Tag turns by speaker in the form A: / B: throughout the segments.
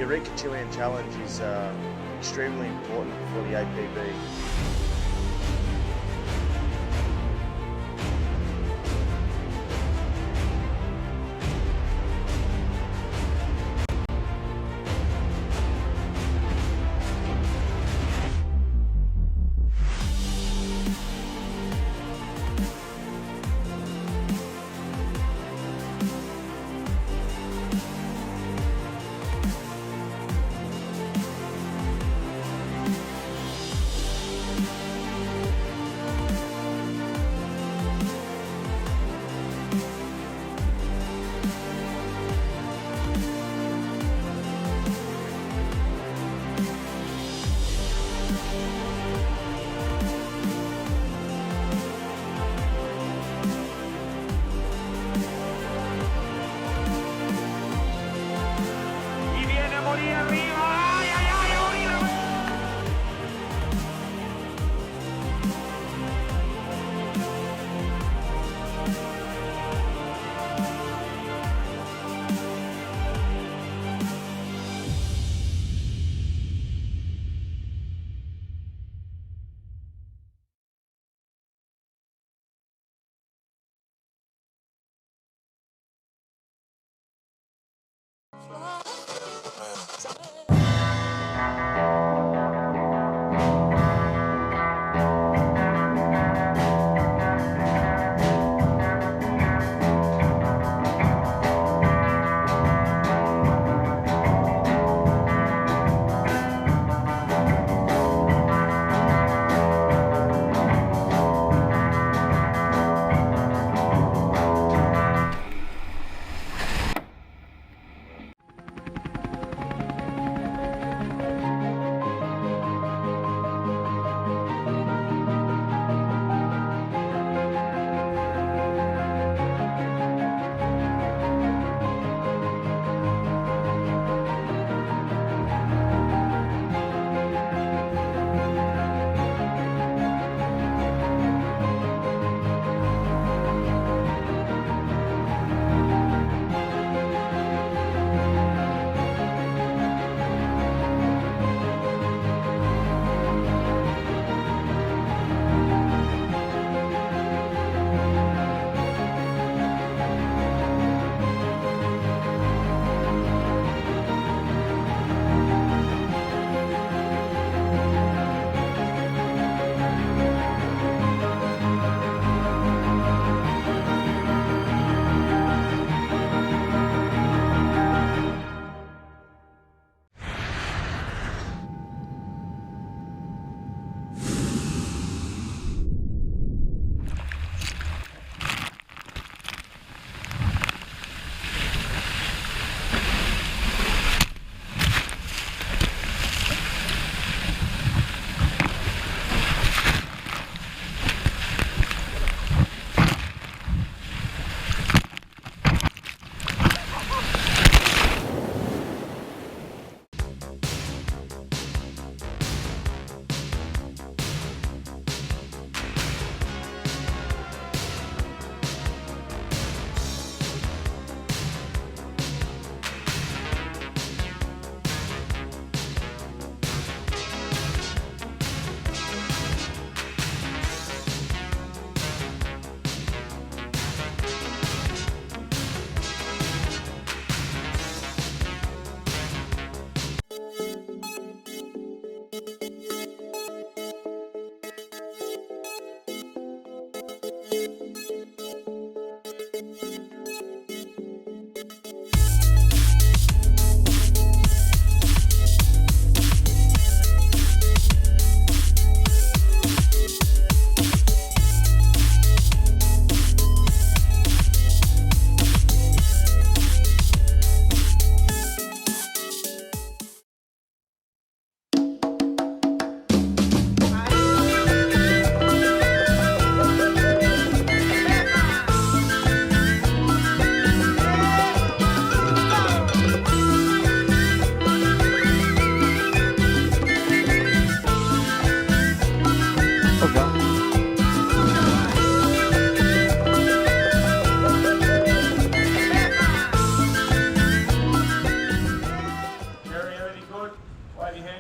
A: Arica Chilean challenge is extremely important for the APB.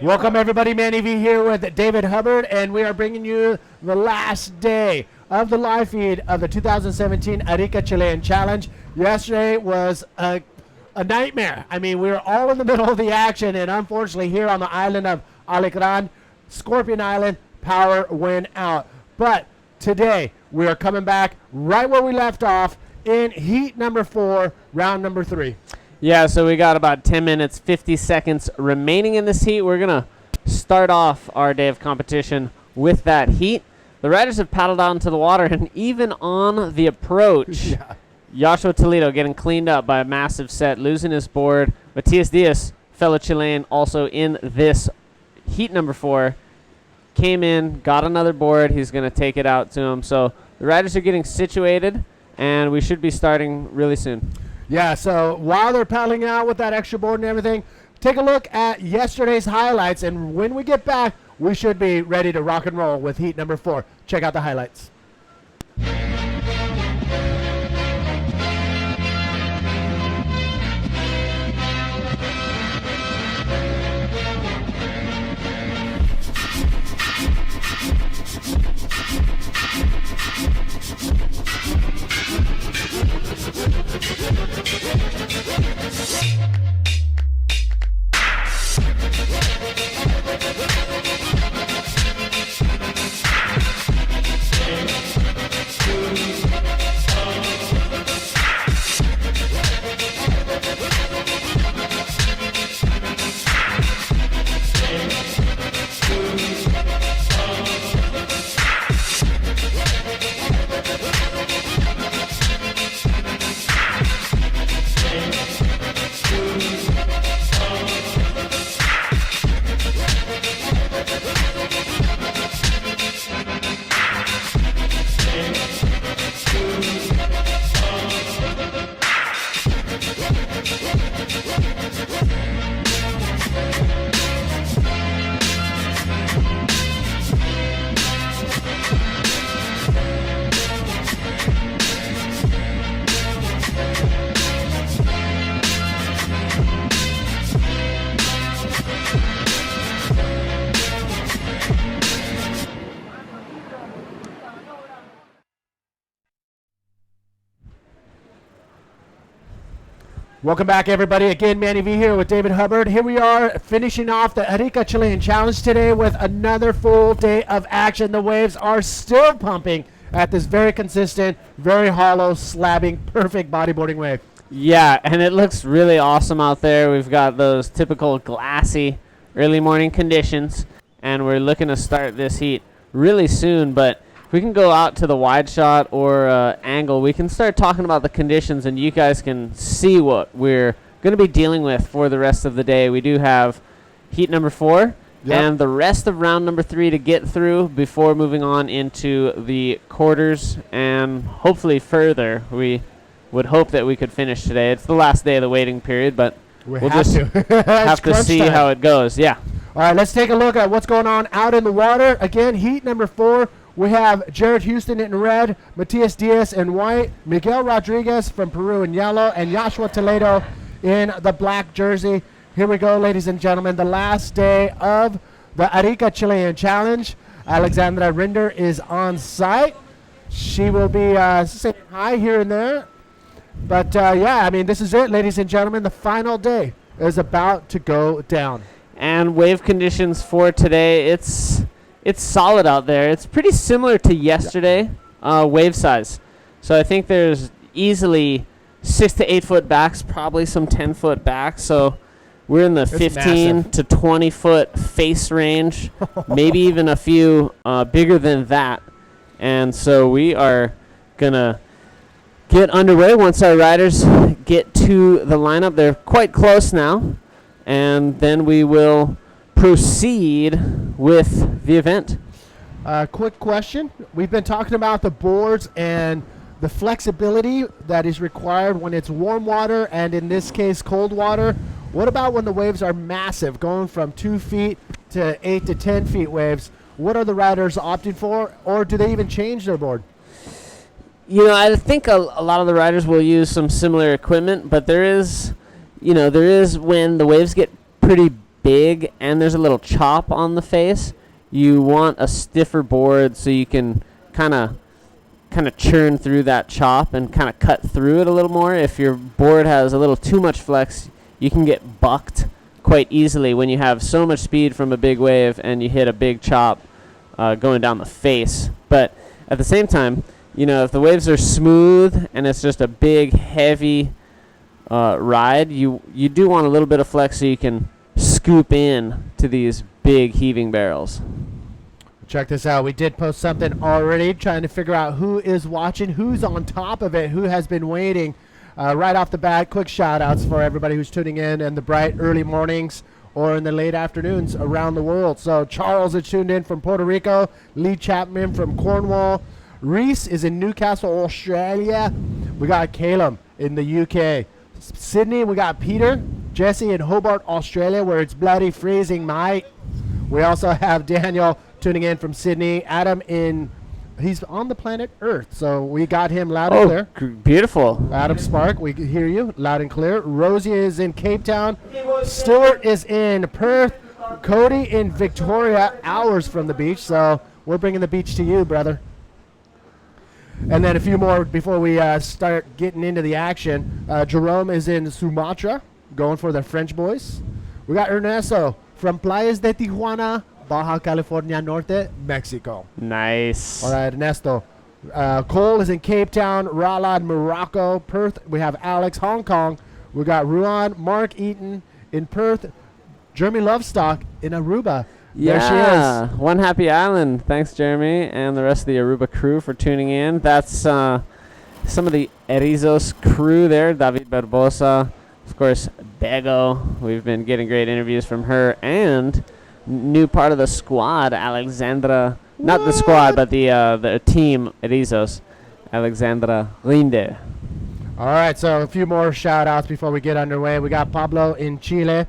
B: Welcome everybody, Manny V here with David Hubbard, and we are bringing you the last day of the live feed of the 2017 Arica Chilean Challenge. Yesterday was a nightmare. I mean, we were all in the middle of the action, and unfortunately here on the island of Alicran, Scorpion Island, power went out. But today we are coming back right where we left off in heat number 4, round number 3.
C: Yeah, so we got about 10 minutes, 50 seconds remaining in this heat. We're going to start off our day of competition with that heat. The riders have paddled out into the water, and even on the approach, Joshua Toledo getting cleaned up by a massive set, losing his board. Matias Diaz, fellow Chilean, also in this heat number 4, came in, got another board. He's going to take it out to him. So the riders are getting situated, and we should be starting really soon.
B: Yeah, so while they're paddling out with that extra board and everything, take a look at yesterday's highlights, and when we get back, we should be ready to rock and roll with heat number 4. Check out the highlights. Welcome back, everybody. Again, Manny V here with David Hubbard. Here we are finishing off the Arica Chilean Challenge today with another full day of action. The waves are still pumping at this very consistent, very hollow, slabbing, perfect bodyboarding wave.
C: Yeah, and it looks really awesome out there. We've got those typical glassy early morning conditions, and we're looking to start this heat really soon. But if we can go out to the wide shot or angle, we can start talking about the conditions, and you guys can see what we're going to be dealing with for the rest of the day. We do have heat number 4 and the rest of round number 3 to get through before moving on into the quarters and hopefully further. We would hope that we could finish today. It's the last day of the waiting period, but we'll just have to see how it goes. Yeah.
B: All right, let's take a look at what's going on out in the water. Again, heat number 4. We have Jared Houston in red, Matias Diaz in white, Miguel Rodriguez from Peru in yellow, and Joshua Toledo in the black jersey. Here we go, ladies and gentlemen, the last day of the Arica Chilean Challenge. Alexandra Rinder is on site. She will be saying hi here and there. But, yeah, I mean, this is it, ladies and gentlemen. The final day is about to go down.
C: And wave conditions for today, it's solid out there. It's pretty similar to yesterday, wave size. So I think there's easily 6 to 8 foot backs, probably some 10-foot backs. So we're in the 15 to 20 foot face range, maybe even a few bigger than that. And so we are going to get underway once our riders get to the lineup. They're quite close now. And then we will proceed with the event.
B: Quick question. We've been talking about the boards and the flexibility that is required when it's warm water and in this case cold water. What about when the waves are massive, going from 2 feet to 8 to 10 feet waves? What are the riders opting for, or do they even change their board?
C: You know, I think a lot of the riders will use some similar equipment, but there is when the waves get pretty big and there's a little chop on the face, you want a stiffer board so you can kind of churn through that chop and kind of cut through it a little more. If your board has a little too much flex, you can get bucked quite easily when you have so much speed from a big wave and you hit a big chop going down the face. But at the same time, if the waves are smooth and it's just a big, heavy ride, you do want a little bit of flex so you can scoop in to these big heaving barrels.
B: Check this out. We did post something already, trying to figure out who is watching, who's on top of it, who has been waiting. Right off the bat, quick shout-outs for everybody who's tuning in the bright early mornings or in the late afternoons around the world. So Charles is tuned in from Puerto Rico, Lee Chapman from Cornwall, Reese is in Newcastle, Australia. We got Caleb in the UK. Sydney, we got Peter, Jesse in Hobart, Australia, where it's bloody freezing, mate. We also have Daniel tuning in from Sydney. Adam he's on the planet Earth, so we got him loud and clear.
C: Beautiful.
B: Adam Spark, we hear you loud and clear. Rosie is in Cape Town. Stuart is in Perth. Cody in Victoria, hours from the beach, so we're bringing the beach to you, brother. And then a few more before we start getting into the action. Jerome is in Sumatra, going for the French boys. We got Ernesto from Playas de Tijuana, Baja California Norte, Mexico.
C: Nice.
B: All right, Ernesto. Cole is in Cape Town, Ralad, Morocco. Perth, we have Alex, Hong Kong. We got Ruan, Mark Eaton in Perth. Jeremy Lovestock in Aruba.
C: Yeah,
B: there she is.
C: One happy island. Thanks, Jeremy, and the rest of the Aruba crew for tuning in. That's some of the Erizos crew there. David Barbosa, of course, Bego. We've been getting great interviews from her, and new part of the squad, Alexandra. Not the squad, but the team Erizos, Alexandra Rinde.
B: All right, so a few more shout-outs before we get underway. We got Pablo in Chile,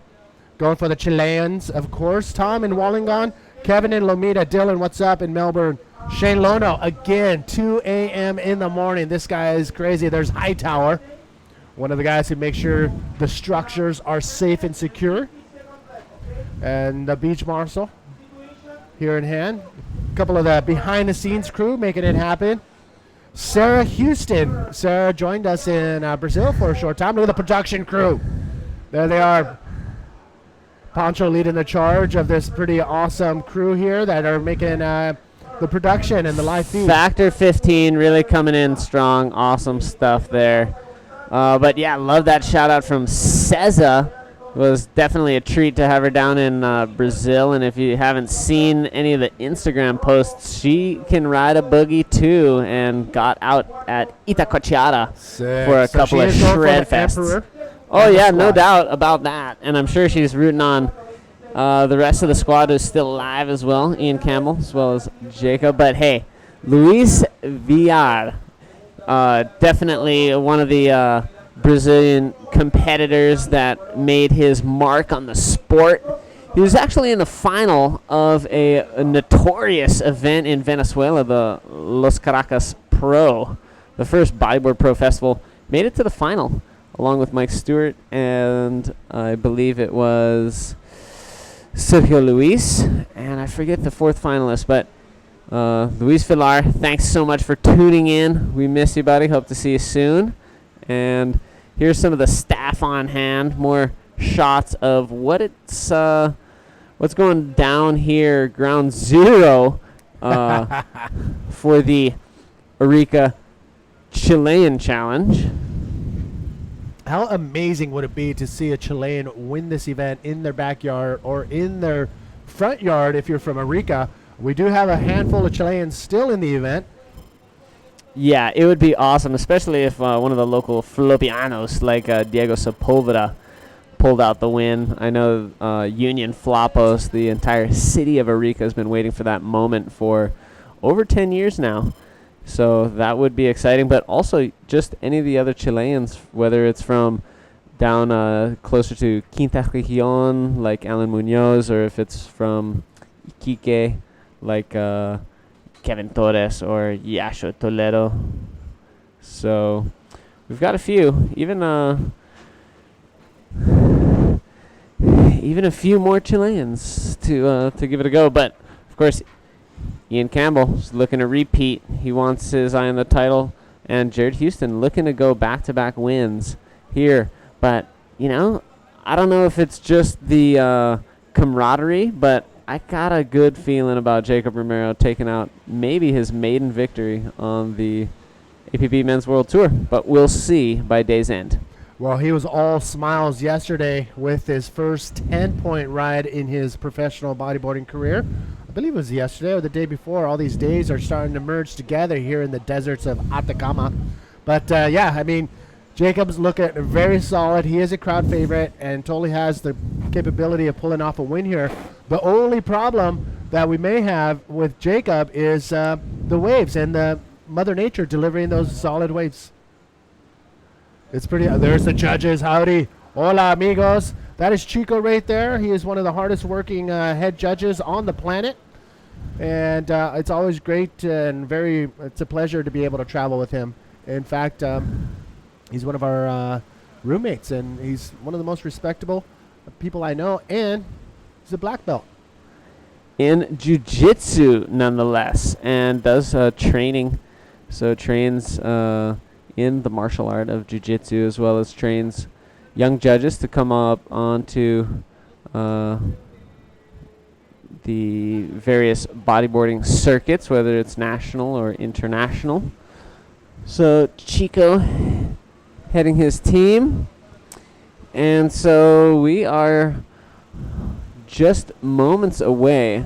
B: going for the Chileans, of course. Tom in Wollongong. Kevin in Lomita. Dylan, what's up in Melbourne? Shane Lono, again, 2 a.m. in the morning. This guy is crazy. There's Hightower, one of the guys who makes sure the structures are safe and secure. And the beach marshal here in hand. A couple of the behind-the-scenes crew making it happen. Sarah Houston. Sarah joined us in Brazil for a short time. Look at the production crew. There they are. Pancho leading the charge of this pretty awesome crew here that are making the production and the live feed.
C: Factor 15 really coming in strong. Awesome stuff there. But yeah, love that shout out from Ceza. It was definitely a treat to have her down in Brazil. And if you haven't seen any of the Instagram posts, she can ride a boogie too and got out at Itacoatiara for a couple of shred fests. Oh, yeah, no doubt about that. And I'm sure she's rooting on the rest of the squad who's still alive as well, Ian Campbell as well as Jacob. But, hey, Luis Villar, definitely one of the Brazilian competitors that made his mark on the sport. He was actually in the final of a notorious event in Venezuela, the Los Caracas Pro, the first Bodyboard Pro Festival. Made it to the final, along with Mike Stewart, and I believe it was Sergio Luis, and I forget the fourth finalist, but Luis Villar, thanks so much for tuning in. We miss you, buddy. Hope to see you soon. And here's some of the staff on hand, more shots of what's going down here, ground zero for the Arica Chilean Challenge.
B: How amazing would it be to see a Chilean win this event in their backyard or in their front yard if you're from Arica? We do have a handful of Chileans still in the event.
C: Yeah, it would be awesome, especially if one of the local Flopianos like Diego Sepulveda pulled out the win. I know Union Flopos, the entire city of Arica, has been waiting for that moment for over 10 years now. So that would be exciting, but also just any of the other Chileans, whether it's from down closer to Quinta Región, like Alan Munoz, or if it's from Iquique, like Kevin Torres or Yasho Toledo. So even a few more Chileans to give it a go. But, of course, Ian Campbell is looking to repeat. He wants his eye on the title. And Jared Houston looking to go back-to-back wins here. But, you know, I don't know if it's just the camaraderie, but I got a good feeling about Jacob Romero taking out maybe his maiden victory on the APP Men's World Tour. But we'll see by day's end.
B: Well, he was all smiles yesterday with his first 10-point ride in his professional bodyboarding career. I believe it was yesterday or the day before. All these days are starting to merge together here in the deserts of Atacama. But, yeah, I mean, Jacob's looking very solid. He is a crowd favorite and totally has the capability of pulling off a win here. The only problem that we may have with Jacob is the waves and the Mother Nature delivering those solid waves. It's pretty. There's the judges. Howdy. Hola, amigos. That is Chico right there. He is one of the hardest working head judges on the planet. And it's always great and it's a pleasure to be able to travel with him. In fact, he's one of our roommates, and he's one of the most respectable people I know, and he's a black belt.
C: In jiu-jitsu, nonetheless, and does training. So trains in the martial art of jiu-jitsu, as well as trains young judges to come up onto the various bodyboarding circuits, whether it's national or international. So Chico heading his team. And so we are just moments away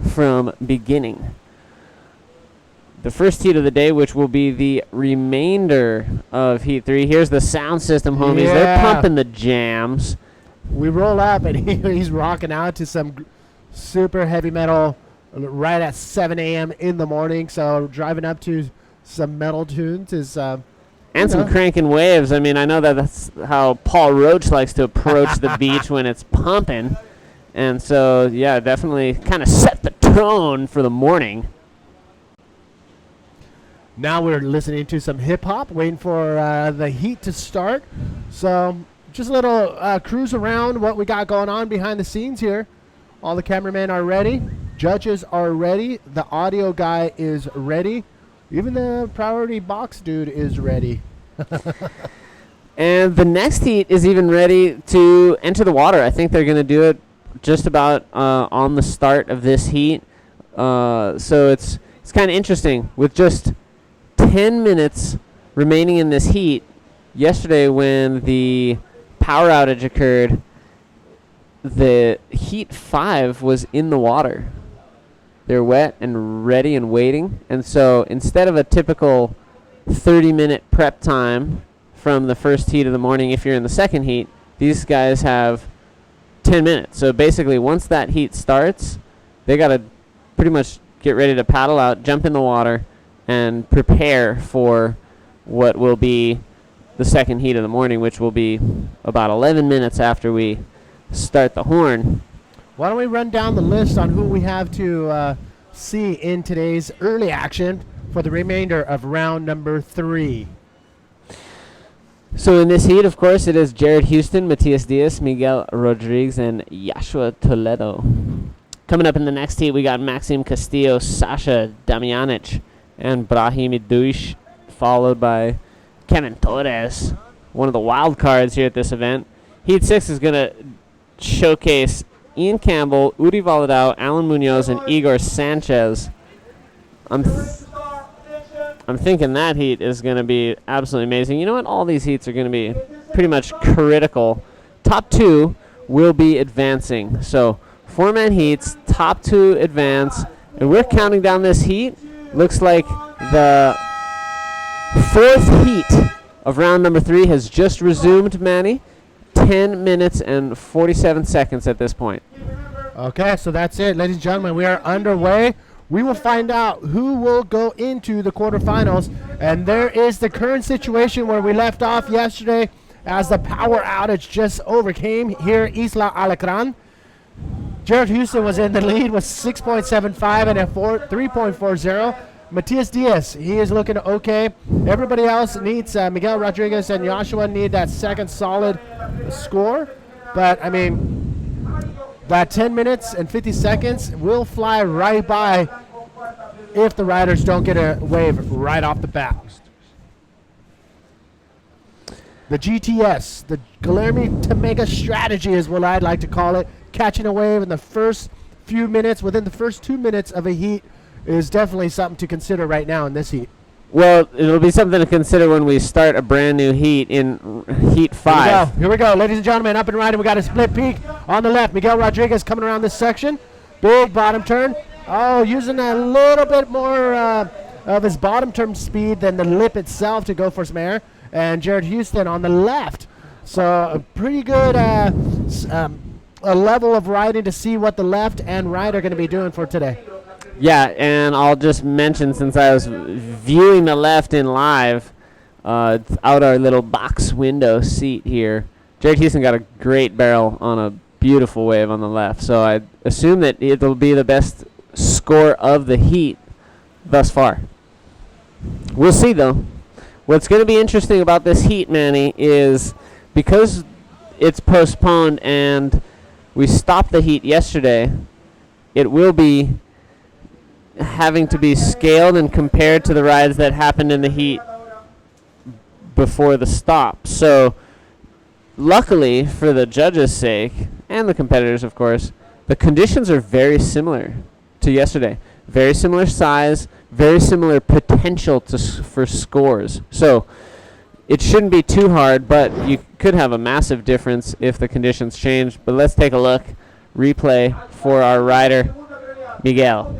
C: from beginning the first heat of the day, which will be the remainder of Heat 3. Here's the sound system, homies.
B: Yeah.
C: They're pumping the jams.
B: We roll up, and he's rocking out to some super heavy metal right at 7 a.m. in the morning. So driving up to some metal tunes is...
C: and some cranking waves. I mean, I know that's how Paul Roach likes to approach the beach when it's pumping. And so, yeah, definitely kind of set the tone for the morning.
B: Now we're listening to some hip-hop, waiting for the heat to start. So just a little cruise around what we got going on behind the scenes here. All the cameramen are ready. Judges are ready. The audio guy is ready. Even the priority box dude is ready.
C: And the next heat is even ready to enter the water. I think they're going to do it just about on the start of this heat. So it's kind of interesting. With just 10 minutes remaining in this heat, yesterday when the power outage occurred, the Heat 5 was in the water. They're wet and ready and waiting. And so instead of a typical 30-minute prep time from the first heat of the morning, if you're in the second heat, these guys have 10 minutes. So basically, once that heat starts, they got to pretty much get ready to paddle out, jump in the water, and prepare for what will be the second heat of the morning, which will be about 11 minutes after we start the horn.
B: Why don't we run down the list on who we have to see in today's early action for the remainder of round number 3.
C: So in this heat, of course, it is Jared Houston, Matias Diaz, Miguel Rodriguez, and Joshua Toledo. Coming up in the next heat, we got Maxim Castillo, Sasha Damjanic, and Brahim Iduish, followed by Kevin Torres, one of the wild cards here at this event. Heat 6 is going to showcase Ian Campbell, Uri Valadao, Alan Munoz, and Igor Sanchez. I'm thinking that heat is going to be absolutely amazing. You know what? All these heats are going to be pretty much critical. Top 2 will be advancing. So 4-man heats, top 2 advance. And we're counting down this heat. Looks like the 4th heat of round number 3 has just resumed, Manny. 10 minutes and 47 seconds at this point.
B: Okay, so that's it. Ladies and gentlemen, we are underway. We will find out who will go into the quarterfinals. And there is the current situation where we left off yesterday as the power outage just overcame here at Isla Alacran. Jared Houston was in the lead with 6.75 and a 3.40. Matias Diaz, he is looking okay. Everybody else needs, Miguel Rodriguez and Joshua need that second solid score. But, I mean, that 10 minutes and 50 seconds will fly right by if the riders don't get a wave right off the bat. The GTS, the Guillermo Tamega strategy is what I'd like to call it. Catching a wave in the first few minutes, within the first 2 minutes of a heat, is definitely something to consider right now in this heat.
C: Well, it'll be something to consider when we start a brand new heat in Heat 5.
B: Here we go, ladies and gentlemen, up and riding. We got a split peak on the left. Miguel Rodriguez coming around this section. Big bottom turn. Oh, using a little bit more of his bottom turn speed than the lip itself to go for some air. And Jared Houston on the left. So a pretty good a level of riding to see what the left and right are going to be doing for today.
C: Yeah, and I'll just mention, since I was viewing the left in live, it's out our little box window seat here. Jared Houston got a great barrel on a beautiful wave on the left. So I assume that it'll be the best score of the heat thus far. We'll see, though. What's going to be interesting about this heat, Manny, is because it's postponed and we stopped the heat yesterday, it will be having to be scaled and compared to the rides that happened in the heat before the stop. So luckily, for the judges' sake, and the competitors, of course, the conditions are very similar to yesterday. Very similar size, very similar potential for scores. So it shouldn't be too hard, but you could have a massive difference if the conditions change. But let's take a look. Replay for our rider, Miguel.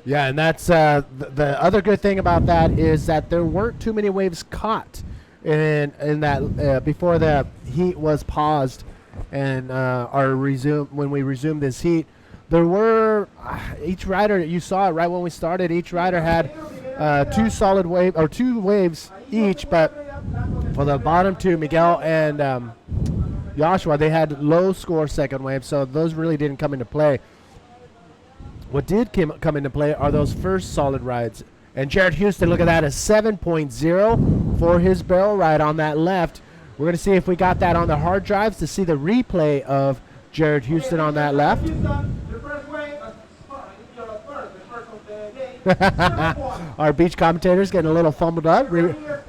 B: Yeah, and that's the other good thing about that is that there weren't too many waves caught in that before the heat was paused and when we resumed this heat. There were each rider, you saw it right when we started, each rider had two waves each, but for the bottom two, Miguel and Joshua, they had low score second waves, so those really didn't come into play. What did come into play are those first solid rides. And Jared Houston, look at that, a 7.0 for his barrel ride on that left. We're going to see if we got that on the hard drives to see the replay of Jared Houston on that left. Our beach commentator's getting a little fumbled up.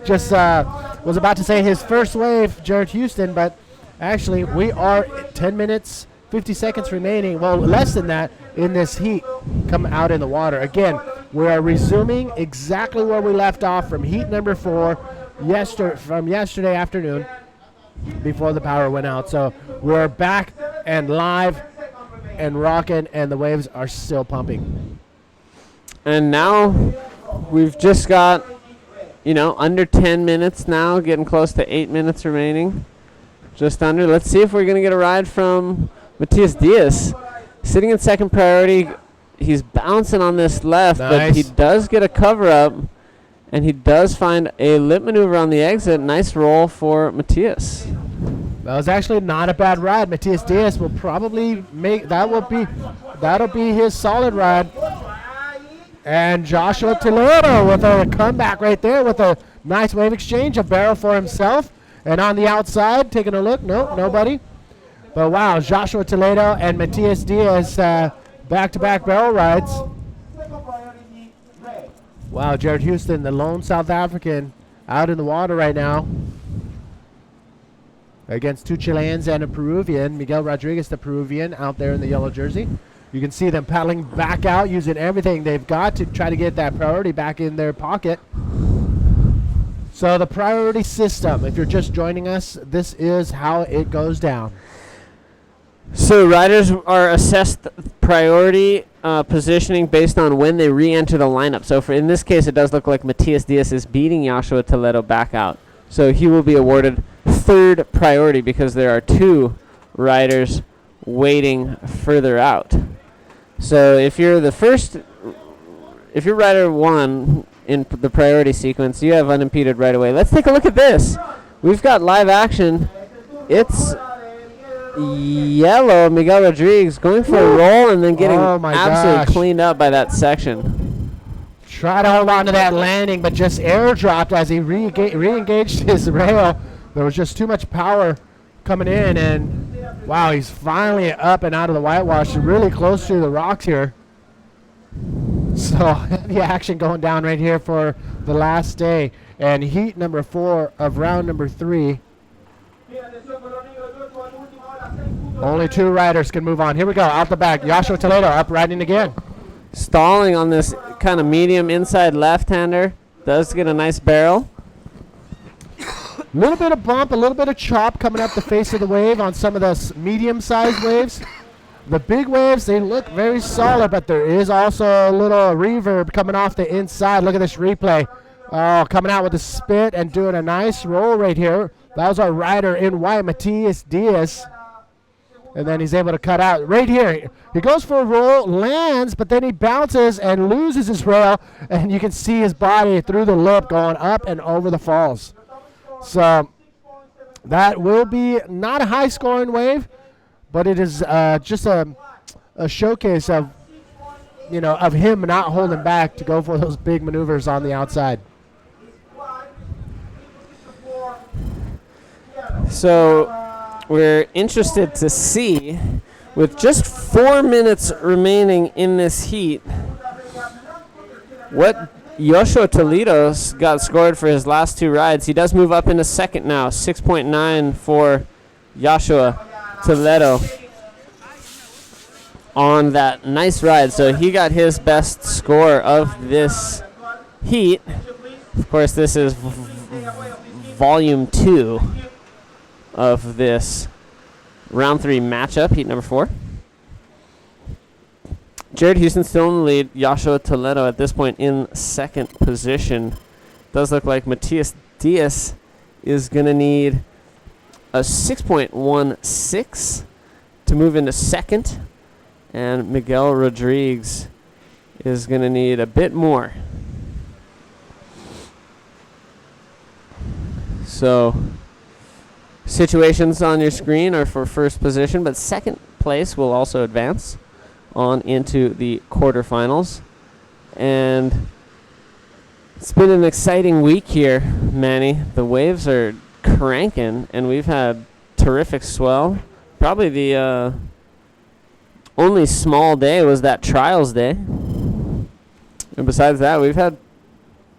B: Just was about to say his first wave, Jared Houston, but actually we are 10 minutes, 50 seconds remaining, well, less than that, in this heat come out in the water. Again, we are resuming exactly where we left off from heat number 4 from yesterday afternoon before the power went out. So we're back and live and rocking, and the waves are still pumping.
C: And now we've just got, under 10 minutes now, getting close to 8 minutes remaining. Just under. Let's see if we're going to get a ride from Matias Diaz. Sitting in second priority, he's bouncing on this left,
B: nice.
C: But he does get a cover-up, and he does find a lip maneuver on the exit. Nice roll for Matias.
B: That was actually not a bad ride. Matias Diaz will probably that'll be his solid ride. And Joshua Toledo with a comeback right there with a nice wave exchange, a barrel for himself. And on the outside, taking a look, no, nobody. But wow, Joshua Toledo and Matias Diaz back-to-back barrel rides. Wow, Jared Houston, the lone South African, out in the water right now against two Chileans and a Peruvian. Miguel Rodriguez, the Peruvian, out there in the yellow jersey. You can see them paddling back out, using everything they've got to try to get that priority back in their pocket. So the priority system, if you're just joining us, this is how it goes down.
C: So riders are assessed priority positioning based on when they re-enter the lineup. So in this case, it does look like Matias Diaz is beating Joshua Toledo back out. So he will be awarded third priority because there are two riders waiting further out. So if you're rider 1 in the priority sequence, you have unimpeded right away. Let's take a look at this. We've got live action. It's yellow Miguel Rodriguez going for a roll and then getting absolutely cleaned up by that section.
B: Tried to hold on to that landing, but just airdropped as he re-engaged his rail. There was just too much power coming in, and Wow, he's finally up and out of the whitewash, really close to the rocks here. So heavy action going down right here for the last day. And heat number 4 of round number 3. Only 2 riders can move on. Here we go, out the back. Joshua Toledo up riding again.
C: Stalling on this kind of medium inside left-hander. Does get a nice barrel.
B: A little bit of bump, a little bit of chop coming up the face of the wave on some of the medium-sized waves. The big waves, they look very solid, but there is also a little reverb coming off the inside. Look at this replay. Oh, coming out with a spit and doing a nice roll right here. That was our rider in white, Matias Diaz. And then he's able to cut out right here. He goes for a roll, lands, but then he bounces and loses his rail, and you can see his body through the lip going up and over the falls. So that will be not a high-scoring wave, but it is just a showcase of, of him not holding back to go for those big maneuvers on the outside.
C: So we're interested to see, with just 4 minutes remaining in this heat, what Joshua Toledo's got scored for his last 2 rides. He does move up into second now, 6.9 for Joshua Toledo on that nice ride. So he got his best score of this heat. Of course, this is volume 2 of this round 3 matchup, heat number 4. Jared Houston still in the lead. Joshua Toledo at this point in second position. Does look like Matias Diaz is going to need a 6.16 to move into second. And Miguel Rodriguez is going to need a bit more. So situations on your screen are for first position, but second place will also advance on into the quarterfinals. And it's been an exciting week here, Manny. The waves are cranking, and we've had terrific swell. Probably the only small day was that trials day. And besides that, we've had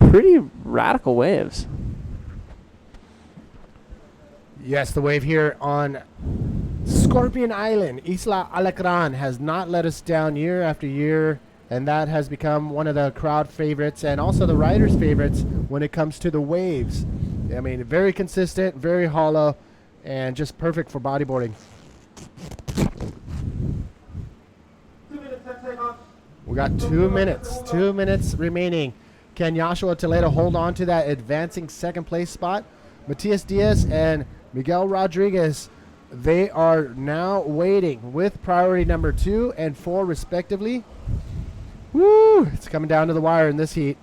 C: pretty radical waves.
B: Yes, the wave here on Scorpion Island, Isla Alacran, has not let us down year after year, and that has become one of the crowd favorites and also the riders' favorites when it comes to the waves. I mean, very consistent, very hollow, and just perfect for bodyboarding. We got 2 minutes. 2 minutes remaining. Can Joshua Toledo hold on to that advancing second place spot? Matias Diaz and Miguel Rodriguez, they are now waiting with priority number 2 and 4 respectively. Woo! It's coming down to the wire in this heat.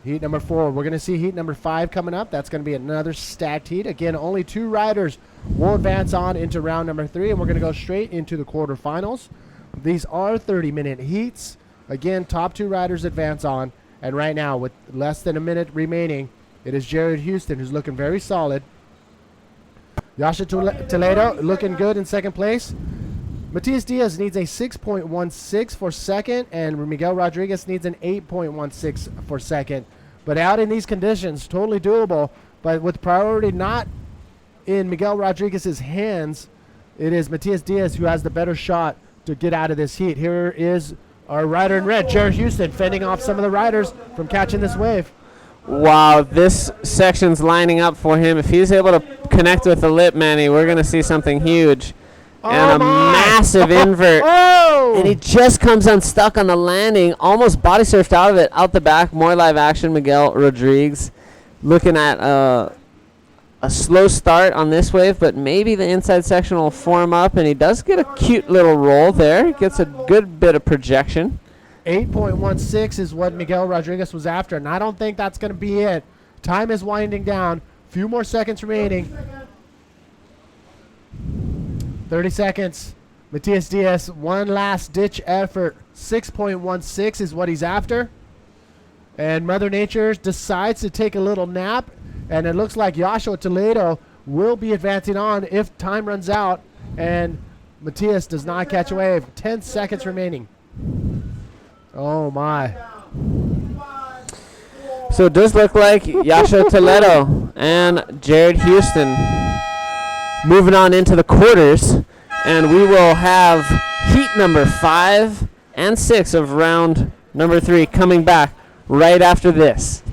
B: Heat number 4. We're going to see heat number 5 coming up. That's going to be another stacked heat. Again, only 2 riders will advance on into round number 3, and we're going to go straight into the quarterfinals. These are 30-minute heats. Again, top 2 riders advance on, and right now, with less than a minute remaining, it is Jared Houston who's looking very solid. Joshua Toledo looking good in second place. Matias Diaz needs a 6.16 for second, and Miguel Rodriguez needs an 8.16 for second. But out in these conditions, totally doable. But with priority not in Miguel Rodriguez's hands, it is Matias Diaz who has the better shot to get out of this heat. Here is our rider in red, Jared Houston, fending off some of the riders from catching this wave.
C: Wow, this section's lining up for him. If he's able to connect with the lip, Manny, we're going to see something huge. And a massive invert. And he just comes unstuck on the landing, almost body surfed out of it, out the back. More live action, Miguel Rodriguez. Looking at a slow start on this wave, but maybe the inside section will form up, and he does get a cute little roll there. He gets a good bit of projection.
B: 8.16 is what Miguel Rodriguez was after, and I don't think that's going to be it. Time is winding down. Few more seconds remaining. 30 seconds. Matias Diaz, one last ditch effort. 6.16 is what he's after. And Mother Nature decides to take a little nap, and it looks like Joshua Toledo will be advancing on if time runs out and Matthias does not catch a wave. 10 seconds remaining. Oh, my.
C: So it does look like Yasho Toledo and Jared Houston moving on into the quarters. And we will have heat number 5 and 6 of round number 3 coming back right after this.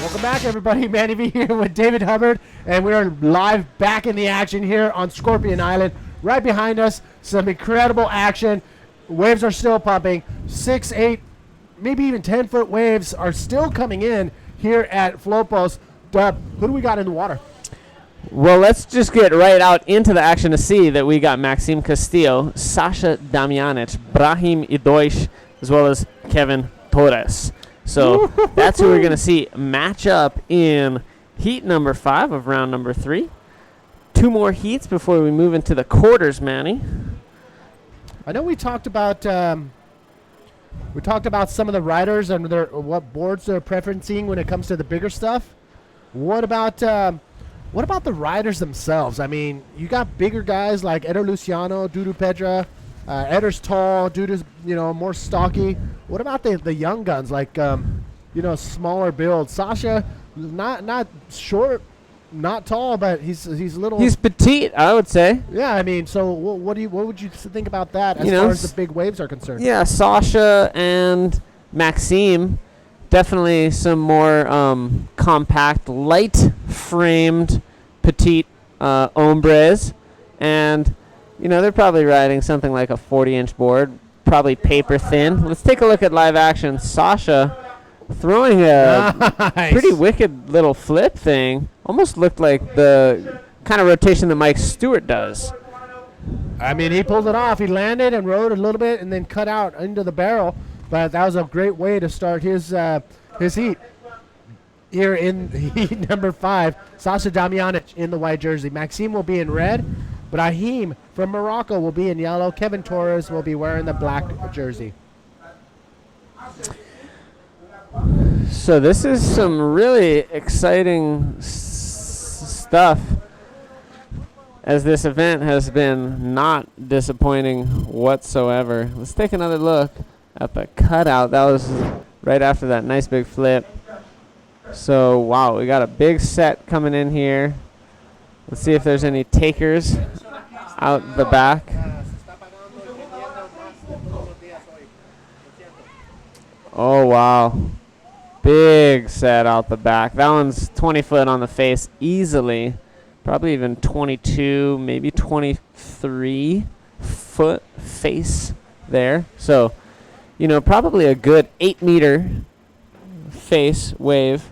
B: Welcome back, everybody. Manny V here with David Hubbard, and we are live back in the action here on Scorpion Island. Right behind us, some incredible action. Waves are still pumping. 6, 8, maybe even 10-foot waves are still coming in here at Float Post. Dub, who do we got in the water?
C: Well, let's just get right out into the action to see that we got Maxime Castillo, Sasha Damjanic, Brahim Idoish, as well as Kevin Torres. So that's who we're going to see match up in heat number 5 of round number 3. 2 more heats before we move into the quarters, Manny.
B: I know we talked about some of the riders and what boards they're preferencing when it comes to the bigger stuff. What about the riders themselves? I mean, you got bigger guys like Eder Luciano, Dudu Pedra. Eder's tall, Dudu's more stocky. What about the young guns like smaller build? Sasha, not short, not tall, but he's little.
C: He's petite, I would say.
B: Yeah, I mean, so what would you think about that as far as the big waves are concerned?
C: Yeah, Sasha and Maxime, definitely some more compact, light-framed, petite hombres, and they're probably riding something like a 40-inch board, probably paper thin. Let's take a look at live action. Sasha throwing a pretty wicked little flip thing. Almost looked like the kind of rotation that Mike Stewart does.
B: I mean, he pulled it off. He landed and rode a little bit and then cut out into the barrel. But that was a great way to start his heat. Here in heat number 5, Sasha Damjanic in the white jersey. Maxime will be in red. Brahim from Morocco will be in yellow. Kevin Torres will be wearing the black jersey.
C: So this is some really exciting stuff, as this event has been not disappointing whatsoever. Let's take another look at the cutout. That was right after that nice big flip. So, wow, we got a big set coming in here. Let's see if there's any takers out the back. Oh, wow. Big set out the back. That one's 20 foot on the face easily. Probably even 22, maybe 23 foot face there. So, probably a good 8-meter face wave.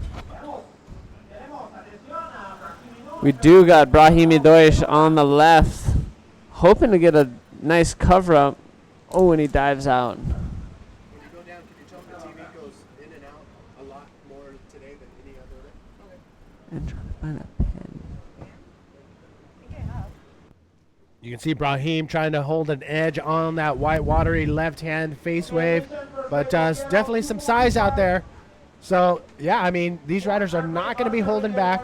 C: We do got Brahimi Deutsch on the left, hoping to get a nice cover up. Oh, and he dives out.
B: When you go down, can you tell the TV goes in and out a lot more today than any other?
C: And trying to find a pen.
B: You can see Brahim trying to hold an edge on that white watery left-hand face wave, but definitely some size out there. So, yeah, I mean, these riders are not going to be holding back.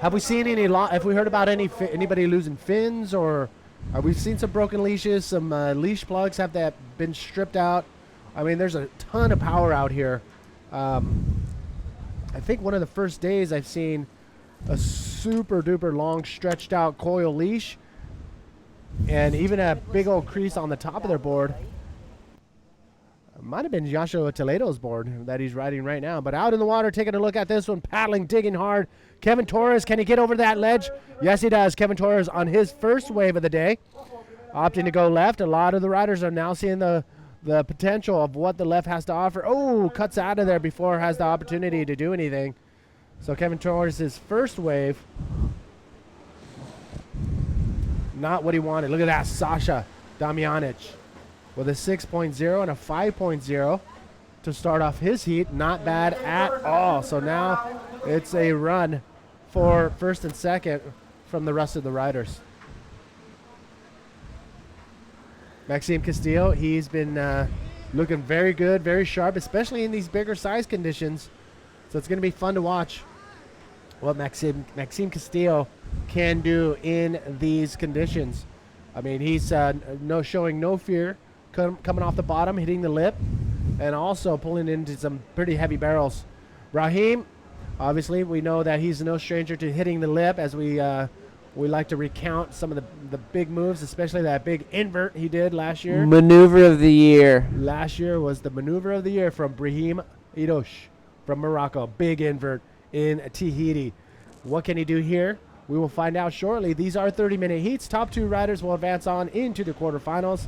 B: Have we seen any? Have we heard about anybody losing fins, or have we seen some broken leashes? Some leash plugs have that been stripped out? I mean, there's a ton of power out here. I think one of the first days I've seen a super duper long stretched out coil leash, and even a big old crease on the top of their board. Might have been Joshua Toledo's board that he's riding right now. But out in the water, taking a look at this one, paddling, digging hard. Kevin Torres, can he get over that ledge? Yes, he does. Kevin Torres on his first wave of the day, opting to go left. A lot of the riders are now seeing the potential of what the left has to offer. Oh, cuts out of there before has the opportunity to do anything. So Kevin Torres' first wave, not what he wanted. Look at that, Sasha Damjanic with a 6.0 and a 5.0 to start off his heat. Not bad at all. So now it's a run for first and second from the rest of the riders. Maxime Castillo, he's been looking very good, very sharp, especially in these bigger size conditions. So it's going to be fun to watch what Maxime Castillo can do in these conditions. I mean, he's showing no fear, coming off the bottom, hitting the lip, and also pulling into some pretty heavy barrels. Brahim, obviously, we know that he's no stranger to hitting the lip, as we like to recount some of the big moves, especially that big invert he did last year.
C: Maneuver of the year.
B: Last year was the maneuver of the year from Brahim Idosh from Morocco. Big invert in Tahiti. What can he do here? We will find out shortly. These are 30-minute heats. Top two riders will advance on into the quarterfinals.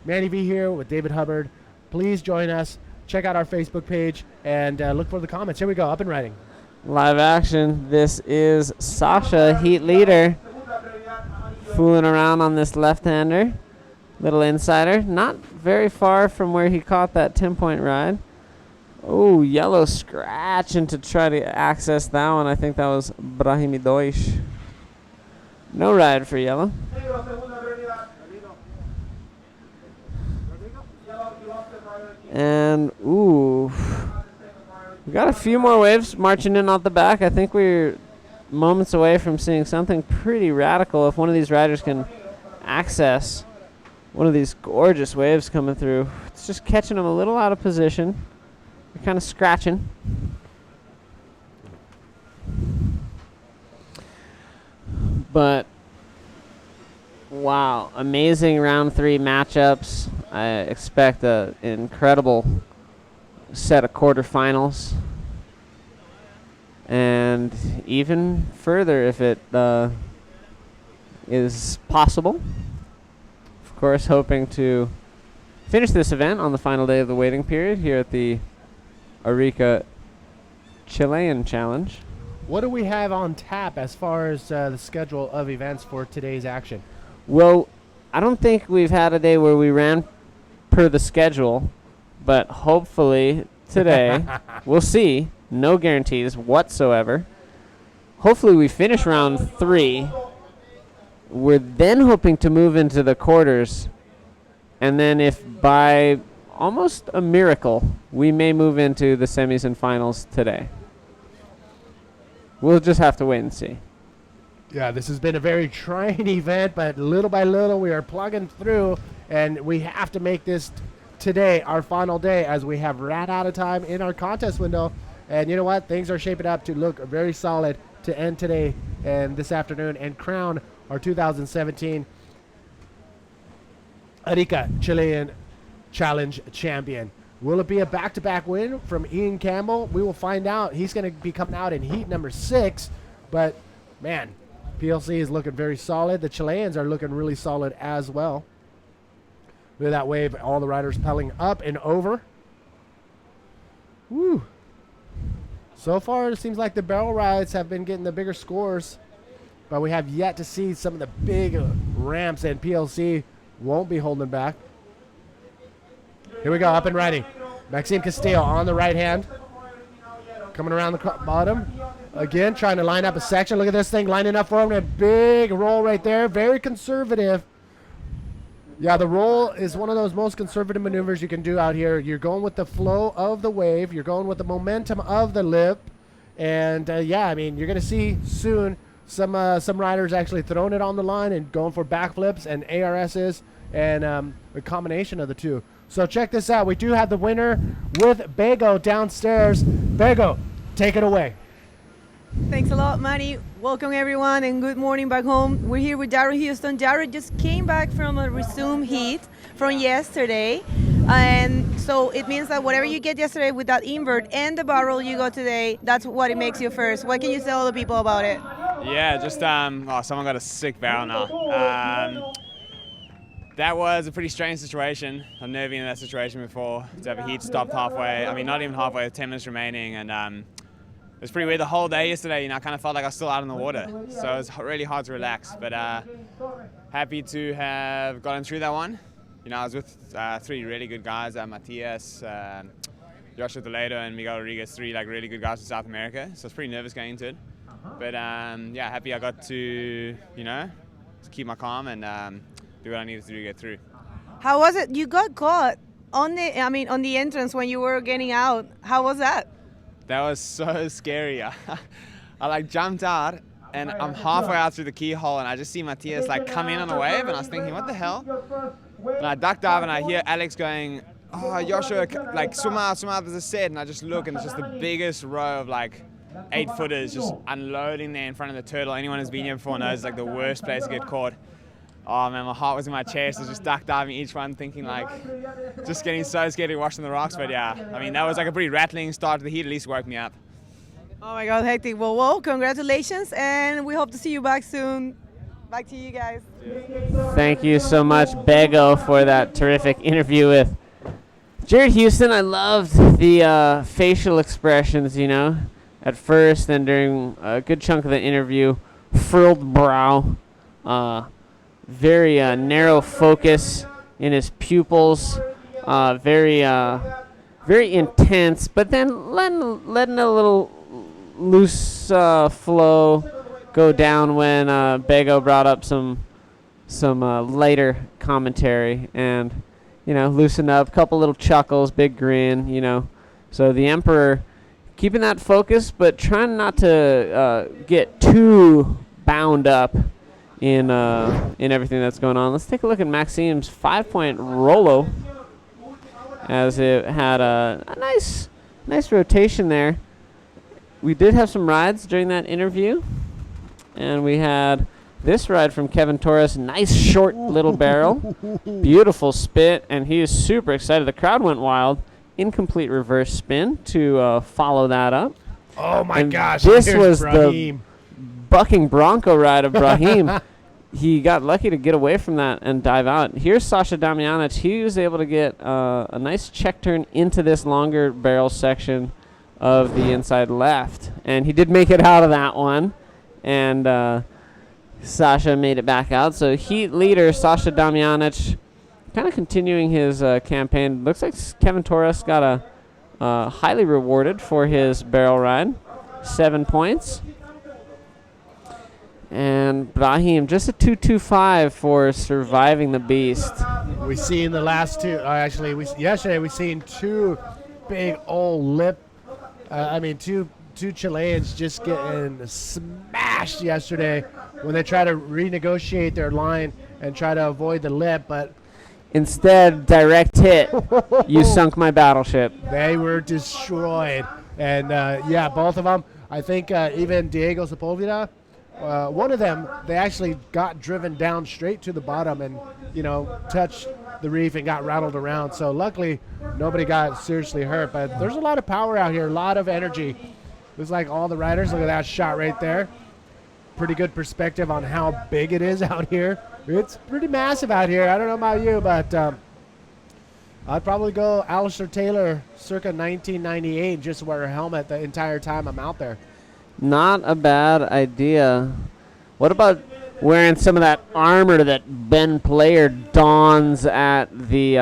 B: Manny V here with David Hubbard. Please join us. Check out our Facebook page and look for the comments. Here we go, up and riding.
C: Live action. This is Sasha, heat leader, fooling around on this left-hander. Little insider. Not very far from where he caught that 10-point ride. Oh, yellow scratching to try to access that one. I think that was Brahimi Deutsch. No ride for yellow. And, ooh, we got a few more waves marching in off the back. I think we're moments away from seeing something pretty radical if one of these riders can access one of these gorgeous waves coming through. It's just catching them a little out of position. They're kind of scratching. But, wow, amazing round 3 matchups. I expect an incredible set of quarterfinals. And even further if it is possible. Of course, hoping to finish this event on the final day of the waiting period here at the Arica Chilean Challenge.
B: What do we have on tap as far as the schedule of events for today's action?
C: Well, I don't think we've had a day where we ran per the schedule, but hopefully today, we'll see. No guarantees whatsoever. Hopefully we finish round 3. We're then hoping to move into the quarters, and then if by almost a miracle, we may move into the semis and finals today. We'll just have to wait and see.
B: Yeah, this has been a very trying event, but little by little we are plugging through, and we have to make this today our final day as we have ran out of time in our contest window. And you know what? Things are shaping up to look very solid to end today and this afternoon and crown our 2017 Arica Chilean Challenge champion. Will it be a back-to-back win from Ian Campbell? We will find out. He's going to be coming out in heat number 6. But, man, PLC is looking very solid. The Chileans are looking really solid as well. Look at that wave. All the riders pedaling up and over. Woo. So far, it seems like the barrel rides have been getting the bigger scores. But we have yet to see some of the big ramps, and PLC won't be holding back. Here we go, up and riding. Maxime Castillo on the right hand. Coming around the bottom. Again, trying to line up a section. Look at this thing lining up for him. A big roll right there. Very conservative. Yeah, the roll is one of those most conservative maneuvers you can do out here. You're going with the flow of the wave. You're going with the momentum of the lip. And, yeah, I mean, you're going to see soon some riders actually throwing it on the line and going for backflips and ARSs and a combination of the two. So check this out. We do have the winner with Bego downstairs. Bego, take it away.
D: Thanks a lot, Manny. Welcome, everyone, and good morning back home. We're here with Jared Houston. Jared just came back from a resume heat from yesterday. And so it means that whatever you get yesterday with that invert and the barrel you got today, that's what it makes you first. What can you tell the people about it?
E: Yeah, just someone got a sick barrel now. That was a pretty strange situation. I've never been in that situation before. To have a heat stopped halfway. I mean, not even halfway, 10 minutes remaining. And it was pretty weird the whole day yesterday. I kind of felt like I was still out in the water. So it was really hard to relax. But happy to have gotten through that one. I was with 3 really good guys, Matias, Joshua Toledo, and Miguel Rodriguez, 3 really good guys from South America. So I was pretty nervous going into it. But yeah, happy I got to, to keep my calm and do what I needed to do to get through.
D: How was it? You got caught on the entrance when you were getting out. How was that?
E: That was so scary. I jumped out and I'm halfway out through the keyhole and I just see Matias come in on a wave and I was thinking, what the hell? And I duck dive and I hear Alex going, oh, Joshua, swim out, there's a set. And I just look and it's just the biggest row of 8-footers just unloading there in front of the turtle. Anyone who's been here before knows it's the worst place to get caught. Oh man, my heart was in my chest. I was just duck diving each one thinking just getting so scared to watching the rocks. But yeah, I mean, that was a pretty rattling start to the heat. At least woke me up.
D: Oh my God, hectic. Well, congratulations. And we hope to see you back soon. Back to you guys.
C: Thank you so much, Bego, for that terrific interview with Jared Houston. I loved the facial expressions, at first and during a good chunk of the interview. Furrowed brow, very narrow focus in his pupils, very intense, but then letting a little loose flow go down when Bego brought up some lighter commentary and loosen up, couple little chuckles, big grin, so the Emperor keeping that focus but trying not to get too bound up in everything that's going on. Let's take a look at Maxime's 5-point Rolo as it had a nice rotation there. We did have some rides during that interview. And we had this ride from Kevin Torres. Nice short little barrel. Beautiful spit. And he is super excited. The crowd went wild. Incomplete reverse spin to follow that up.
B: Oh, my gosh.
C: This was Brahim. The bucking bronco ride of Brahim. He got lucky to get away from that and dive out. Here's Sasha Damjanic. He was able to get a nice check turn into this longer barrel section of the inside left. And he did make it out of that one. And Sasha made it back out. So heat leader Sasha Damjanic kind of continuing his campaign. Looks like Kevin Torres got a highly rewarded for his barrel ride. 7 points. And Brahim, just a 2.25 for surviving the beast.
B: We seen the last two. Yesterday we seen 2 big old lip. Two Chileans just getting smashed yesterday when they try to renegotiate their line and try to avoid the lip, but
C: instead, direct hit. You sunk my battleship.
B: They were destroyed. And yeah, both of them. I think even Diego Sepulveda, one of them, they actually got driven down straight to the bottom and, touched the reef and got rattled around. So luckily, nobody got seriously hurt. But there's a lot of power out here, a lot of energy. Looks like all the riders. Look at that shot right there. Pretty good perspective on how big it is out here. It's pretty massive out here. I don't know about you, but I'd probably go Alistair Taylor circa 1998 and just wear a helmet the entire time I'm out there.
C: Not a bad idea. What about wearing some of that armor that Ben Player dons at the,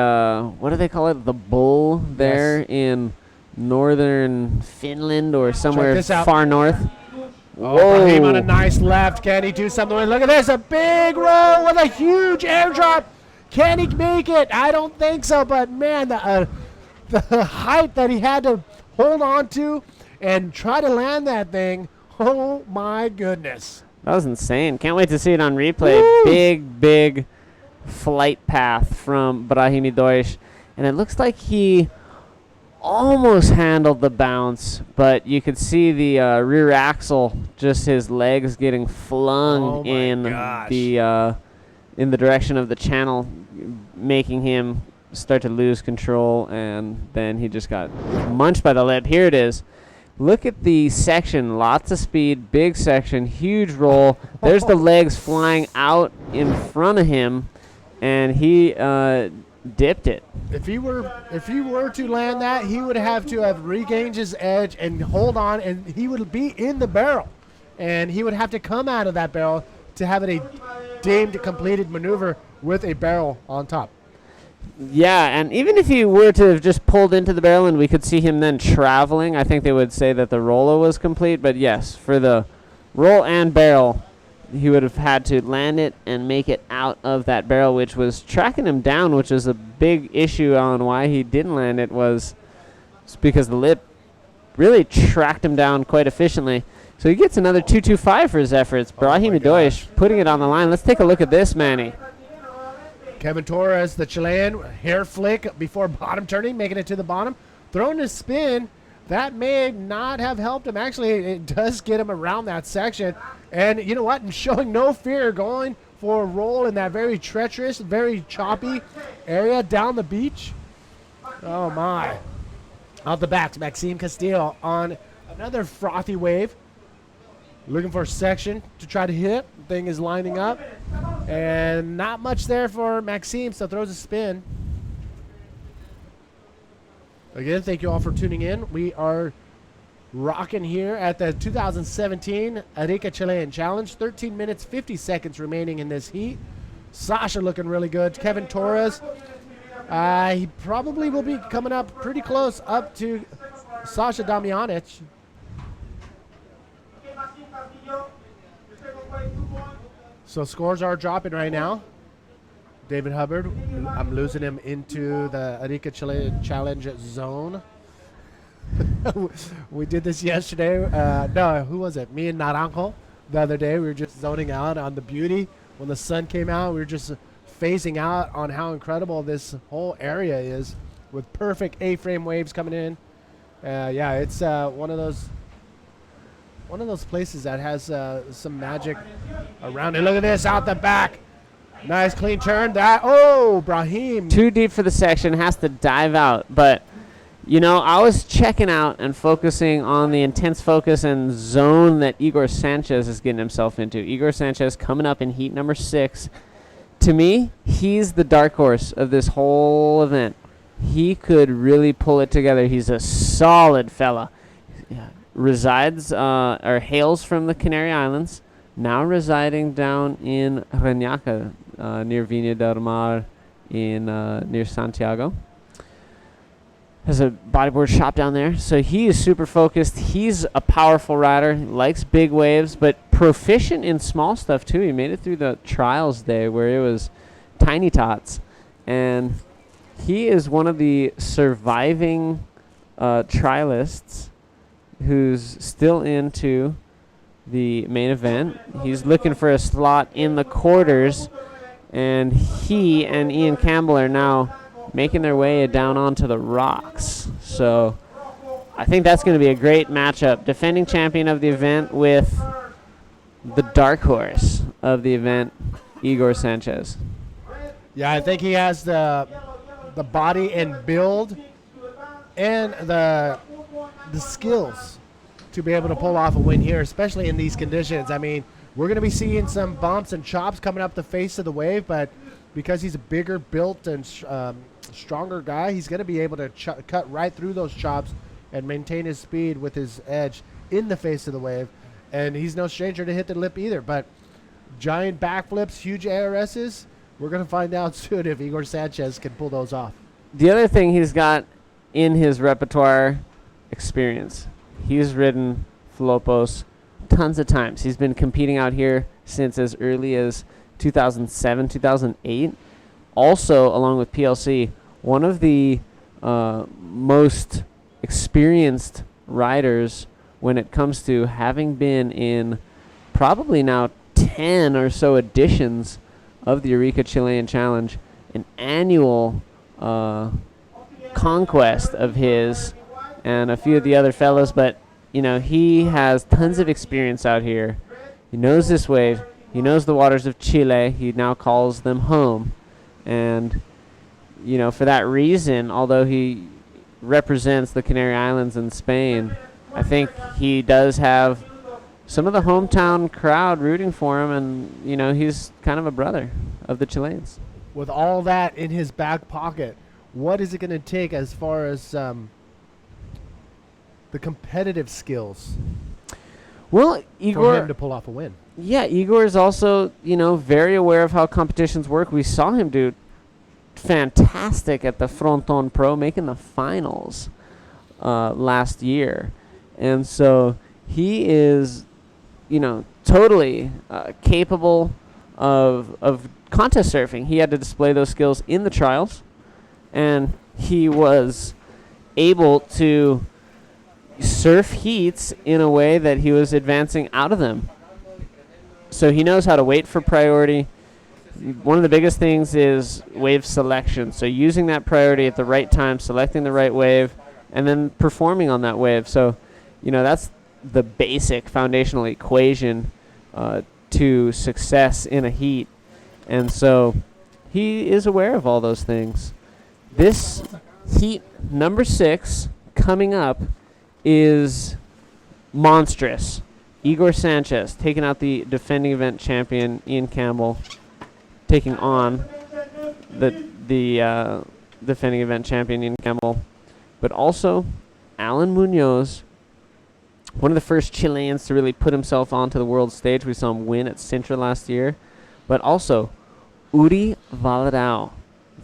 C: what do they call it? The Bull there in northern Finland or somewhere far north.
B: Brahim on a nice left. Can he do something? Look at this. A big roll with a huge airdrop. Can he make it? I don't think so, but man, the height that he had to hold on to and try to land that thing, oh my goodness.
C: That was insane. Can't wait to see it on replay.
B: Woo!
C: Big flight path from Brahimi Deutsch. And it looks like he almost handled the bounce, but you could see the rear axle, just his legs getting flung in the direction of the channel, making him start to lose control, and then he just got munched by the lip. Here it is. Look at the section, lots of speed, big section, huge roll. There's the legs flying out in front of him, and he dipped it.
B: If he were to land that, he would have to have regained his edge and hold on, and he would be in the barrel, and he would have to come out of that barrel to have it a deemed completed maneuver with a barrel on top.
C: Yeah, and even if he were to have just pulled into the barrel and we could see him then traveling, I think they would say that the roller was complete. But yes, for the roll and barrel, he would have had to land it and make it out of that barrel, which was tracking him down, which is a big issue on why he didn't land it, was because the lip really tracked him down quite efficiently. So he gets another 225 for his efforts. Brahimi Deutsch putting it on the line. Let's take a look at this, Manny.
B: Kevin Torres, the Chilean, hair flick before bottom turning, making it to the bottom. Throwing a spin. That may not have helped him. Actually, it does get him around that section. And you know what? And showing no fear, going for a roll in that very treacherous, very choppy area down the beach. Oh, my. Out the back, Maxime Castillo on another frothy wave. Looking for a section to try to hit. Thing is lining up. And not much there for Maxime, so throws a spin. Again, thank you all for tuning in. We are rocking here at the 2017 Arica Chilean Challenge. 13 minutes, 50 seconds remaining in this heat. Sasha looking really good. Kevin Torres, he probably will be coming up pretty close up to Sasha Damjanic. So scores are dropping right now. David Hubbard, I'm losing him into the Arica Chilean Challenge zone. We did this yesterday. No, who was it? Me and Naranjo the other day. We were just zoning out on the beauty. When the sun came out, we were just phasing out on how incredible this whole area is with perfect A-frame waves coming in. Yeah, it's one of those places that has some magic around it. Look at this out the back. Nice clean turn. Brahim.
C: Too deep for the section, has to dive out. But, you know, I was checking out and focusing on the intense focus and zone that Igor Sanchez is getting himself into. Igor Sanchez coming up in heat number 6. To me, he's the dark horse of this whole event. He could really pull it together. He's a solid fella. Resides or hails from the Canary Islands, now residing down in Reñaca, near Viña del Mar, near Santiago. Has a bodyboard shop down there, so he is super focused. He's a powerful rider, likes big waves, but proficient in small stuff too. He made it through the trials day where it was tiny tots, and he is one of the surviving trialists who's still into the main event. He's looking for a slot in the quarters, and he and Ian Campbell are now making their way down onto the rocks. So I think that's going to be a great matchup. Defending champion of the event with the dark horse of the event, Igor Sanchez.
B: Yeah, I think he has the body and build and the skills to be able to pull off a win here, especially in these conditions. I mean, we're going to be seeing some bumps and chops coming up the face of the wave, but because he's a bigger built and stronger guy, he's going to be able to cut right through those chops and maintain his speed with his edge in the face of the wave. And he's no stranger to hit the lip either, but giant backflips, huge ARSs, we're going to find out soon if Igor Sanchez can pull those off.
C: The other thing he's got in his repertoire, experience. He's ridden Flopos tons of times. He's been competing out here since as early as 2007, 2008. Also, along with PLC, one of the most experienced riders when it comes to having been in probably now 10 or so editions of the Arica Chilean Challenge, an annual conquest of his and a few of the other fellows, but he has tons of experience out here. He knows this wave. He knows the waters of Chile. He now calls them home. And, for that reason, although he represents the Canary Islands in Spain, I think he does have some of the hometown crowd rooting for him, and, he's kind of a brother of the Chileans.
B: With all that in his back pocket, what is it going to take as far as the competitive skills
C: for
B: him to pull off a win?
C: Yeah, Igor is also, very aware of how competitions work. We saw him do fantastic at the Fronton Pro, making the finals last year. And so he is, totally capable of contest surfing. He had to display those skills in the trials, and he was able to surf heats in a way that he was advancing out of them. So he knows how to wait for priority. One of the biggest things is wave selection. So using that priority at the right time, selecting the right wave, and then performing on that wave. So, that's the basic foundational equation to success in a heat. And so he is aware of all those things. This heat number 6 coming up is monstrous. Igor Sanchez taking out the defending event champion Ian Campbell, taking on the defending event champion Ian Campbell, but also Alan Munoz, one of the first Chileans to really put himself onto the world stage. We saw him win at Sintra last year, but also Uri Valerao.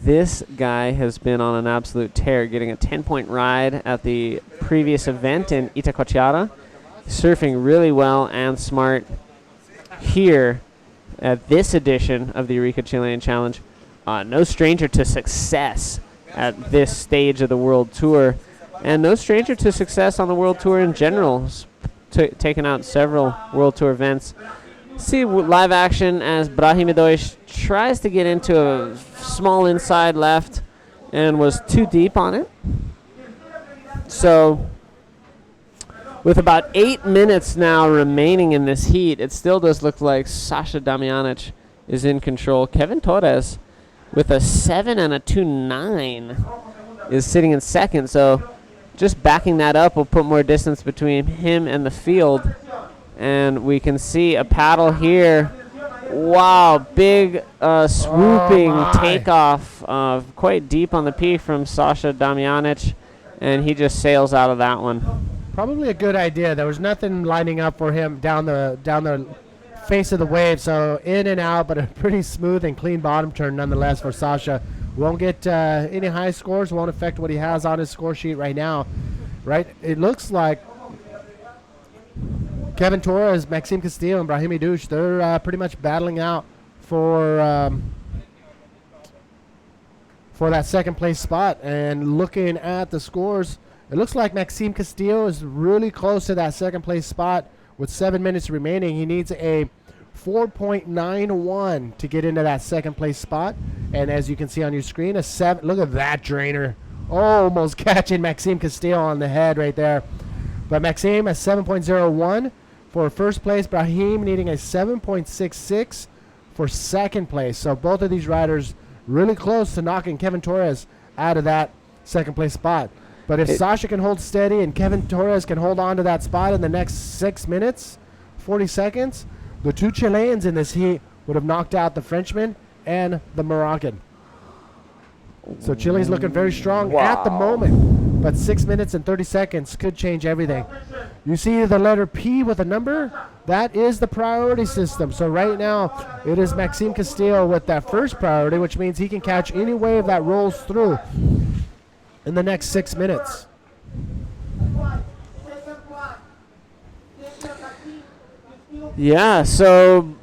C: This guy has been on an absolute tear, getting a 10-point ride at the previous event in Itacoatiara, surfing really well and smart here at this edition of the Arica Chilean Challenge. No stranger to success at this stage of the World Tour, and no stranger to success on the World Tour in general, taking out several World Tour events. See live action as Brahim Idoish tries to get into a small inside left and was too deep on it. So with about 8 minutes now remaining in this heat, it still does look like Sasha Damjanic is in control. Kevin Torres with a 7 and a 2.9 is sitting in second. So just backing that up will put more distance between him and the field. And we can see a paddle here. Wow, big swooping takeoff quite deep on the peak from Sasha Damjanic, and he just sails out of that one.
B: Probably a good idea. There was nothing lining up for him down the face of the wave, so in and out, but a pretty smooth and clean bottom turn nonetheless for Sasha. Won't get any high scores, won't affect what he has on his score sheet right now. Right? It looks like Kevin Torres, Maxime Castillo, and Brahim Idoish, they're pretty much battling out for that second place spot. And looking at the scores, it looks like Maxime Castillo is really close to that second place spot with 7 minutes remaining. He needs a 4.91 to get into that second place spot. And as you can see on your screen, a 7. Look at that drainer. Almost catching Maxime Castillo on the head right there. But Maxime a 7.01 for first place. Brahim needing a 7.66 for second place. So both of these riders really close to knocking Kevin Torres out of that second place spot. But if Sasha can hold steady and Kevin Torres can hold on to that spot in the next 6 minutes, 40 seconds, the two Chileans in this heat would have knocked out the Frenchman and the Moroccan. So Chile's looking very strong at the moment, but 6 minutes and 30 seconds could change everything. You see the letter P with a number? That is the priority system. So right now, it is Maxime Castillo with that first priority, which means he can catch any wave that rolls through in the next 6 minutes.
C: Yeah, so,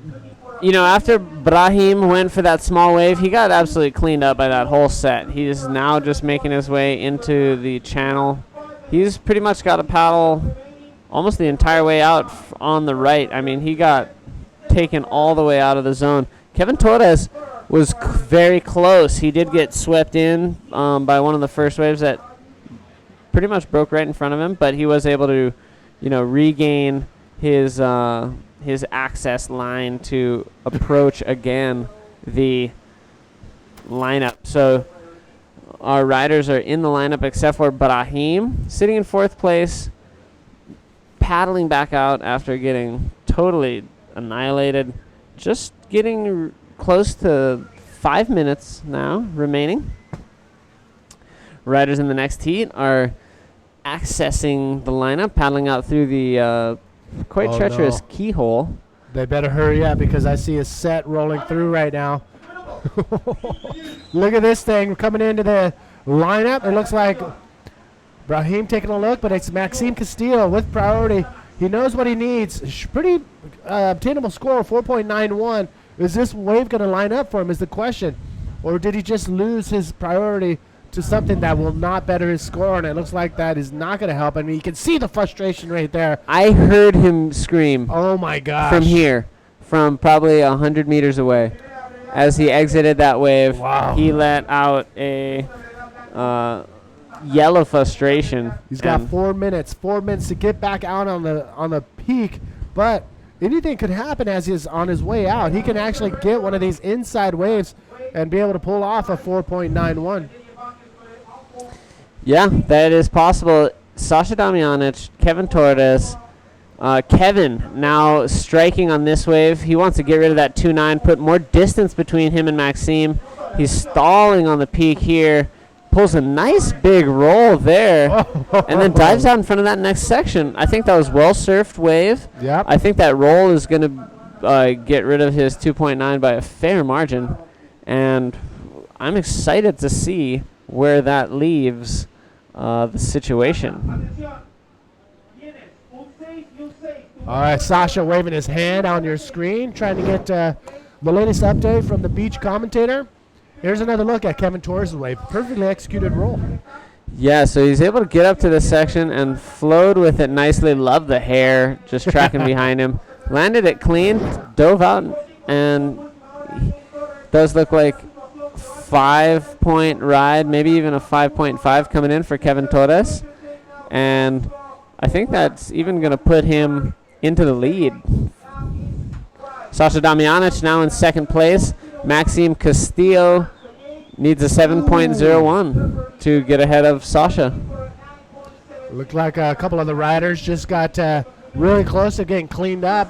C: after Brahim went for that small wave, he got absolutely cleaned up by that whole set. He is now just making his way into the channel. He's pretty much got to paddle almost the entire way out on the right. I mean, he got taken all the way out of the zone. Kevin Torres was very close. He did get swept in by one of the first waves that pretty much broke right in front of him, but he was able to, regain his access line to approach again the lineup. So our riders are in the lineup except for Brahim, sitting in 4th place, paddling back out after getting totally annihilated. Just getting close to 5 minutes now remaining. Riders in the next heat are accessing the lineup, paddling out through the quite treacherous keyhole.
B: They better hurry up because I see a set rolling through right now. Look at this thing coming into the lineup. It looks like Brahim taking a look, but it's Maxime Castillo with priority. He knows what he needs. Pretty obtainable score, 4.91. Is this wave going to line up for him is the question. Or did he just lose his priority to something that will not better his score? And it looks like that is not going to help. I mean, you can see the frustration right there.
C: I heard him scream.
B: Oh, my gosh.
C: From here, from probably 100 meters away. As he exited that wave, he let out a yell of frustration.
B: He's got 4 minutes to get back out on the peak, but anything could happen as he's on his way out. He can actually get one of these inside waves and be able to pull off a 4.91.
C: Yeah, that is possible. Sasha Damjanic, Kevin Torres. Kevin now striking on this wave. He wants to get rid of that 2.9, put more distance between him and Maxime. He's stalling on the peak here. Pulls a nice big roll there, and then dives out in front of that next section. I think that was well-surfed wave.
B: Yep.
C: I think that roll is going to get rid of his 2.9 by a fair margin, and I'm excited to see where that leaves the situation.
B: All right, Sasha waving his hand on your screen, trying to get the latest update from the beach commentator. Here's another look at Kevin Torres' wave. Perfectly executed roll.
C: Yeah, so he's able to get up to this section and flowed with it nicely. Love the hair, just tracking behind him. Landed it clean, dove out, and does look like 5-point ride, maybe even a 5.5 coming in for Kevin Torres. And I think that's even going to put him into the lead. Sasha Damjanic now in 2nd place. Maxime Castillo needs a 7.01 to get ahead of Sasha.
B: Looked like a couple of the riders just got really close to getting cleaned up.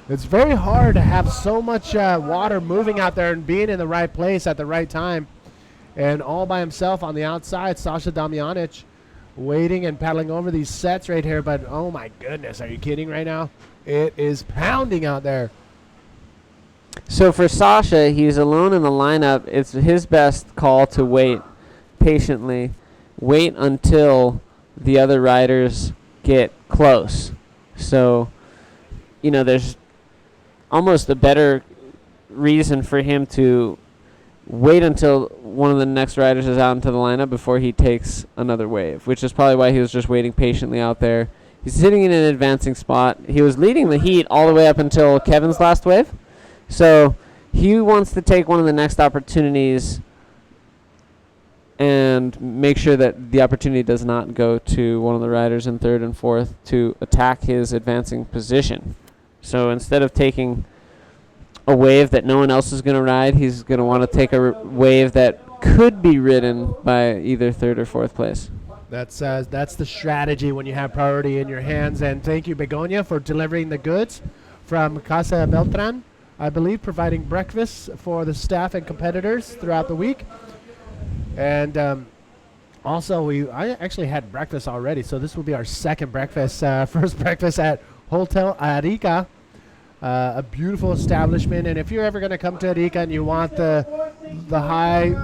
B: It's very hard to have so much water moving out there and being in the right place at the right time. And all by himself on the outside, Sasha Damjanic waiting and paddling over these sets right here. But, oh, my goodness, are you kidding right now? It is pounding out there.
C: So for Sasha, he's alone in the lineup. It's his best call to wait patiently. Wait until the other riders get close. So, there's almost a better reason for him to wait until one of the next riders is out into the lineup before he takes another wave, which is probably why he was just waiting patiently out there. He's sitting in an advancing spot. He was leading the heat all the way up until Kevin's last wave. So he wants to take one of the next opportunities and make sure that the opportunity does not go to one of the riders in 3rd and 4th to attack his advancing position. So instead of taking a wave that no one else is going to ride, he's going to want to take a wave that could be ridden by either 3rd or 4th place.
B: That's the strategy when you have priority in your hands. And thank you, Begonia, for delivering the goods from Casa Beltran, I believe, providing breakfast for the staff and competitors throughout the week. And also, I actually had breakfast already, so this will be our second breakfast. First breakfast at Hotel Arica, a beautiful establishment. And if you're ever going to come to Arica and you want the high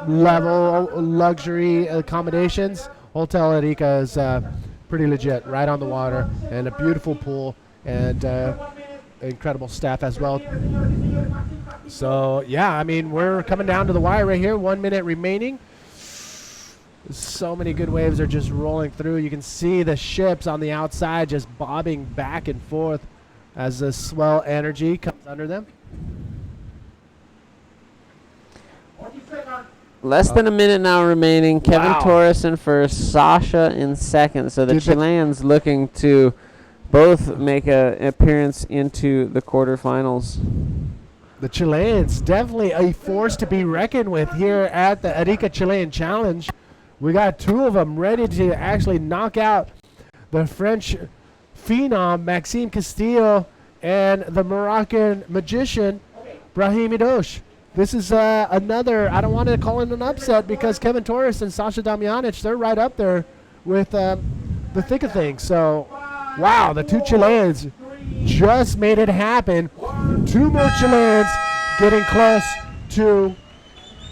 B: level luxury accommodations, Hotel Arica is pretty legit, right on the water, and a beautiful pool. and incredible staff as well. So, yeah, I mean, we're coming down to the wire right here. 1 minute remaining. So many good waves are just rolling through. You can see the ships on the outside just bobbing back and forth as the swell energy comes under them.
C: Less than a minute now remaining. Kevin
B: Wow.
C: Torres in first, Sasha in second. So the
B: Dude, that-
C: Chileans looking to both make an appearance into the quarterfinals.
B: The Chileans, definitely a force to be reckoned with here at the Arica Chilean Challenge. We got two of them ready to actually knock out the French phenom, Maxime Castillo, and the Moroccan magician, Brahim Idosh. This is another, I don't want to call it an upset because Kevin Torres and Sasha Damjanic, they're right up there with the thick of things. So, wow, the two Chileans just made it happen. Two more Chileans getting close to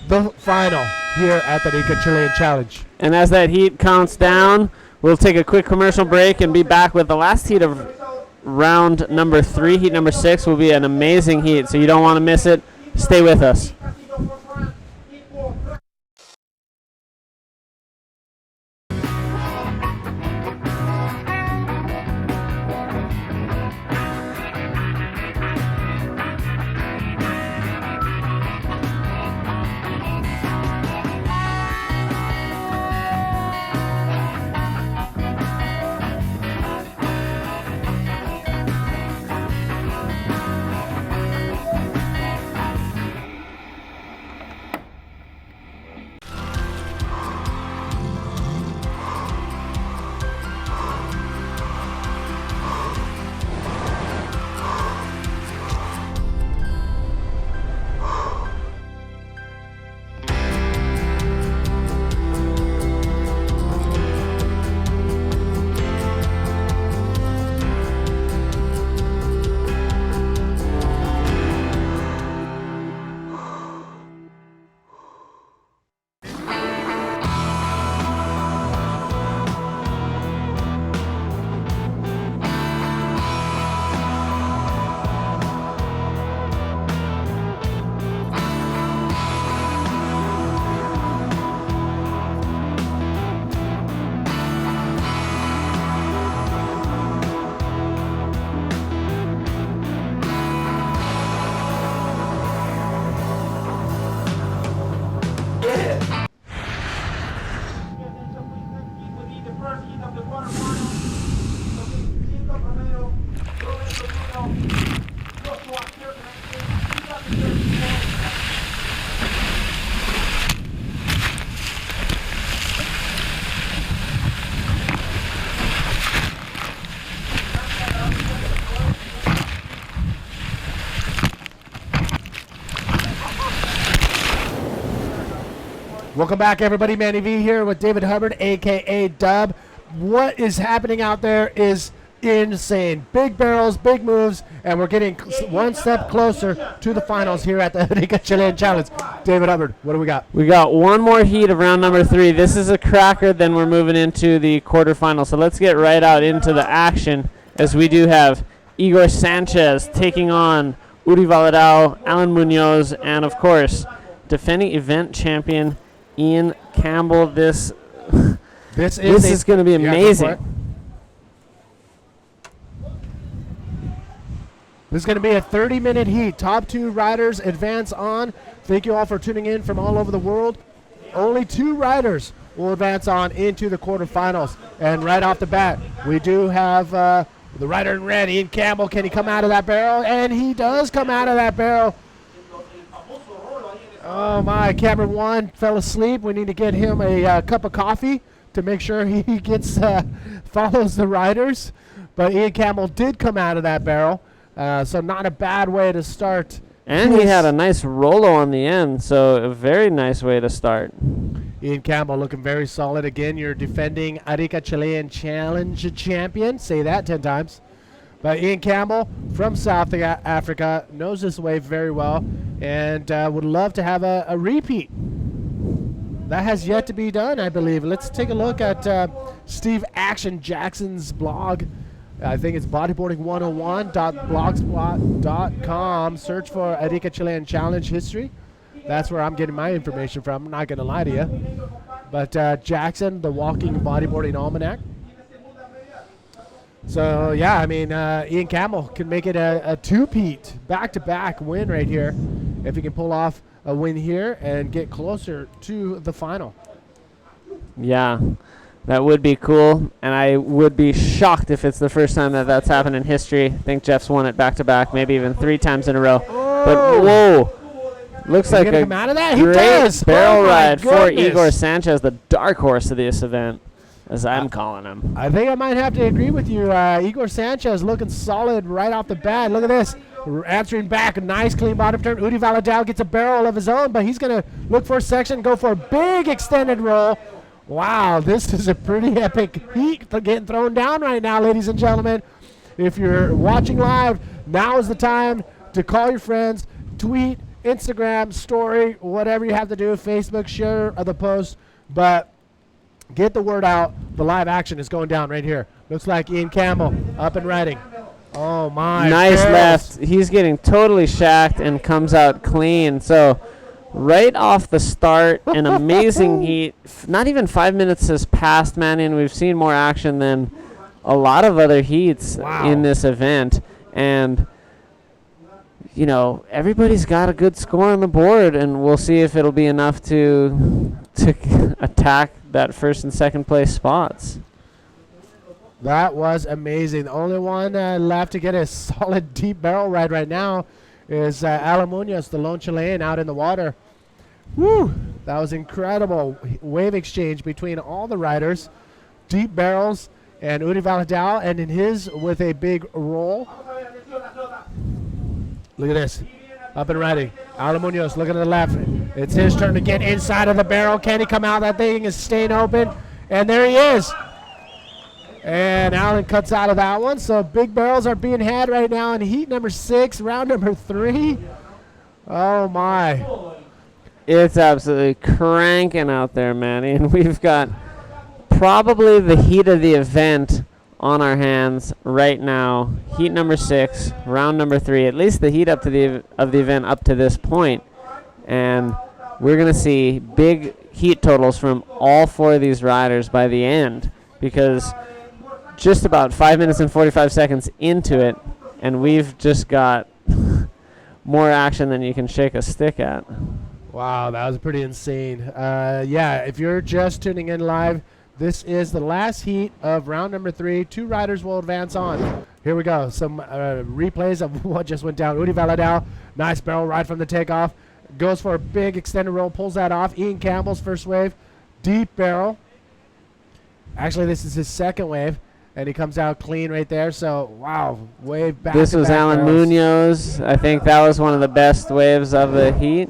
B: the final here at the Arica Chilean Challenge.
C: And as that heat counts down, we'll take a quick commercial break and be back with the last heat of round number 3. Heat number 6 will be an amazing heat, so you don't want to miss it. Stay with us.
B: Welcome back, everybody. Manny V here with David Hubbard, a.k.a. Dub. What is happening out there is insane. Big barrels, big moves, and we're getting one step closer to the finals here at the Arica Chilean Challenge. David Hubbard, what do we got?
C: We got one more heat of round number 3. This is a cracker, then we're moving into the quarterfinals. So let's get right out into the action as we do have Igor Sanchez taking on Uri Valadao, Alan Munoz, and of course, defending event champion Ian Campbell. This is going to be amazing.
B: This is going to be a 30-minute heat. Top 2 riders advance on. Thank you all for tuning in from all over the world. Only 2 riders will advance on into the quarterfinals. And right off the bat, we do have the rider in red, Ian Campbell. Can he come out of that barrel? And he does come out of that barrel. Oh, my. Cameron 1 fell asleep. We need to get him a cup of coffee to make sure he gets follows the riders. But Ian Campbell did come out of that barrel. So not a bad way to start.
C: And he had a nice Rolo on the end, so a very nice way to start.
B: Ian Campbell looking very solid. Again, you're defending Arica Chilean Challenge champion. Say that 10 times. But Ian Campbell from South Africa knows this wave very well and would love to have a repeat. That has yet to be done, I believe. Let's take a look at Steve Action Jackson's blog. I think it's bodyboarding101.blogspot.com. Search for Arica Chilean Challenge history. That's where I'm getting my information from. I'm not going to lie to you. But Jackson, the walking bodyboarding almanac. So, yeah, I mean, Ian Campbell can make it a two-peat, back-to-back win right here if he can pull off a win here and get closer to the final.
C: Yeah, that would be cool, and I would be shocked if it's the first time that that's happened in history. I think Jeff's won it back-to-back, maybe even 3 times in a row.
B: Oh.
C: But, whoa, looks like a
B: come out of that? He
C: great
B: does.
C: barrel
B: Oh, my
C: ride for
B: goodness.
C: Igor Sanchez, the dark horse of this event, as I'm calling him.
B: I think I might have to agree with you. Igor Sanchez looking solid right off the bat. Look at this. Answering back. A nice clean bottom turn. Udi Valadao gets a barrel of his own, but he's going to look for a section, go for a big extended roll. Wow, this is a pretty epic heat getting thrown down right now, ladies and gentlemen. If you're watching live, now is the time to call your friends, tweet, Instagram, story, whatever you have to do, Facebook, share the post, but get the word out. The live action is going down right here. Looks like Ian Campbell up and riding. Oh, my.
C: Nice
B: barrels.
C: left. He's getting totally shacked and comes out clean. So right off the start, an amazing heat. Not even 5 minutes has passed, Manny, and we've seen more action than a lot of other heats in this event. And, you know, everybody's got a good score on the board, and we'll see if it'll be enough to attack that first and second place spots.
B: That was amazing. The only one left to get a solid deep barrel ride right now is Alan Munoz, the lone Chilean, out in the water. Woo! That was incredible wave exchange between all the riders. Deep barrels and Udi Valadao, and in his with a big roll. Look at this. Up and riding. Alan Munoz looking to the left. It's his turn to get inside of the barrel. Can he come out? That thing is staying open. And there he is. And Alan cuts out of that one. So big barrels are being had right now in heat number 6, round number 3. Oh, my.
C: It's absolutely cranking out there, Manny. And we've got probably the heat of the event on our hands right now. Heat number 6, round number 3. At least the heat up to the event up to this point. And we're going to see big heat totals from all 4 of these riders by the end, because just about 5 minutes and 45 seconds into it, and we've just got more action than you can shake a stick at.
B: Wow, that was pretty insane. Yeah, if you're just tuning in live, this is the last heat of round number 3. 2 riders will advance on. Here we go. Some replays of what just went down. Udi Valadao, nice barrel ride from the takeoff. Goes for a big extended roll, pulls that off. Ian Campbell's first wave, deep barrel. Actually, this is his second wave, and he comes out clean right there. So, wow, wave back.
C: This was Alan Munoz. I think that was one of the best waves of the heat.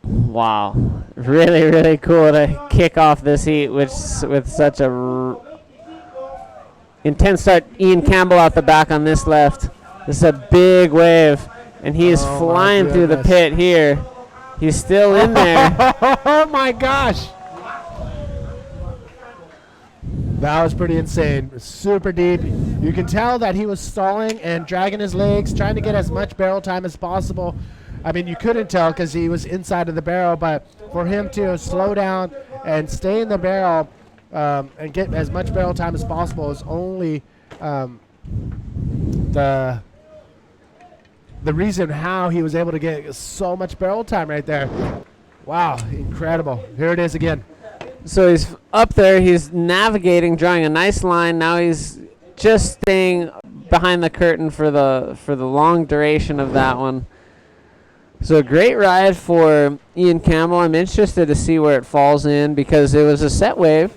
C: Wow, really, really cool to kick off this heat with such a intense start. Ian Campbell out the back on this left. This is a big wave, and he is flying through the pit here. He's still in there.
B: Oh, my gosh. That was pretty insane. Super deep. You can tell that he was stalling and dragging his legs, trying to get as much barrel time as possible. I mean, you couldn't tell because he was inside of the barrel, but for him to slow down and stay in the barrel and get as much barrel time as possible is only the reason how he was able to get so much barrel time right there. Wow, incredible. Here it is again.
C: So he's up there, he's navigating, drawing a nice line. Now he's just staying behind the curtain for the long duration of that one. So a great ride for Ian Campbell. I'm interested to see where it falls in because it was a set wave.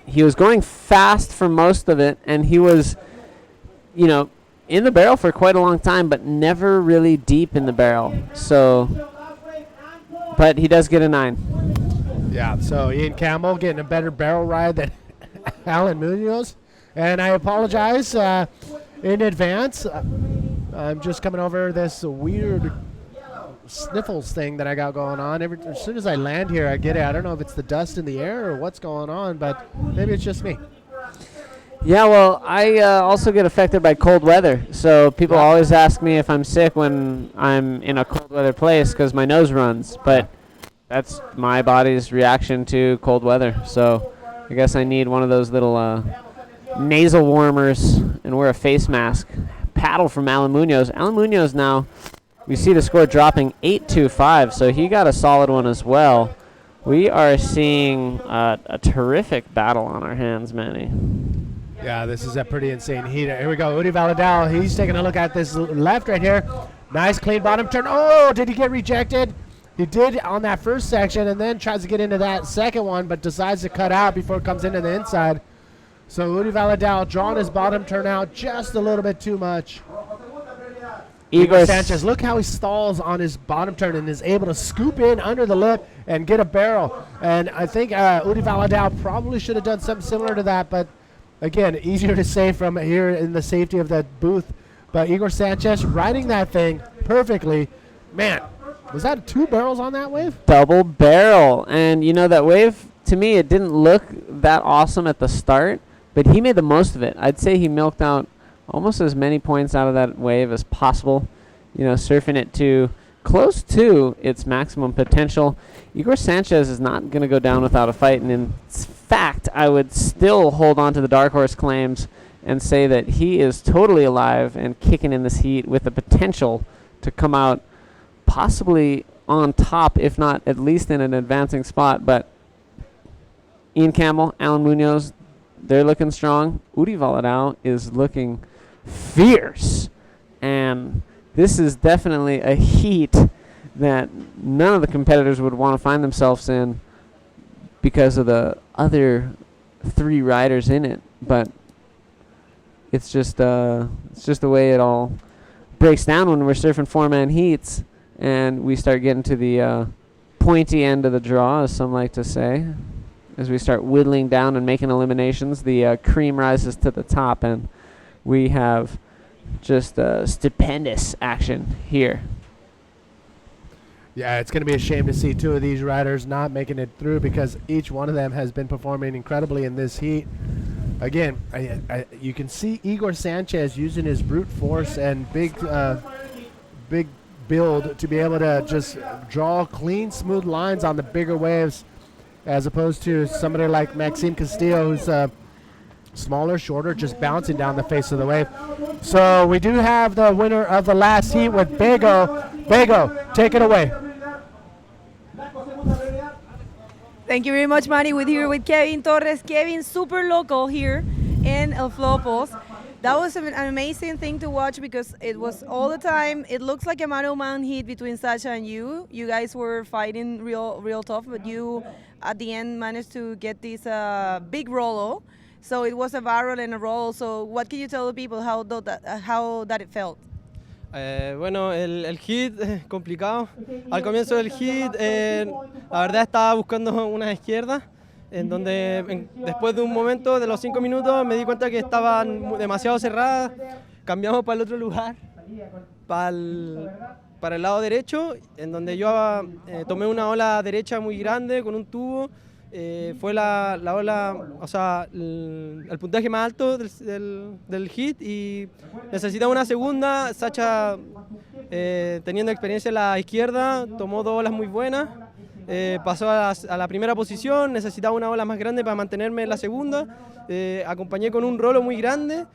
C: He was going fast for most of it, and he was, you know, in the barrel for quite a long time, but never really deep in the barrel. So, but he does get a 9.
B: Yeah, so Ian Campbell getting a better barrel ride than Alan Munoz. And I apologize in advance. I'm just coming over this weird sniffles thing that I got going on. As soon as I land here, I get it. I don't know if it's the dust in the air or what's going on, but maybe it's just me.
C: Yeah, well, I also get affected by cold weather. So people always ask me if I'm sick when I'm in a cold weather place because my nose runs. But that's my body's reaction to cold weather. So I guess I need one of those little nasal warmers and wear a face mask. Paddle from Alan Munoz. Alan Munoz now, we see the score dropping 8-5, so he got a solid one as well. We are seeing a terrific battle on our hands, Manny.
B: Yeah, this is a pretty insane heat. Here we go. Udi Valadao, he's taking a look at this left right here. Nice clean bottom turn. Oh, did he get rejected? He did on that first section and then tries to get into that second one, but decides to cut out before it comes into the inside. So Udi Valadao drawing his bottom turn out just a little bit too much. Igor Sanchez, look how he stalls on his bottom turn and is able to scoop in under the lip and get a barrel. And I think Udi Valadao probably should have done something similar to that, but again, easier to say from here in the safety of that booth. But Igor Sanchez riding that thing perfectly. Man, was that 2 barrels on that wave?
C: Double barrel. And you know, that wave, to me, it didn't look that awesome at the start, but he made the most of it. I'd say he milked out almost as many points out of that wave as possible, you know, surfing it to close to its maximum potential. Igor Sanchez is not going to go down without a fight, and in fact, I would still hold on to the dark horse claims and say that he is totally alive and kicking in this heat with the potential to come out possibly on top, if not at least in an advancing spot. But Ian Campbell, Alan Munoz, they're looking strong. Udi Valadao is looking fierce. And this is definitely a heat that none of the competitors would want to find themselves in because of the other 3 riders in it. But it's just the way it all breaks down when we're surfing 4-man heats and we start getting to the pointy end of the draw, as some like to say. As we start whittling down and making eliminations, the cream rises to the top, and we have just stupendous action here.
B: Yeah, it's going to be a shame to see 2 of these riders not making it through because each one of them has been performing incredibly in this heat. Again, you can see Igor Sanchez using his brute force and big build to be able to just draw clean, smooth lines on the bigger waves, as opposed to somebody like Maxime Castillo, who's smaller, shorter, just bouncing down the face of the wave. So we do have the winner of the last heat with Bego. Bego, take it away.
D: Thank you very much, Manny. We're here with Kevin Torres. Kevin, super local here in El Flopos. That was an amazing thing to watch because it was all the time. It looks like a man-on-man heat between Sacha and you. You guys were fighting real tough, but you at the end managed to get this big rollo. So it was a barrel and a roll. So what can you tell the people how that it felt?
F: Bueno, el hit complicado. Al comienzo del hit, la verdad estaba buscando una izquierda, en donde después de un momento, de los 5 minutos, me di cuenta que estaban demasiado cerradas. Cambiamos para el otro lugar, para el lado derecho, en donde yo tomé una ola derecha muy grande con un tubo. Fue la ola, o sea, el puntaje más alto del hit y necesitaba una segunda. Sacha, teniendo experiencia en la izquierda, tomó 2 olas muy buenas, pasó a la primera posición, necesitaba una ola más grande para mantenerme en la segunda. Acompañé con un rolo muy grande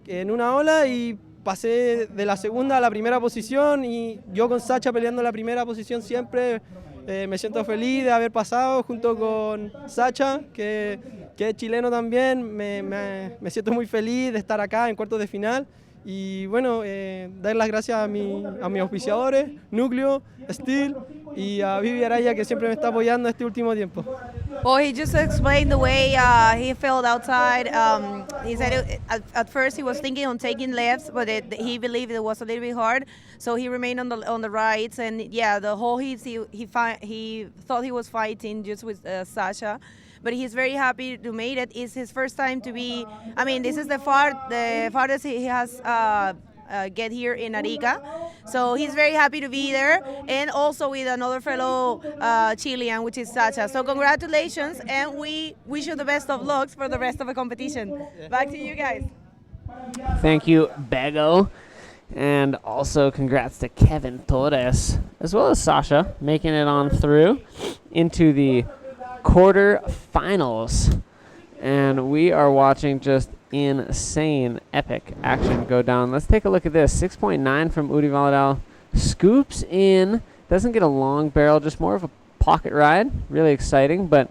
F: en una ola y pasé de la segunda a la primera posición, y yo con Sacha peleando la primera posición siempre. Me siento feliz de haber pasado junto con Sacha, que es chileno también. Me siento muy feliz de estar acá en cuartos de final. Y bueno, dar las gracias a mis auspiciadores, Núcleo, Steel, y a Vivi Araya, que siempre me está apoyando este último tiempo.
D: Well, he just explained the way he felt outside. He said at first he was thinking on taking lefts, but he believed it was a little bit hard, so he remained on the rights. And yeah, the whole heat he thought he was fighting just with Sacha, but he's very happy to make it. It's his first time to be. I mean, this is the farthest he has get here in Arica. So he's very happy to be there, and also with another fellow Chilean, which is Sacha. So congratulations, and we wish you the best of lucks for the rest of the competition. Back to you guys.
C: Thank you, Bego. And also congrats to Kevin Torres, as well as Sasha, making it on through into the quarterfinals. And we are watching just insane, epic action go down. Let's take a look at this. 6.9 from Udi Valadao. Scoops in. Doesn't get a long barrel, just more of a pocket ride. Really exciting, but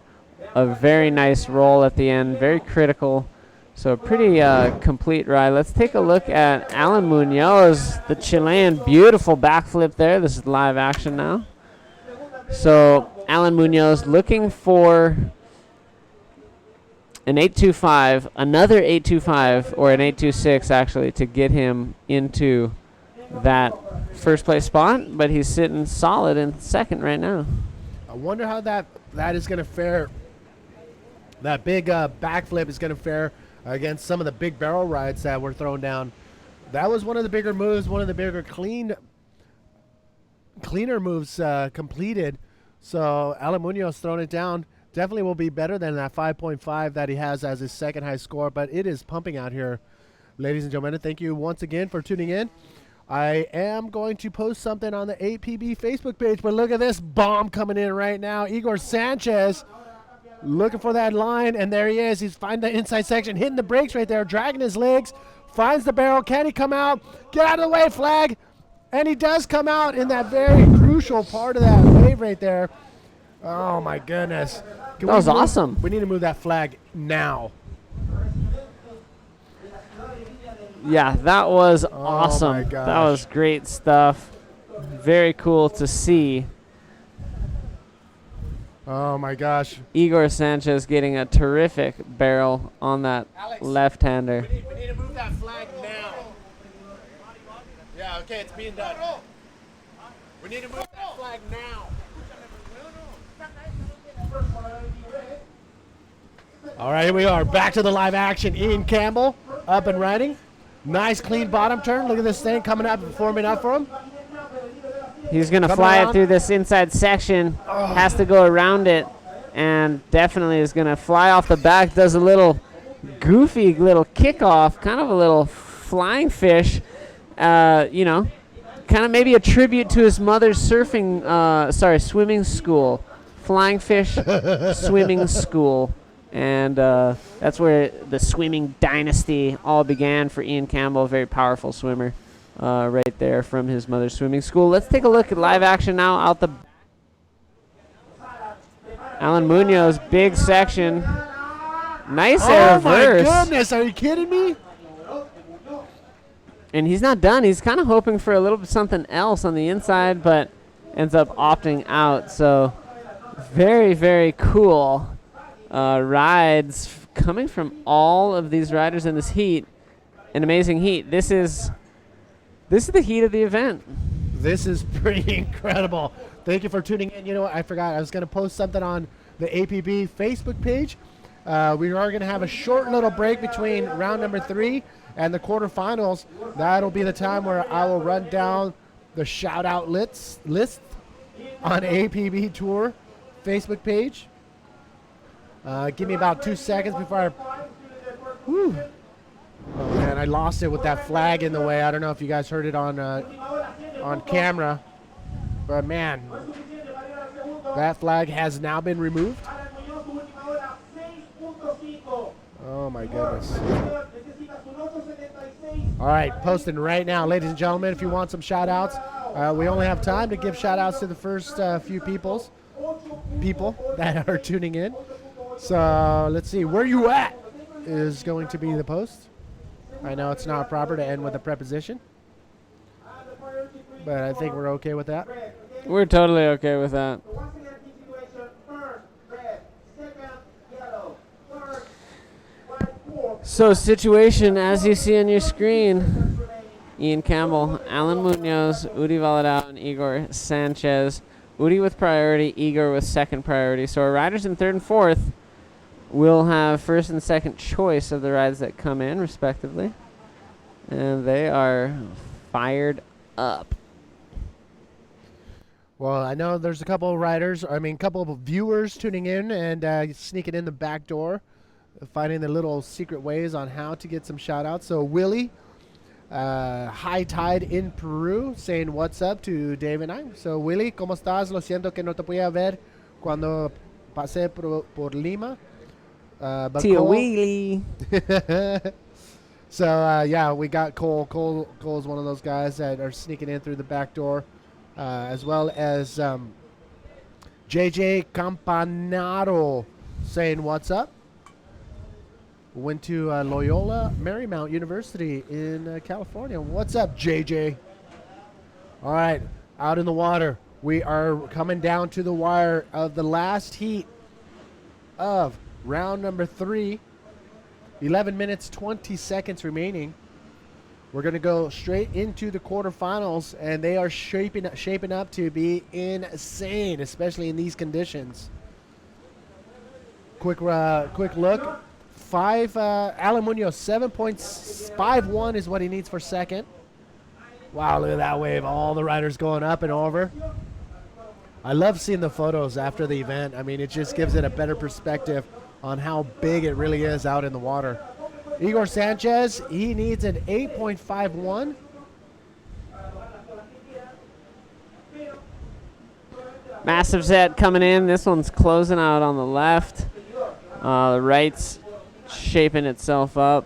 C: a very nice roll at the end. Very critical. So a pretty complete ride. Let's take a look at Alan Munoz, the Chilean. Beautiful backflip there. This is live action now. So Alan Munoz looking for an 8.25, another 8.25, or an 8.26 actually, to get him into that first place spot. But he's sitting solid in second right now.
B: I wonder how that is going to fare. That big backflip is going to fare against some of the big barrel rides that were thrown down. That was one of the bigger moves, one of the bigger cleaner moves completed. So Alan Munoz throwing it down definitely will be better than that 5.5 that he has as his second high score, but it is pumping out here, ladies and gentlemen. Thank you once again for tuning in. I am going to post something on the APB Facebook page, but look at this bomb coming in right now. Igor Sanchez looking for that line, and there he is. He's finding the inside section, hitting the brakes right there, dragging his legs, finds the barrel. Can he come out? Get out of the way, flag. And he does come out in that very crucial part of that wave right there. Oh, my goodness.
C: That was awesome.
B: We need to move that flag now.
C: Yeah, that was awesome.
B: My gosh.
C: That was great stuff. Very cool to see.
B: Oh, my gosh.
C: Igor Sanchez getting a terrific barrel on that left-hander.
B: We need to move that flag now. Yeah, okay, it's being done. We need to move that flag now. All right, here we are. Back to the live action. Ian Campbell up and riding. Nice, clean bottom turn. Look at this thing coming up and forming up for him.
C: He's going to fly it through this inside section. Has to go around it, and definitely is going to fly off the back. Does a little goofy little kickoff, kind of a little flying fish. You know, kind of maybe a tribute to his mother's swimming school. Flying fish swimming school. And that's where the swimming dynasty all began for Ian Campbell, a very powerful swimmer right there from his mother's swimming school. Let's take a look at live action now out the Alan Munoz, big section. Nice air reverse.
B: Oh, my goodness. Are you kidding me?
C: And he's not done. He's kind of hoping for a little bit something else on the inside, but ends up opting out. So very, very cool. Rides coming from all of these riders in this heat. An amazing heat. This is the heat of the event.
B: This is pretty incredible. Thank you for tuning in. You know what? I forgot. I was going to post something on the APB Facebook page. We are going to have a short little break between round number 3 and the quarterfinals. That'll be the time where I will run down the shout-out list on APB Tour Facebook page. Give me about 2 seconds before I... Whew. Oh, man, I lost it with that flag in the way. I don't know if you guys heard it on camera. But, man, that flag has now been removed. Oh, my goodness. All right, posting right now. Ladies and gentlemen, if you want some shout-outs, we only have time to give shout-outs to the first few people that are tuning in. So let's see. Where you at is going to be the post. I know it's not proper to end with a preposition, but I think we're okay with that.
C: We're totally okay with that. So situation, as you see on your screen, Ian Campbell, Alan Munoz, Udi Valadao, and Igor Sanchez. Udi with priority, Igor with second priority. So our riders in third and fourth will have first and second choice of the rides that come in, respectively. And they are fired up.
B: Well, I know there's a couple of couple of viewers tuning in and sneaking in the back door, finding the little secret ways on how to get some shout outs. So Willie, High Tide in Peru, saying what's up to Dave and I. So Willie, ¿cómo estás? Lo siento que no te podía ver cuando pasé por Lima. But
C: Tio
B: Cole-
C: Willie.
B: So, yeah, we got Cole. Cole's one of those guys that are sneaking in through the back door, as well as JJ Campanaro saying what's up. Went to Loyola Marymount University in California. What's up, JJ? All right, out in the water. We are coming down to the wire of the last heat of round number 3. 11 minutes, 20 seconds remaining. We're going to go straight into the quarterfinals, and they are shaping up to be insane, especially in these conditions. Quick look. Alan Munoz, 7.51 is what he needs for second. Wow, look at that wave. All the riders going up and over. I love seeing the photos after the event. I mean, it just gives it a better perspective on how big it really is out in the water. Igor Sanchez, he needs an 8.51.
C: Massive set coming in. This one's closing out on the left. The right's shaping itself up.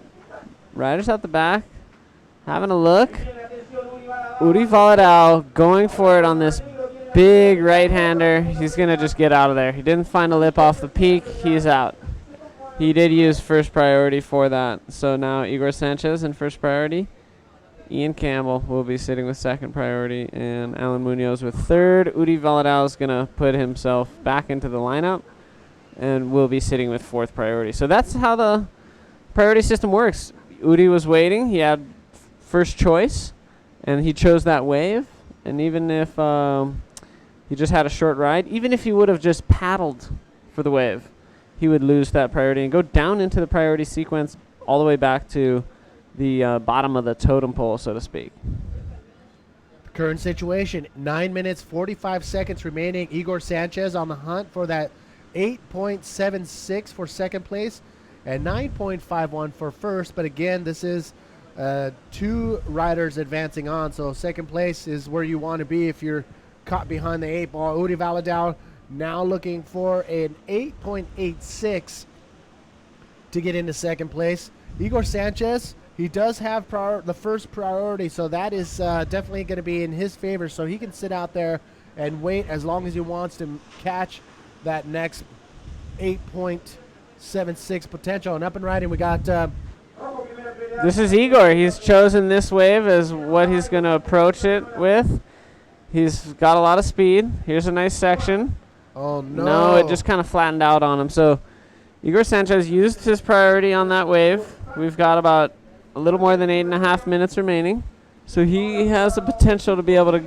C: Riders out the back, having a look. Uri Valadao going for it on this big right-hander. He's going to just get out of there. He didn't find a lip off the peak. He's out. He did use first priority for that. So now Igor Sanchez in first priority. Ian Campbell will be sitting with second priority, and Alan Munoz with third. Uri Valadao is going to put himself back into the lineup and will be sitting with fourth priority. So that's how the priority system works. Uri was waiting. He had first choice, and he chose that wave. And even if he just had a short ride, even if he would have just paddled for the wave, he would lose that priority and go down into the priority sequence all the way back to the bottom of the totem pole, so to speak.
B: Current situation, 9 minutes, 45 seconds remaining. Igor Sanchez on the hunt for that 8.76 for second place and 9.51 for first. But again, this is 2 riders advancing on. So second place is where you want to be if you're caught behind the 8 ball. Uri Valadao now looking for an 8.86 to get into second place. Igor Sanchez, he does have the first priority, so that is definitely going to be in his favor. So he can sit out there and wait as long as he wants to catch that next 8.76 potential. And up and riding, we got...
C: this is Igor. He's chosen this wave as what he's going to approach it with. He's got a lot of speed. Here's a nice section.
B: Oh, no.
C: No, it just kind of flattened out on him. So Igor Sanchez used his priority on that wave. We've got about a little more than 8.5 minutes remaining. So he has the potential to be able to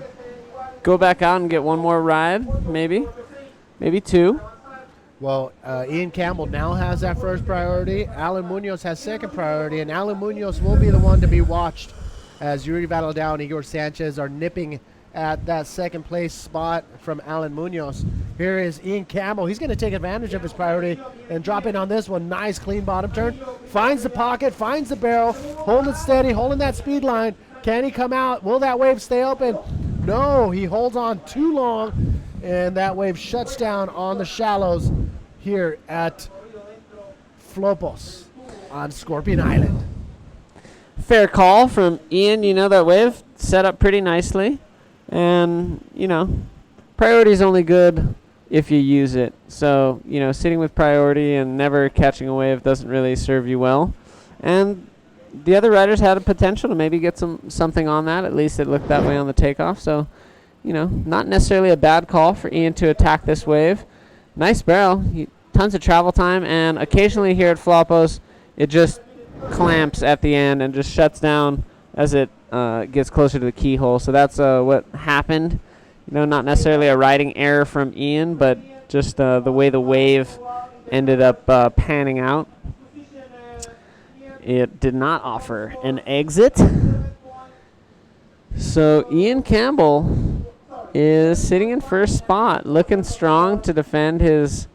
C: go back out and get one more ride, maybe 2.
B: Well, Ian Campbell now has that first priority. Alan Munoz has second priority, and Alan Munoz will be the one to be watched as Uri Valadao and Igor Sanchez are nipping at that second place spot from Alan Munoz. Here is Ian Campbell. He's going to take advantage of his priority and drop in on this one. Nice clean bottom turn. Finds the pocket, finds the barrel, holding it steady, holding that speed line. Can he come out? Will that wave stay open? No, he holds on too long, and that wave shuts down on the shallows here at Flopos on Scorpion Island.
C: Fair call from Ian. You know, that wave set up pretty nicely. And, you know, priority is only good if you use it. So, you know, sitting with priority and never catching a wave doesn't really serve you well. And the other riders had a potential to maybe get something on that. At least it looked that way on the takeoff. So, you know, not necessarily a bad call for Ian to attack this wave. Nice barrel. Tons of travel time. And occasionally here at Flopos, it just clamps at the end and just shuts down as it gets closer to the keyhole. So that's what happened. You know, not necessarily a riding error from Ian, but just the way the wave ended up panning out. It did not offer an exit. So Ian Campbell is sitting in first spot, looking strong to defend his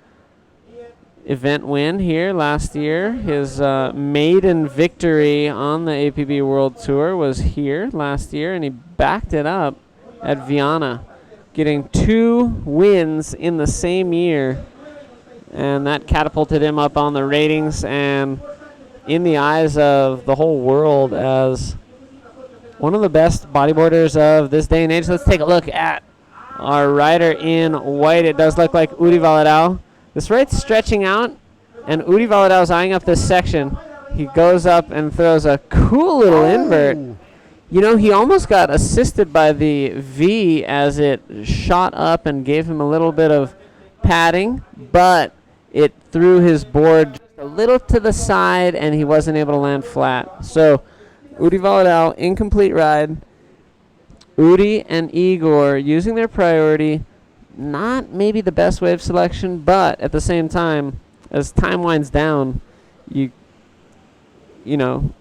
C: event win here last year. His maiden victory on the APB World Tour was here last year, and he backed it up at Viana, getting 2 wins in the same year, and that catapulted him up on the ratings and in the eyes of the whole world as one of the best bodyboarders of this day and age. Let's take a look at our rider in white. It does look like Uri Valadao. This right's stretching out, and Uri Valadao's eyeing up this section. He goes up and throws a cool little invert. You know, he almost got assisted by the V as it shot up and gave him a little bit of padding, but it threw his board just a little to the side, and he wasn't able to land flat. So, Uri Valadao, incomplete ride. Uri and Igor using their priority. Not maybe the best wave selection, but at the same time, as time winds down, you know,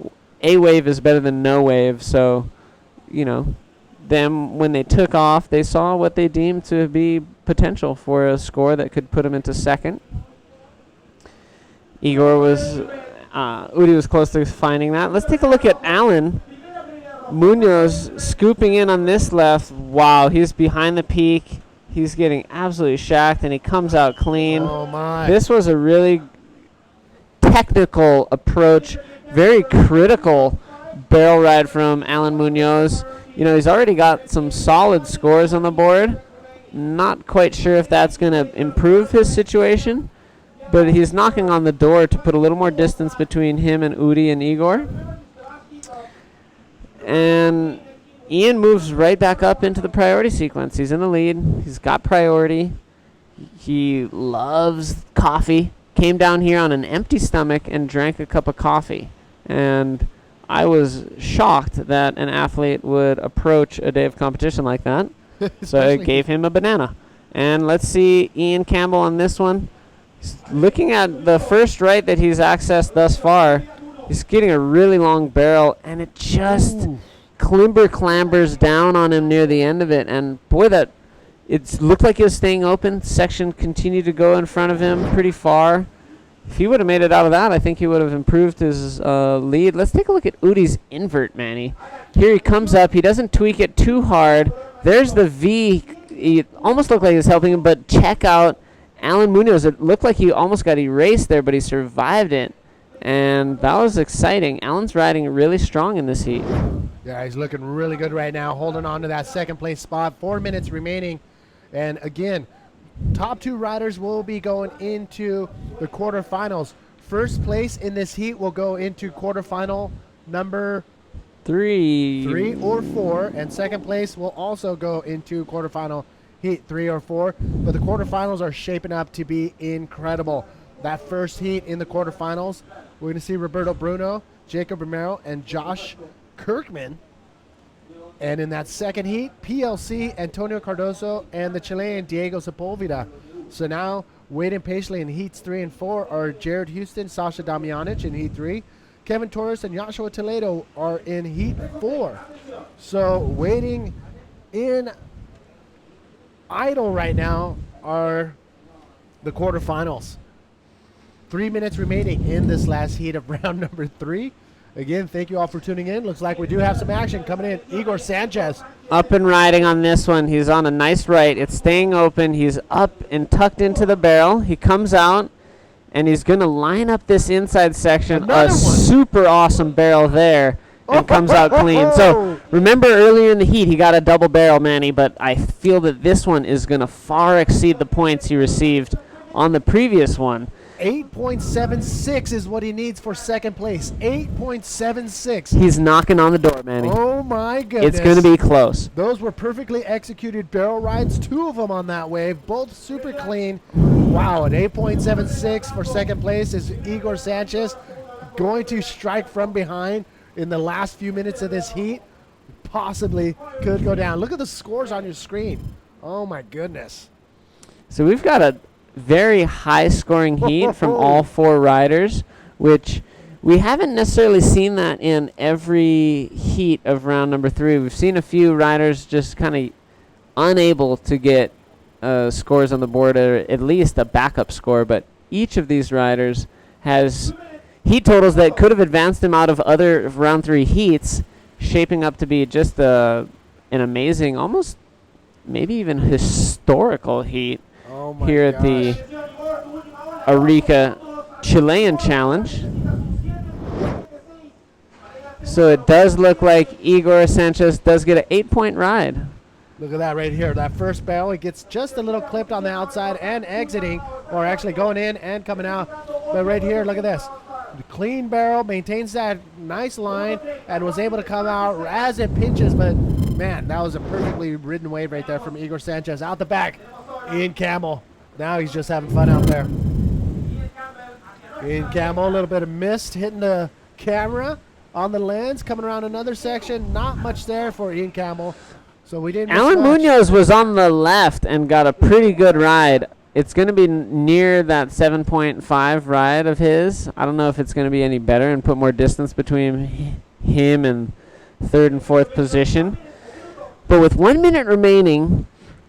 C: a wave is better than no wave. So, you know, them, when they took off, they saw what they deemed to be potential for a score that could put them into second. Igor was, Uri was close to finding that. Let's take a look at Alan Munoz scooping in on this left. Wow, he's behind the peak. He's getting absolutely shacked, and he comes out clean.
B: Oh, my.
C: This was a really technical approach, very critical barrel ride from Alan Munoz. You know, he's already got some solid scores on the board. Not quite sure if that's going to improve his situation, but he's knocking on the door to put a little more distance between him and Uri and Igor. And Ian moves right back up into the priority sequence. He's in the lead. He's got priority. He loves coffee. Came down here on an empty stomach and drank a cup of coffee. And I was shocked that an athlete would approach a day of competition like that. So I gave him a banana. And let's see Ian Campbell on this one. He's looking at the first right that he's accessed thus far. He's getting a really long barrel, and it just clambers down on him near the end of it. And boy, that it looked like he was staying open. Section continued to go in front of him pretty far. If he would have made it out of that, I think he would have improved his lead. Let's take a look at Udi's invert, Manny. Here he comes up. He doesn't tweak it too hard. There's the V. It almost looked like he was helping him, but check out Alan Munoz. It looked like he almost got erased there, but he survived it. And that was exciting. Alan's riding really strong in this heat.
B: Yeah, he's looking really good right now, holding on to that second place spot. 4 minutes remaining. And again, top 2 riders will be going into the quarterfinals. First place in this heat will go into quarterfinal number 3 or 4. And second place will also go into quarterfinal heat 3 or 4. But the quarterfinals are shaping up to be incredible. That first heat in the quarterfinals, we're going to see Roberto Bruno, Jacob Romero, and Josh Kirkman. And in that second heat, PLC, Antonio Cardoso, and the Chilean Diego Sepulveda. So now, waiting patiently in heats 3 and 4 are Jared Houston, Sasha Damjanic in heat 3. Kevin Torres and Joshua Toledo are in heat 4. So waiting in idle right now are the quarterfinals. 3 minutes remaining in this last heat of round number 3. Again, thank you all for tuning in. Looks like we do have some action coming in. Igor Sanchez.
C: Up and riding on this one. He's on a nice right. It's staying open. He's up and tucked into the barrel. He comes out, and he's going to line up this inside section.
B: Another one.
C: Super awesome barrel there, and comes out clean. So remember earlier in the heat, he got a double barrel, Manny, but I feel that this one is going to far exceed the points he received on the previous one.
B: 8.76 is what he needs for second place. 8.76.
C: He's knocking on the door, Manny.
B: Oh, my goodness.
C: It's going to be close.
B: Those were perfectly executed barrel rides. 2 of them on that wave. Both super clean. Wow, an 8.76 for second place is Igor Sanchez. Going to strike from behind in the last few minutes of this heat. Possibly could go down. Look at the scores on your screen. Oh, my goodness.
C: So we've got a very high scoring heat from all 4 riders, which We haven't necessarily seen that in every heat of round number 3. We've seen a few riders just kind of unable to get scores on the board, or at least a backup score, but each of these riders has heat totals that could have advanced them out of other round 3 heats, shaping up to be just an amazing, almost maybe even historical heat here at the Arica Chilean Challenge. So it does look like Igor Sanchez does get an 8-point ride.
B: Look at that right here. That first barrel, it gets just a little clipped on the outside and exiting, or actually going in and coming out. But right here, look at this. The clean barrel, maintains that nice line, and was able to come out as it pinches. But, man, that was a perfectly ridden wave right there from Igor Sanchez. Out the back, Ian Camel. Now he's just having fun out there. Ian Camel, a little bit of mist hitting the camera on the lens. Coming around another section. Not much there for Ian Camel. So we didn't.
C: Alan Munoz was on the left and got a pretty good ride. It's going to be near that 7.5 ride of his. I don't know if it's going to be any better and put more distance between him and 3rd and 4th position. But with 1 minute remaining,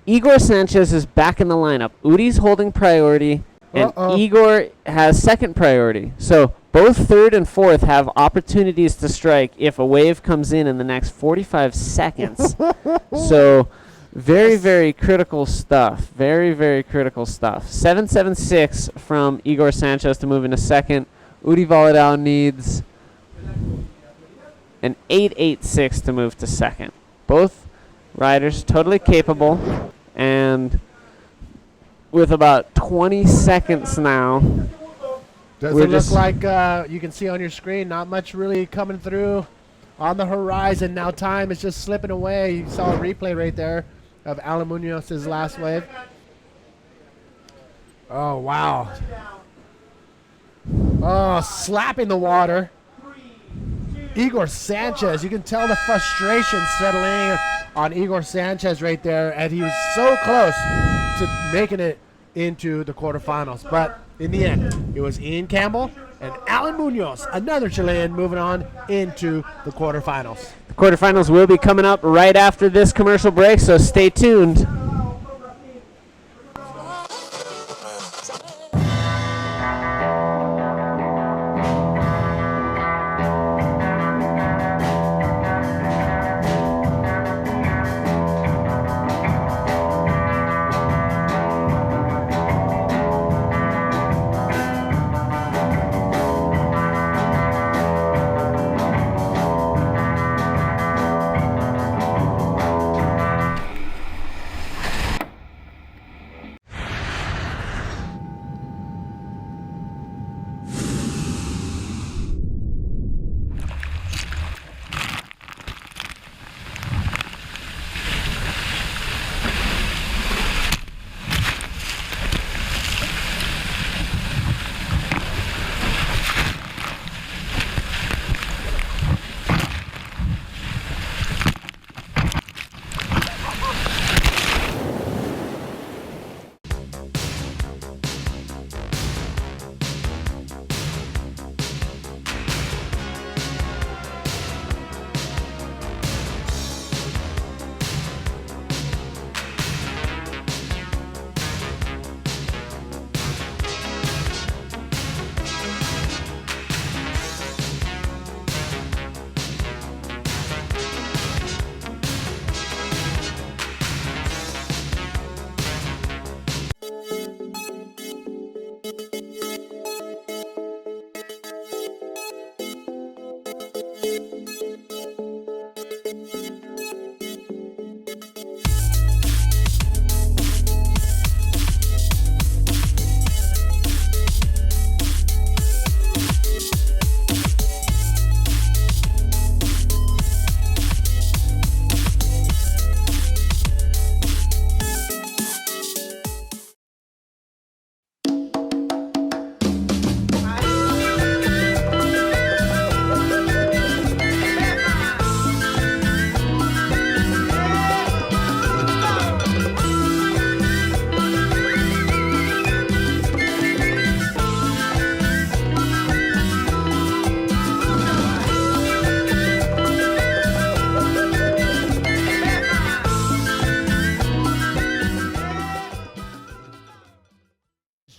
C: Igor Sanchez is back in the lineup. Udi's holding priority, and Igor has 2nd priority. So both 3rd and 4th have opportunities to strike if a wave comes in the next 45 seconds. So very, very critical stuff. Very, very critical stuff. 7.76 from Igor Sanchez to move into 2nd. Udi Valadao needs an 8.86 to move to 2nd. Both riders totally capable, and with about 20 seconds now,
B: doesn't look like you can see on your screen, not much really coming through on the horizon. Now time is just slipping away. You saw a replay right there of Alan Munoz's last wave. Oh, wow. Oh, slapping the water. Igor Sanchez, you can tell the frustration settling on Igor Sanchez right there, and he was so close to making it into the quarterfinals. But in the end, it was Ian Campbell and Alan Munoz, another Chilean, moving on into the quarterfinals.
C: The quarterfinals will be coming up right after this commercial break, so stay tuned.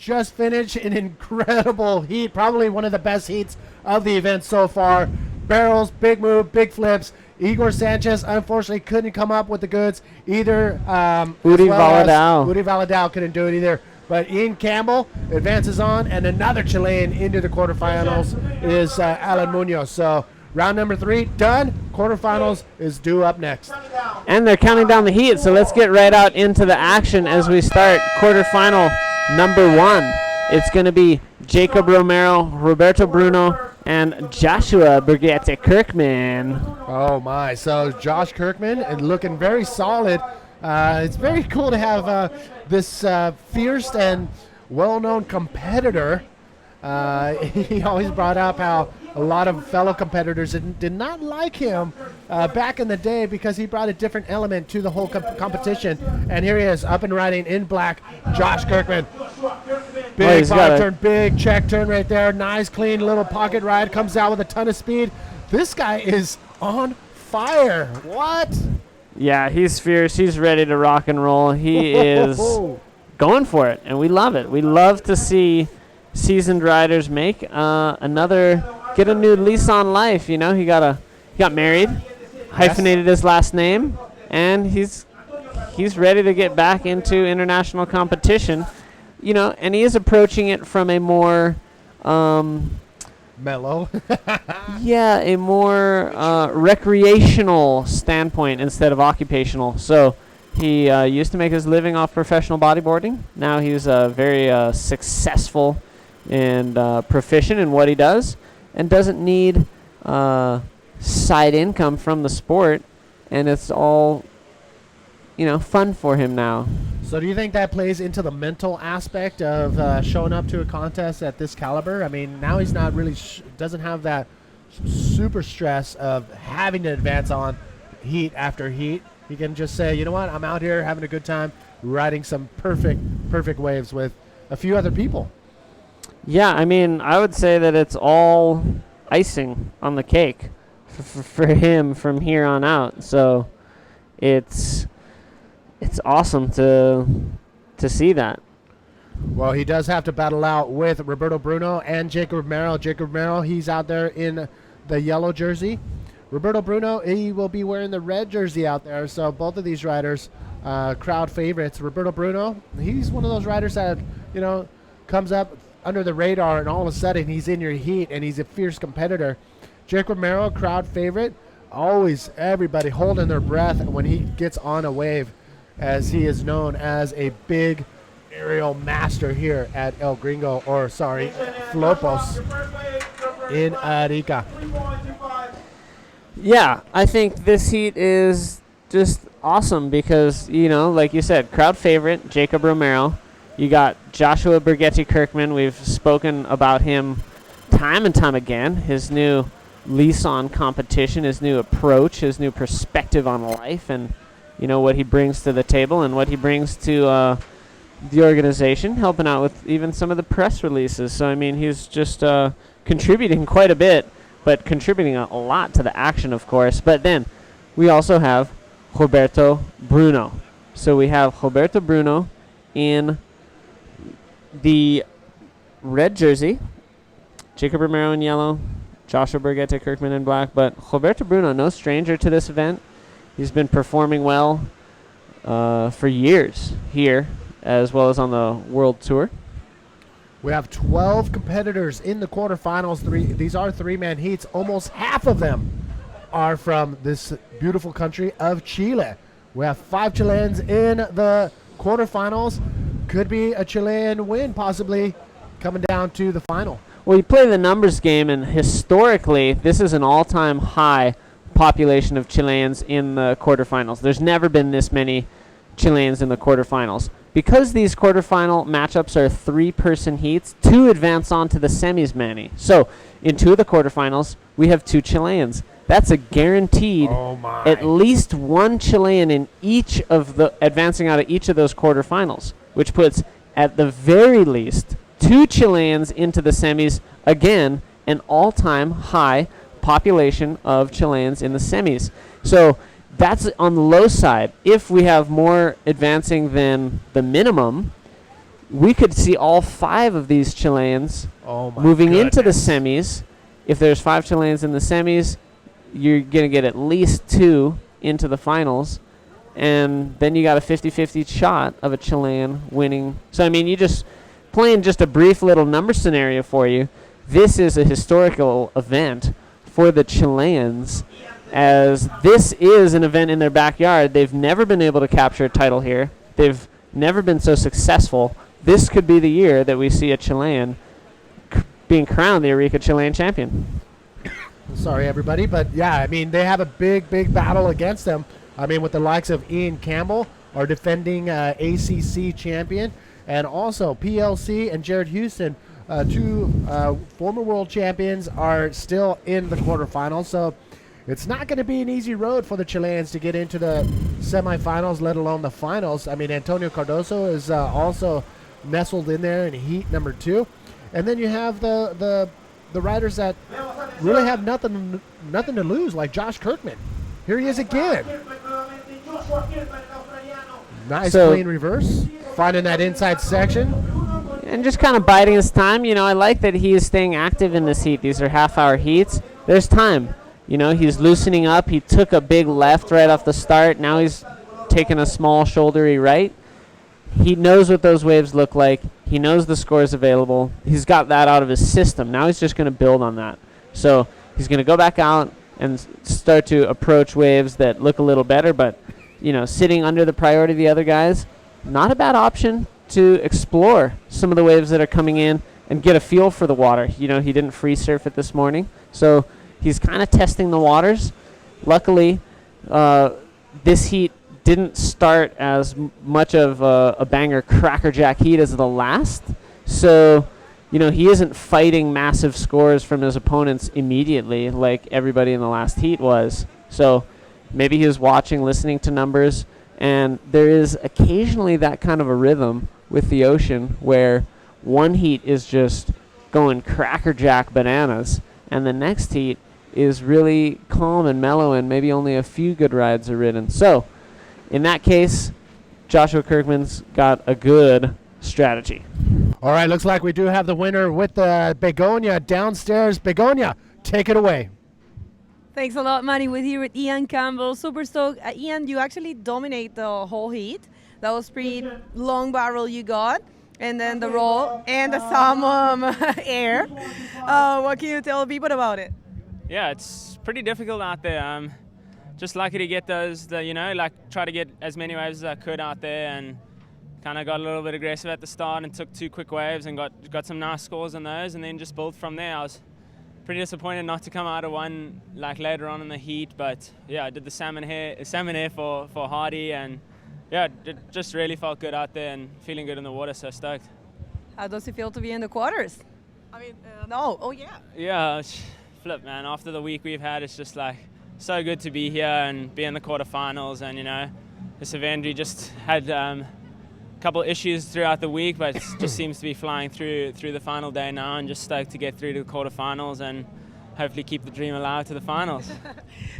B: just finished an incredible heat, probably one of the best heats of the event so far. Barrels, big move, big flips. Igor Sanchez unfortunately couldn't come up with the goods either.
C: Udi Valadao.
B: Udi Valadao couldn't do it either. But Ian Campbell advances on, and another Chilean into the quarterfinals is Alan Munoz. So round number 3 done. Quarterfinals is due up next.
C: And they're counting down the heat, so let's get right out into the action as we start quarterfinal number 1. It's going to be Jacob Romero, Roberto Bruno, and Joshua Brigitte Kirkman.
B: Oh, my. So Josh Kirkman is looking very solid. It's very cool to have this fierce and well-known competitor. He always brought up how a lot of fellow competitors did not like him back in the day because he brought a different element to the whole competition. And here he is, up and riding in black, Josh Kirkman. Big power turn, big check turn right there. Nice, clean little pocket ride. Comes out with a ton of speed. This guy is on fire. What?
C: Yeah, he's fierce. He's ready to rock and roll. He is going for it, and we love it. We love to see seasoned riders make get a new lease on life. You know, he got married, hyphenated his last name, and he's ready to get back into international competition. You know, and he is approaching it from a more
B: mellow.
C: Yeah, a more recreational standpoint instead of occupational. So he used to make his living off professional bodyboarding. Now he's very successful and proficient in what he does and doesn't need side income from the sport. And it's all, fun for him now.
B: So do you think that plays into the mental aspect of showing up to a contest at this caliber? I mean, now he's not really doesn't have that super stress of having to advance on heat after heat. He can just say, you know what, I'm out here having a good time, riding some perfect waves with a few other people.
C: Yeah, I mean, I would say that it's all icing on the cake for him from here on out. So it's awesome to see that.
B: Well, he does have to battle out with Roberto Bruno and Jacob Romero. Jacob Romero, he's out there in the yellow jersey. Roberto Bruno, he will be wearing the red jersey out there. So both of these riders, crowd favorites. Roberto Bruno, he's one of those riders that, comes up under the radar and all of a sudden he's in your heat and he's a fierce competitor. Jacob Romero, crowd favorite. Always everybody holding their breath when he gets on a wave, as he is known as a big aerial master here at El Gringo, Flopos in Arica.
C: Yeah, I think this heat is just awesome because, like you said, crowd favorite, Jacob Romero. You got Joshua Brigitte Kirkman. We've spoken about him time and time again. His new lease on competition, his new approach, his new perspective on life, and what he brings to the table and what he brings to the organization, helping out with even some of the press releases. So, I mean, he's just contributing quite a bit, but contributing a lot to the action, of course. But then we also have Roberto Bruno. So we have Roberto Bruno in the red jersey, Jacob Romero in yellow, Joshua Brigitte Kirkman in black. But Roberto Bruno, no stranger to this event. He's been performing well for years here, as well as on the World Tour.
B: We have 12 competitors in the quarterfinals. These are three-man heats. Almost half of them are from this beautiful country of Chile. We have 5 Chileans in the quarterfinals. Could be a Chilean win, possibly coming down to the final.
C: Well, you play the numbers game, and historically, this is an all-time high population of Chileans in the quarterfinals. There's never been this many Chileans in the quarterfinals. Because these quarterfinal matchups are 3-person heats, 2 advance on to the semis, Manny. So, in 2 of the quarterfinals, we have 2 Chileans. That's a guaranteed at least 1 Chilean in each of the advancing out of each of those quarterfinals, which puts at the very least 2 Chileans into the semis. Again, an all-time high population of Chileans in the semis. So that's on the low side. If we have more advancing than the minimum, we could see all 5 of these Chileans
B: Oh my
C: moving into the
B: goodness.
C: semis. If there's 5 Chileans in the semis, you're going to get at least 2 into the finals. And then you got a 50-50 shot of a Chilean winning. So, I mean, you just playing just a brief little number scenario for you. This is a historical event for the Chileans, as this is an event in their backyard. They've never been able to capture a title here. They've never been so successful. This could be the year that we see a Chilean being crowned the Arica Chilean champion.
B: Sorry, everybody, but yeah, I mean, they have a big battle against them. I mean, with the likes of Ian Campbell, our defending ACC champion, and also PLC and Jared Houston, 2 former world champions, are still in the quarterfinals. So it's not going to be an easy road for the Chileans to get into the semifinals, let alone the finals. I mean, Antonio Cardoso is also nestled in there in heat number 2. And then you have the riders that really have nothing to lose, like Josh Kirkman. Here he is again. Nice clean reverse. Finding that inside section.
C: And just kind of biding his time. You know, I like that he is staying active in this heat. These are half-hour heats. There's time. You know, he's loosening up. He took a big left right off the start. Now he's taking a small shouldery right. He knows what those waves look like. He knows the scores available. He's got that out of his system. Now he's just going to build on that. So he's going to go back out and start to approach waves that look a little better, but, you know, sitting under the priority of the other guys, not a bad option to explore some of the waves that are coming in and get a feel for the water. You know, he didn't free surf it this morning, so he's kind of testing the waters. Luckily, this heat didn't start as much of a banger crackerjack heat as the last, so you know, he isn't fighting massive scores from his opponents immediately like everybody in the last heat was. So maybe he was watching, listening to numbers, and there is occasionally that kind of a rhythm with the ocean where one heat is just going crackerjack bananas, and the next heat is really calm and mellow, and maybe only a few good rides are ridden. So in that case, Joshua Kirkman's got a good strategy.
B: All right, looks like we do have the winner with the Begonia downstairs. Begonia, take it away.
D: Thanks a lot, Manny. We're here with Ian Campbell. Super stoked. Ian, you actually dominate the whole heat. That was pretty long barrel you got. And then the roll and the salmon air. What can you tell people about it?
G: Yeah, it's pretty difficult out there. Just lucky to get those, try to get as many waves as I could out there, and kind of got a little bit aggressive at the start and took 2 quick waves and got some nice scores on those, and then just built from there. I was pretty disappointed not to come out of one later on in the heat, but yeah, I did the salmon air for Hardy, and yeah, it just really felt good out there and feeling good in the water, so stoked.
D: How does it feel to be in the quarters? I mean, no, oh yeah.
G: Yeah, flip, man. After the week we've had, it's just like so good to be here and be in the quarterfinals, and you know, this event we just had couple issues throughout the week, but it just seems to be flying through the final day now, and just stoked to get through to the quarterfinals and hopefully keep the dream alive to the finals.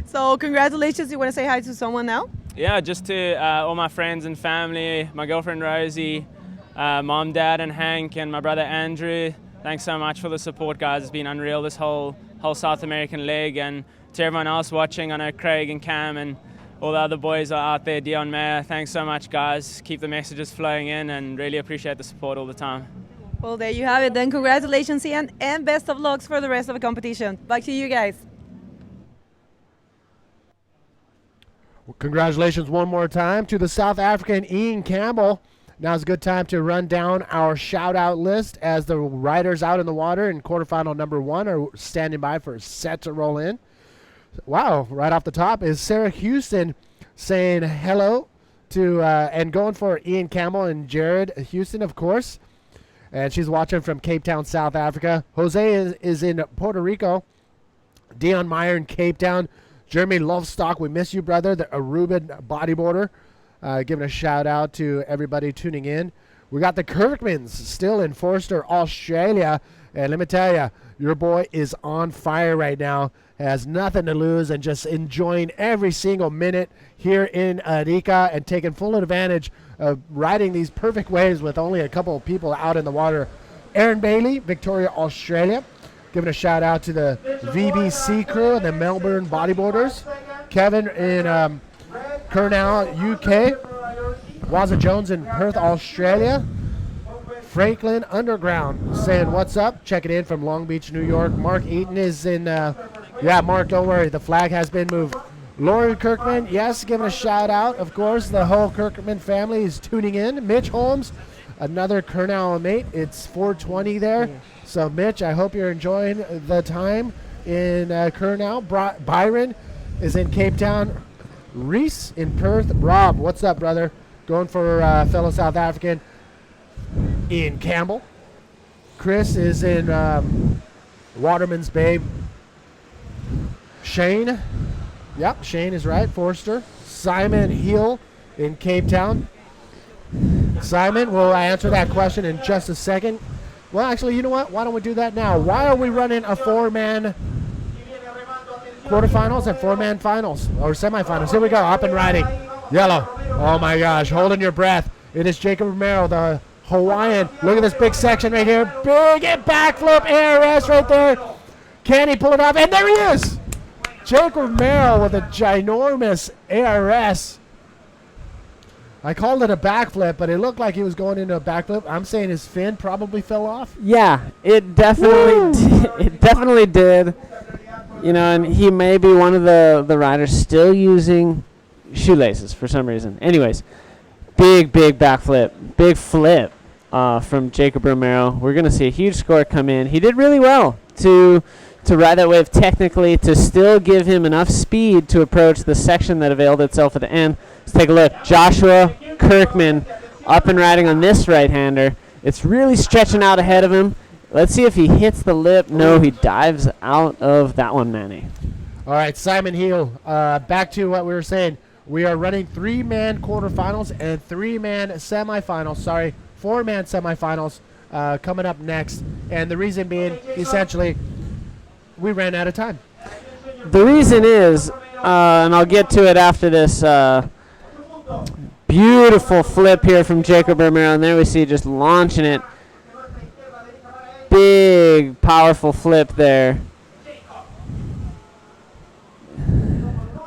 D: So congratulations. You want to say hi to someone now?
G: Yeah, just to all my friends and family, my girlfriend Rosie, mom, dad and Hank, and my brother Andrew. Thanks so much for the support, guys. It's been unreal, this whole South American leg. And to everyone else watching, I know Craig and Cam and all the other boys are out there, Dion Mayer. Thanks so much, guys. Keep the messages flowing in, and really appreciate the support all the time.
D: Well, there you have it then. Congratulations, Ian, and best of luck for the rest of the competition. Back to you guys.
B: Well, congratulations one more time to the South African Ian Campbell. Now's a good time to run down our shout-out list as the riders out in the water in quarterfinal number 1 are standing by for a set to roll in. Wow, right off the top is Sarah Houston saying hello to and going for Ian Campbell and Jared Houston, of course. And she's watching from Cape Town, South Africa. Jose is in Puerto Rico. Dion Meyer in Cape Town. Jeremy Lovestock, we miss you, brother. The Aruban bodyboarder. Giving a shout out to everybody tuning in. We got the Kirkmans still in Forster, Australia. And let me tell you, your boy is on fire right now. Has nothing to lose and just enjoying every single minute here in Arica and taking full advantage of riding these perfect waves with only a couple of people out in the water. Aaron Bailey, Victoria, Australia. Giving a shout out to the VBC crew and the Melbourne Bodyboarders. Kevin in Kernell, UK. Waza Jones in Perth, Australia. Franklin Underground saying what's up, checking in from Long Beach, New York. Mark Eaton is in, yeah, Mark, don't worry, the flag has been moved. Lauren Kirkman, yes, giving a shout out. Of course, the whole Kirkman family is tuning in. Mitch Holmes, another Kernell mate. It's 4:20 there. So, Mitch, I hope you're enjoying the time in Kernell. Byron is in Cape Town. Reese in Perth. Rob, what's up, brother? Going for fellow South African. Ian Campbell. Chris is in Waterman's Bay. Shane. Yep, Shane is right. Forster. Simon Hill in Cape Town. Simon, we'll answer that question in just a second. Well, actually, you know what? Why don't we do that now? Why are we running a 4-man quarterfinals and 4-man finals or semifinals? Here we go. Up and riding. Yellow. Oh, my gosh. Holding your breath. It is Jacob Romero, the Hawaiian. Look at this big section right here. Big backflip ARS right there. Can he pull it off? And there he is. Jacob Romero with a ginormous ARS. I called it a backflip, but it looked like he was going into a backflip. I'm saying his fin probably fell off.
C: Yeah, it definitely did. You know, and he may be one of the riders still using shoelaces for some reason. Anyways, big backflip, big flip from Jacob Romero. We're going to see a huge score come in. He did really well to ride that wave technically, to still give him enough speed to approach the section that availed itself at the end. Let's take a look. Joshua Kirkman up and riding on this right-hander. It's really stretching out ahead of him. Let's see if he hits the lip. No, he dives out of that one, Manny.
B: All right, Simon Hill, back to what we were saying. We are running 3-man quarterfinals and 3-man semifinals. Sorry, 4-man semifinals coming up next. And the reason being, essentially, we ran out of time.
C: The reason is, and I'll get to it after this beautiful flip here from Jacob Romero. And there we see just launching it. Big, powerful flip there.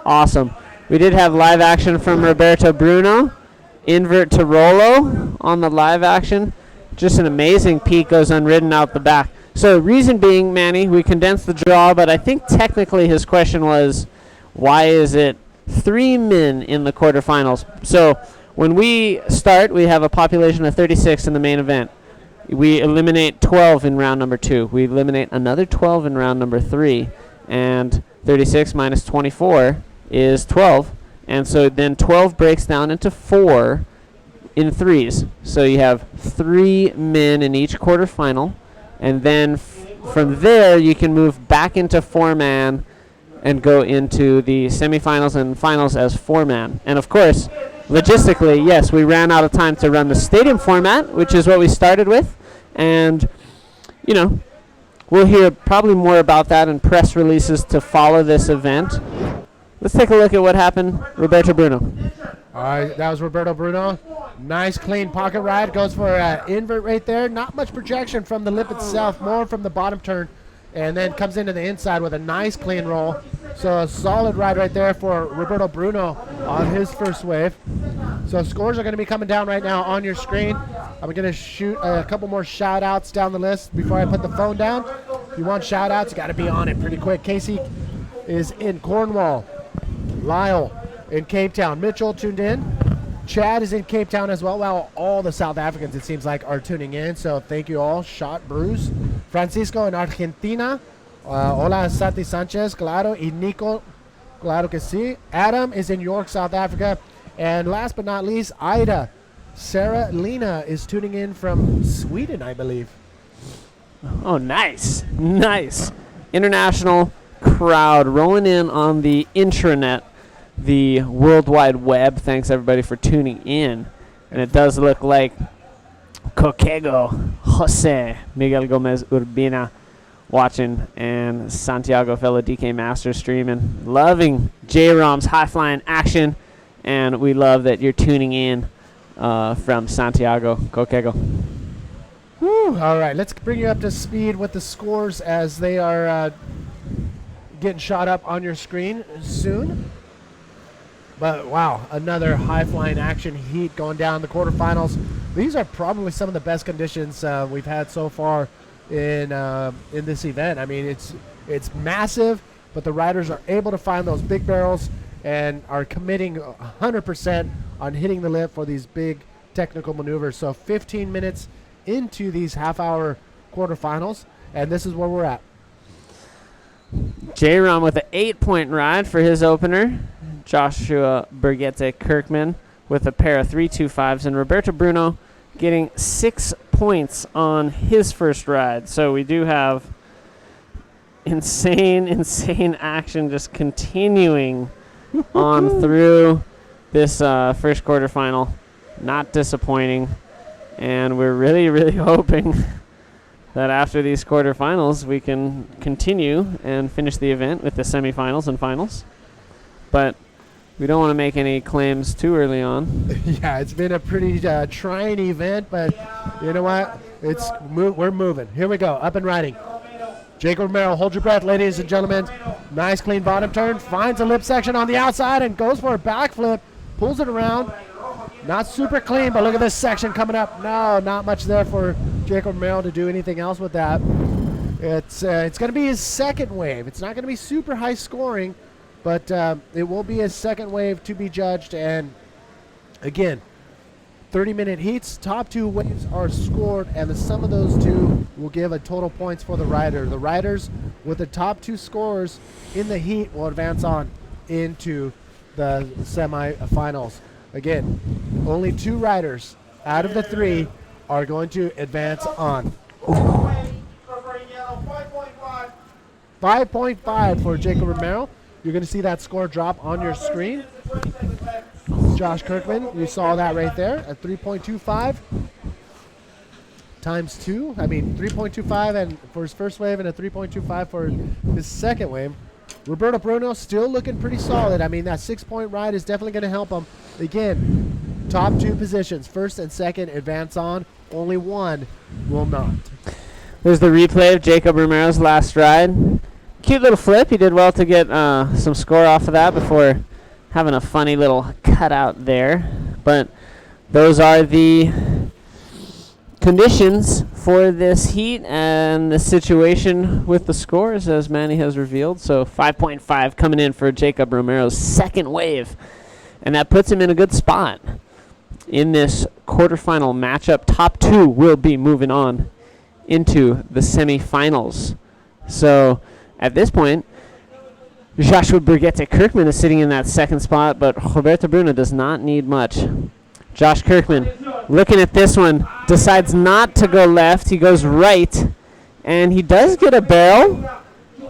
C: Awesome. We did have live action from Roberto Bruno. Invert to Rolo on the live action. Just an amazing peak goes unridden out the back. So reason being, Manny, we condensed the draw, but I think technically his question was, why is it 3 men in the quarterfinals? So when we start, we have a population of 36 in the main event. We eliminate 12 in round number 2. We eliminate another 12 in round number 3. And 36 minus 24 is 12. And so then 12 breaks down into 4 in threes. So you have 3 men in each quarterfinal. And then from there, you can move back into 4-man and go into the semifinals and finals as 4-man. And of course, logistically, yes, we ran out of time to run the stadium format, which is what we started with. And, you know, we'll hear probably more about that in press releases to follow this event. Let's take a look at what happened. Roberto Bruno.
B: All right, that was Roberto Bruno. Nice, clean pocket ride. Goes for an invert right there. Not much projection from the lip itself, more from the bottom turn. And then comes into the inside with a nice, clean roll. So a solid ride right there for Roberto Bruno on his first wave. So scores are going to be coming down right now on your screen. I'm going to shoot a couple more shout-outs down the list before I put the phone down. If you want shout-outs, you got to be on it pretty quick. Casey is in Cornwall. Lyle in Cape Town. Mitchell tuned in. Chad is in Cape Town as well. Well, all the South Africans, it seems like, are tuning in. So thank you all. Shot Bruce. Francisco in Argentina. Hola, Santi Sanchez. Claro. Y Nico. Claro que sí. Adam is in York, South Africa. And last but not least, Ida. Sarah Lena is tuning in from Sweden, I believe.
C: Oh, nice. Nice. International crowd rolling in on the intranet, the World Wide Web. Thanks, everybody, for tuning in. And it does look like Coquego, Jose Miguel Gomez Urbina watching, and Santiago, fellow DK Master, streaming. Loving J-Rom's high-flying action, and we love that you're tuning in from Santiago, Coquego.
B: Whew, all right, let's bring you up to speed with the scores as they are getting shot up on your screen soon. But wow, another high-flying action heat going down the quarterfinals. These are probably some of the best conditions we've had so far in this event. I mean, it's massive, but the riders are able to find those big barrels and are committing 100% on hitting the lip for these big technical maneuvers. So 15 minutes into these half-hour quarterfinals, and this is where we're at.
C: J-Rom with an 8-point ride for his opener. Joshua Bergette Kirkman with a pair of 3.25s, and Roberto Bruno getting 6 points on his first ride. So we do have insane action just continuing on through this first quarterfinal. Not disappointing. And we're really hoping that after these quarterfinals we can continue and finish the event with the semifinals and finals. But we don't want to make any claims too early on.
B: Yeah, it's been a pretty trying event, but you know what? We're moving. Here we go, up and riding. Jacob Romero, hold your breath, ladies and gentlemen. Nice clean bottom turn, finds a lip section on the outside and goes for a backflip, pulls it around. Not super clean, but look at this section coming up. No, not much there for Jacob Romero to do anything else with that. It's going to be his second wave. It's not going to be super high scoring, but it will be his second wave to be judged. And again, 30-minute heats, top 2 waves are scored, and the sum of those two will give a total points for the rider. The riders with the top 2 scores in the heat will advance on into the semifinals. Again, only 2 riders out of the 3 are going to advance on. 5.5 for Jacob Romero. You're going to see that score drop on your screen. Josh Kirkman, you saw that right there at 3.25 times 2. I mean, 3.25 and for his first wave and a 3.25 for his second wave. Roberto Bruno still looking pretty solid. I mean, that 6-point ride is definitely going to help him. Again, top 2 positions, first and second, advance on. Only 1 will not.
C: There's the replay of Jacob Romero's last ride. Cute little flip. He did well to get some score off of that before having a funny little cutout there. But those are the conditions for this heat and the situation with the scores, as Manny has revealed. So 5.5 coming in for Jacob Romero's second wave, and that puts him in a good spot in this quarterfinal matchup. Top 2 will be moving on into the semifinals. So at this point, Joshua Bergette Kirkman is sitting in that second spot, but Roberto Bruno does not need much. Josh Kirkman, looking at this one, decides not to go left. He goes right, and he does get a barrel.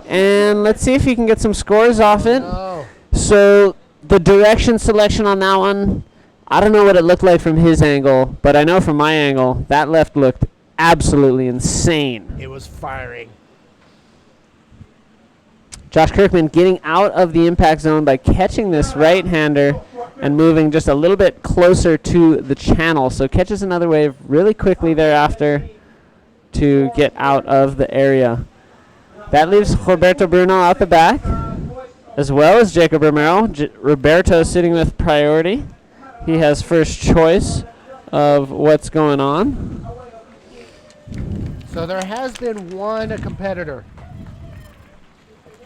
C: And let's see if he can get some scores off it.
B: No.
C: So the direction selection on that one, I don't know what it looked like from his angle, but I know from my angle, that left looked absolutely insane.
B: It was firing.
C: Josh Kirkman getting out of the impact zone by catching this right-hander and moving just a little bit closer to the channel. So catches another wave really quickly thereafter to get out of the area. That leaves Roberto Bruno out the back, as well as Jacob Romero. Roberto sitting with priority. He has first choice of what's going on.
B: So there has been one competitor.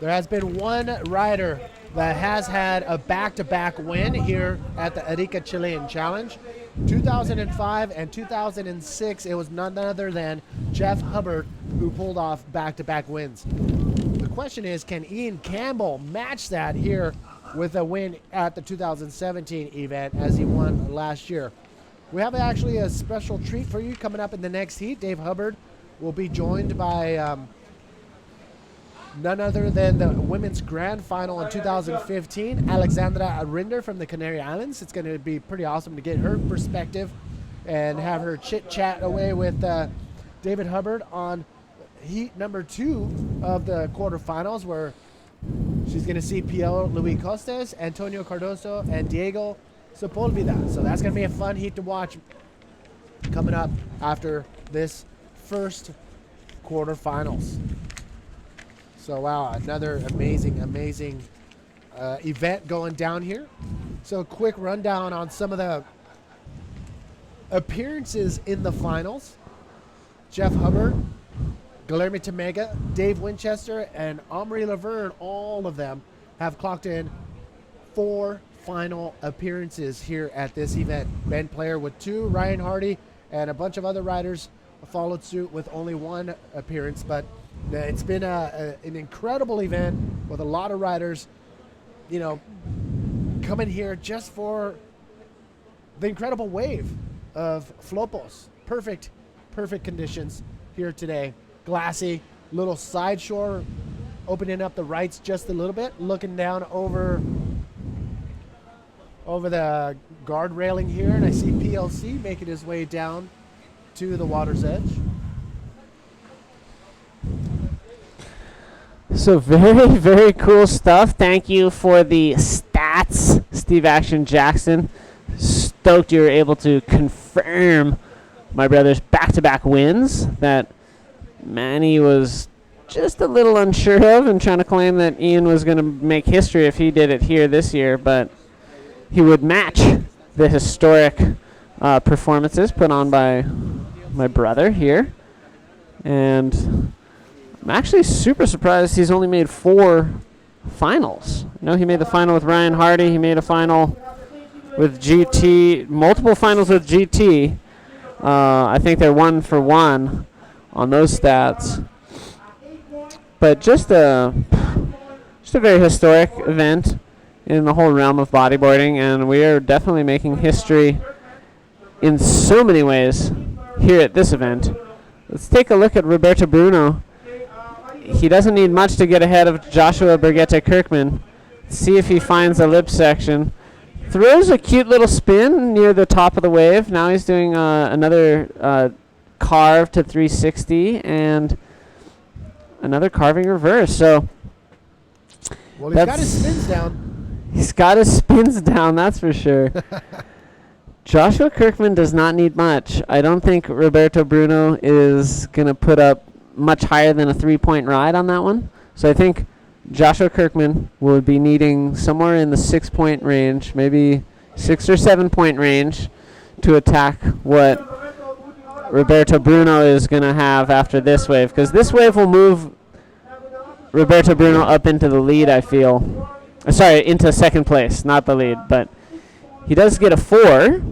B: There has been one rider that has had a back-to-back win here at the Arica Chilean Challenge. 2005 and 2006, it was none other than Jeff Hubbard who pulled off back-to-back wins. The question is, can Ian Campbell match that here with a win at the 2017 event as he won last year? We have actually a special treat for you coming up in the next heat. Dave Hubbard will be joined by none other than the women's grand final in 2015, Alexandra Rinder from the Canary Islands. It's going to be pretty awesome to get her perspective and have her chit-chat away with David Hubbard on heat number 2 of the quarterfinals, where she's going to see Pierre Luis Costes, Antonio Cardoso, and Diego Sepulveda. So that's going to be a fun heat to watch coming up after this first quarterfinals. So wow, another amazing event going down here. So a quick rundown on some of the appearances in the finals. Jeff Hubbard, Guilherme Temega, Dave Winchester, and Omri Laverne, all of them have clocked in 4 final appearances here at this event. Ben Player with 2, Ryan Hardy, and a bunch of other riders followed suit with only 1 appearance. But it's been an incredible event with a lot of riders, coming here just for the incredible wave of Flopos. Perfect conditions here today. Glassy, little side shore, opening up the rights just a little bit, looking down over the guard railing here, and I see PLC making his way down to the water's edge.
C: So very cool stuff. Thank you for the stats, Steve Action Jackson. Stoked you were able to confirm my brother's back-to-back wins that Manny was just a little unsure of, and trying to claim that Ian was going to make history if he did it here this year, but he would match the historic performances put on by my brother here. And I'm actually super surprised he's only made 4 finals. He made the final with Ryan Hardy. He made a final with GT, multiple finals with GT. I think they're 1 for 1 on those stats. But just a very historic event in the whole realm of bodyboarding, and we are definitely making history in so many ways here at this event. Let's take a look at Roberto Bruno. He doesn't need much to get ahead of Joshua Bergetta Kirkman. See if he finds a lip section. Throws a cute little spin near the top of the wave. Now he's doing another carve to 360 and another carving reverse. So
B: well, he's got his spins down.
C: He's got his spins down, that's for sure. Joshua Kirkman does not need much. I don't think Roberto Bruno is going to put up much higher than a 3-point ride on that one. So I think Joshua Kirkman will be needing somewhere in the 6-point range, maybe 6 or 7-point range, to attack what Roberto Bruno is going to have after this wave, because this wave will move Roberto Bruno up into the lead, I feel. Sorry, into second place, not the lead, but he does get a 4,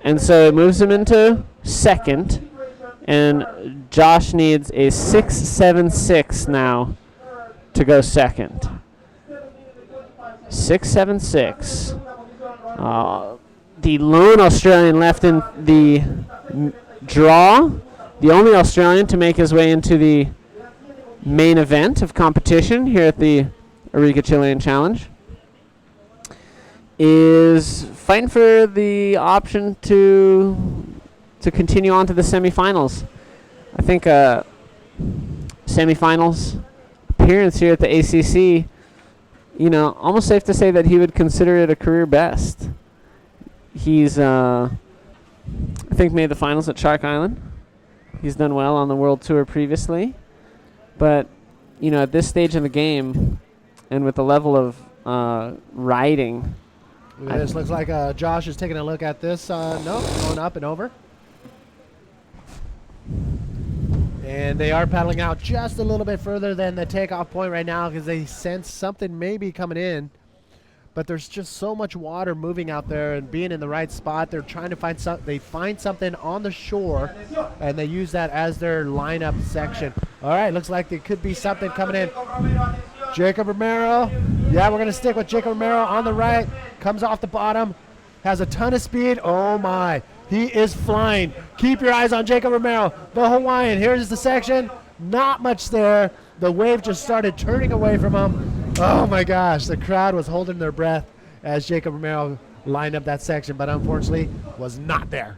C: and so it moves him into second, and Josh needs a 6.76 now to go second. 6.76. The lone Australian left in the draw, the only Australian to make his way into the main event of competition here at the Arica Chilean Challenge, is fighting for the option to continue on to the semifinals. I think semifinals appearance here at the ACC, almost safe to say that he would consider it a career best. He's, I think, made the finals at Shark Island. He's done well on the World Tour previously. But, at this stage of the game, and with the level of riding.
B: This looks like Josh is taking a look at this. No, going up and over. And they are paddling out just a little bit further than the takeoff point right now because they sense something may be coming in. But there's just so much water moving out there, and being in the right spot, they're trying to find something. They find something on the shore, and they use that as their lineup section. All right, looks like there could be something coming in. Jacob Romero. Yeah, we're going to stick with Jacob Romero on the right. Comes off the bottom. Has a ton of speed. Oh, my. He is flying. Keep your eyes on Jacob Romero, the Hawaiian. Here's the section. Not much there. The wave just started turning away from him. Oh, my gosh. The crowd was holding their breath as Jacob Romero lined up that section, but unfortunately was not there.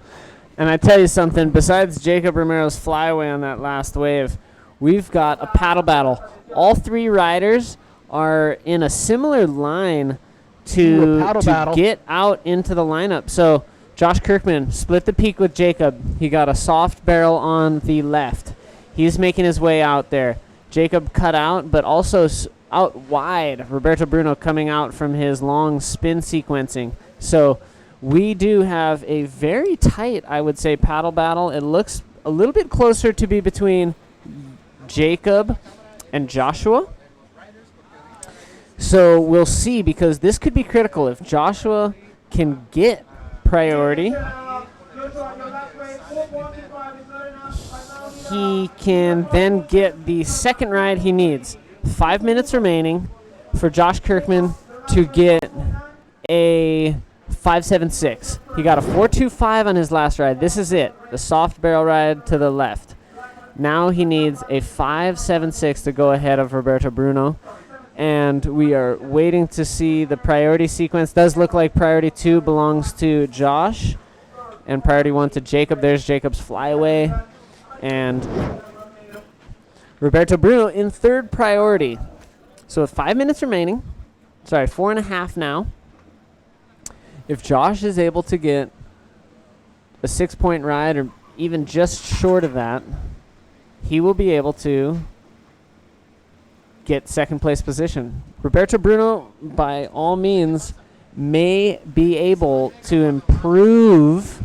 C: And I tell you something, besides Jacob Romero's flyaway on that last wave, we've got a paddle battle. All three riders are in a similar line to get out into the lineup. So Josh Kirkman split the peak with Jacob. He got a soft barrel on the left. He's making his way out there. Jacob cut out, but also out wide. Roberto Bruno coming out from his long spin sequencing. So we do have a very tight, I would say, paddle battle. It looks a little bit closer to be between Jacob and Joshua. So we'll see, because this could be critical. If Joshua can get priority, he can then get the second ride he needs. 5 minutes remaining for Josh Kirkman to get a 5.76. He got a 4.25 on his last ride. This is it, the soft barrel ride to the left. Now he needs a 5.76 to go ahead of Roberto Bruno. And we are waiting to see the priority sequence. Does look like priority 2 belongs to Josh, and priority 1 to Jacob. There's Jacob's flyaway. And Roberto Bruno in third priority. So with 5 minutes remaining, 4.5 now, if Josh is able to get a 6-point ride or even just short of that, he will be able to get second place position. Roberto Bruno, by all means, may be able to improve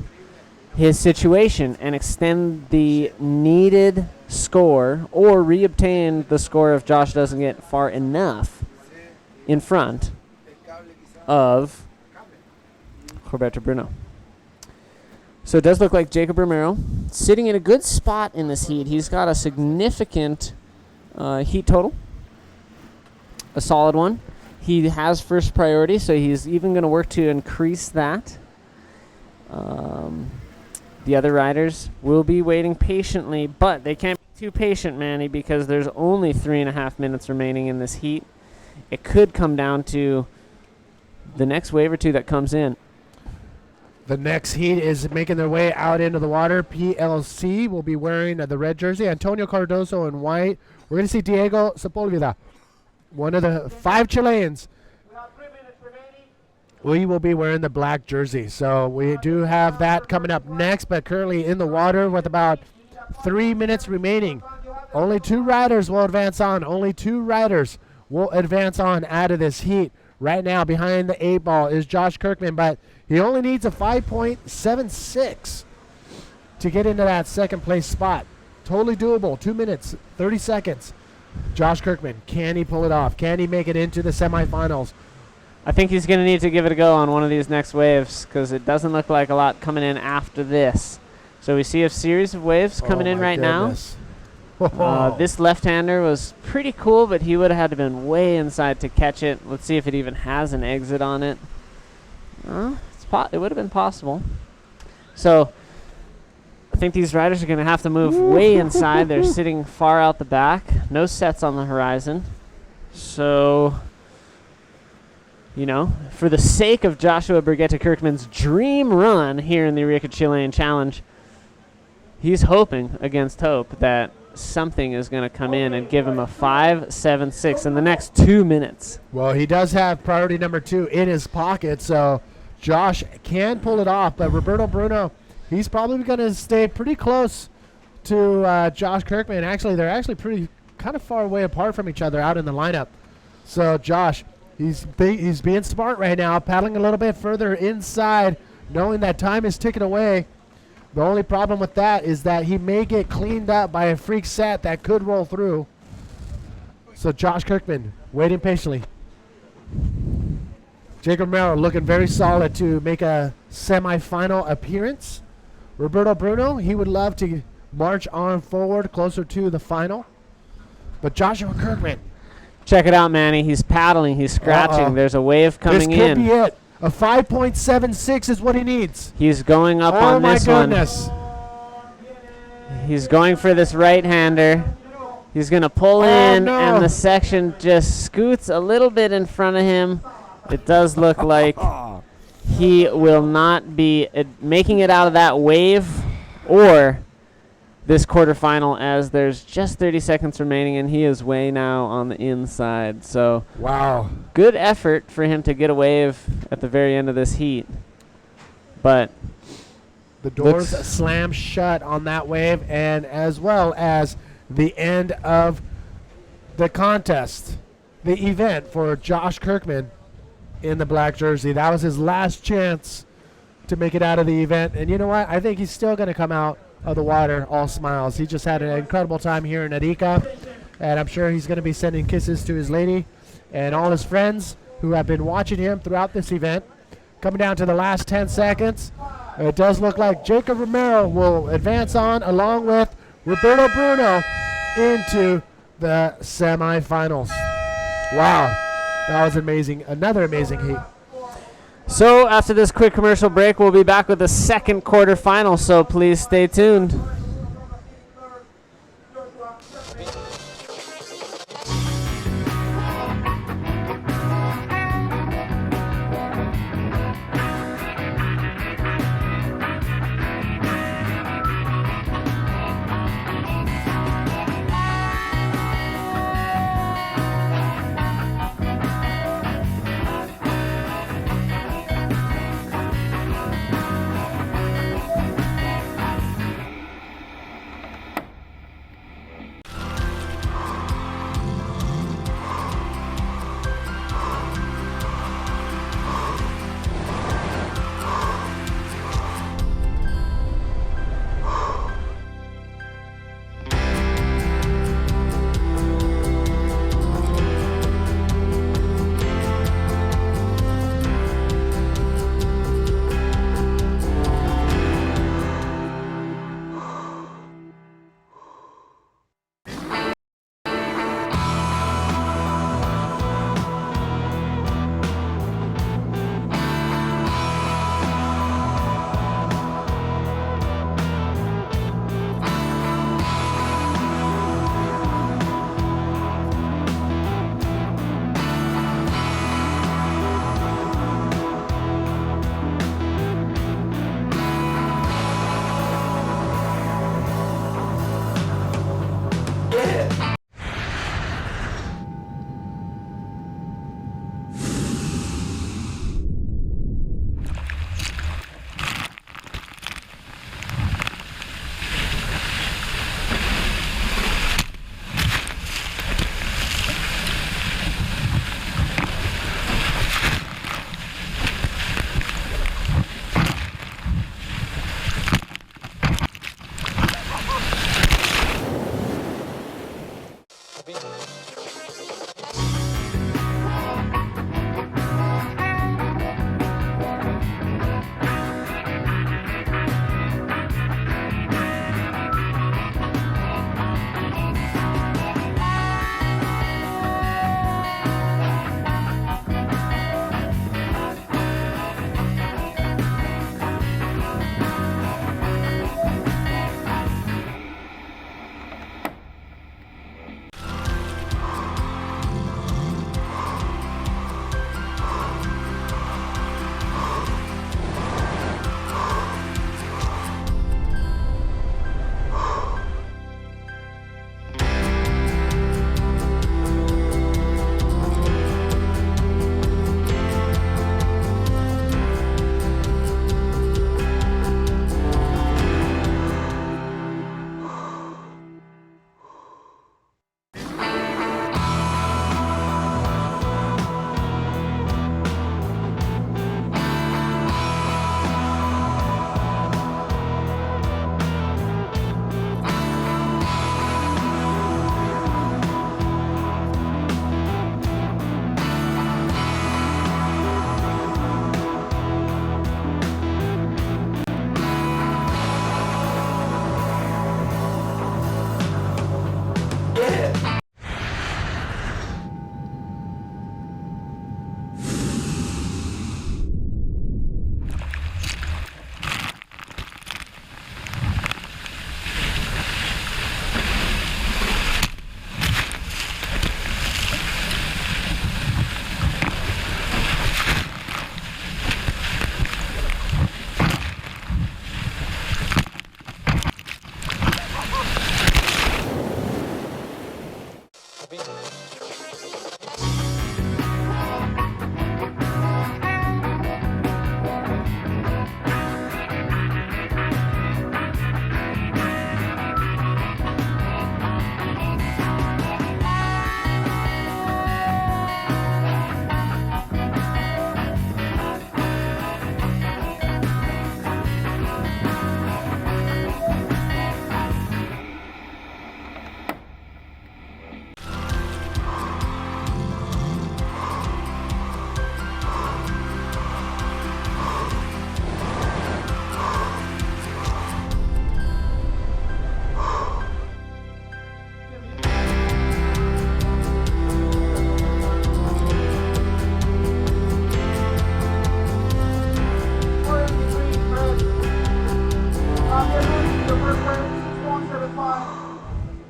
C: his situation and extend the needed score, or reobtain the score if Josh doesn't get far enough in front of Roberto Bruno. So it does look like Jacob Romero sitting in a good spot in this heat. He's got a significant heat total, a solid one. He has first priority, so he's even going to work to increase that. The other riders will be waiting patiently, but they can't be too patient, Manny, because there's only 3.5 minutes remaining in this heat. It could come down to the next wave or two that comes in.
B: The next heat is making their way out into the water. PLC will be wearing the red jersey. Antonio Cardoso in white. We're going to see Diego Sepulveda, one of the 5 Chileans. We will be wearing the black jersey. So we do have that coming up next, but currently in the water with about 3 minutes remaining. Only 2 riders will advance on. Only 2 riders will advance on out of this heat. Right now behind the 8 ball is Josh Kirkman, but he only needs a 5.76 to get into that second place spot. Totally doable. 2 minutes, 30 seconds. Josh Kirkman, can he pull it off? Can he make it into the semifinals?
C: I think he's going to need to give it a go on one of these next waves, because it doesn't look like a lot coming in after this. So we see a series of waves coming in right now. This left-hander was pretty cool, but he would have had to been way inside to catch it. Let's see if it even has an exit on it. It would have been possible. So I think these riders are going to have to move way inside. They're sitting far out the back. No sets on the horizon. So, for the sake of Joshua Brigitte Kirkman's dream run here in the Arica Chilean Challenge, he's hoping against hope that something is going to come in and give him a 5.76 in the next 2 minutes.
B: Well, he does have priority number 2 in his pocket, so Josh can pull it off. But Roberto Bruno, he's probably going to stay pretty close to Josh Kirkman. Actually, they're actually pretty kind of far away apart from each other out in the lineup. So Josh, he's being smart right now, paddling a little bit further inside, knowing that time is ticking away. The only problem with that is that he may get cleaned up by a freak set that could roll through. So Josh Kirkman waiting patiently. Jacob Romero looking very solid to make a semifinal appearance. Roberto Bruno, he would love to march on forward closer to the final. But Joshua Kirkman.
C: Check it out, Manny. He's paddling. He's scratching. There's a wave coming in.
B: This could be it. A 5.76 is what he needs.
C: He's going up on this one.
B: Oh, my goodness.
C: He's going for this right-hander. He's going to pull in, and the section just scoots a little bit in front of him. It does look like he will not be making it out of that wave or this quarterfinal, as there's just 30 seconds remaining and he is way now on the inside. So
B: Wow.
C: good effort for him to get a wave at the very end of this heat. But
B: The doors slam shut on that wave, and as well as the end of the contest, the event for Josh Kirkman in the black jersey. That was his last chance to make it out of the event. And you know what? I think he's still going to come out of the water all smiles. He just had an incredible time here in Arica, and I'm sure he's going to be sending kisses to his lady and all his friends who have been watching him throughout this event. Coming down to the last 10 seconds, it does look like Jacob Romero will advance on along with Roberto Bruno into the semifinals. Wow, that was amazing. Another amazing heat.
C: so after this quick commercial break, we'll be back with the second quarterfinal, so please stay tuned.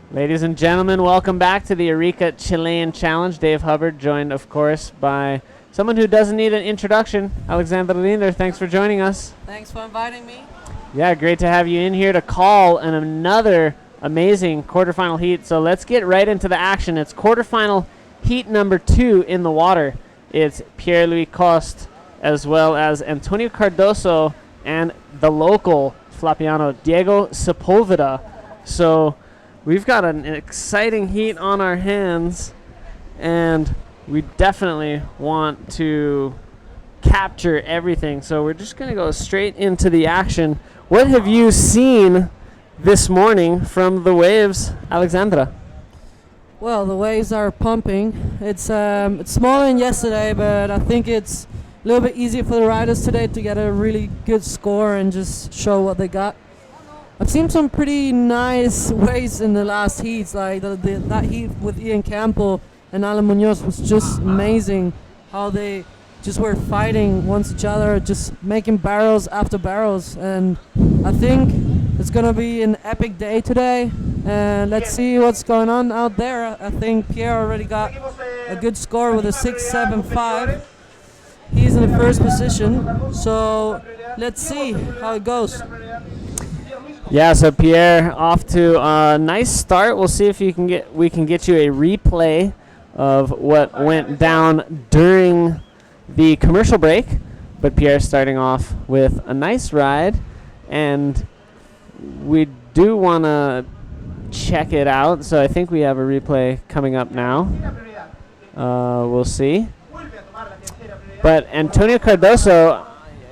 C: Ladies and gentlemen, welcome back to the Arica Chilean Challenge. Dave Hubbard, joined, of course, by someone who doesn't need an introduction, Alexandra Linder. Thanks for joining us.
H: Thanks for inviting me.
C: Yeah, great to have you in here to call another amazing quarterfinal heat. So let's get right into the action. It's quarterfinal heat number 2 in the water. It's Pierre-Louis Coste as well as Antonio Cardoso and the local Flapiano, Diego Sepulveda. So we've got an exciting heat on our hands, and we definitely want to capture everything. So we're just going to go straight into the action. What have you seen this morning from the waves, Alexandra?
H: Well, the waves are pumping. It's smaller than yesterday, but I think it's a little bit easier for the riders today to get a really good score and just show what they got. I've seen some pretty nice waves in the last heats, like that heat with Ian Campbell and Alan Munoz was just amazing. How they just were fighting once each other, just making barrels after barrels. And I think it's gonna be an epic day today. And let's see what's going on out there. I think Pierre already got a good score with a 6.75. He's in the first position, so let's see how it goes.
C: Yeah, so Pierre off to a nice start. We'll see if we can get you a replay of what went down during the commercial break. But Pierre starting off with a nice ride, and we do want to check it out. So I think we have a replay coming up now. We'll see. But Antonio Cardoso,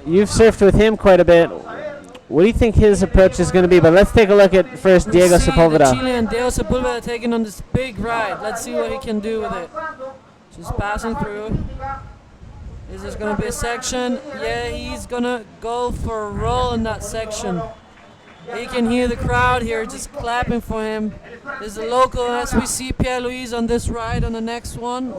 C: you've surfed with him quite a bit. What do you think his approach is going to be? But let's take a look at first Diego Sepulveda.
H: The Chilean Diego Sepulveda taking on this big ride. Let's see what he can do with it. Just passing through. Is this going to be a section? Yeah, he's going to go for a roll in that section. You can hear the crowd here just clapping for him. There's a local, as we see Pierre-Louis on this ride on the next one.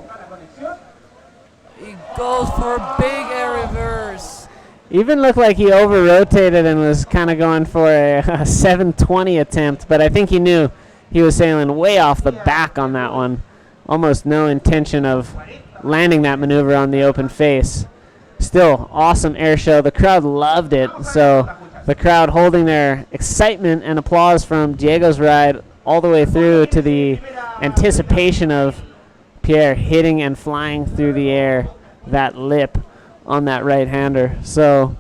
H: He goes for a big air reverse.
C: Even looked like he over-rotated and was kind of going for a 720 attempt, but I think he knew he was sailing way off the back on that one. Almost no intention of landing that maneuver on the open face. Still, awesome air show. The crowd loved it, so the crowd holding their excitement and applause from Diego's ride all the way through to the anticipation of Pierre hitting and flying through the air that lip on that right-hander. So,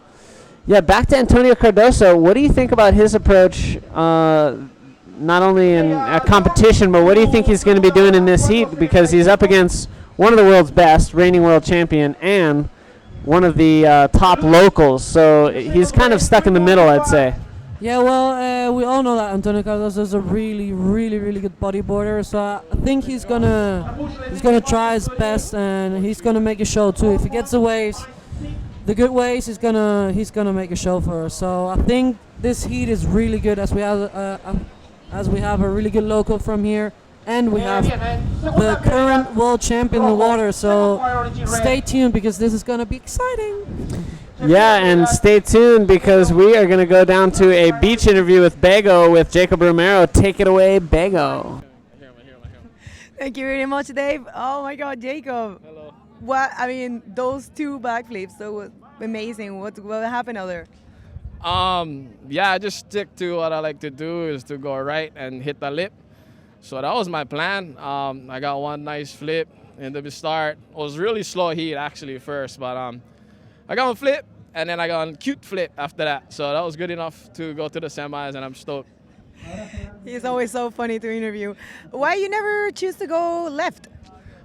C: yeah, back to Antonio Cardoso. What do you think about his approach, not only in a competition, but what do you think he's going to be doing in this heat? Because he's up against one of the world's best, reigning world champion, and one of the top locals. So he's kind of stuck in the middle, I'd say.
H: Yeah, well, we all know that Antonio Cardoso is a really, really, really good bodyboarder. So I think he's gonna try his best, and he's gonna make a show too. If he gets the waves, the good waves, he's gonna make a show for us. So I think this heat is really good, as we have a really good local from here, and we have the current world champion in the water. So stay tuned, because this is gonna be exciting.
C: Yeah, and stay tuned, because we are going to go down to a beach interview with Bego with Jacob Romero. Take it away, Bego.
D: Thank you very much, Dave. Oh my God, Jacob.
F: Hello.
D: What? I mean, those 2 backflips, that was amazing. What happened out there?
F: Yeah, I just stick to what I like to do, is to go right and hit the lip.
I: So that was my plan. I got one nice flip in the start. It was really slow heat actually first, but I got one flip and then I got a cute flip after that. So that was good enough to go to the semis, and I'm stoked.
D: He's always so funny to interview. Why you never choose to go left?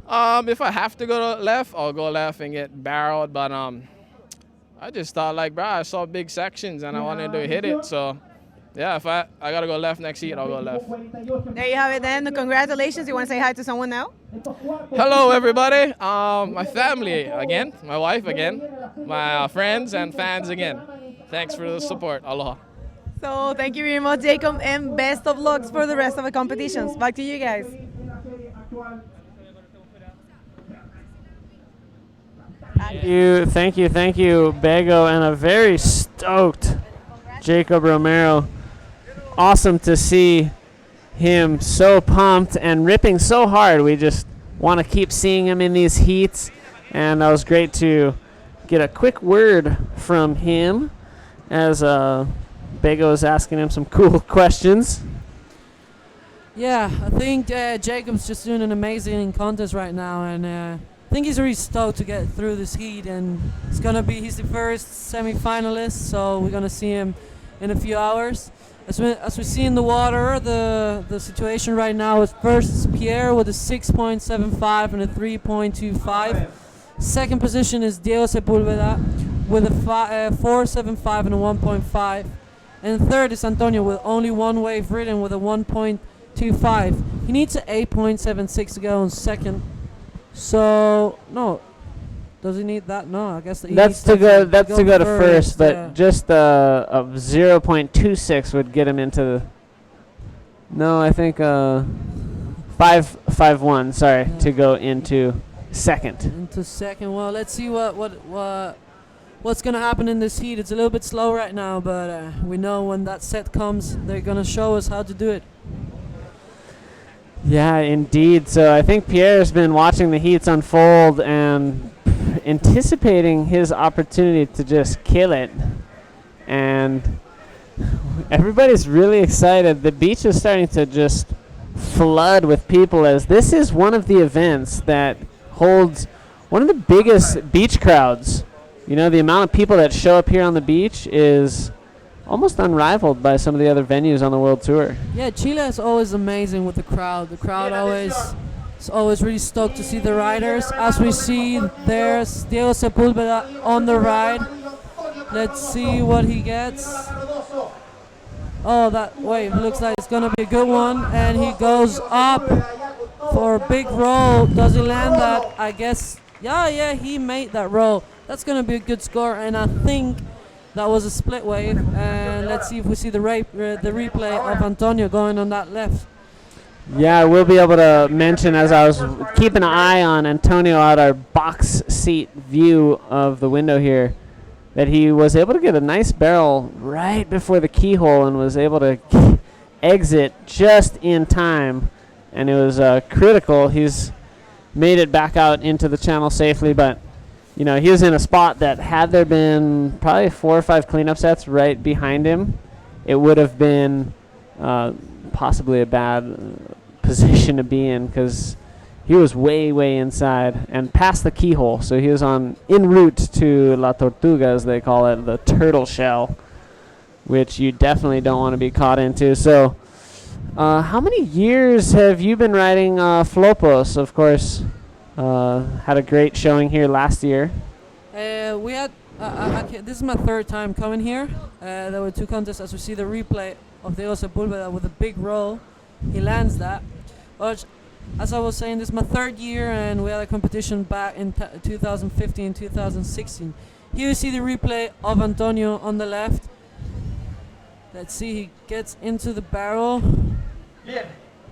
I: If I have to go left, I'll go left and get barreled. But I just thought, like, bro, I saw big sections and I wanted to hit it. So, yeah, if I got to go left next heat, I'll go left.
D: There you have it then. Congratulations. You want to say hi to someone now?
I: Hello, everybody. My family again, my wife again, my friends and fans again. Thanks for the support. Aloha.
D: So thank you very much, Jacob, and best of luck for the rest of the competitions. Back to you guys.
C: Thank you, Bego, and a very stoked Jacob Romero. Awesome to see him so pumped and ripping so hard. We just want to keep seeing him in these heats, and that was great to get a quick word from him as Bego is asking him some cool questions.
H: Yeah, I think Jacob's just doing an amazing contest right now, and I think he's really stoked to get through this heat, and he's the first semi-finalist, so we're gonna see him in a few hours. As we see in the water, the situation right now is first is Pierre with a 6.75 and a 3.25. Second position is Diego Sepulveda with a 4.75 and a 1.5. And third is Antonio with only one wave ridden with a 1.25. He needs an 8.76 to go in second. So no, does he need that? No, I guess
C: that's to go to first, but yeah. Just a 0.26 would get him into. No, I think 5.51. Sorry, yeah. To go into second.
H: Into second. Well, let's see what's gonna happen in this heat. It's a little bit slow right now, but we know when that set comes, they're gonna show us how to do it.
C: Yeah, indeed. So I think Pierre's been watching the heats unfold and anticipating his opportunity to just kill it. And everybody's really excited. The beach is starting to just flood with people, as this is one of the events that holds one of the biggest beach crowds. You know, the amount of people that show up here on the beach is almost unrivaled by some of the other venues on the World Tour.
H: Yeah, Chile is always amazing with the crowd. The crowd is always really stoked to see the riders. As we see, there's Diego Sepulveda on the ride. Let's see what he gets. Oh, that wave looks like it's going to be a good one. And he goes up for a big roll. Does he land that? I guess, yeah, he made that roll. That's going to be a good score, and I think that was a split wave. And let's see if we see the replay of Antonio going on that left.
C: Yeah, we'll be able to mention, as I was keeping an eye on Antonio out our box seat view of the window here, that he was able to get a nice barrel right before the keyhole and was able to exit just in time. And it was critical. He's made it back out into the channel safely, but you know, he was in a spot that had there been probably 4 or 5 cleanup sets right behind him, it would have been possibly a bad position to be in, because he was way inside and past the keyhole. So he was en route to La Tortuga, as they call it, the turtle shell, which you definitely don't want to be caught into. So how many years have you been riding Flopos? Of course, had a great showing here last year.
H: We had this is my 3rd time coming here. There were 2 contests. As we see the replay of Diego Sepulveda with a big roll, he lands that. But as I was saying, this is my 3rd year, and we had a competition back in 2015, 2016. Here you see the replay of Antonio on the left. Let's see, he gets into the barrel.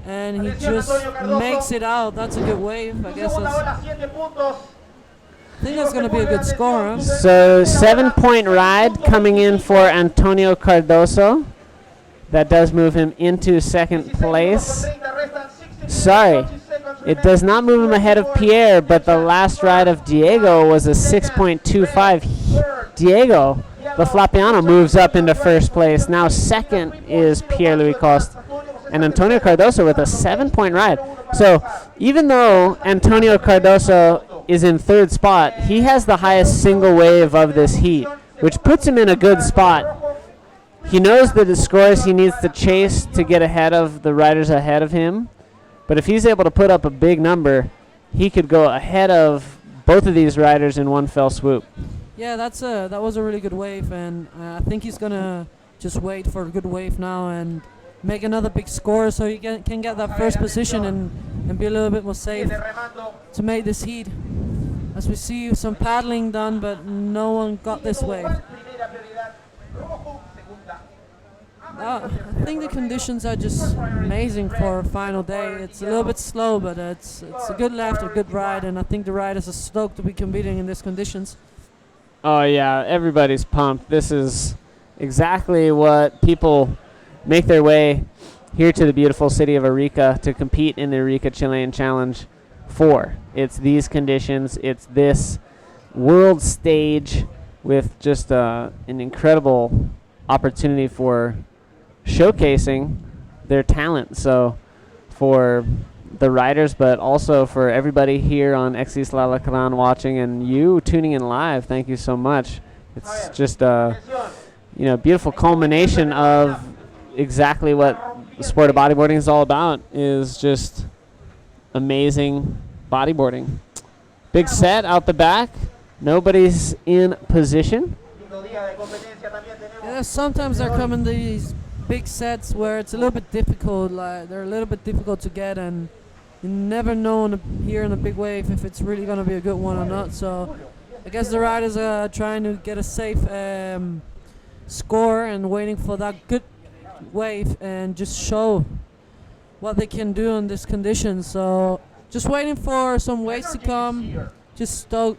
H: And he just makes it out. That's a good wave. I guess I think that's going to be a good score. Huh?
C: So 7-point ride coming in for Antonio Cardoso. That does move him into 2nd place. Sorry, it does not move him ahead of Pierre, but the last ride of Diego was a 6.25. Diego, the Flapiano, moves up into 1st place. Now 2nd is Pierre-Louis Coste. and Antonio Cardoso with a 7-point ride. So even though Antonio Cardoso is in third spot, he has the highest single wave of this heat, which puts him in a good spot. He knows the scores he needs to chase to get ahead of the riders ahead of him. But if he's able to put up a big number, he could go ahead of both of these riders in one fell swoop.
H: Yeah, that was a really good wave, and I think he's gonna just wait for a good wave now and make another big score so he can get that first position and be a little bit more safe to make this heat. As we see some paddling done, but no one got this wave. I think the conditions are just amazing for a final day. It's a little bit slow, but it's a good left, a good ride, and I think the riders are stoked to be competing in these conditions.
C: Oh yeah, everybody's pumped. This is exactly what people make their way here to the beautiful city of Arica to compete in the Arica Chilean Challenge for. It's these conditions, it's this world stage with just an incredible opportunity for showcasing their talent. So for the riders, but also for everybody here on Exisla Lacran watching and you tuning in live, thank you so much. It's just a beautiful culmination of exactly what the sport of bodyboarding is all about, is just amazing bodyboarding. Big set out the back, nobody's in position.
H: Yeah, sometimes there come these big sets where it's a little bit difficult, like they're a little bit difficult to get, and you never know here in a big wave if it's really going to be a good one or not. So I guess the riders are trying to get a safe score and waiting for that good wave and just show what they can do in this condition. So just waiting for some waves to come.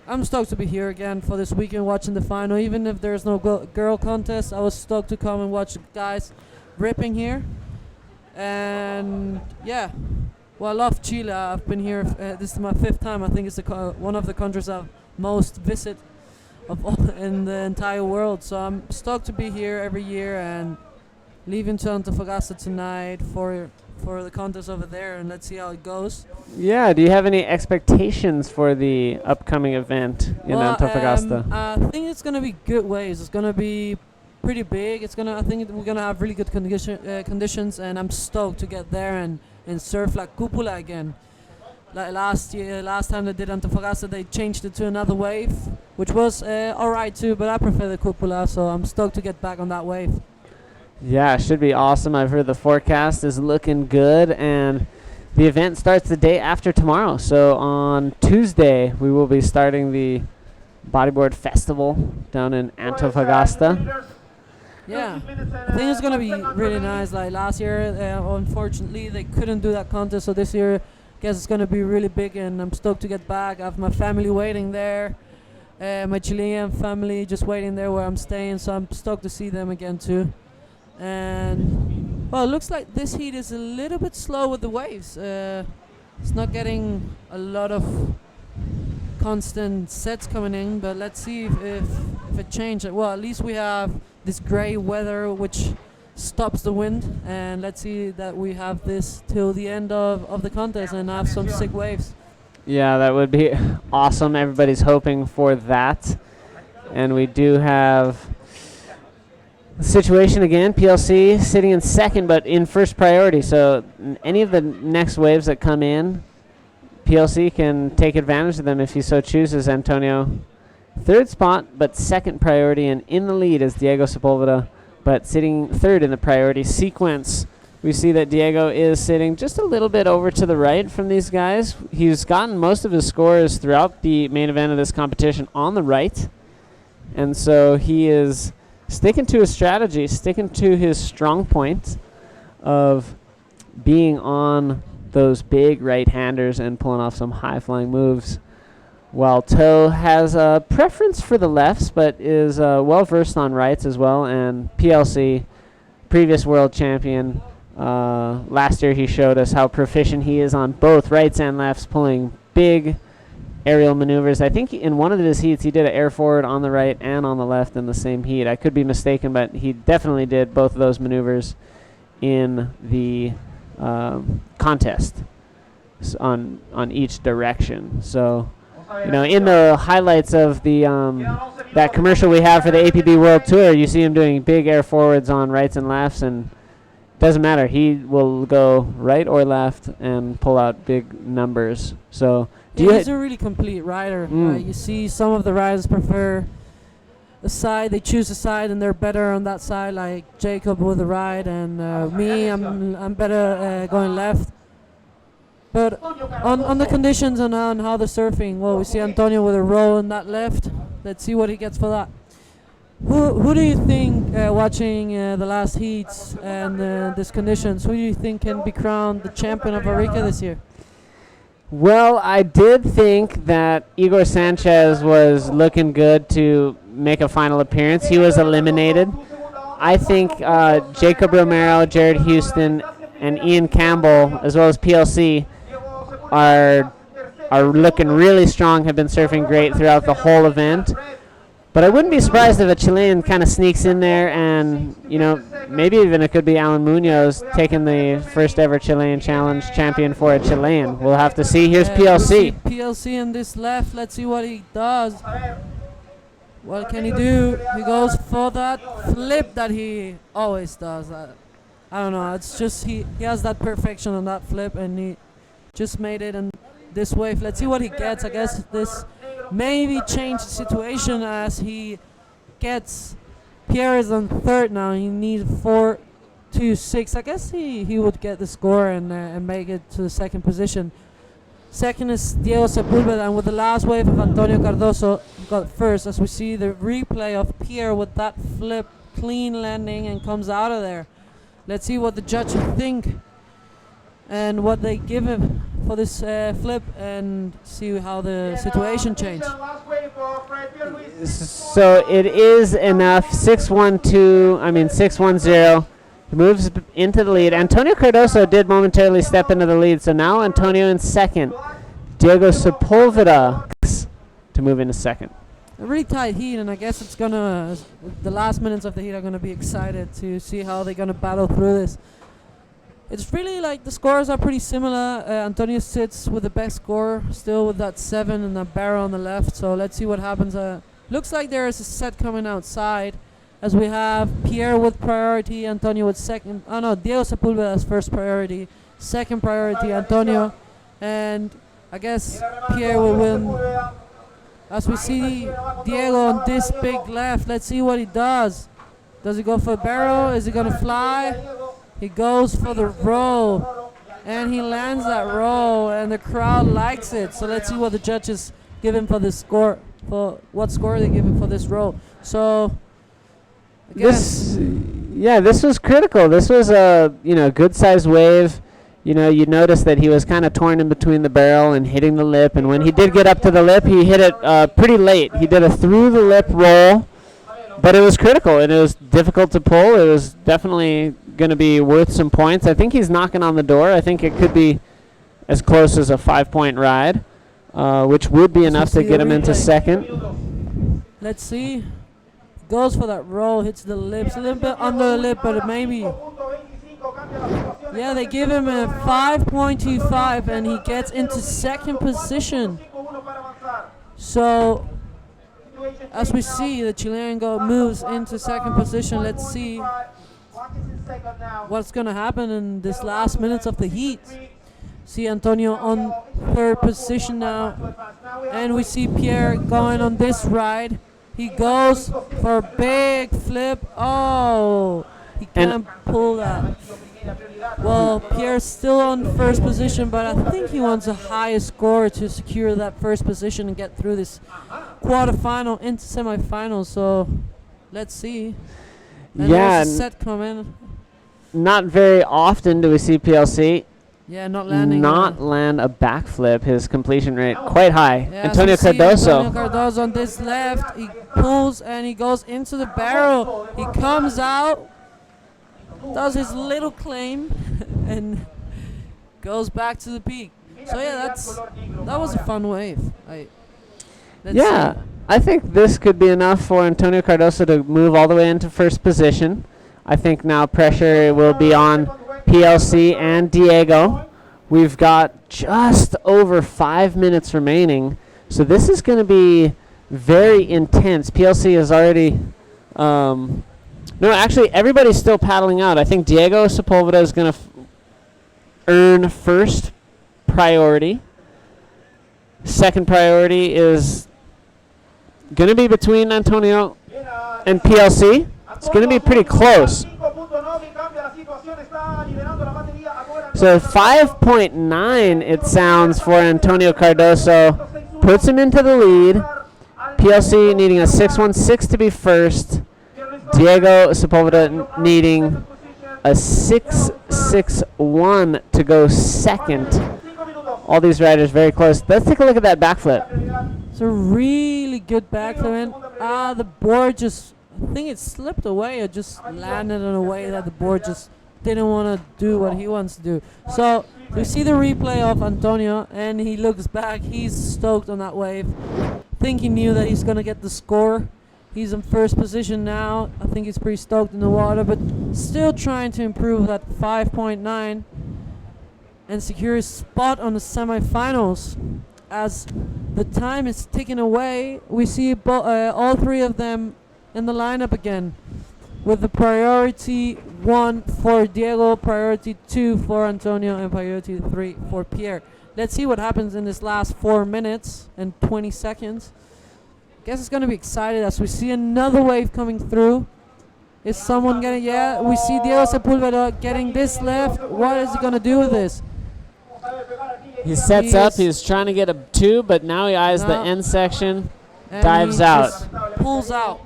H: I'm stoked to be here again for this weekend watching the final. Even if there's no girl contest, I was stoked to come and watch the guys ripping here. And yeah, well, I love Chile. I've been here, this is my 5th time. I think it's one of the countries I've most visit of all in the entire world. So I'm stoked to be here every year and leaving to Antofagasta tonight for the contest over there, and let's see how it goes.
C: Yeah, do you have any expectations for the upcoming event in Antofagasta?
H: I think it's going to be good waves. It's going to be pretty big. I think we're going to have really good conditions, and I'm stoked to get there and surf like cupola again. Like last time they did Antofagasta, they changed it to another wave, which was alright too, but I prefer the cupola, so I'm stoked to get back on that wave.
C: Yeah, it should be awesome. I've heard the forecast is looking good, and the event starts the day after tomorrow. So on Tuesday, we will be starting the Bodyboard Festival down in Antofagasta.
H: Yeah, I think it's going to be really nice. Like last year, unfortunately, they couldn't do that contest, so this year, I guess it's going to be really big, and I'm stoked to get back. I have my family waiting there, my Chilean family just waiting there where I'm staying, so I'm stoked to see them again too. And well, it looks like this heat is a little bit slow with the waves. It's not getting a lot of constant sets coming in, but let's see if it changes. Well, at least we have this gray weather which stops the wind, and let's see that we have this till the end of the contest and have some sick waves.
C: Yeah, that would be awesome. Everybody's hoping for that. And we do have situation again, PLC sitting in second but in first priority, so any of the next waves that come in, PLC can take advantage of them if he so chooses. Antonio, third spot but second priority, and in the lead is Diego Sepulveda, but sitting third in the priority sequence. We see that Diego is sitting just a little bit over to the right from these guys. He's gotten most of his scores throughout the main event of this competition on the right, and so he is sticking to his strategy, sticking to his strong point of being on those big right-handers and pulling off some high-flying moves, while Toe has a preference for the lefts but is well-versed on rights as well. And PLC, previous world champion, last year he showed us how proficient he is on both rights and lefts, pulling big aerial maneuvers. I think in one of his heats he did an air forward on the right and on the left in the same heat. I could be mistaken, but he definitely did both of those maneuvers in the contest on each direction. So, in the highlights of the that commercial we have for the APB World Tour, you see him doing big air forwards on rights and lefts, and doesn't matter. He will go right or left and pull out big numbers. So,
H: he's a really complete rider. You see some of the riders prefer a side. They choose a side and they're better on that side, like Jacob with the right, and me, I'm better going left. But on the conditions and on how they're surfing, well, we see Antonio with a roll in that left. Let's see what he gets for that. Who do you think, watching the last heats and these conditions, who do you think can be crowned the champion of Arica this year?
C: Well, I did think that Igor Sanchez was looking good to make a final appearance. He was eliminated. I think Jacob Romero, Jared Houston, and Ian Campbell, as well as PLC, are looking really strong, have been surfing great throughout the whole event. But I wouldn't be surprised if a Chilean kind of sneaks in there and, maybe even it could be Alan Munoz taking the first ever Chilean Challenge champion for a Chilean. We'll have to see. Here's PLC.
H: PLC in this left. Let's see what he does. What can he do? He goes for that flip that he always does. I don't know. It's just he has that perfection on that flip, and he just made it in this wave. Let's see what he gets. I guess this maybe change the situation as he gets Pierre is on third now. He needs 4.26. I guess he would get the score and make it to the second position. Second is Diego Sepulveda, and with the last wave of Antonio Cardoso got first, as we see the replay of Pierre with that flip, clean landing, and comes out of there. Let's see what the judges think and what they give him for this flip, and see how the situation changed.
C: So it is enough. 6-1-0. Moves into the lead. Antonio Cardoso did momentarily step into the lead, so now Antonio in second. Diego Sepulveda to move into second.
H: A really tight heat, and I guess it's gonna. The last minutes of the heat are gonna be excited to see how they're gonna battle through this. It's really like the scores are pretty similar. Antonio sits with the best score, still with that 7 and that barrel on the left. So let's see what happens. Looks like there is a set coming outside, as we have Pierre with priority, Antonio with second. Oh no, Diego Sepulveda's first priority, second priority Antonio, and I guess Pierre will win. As we see Diego on this big left, let's see what he does. Does he go for a barrel? Is he gonna fly? He goes for the roll, and he lands that roll, and the crowd likes it. So let's see what the judges give him for this score, for what score they give him for this roll. So
C: this was critical. This was a good sized wave. You notice that he was kind of torn in between the barrel and hitting the lip, and when he did get up to the lip, he hit it pretty late. He did a through the lip roll, but it was critical, and it was difficult to pull. It was definitely going to be worth some points. I think he's knocking on the door. I think it could be as close as a 5-point ride, which would be enough to get him into second.
H: Let's see. Goes for that roll, hits the lips, a little bit under the lip, but maybe. Yeah, they give him a 5.25, and he gets into second position. So, as we see, the Chilean moves into second position. Let's see what's going to happen in this last minutes of the heat. See Antonio on third position now, and we see Pierre going on this ride. He goes for a big flip. Oh, he can't pull that. Well, Pierre's still on first position, but I think he wants a higher score to secure that first position and get through this quarterfinal into semifinals. So let's see. And there's a set coming.
C: Not very often do we see PLC
H: land a
C: backflip. His completion rate quite high.
H: Yeah,
C: Antonio Cardoso.
H: Antonio Cardoso on this left. He pulls and he goes into the barrel. He comes out, does his little claim, and goes back to the peak. So yeah, that was a fun wave. See.
C: I think this could be enough for Antonio Cardoso to move all the way into first position. I think now pressure will be on PLC and Diego. We've got just over 5 minutes remaining, so this is going to be very intense. PLC is already, no, actually everybody's still paddling out. I think Diego Sepulveda is going to earn first priority. Second priority is going to be between Antonio and PLC. It's going to be pretty close. So 5.9 it sounds for Antonio Cardoso. Puts him into the lead. PLC needing a 6.16 to be first. Diego Sepulveda needing a 6.61 to go second. All these riders very close. Let's take a look at that backflip.
H: It's a really good backflip. The board just, I think it slipped away or just landed in a way that the board just didn't want to do what he wants to do. So you see the replay of Antonio, and he looks back. He's stoked on that wave. I think he knew that he's going to get the score. He's in first position now. I think he's pretty stoked in the water, but still trying to improve that 5.9 and secure his spot on the semifinals. As the time is ticking away, we see all three of them in the lineup again, with the priority 1 for Diego, priority 2 for Antonio, and priority 3 for Pierre. Let's see what happens in this last 4 minutes and 20 seconds. I guess it's going to be excited as we see another wave coming through. Is someone going to, yeah, we see Diego Sepulveda getting this left. What is he going to do with this?
C: He sets up, he's trying to get a 2, but now he eyes the end section, dives out.
H: Pulls out.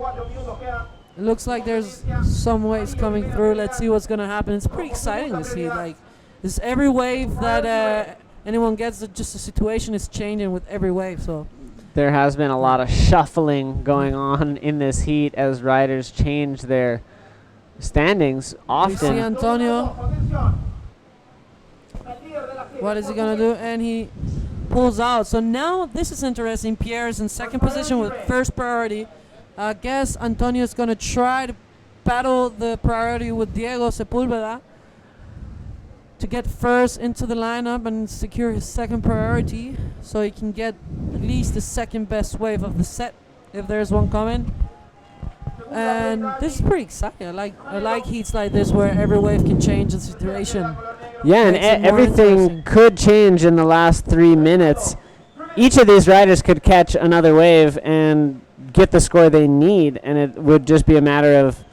H: It looks like there's some waves coming through. Let's see what's going to happen. It's pretty exciting to see. Like, this every wave that anyone gets, just the situation is changing with every wave. So
C: there has been a lot of shuffling going on in this heat as riders change their standings often.
H: We see Antonio. What is he going to do? And he pulls out. So now this is interesting. Pierre is in second position with first priority. I guess Antonio is going to try to battle the priority with Diego Sepulveda to get first into the lineup and secure his second priority, so he can get at least the second best wave of the set if there's one coming. And this is pretty exciting. I like heats like this where every wave can change the situation.
C: Yeah, and everything could change in the last 3 minutes. Each of these riders could catch another wave and get the score they need, and it would just be a matter of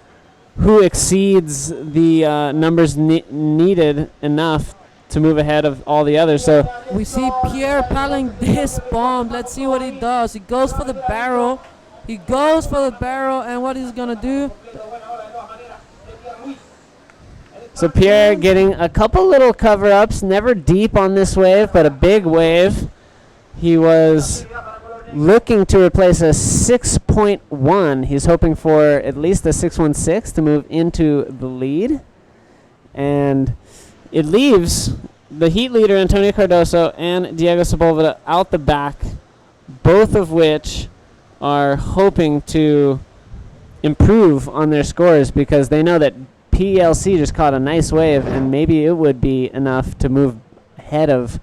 C: who exceeds the numbers needed enough to move ahead of all the others. So
H: we see Pierre paddling this bomb. Let's see what he does. He goes for the barrel. And what he's going to do?
C: So Pierre getting a couple little cover-ups, never deep on this wave, but a big wave. He was looking to replace a 6.1. He's hoping for at least a 6.16 to move into the lead. And it leaves the heat leader, Antonio Cardoso, and Diego Sepulveda out the back, both of which are hoping to improve on their scores because they know that PLC just caught a nice wave, and maybe it would be enough to move ahead of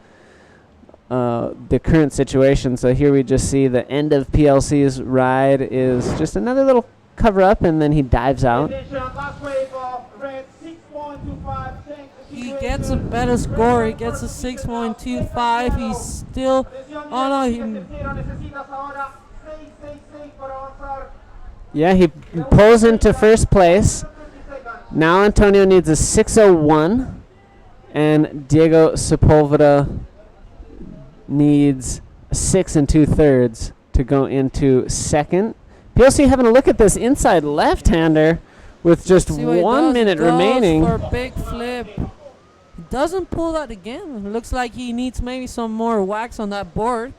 C: the current situation. So here we just see the end of PLC's ride is just another little cover up, and then he dives out.
H: He gets a better score. He gets a 6.25. He's still,
C: yeah, he pulls into first place. Now Antonio needs a 6.01, and Diego Sepulveda needs 6 2/3 to go into second. PLC having a look at this inside left-hander with just 1 minute remaining.
H: For a big flip. He doesn't pull that again. It looks like he needs maybe some more wax on that board.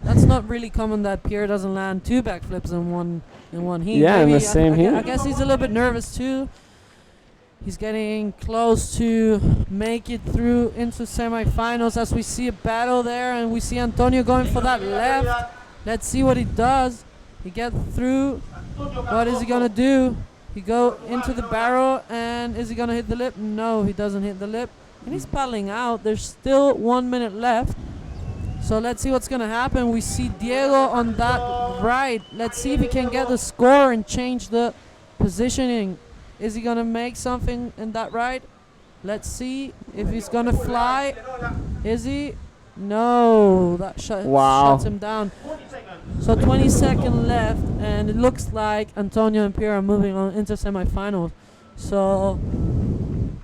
H: That's not really common that Pierre doesn't land 2 backflips in one heat.
C: Yeah,
H: maybe
C: in the same heat.
H: I guess he's a little bit nervous too. He's getting close to make it through into semifinals as we see a battle there, and we see Antonio going for that left. Let's see what he does. He gets through. What is he going to do? He go into the barrel, and is he gonna hit the lip? No, he doesn't hit the lip. And he's paddling out. There's still 1 minute left. So let's see what's gonna happen. We see Diego on that right. Let's see if he can get the score and change the positioning. Is he gonna make something in that right? Let's see if he's gonna fly. Is he? No, that shuts him down. So 20 seconds left, and it looks like Antonio and Pierre are moving on into semifinals. So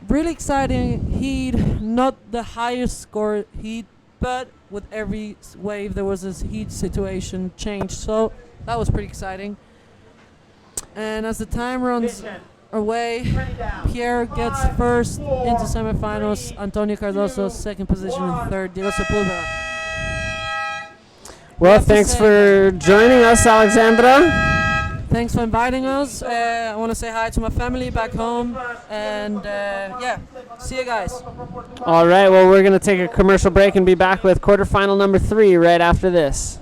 H: really exciting heat, not the highest score heat, but with every wave there was this heat situation change. So that was pretty exciting. And as the time runs away, Pierre gets first into semifinals, Antonio Cardoso second position, and third Diego Sepulveda.
C: Well, thanks for joining us, Alexandra.
H: Thanks for inviting us. I want to say hi to my family back home, and yeah, see you guys.
C: All right, well, we're going to take a commercial break and be back with quarterfinal number 3 right after this.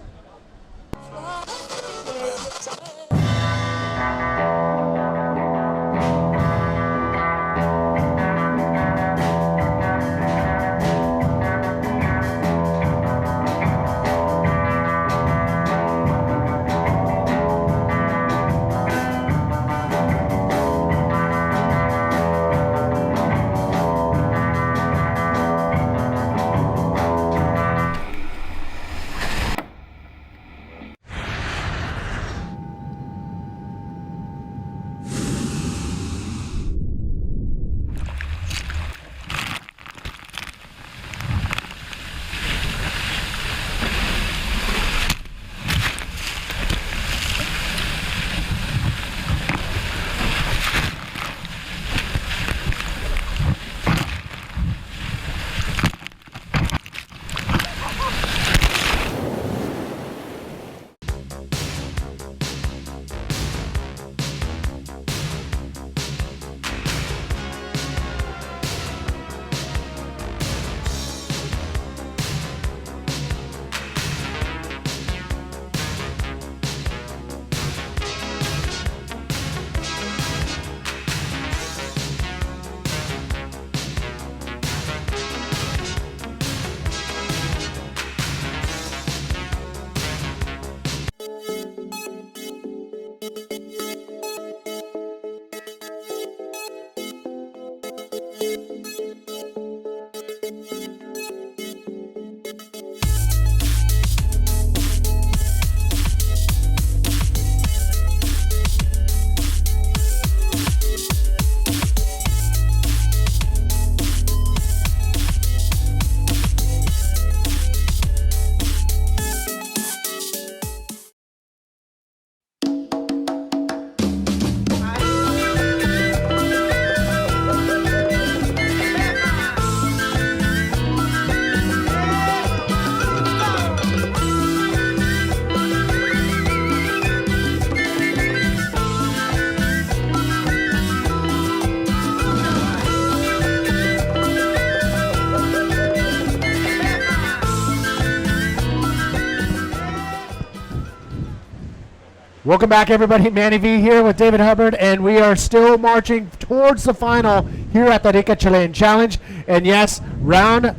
B: Welcome back, everybody. Manny V here with David Hubbard, and we are still marching towards the final here at the Arica Chilean Challenge. And yes, the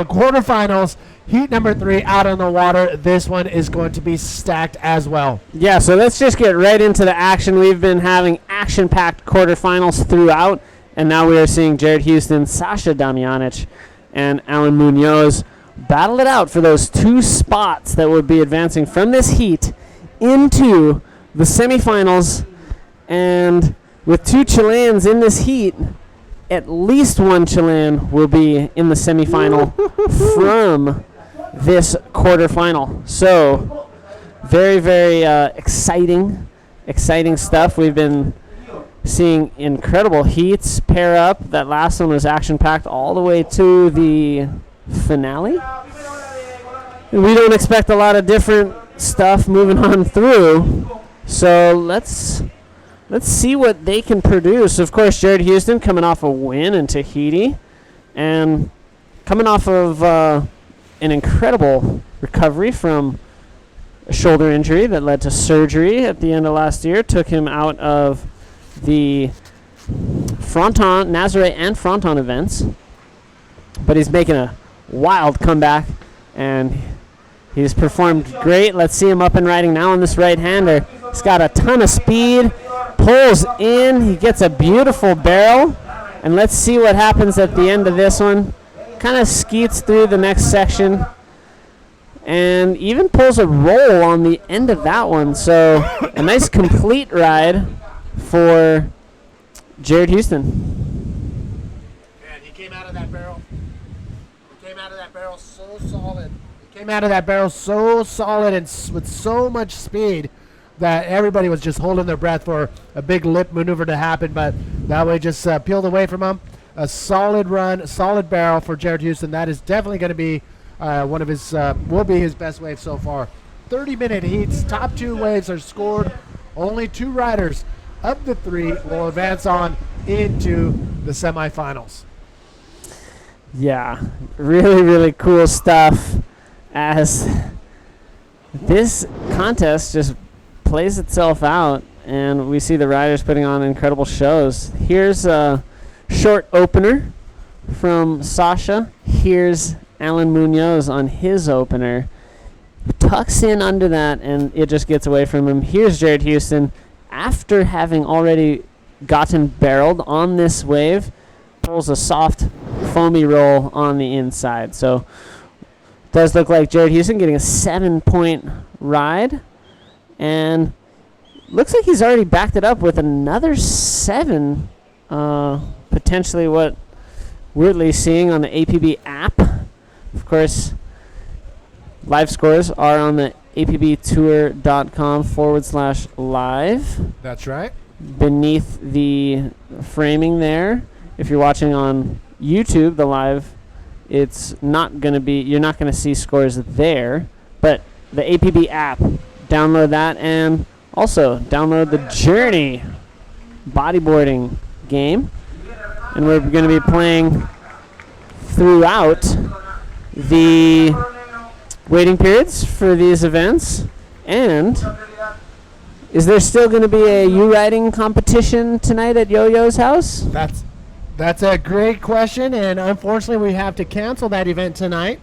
B: quarterfinals, heat number 3 out on the water. This one is going to be stacked as well.
C: Yeah, so let's just get right into the action. We've been having action-packed quarterfinals throughout, and now we are seeing Jared Houston, Sasha Damjanic, and Alan Munoz battle it out for those 2 spots that would be advancing from this heat into the semifinals. And with 2 Chileans in this heat, at least 1 Chilean will be in the semifinal from this quarterfinal. So very, very exciting stuff. We've been seeing incredible heats pair up. That last one was action-packed all the way to the finale. And we don't expect a lot of different stuff moving on through. So let's see what they can produce. Of course, Jared Houston coming off a win in Tahiti and coming off of an incredible recovery from a shoulder injury that led to surgery at the end of last year. Took him out of the Fronton, Nazare and Fronton events. But he's making a wild comeback, and he's performed great. Let's see him up and riding now on this right-hander. He's got a ton of speed, pulls in, he gets a beautiful barrel, and let's see what happens at the end of this one. Kind of skeets through the next section, and even pulls a roll on the end of that one. So a nice complete ride for Jared Houston.
B: Man, he came out of that barrel. He came out of that barrel so solid. He came out of that barrel so solid and with so much speed that everybody was just holding their breath for a big lip maneuver to happen, but that way just peeled away from him. A solid run, solid barrel for Jared Houston. That is definitely going to be one of his, will be his best wave so far. 30-minute heats, top 2 waves are scored. Only 2 riders of the 3 will advance on into the semifinals.
C: Yeah, really, really cool stuff as this contest just plays itself out, and we see the riders putting on incredible shows. Here's a short opener from Sasha. Here's Alan Munoz on his opener. Tucks in under that, and it just gets away from him. Here's Jared Houston. After having already gotten barreled on this wave, pulls a soft, foamy roll on the inside. So does look like Jared Houston getting a 7-point ride, and looks like he's already backed it up with another 7, potentially what we're at least seeing on the APB app. Of course, live scores are on the apbtour.com/live.
B: That's right.
C: Beneath the framing there. If you're watching on YouTube, the live, it's not going to be, you're not going to see scores there, but the APB app, download that, and also download the Journey bodyboarding game. And we're going to be playing throughout the waiting periods for these events. And is there still going to be a U-riding competition tonight at Yo-Yo's house?
B: That's a great question, and unfortunately we have to cancel that event tonight,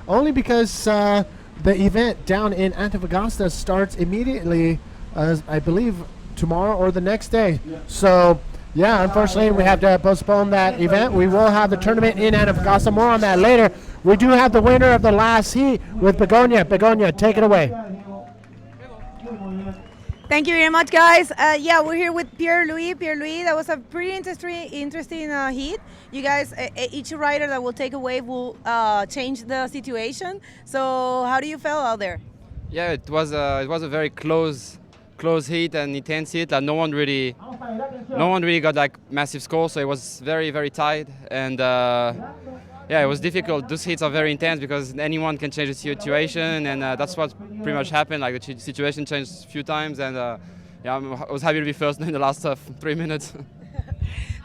B: only because the event down in Antofagasta starts immediately, I believe, tomorrow or the next day. Yeah. So, yeah, unfortunately we have to postpone that event. We will have the tournament in Antofagasta. More on that later. We do have the winner of the last heat with Begonia. Begonia, take it away.
D: Thank you very much, guys. Yeah, we're here with Pierre-Louis. Pierre-Louis, that was a pretty interesting heat. You guys, each rider that will take a wave will change the situation. So how do you feel out there?
J: Yeah, it was a very close heat and intense heat. Like no one really got like massive scores. So it was very, very tight, and yeah, it was difficult. Those heats are very intense because anyone can change the situation, and that's what pretty much happened. Like the situation changed a few times, and yeah, I was happy to be first in the last 3 minutes.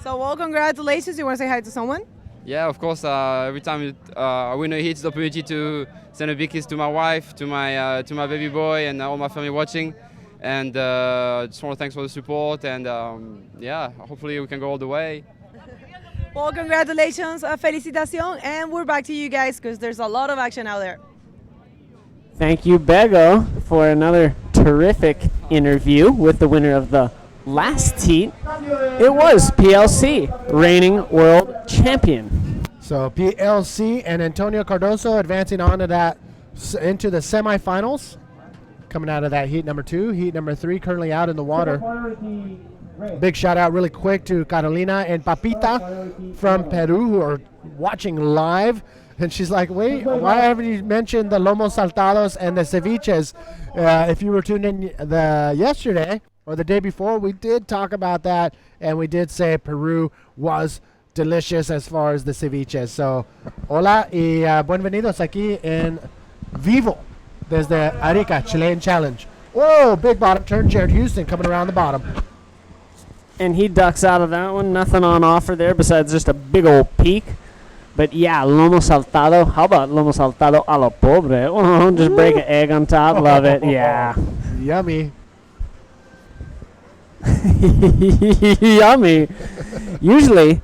D: So, well, congratulations. You want to say hi to someone?
J: Yeah, of course. Every time I win a heat, it's the opportunity to send a big kiss to my wife, to my baby boy, and all my family watching. And just want to thanks for the support, and yeah, hopefully we can go all the way.
D: Well, congratulations, felicitación, and we're back to you guys because there's a lot of action out there.
C: Thank you, Bego, for another terrific interview with the winner of the last heat. It was PLC, reigning world champion.
B: So PLC and Antonio Cardoso advancing on to that into the semifinals. Coming out of that heat number 2, heat number 3 currently out in the water. Big shout out really quick to Carolina and Papita from Peru who are watching live. And she's like, wait, why haven't you mentioned the lomos saltados and the ceviches? If you were tuned in yesterday or the day before, we did talk about that. And we did say Peru was delicious as far as the ceviches. So, hola y bienvenidos aquí en vivo desde Arica Chilean Challenge. Whoa, big bottom turn. Jared Houston coming around the bottom.
C: And he ducks out of that one. Nothing on offer there besides just a big old peak. But yeah, lomo saltado. How about lomo saltado a lo pobre? Oh, just break an egg on top. Love it. Yeah.
B: Yummy.
C: Yummy. Usually,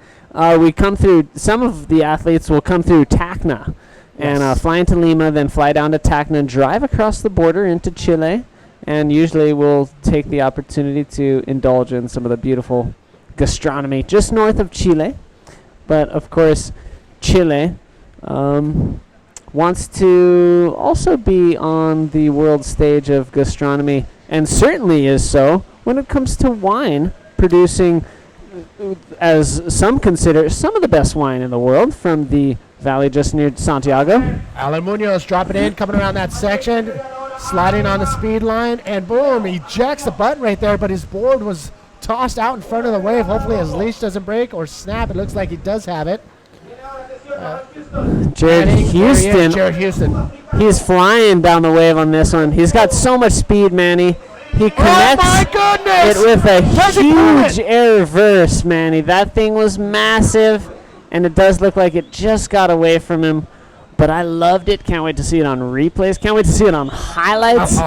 C: we come through. Some of the athletes will come through Tacna, and fly into Lima, then fly down to Tacna, and drive across the border into Chile, and usually we'll take the opportunity to indulge in some of the beautiful gastronomy just north of Chile. But of course, Chile wants to also be on the world stage of gastronomy, and certainly is so when it comes to wine, producing, as some consider, some of the best wine in the world from the valley just near Santiago.
B: Alan Munoz dropping in, coming around that section, sliding on the speed line, and boom, he jacks the button right there, but his board was tossed out in front of the wave. Hopefully his leash doesn't break or snap. It looks like he does have it.
C: Jared Houston.
B: Jared Houston.
C: He's flying down the wave on this one. He's got so much speed, Manny. He connects it with a huge air reverse, Manny. That thing was massive, and it does look like it just got away from him. But I loved it. Can't wait to see it on replays. Can't wait to see it on highlights.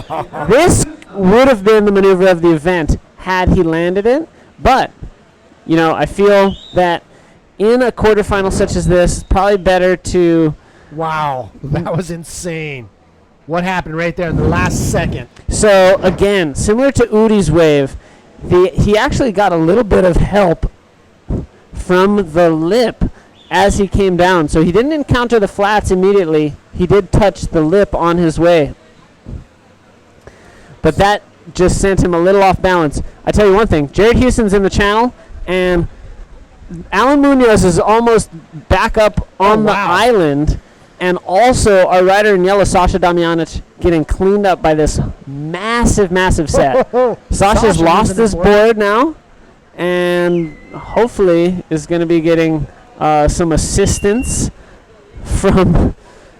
C: This would have been the maneuver of the event had he landed it. But, you know, I feel that in a quarterfinal such as this, it's probably better to...
B: Wow, that was insane. What happened right there in the last second?
C: So, again, similar to Udi's wave, he actually got a little bit of help from the lip as he came down. So he didn't encounter the flats immediately. He did touch the lip on his way. But that just sent him a little off balance. I tell you one thing, Jared Houston's in the channel, and Alan Munoz is almost back up on the island, and also our rider in yellow, Sasha Damjanic, getting cleaned up by this massive, massive set. Sasha's lost his board now, and hopefully is going to be getting some assistance from,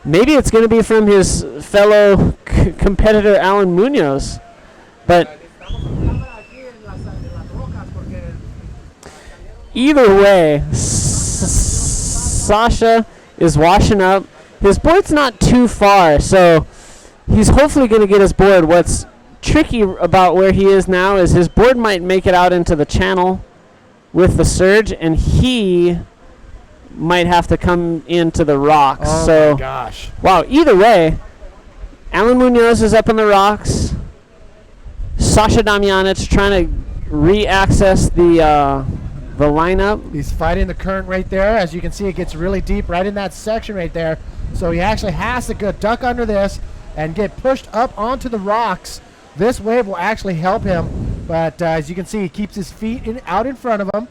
C: maybe it's going to be from his fellow competitor Alan Munoz. But either way, Sasha is washing up. His board's not too far, so he's hopefully going to get his board. What's tricky about where he is now is his board might make it out into the channel with the surge, and he might have to come into the rocks.
B: Oh my gosh.
C: Wow, either way, Alan Munoz is up on the rocks. Sasha Damjanic trying to re-access the lineup.
B: He's fighting the current right there. As you can see, it gets really deep right in that section right there. So he actually has to go duck under this and get pushed up onto the rocks. This wave will actually help him. But as you can see, he keeps his feet out in front of him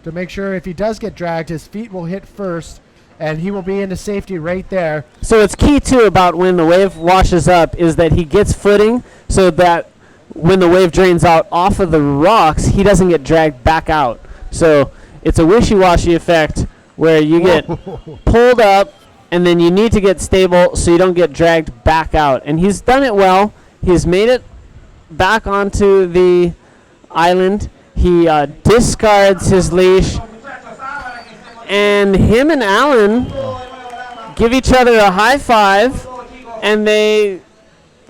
B: to make sure if he does get dragged, his feet will hit first, and he will be into safety right there.
C: So it's key, too, about when the wave washes up is that he gets footing so that when the wave drains out off of the rocks, he doesn't get dragged back out. So it's a wishy-washy effect where you get pulled up, and then you need to get stable so you don't get dragged back out. And he's done it well. He's made it back onto the island. He discards his leash, and him and Alan give each other a high five, and they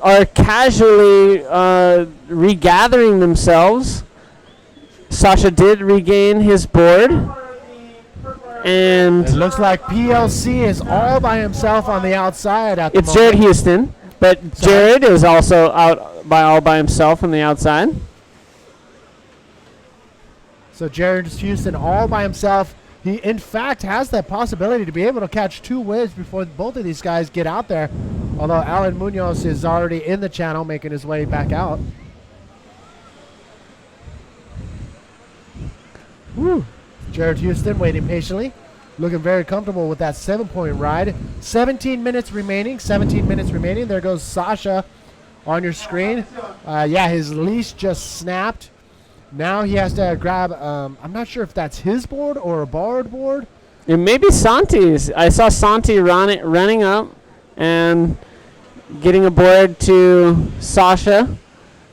C: are casually regathering themselves. Sasha did regain his board, and
B: it looks like PLC is all by himself on the outside at the moment.
C: It's Jared Houston, but Jared is also all by himself on the outside.
B: So Jared Houston all by himself. He, in fact, has that possibility to be able to catch two waves before both of these guys get out there. Although Alan Munoz is already in the channel making his way back out. Woo. Jared Houston waiting patiently. Looking very comfortable with that 7-point ride. 17 minutes remaining. 17 minutes remaining. There goes Sasha on your screen. Yeah, his leash just snapped. Now he has to grab, I'm not sure if that's his board or a borrowed board.
C: It may be Santi's. I saw Santi running up and getting a board to Sasha.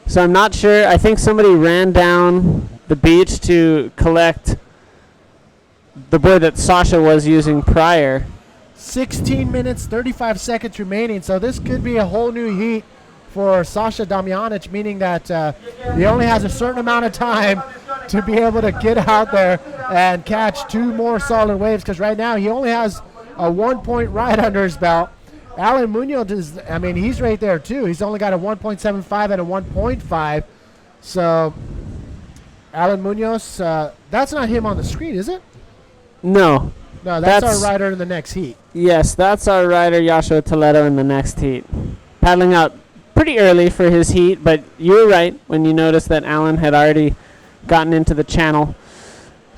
C: So I'm not sure. I think somebody ran down the beach to collect the board that Sasha was using prior.
B: 16 minutes, 35 seconds remaining. So this could be a whole new heat for Sasha Damjanic, meaning that he only has a certain amount of time to be able to get out there and catch 2 more solid waves, because right now he only has a 1-point ride under his belt. Alan Munoz he's right there too. He's only got a 1.75 and a 1.5. So Alan Munoz, that's not him on the screen, is it?
C: No.
B: No, that's our rider in the next heat.
C: Yes, that's our rider, Joshua Toledo, in the next heat. Paddling out pretty early for his heat, but you were right when you noticed that Alan had already gotten into the channel.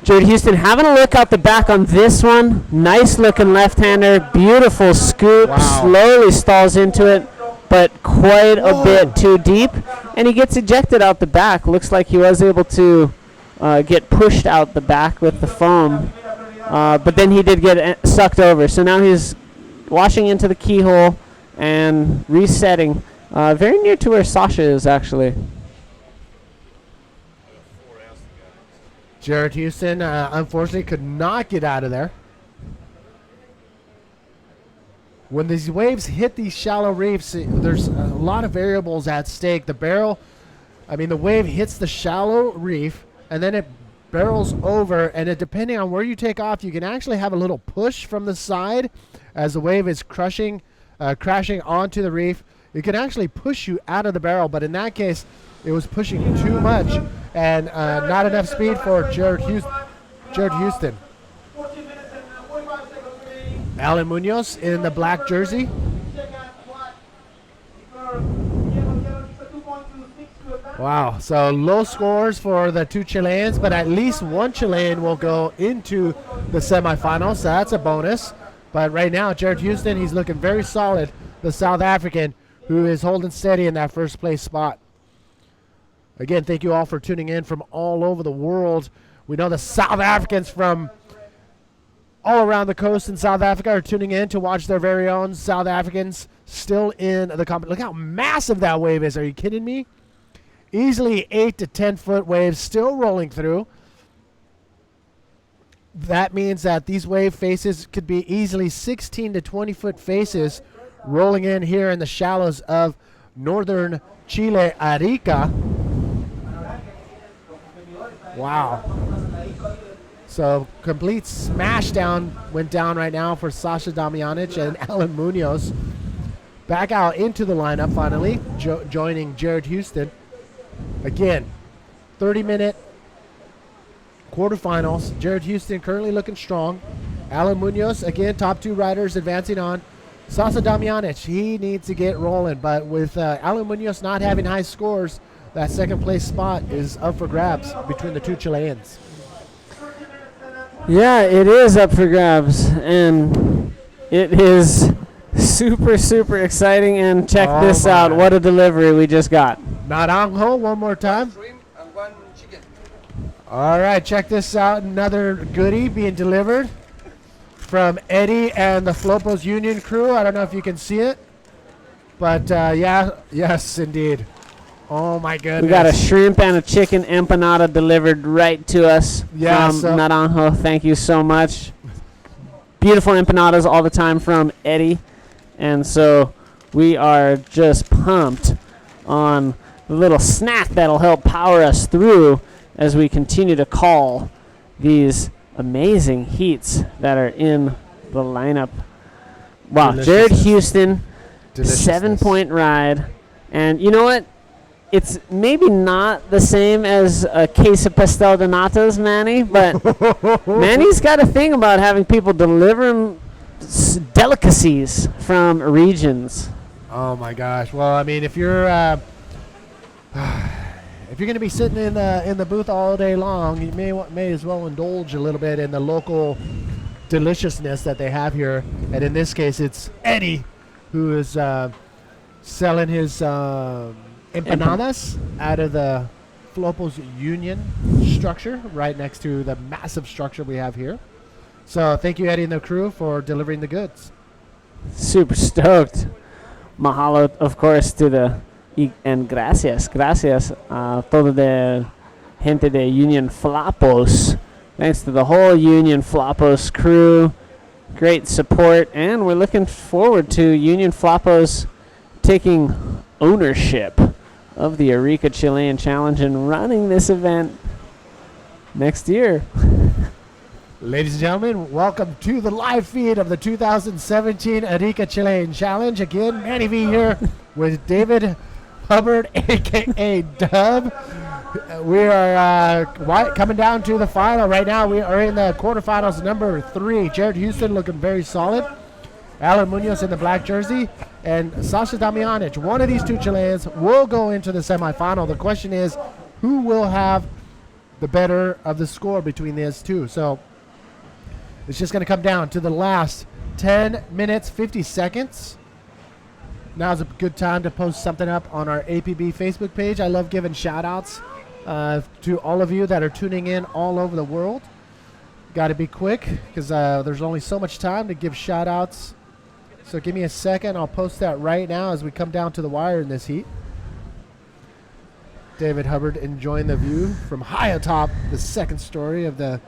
C: Jared Houston having a look out the back on this one. Nice looking left-hander, beautiful scoop, slowly stalls into it, but quite a bit too deep, and he gets ejected out the back. Looks like he was able to get pushed out the back with the foam, but then he did get sucked over. So now he's washing into the keyhole and resetting, very near to where Sasha is actually.
B: Jared Houston, unfortunately, could not get out of there. When these waves hit these shallow reefs, there's a lot of variables at stake. The wave hits the shallow reef, and then it barrels over, and depending on where you take off, you can actually have a little push from the side as the wave is crashing onto the reef. It can actually push you out of the barrel, but in that case, it was pushing too much and not enough speed for Jared Houston. Alan Munoz in the black jersey. Wow, so low scores for the 2 Chileans, but at least 1 Chilean will go into the semifinals, so that's a bonus. But right now, Jared Houston, he's looking very solid, the South African, who is holding steady in that first place spot. Again, thank you all for tuning in from all over the world. We know the South Africans from all around the coast in South Africa are tuning in to watch their very own South Africans still in the competition. Look how massive that wave is. Are you kidding me? Easily 8 to 10 foot waves still rolling through. That means that these wave faces could be easily 16 to 20 foot faces rolling in here in the shallows of northern Chile, Arica. Wow. So complete smashdown went down right now for Sasha Damjanic and Alan Munoz. Back out into the lineup finally, joining Jared Houston. Again, 30-minute quarterfinals. Jared Houston currently looking strong. Alan Munoz, again, top 2 riders advancing on. Sasha Damjanic, he needs to get rolling, but with Alan Munoz not having high scores, that second place spot is up for grabs between the 2 Chileans.
C: Yeah, it is up for grabs, and it is super, super exciting. And check this out. What a delivery we just got.
B: Naranjo, one more time. All right, check this out. Another goodie being delivered from Eddie and the Flopos Union crew. I don't know if you can see it, but yes, indeed. Oh my goodness.
C: We got a shrimp and a chicken empanada delivered right to us from Naranjo. Thank you so much. Beautiful empanadas all the time from Eddie. And so we are just pumped on the little snack that'll help power us through as we continue to call these amazing heats that are in the lineup. Wow, Jared Houston, 7-point ride. And you know what? It's maybe not the same as a case of pastel de natas, Manny, but Manny's got a thing about having people deliver him delicacies from regions.
B: Oh my gosh! Well, I mean, if you're going to be sitting in the booth all day long, you may as well indulge a little bit in the local deliciousness that they have here. And in this case, it's Eddie who is selling his empanadas out of the Flopos Union structure right next to the massive structure we have here. So thank you, Eddie and the crew, for delivering the goods.
C: Super stoked. Mahalo, of course, to the and gracias todo the gente de Union Flopos. Thanks to the whole Union Flopos crew. Great support, and we're looking forward to Union Flopos taking ownership of the Arica Chilean Challenge and running this event next year.
B: Ladies and gentlemen, welcome to the live feed of the 2017 Arica Chilean Challenge. Again, Manny V here with David Hubbard, a.k.a. Dub. We are coming down to the final right now. We are in the quarterfinals, number 3. Jared Houston looking very solid. Alan Munoz in the black jersey. And Sasha Damianic. One of these two Chileans will go into the semifinal. The question is, who will have the better of the score between these two? So it's just going to come down to the last 10 minutes, 50 seconds. Now's a good time to post something up on our APB Facebook page. I love giving shout-outs to all of you that are tuning in all over the world. Got to be quick because there's only so much time to give shout-outs. So give me a second. I'll post that right now as we come down to the wire in this heat. David Hubbard enjoying the view from high atop the second story of the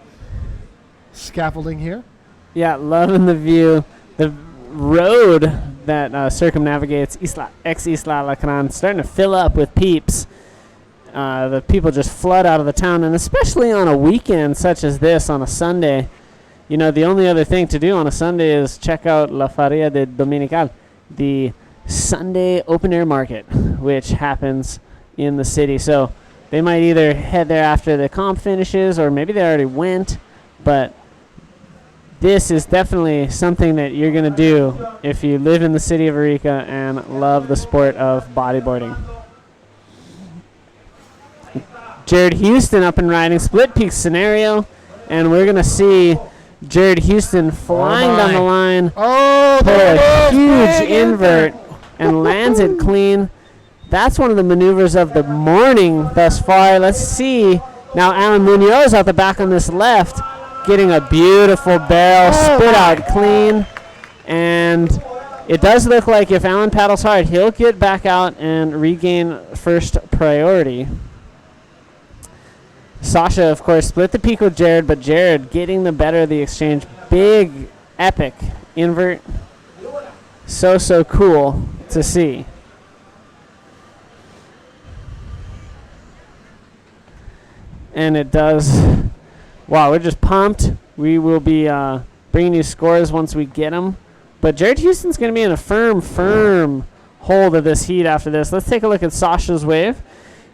B: scaffolding here.
C: Yeah, loving the view. The road that circumnavigates Isla La Gran starting to fill up with peeps. The people just flood out of the town, and especially on a weekend such as this, on a Sunday. You know, the only other thing to do on a Sunday is check out La Feria de Dominical, the Sunday open-air market, which happens in the city. So they might either head there after the comp finishes, or maybe they already went, but this is definitely something that you're going to do if you live in the city of Arica and love the sport of bodyboarding. Jared Houston up and riding, split peak scenario, and we're going to see Jared Houston flying down the line, pull a huge invert, and lands it clean. That's one of the maneuvers of the morning thus far. Let's see. Now Alan Munoz out the back on this left, getting a beautiful barrel, spit out clean. And it does look like if Alan paddles hard, he'll get back out and regain first priority. Sasha, of course, split the peak with Jared, but Jared getting the better of the exchange. Big, epic invert. So cool to see. And it does. Wow, we're just pumped. We will be bringing you scores once we get them. But Jared Houston's going to be in a firm hold of this heat after this. Let's take a look at Sasha's wave.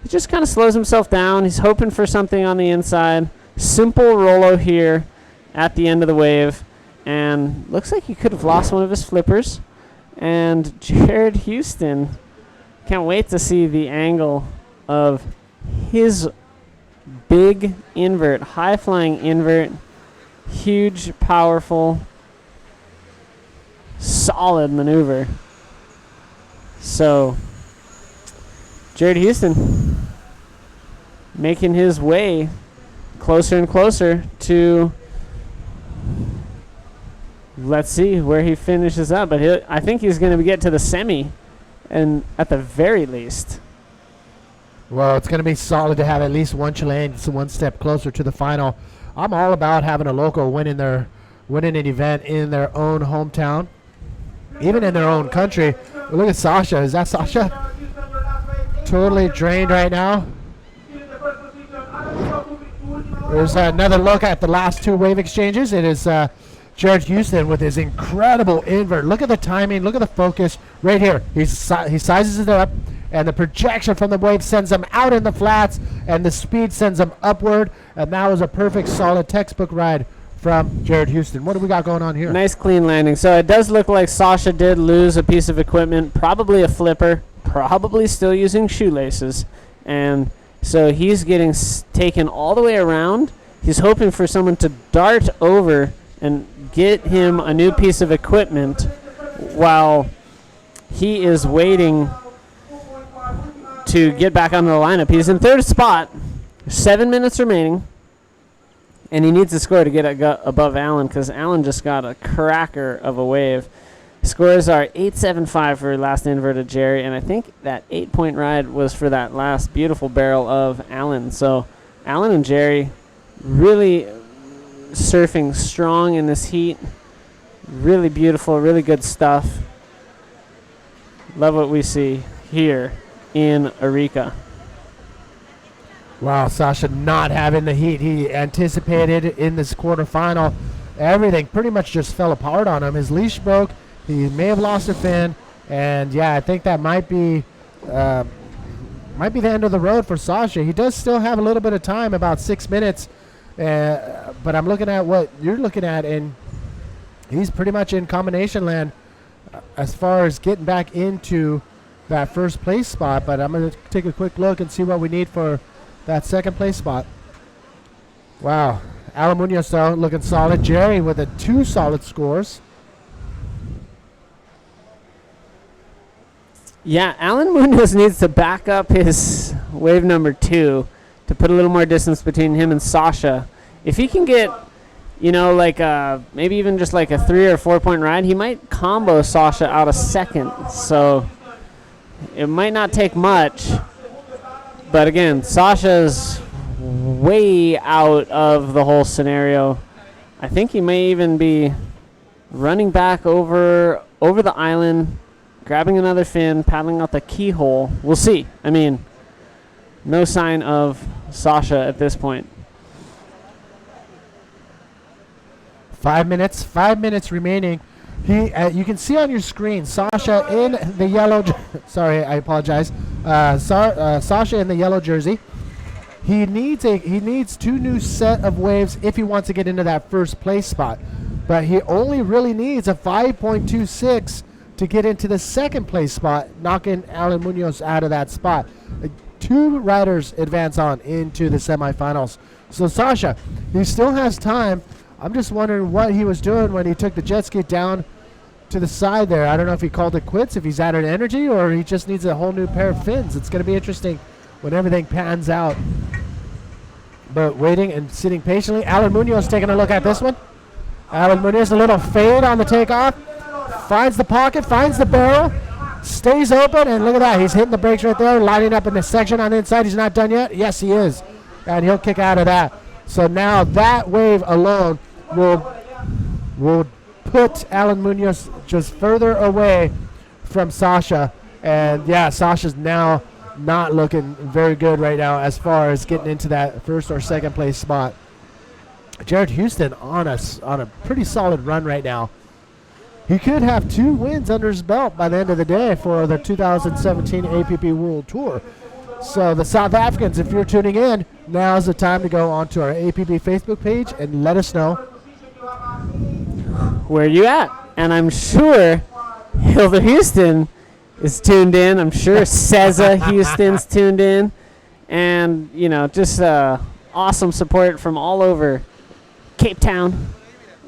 C: He just kind of slows himself down. He's hoping for something on the inside. Simple rollo here at the end of the wave. And looks like he could have lost one of his flippers. And Jared Houston, can't wait to see the angle of his big invert, high-flying invert. Huge, powerful, solid maneuver. So Jared Houston making his way closer and closer to, let's see where he finishes up, but I think he's going to get to the semi, and at the very least.
B: Well, it's going to be solid to have at least one Chilean one step closer to the final. I'm all about having a local winning an event in their own hometown, even in their own country. Look at Sasha. Is that Sasha? Totally drained right now. There's another look at the last two wave exchanges. It is Jared Houston with his incredible invert. Look at the timing. Look at the focus right here. He sizes it up, and the projection from the wave sends him out in the flats, and the speed sends him upward. And that was a perfect, solid textbook ride from Jared Houston. What do we got going on here?
C: Nice clean landing. So it does look like Sasha did lose a piece of equipment, probably a flipper, probably still using shoelaces. And so he's getting taken all the way around. He's hoping for someone to dart over and get him a new piece of equipment while he is waiting to get back onto the lineup. He's in third spot. 7 minutes remaining. And he needs a score to get above Allen because Allen just got a cracker of a wave. Scores are 8.75 for last inverted Jerry, and I think that 8-point ride was for that last beautiful barrel of Allen. So Allen and Jerry really surfing strong in this heat. Really beautiful, really good stuff. Love what we see here in Arica.
B: Wow, Sasha not having the heat he anticipated in this quarterfinal. Everything pretty much just fell apart on him. His leash broke. He may have lost a fin. And, yeah, I think that might be the end of the road for Sasha. He does still have a little bit of time, about 6 minutes. But I'm looking at what you're looking at, and he's pretty much in combination land as far as getting back into that first place spot. But I'm going to take a quick look and see what we need for that second place spot. Wow. Alan Munoz, though, looking solid. Jerry with 2 solid scores.
C: Yeah, Alan Munoz needs to back up his wave number 2 to put a little more distance between him and Sasha. If he can get, like maybe even just like a 3 or 4 point ride, he might combo Sasha out of second. So it might not take much. But again, Sasha's way out of the whole scenario. I think he may even be running back over the island, grabbing another fin, paddling out the keyhole. We'll see. I mean, no sign of Sasha at this point.
B: 5 minutes. 5 minutes remaining. You can see on your screen Sasha in the yellow. Sorry, I apologize. Sasha in the yellow jersey. He needs 2 new set of waves if he wants to get into that first place spot, but he only really needs a 5.26 to get into the second place spot, knocking Alan Munoz out of that spot. 2 riders advance on into the semifinals. So Sasha, he still has time. I'm just wondering what he was doing when he took the jet ski down to the side there. I don't know if he called it quits, if he's out of energy, or he just needs a whole new pair of fins. It's going to be interesting when everything pans out. But waiting and sitting patiently. Alan Munoz taking a look at this one. Alan Munoz, a little fade on the takeoff. Finds the pocket, finds the barrel, stays open, and look at that. He's hitting the brakes right there, lining up in the section on the inside. He's not done yet. Yes, he is. And he'll kick out of that. So now that wave alone will put Alan Munoz just further away from Sasha. And, yeah, Sasha's now not looking very good right now as far as getting into that first or second place spot. Jared Houston on a pretty solid run right now. He could have 2 wins under his belt by the end of the day for the 2017 APP World Tour. So the South Africans, if you're tuning in, now's the time to go onto our APP Facebook page and let us know
C: where you at. And I'm sure Hilda Houston is tuned in. I'm sure Ceza Houston's tuned in. And, just awesome support from all over Cape Town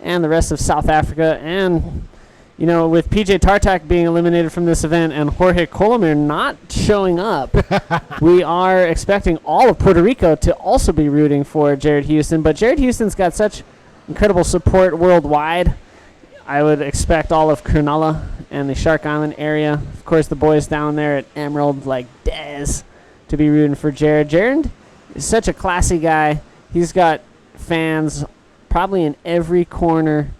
C: and the rest of South Africa. And, with PJ Tartak being eliminated from this event and Jorge Colomir not showing up, we are expecting all of Puerto Rico to also be rooting for Jared Houston. But Jared Houston's got such incredible support worldwide. I would expect all of Cronulla and the Shark Island area, of course the boys down there at Emerald like Dez, to be rooting for Jared. Jared is such a classy guy. He's got fans probably in every corner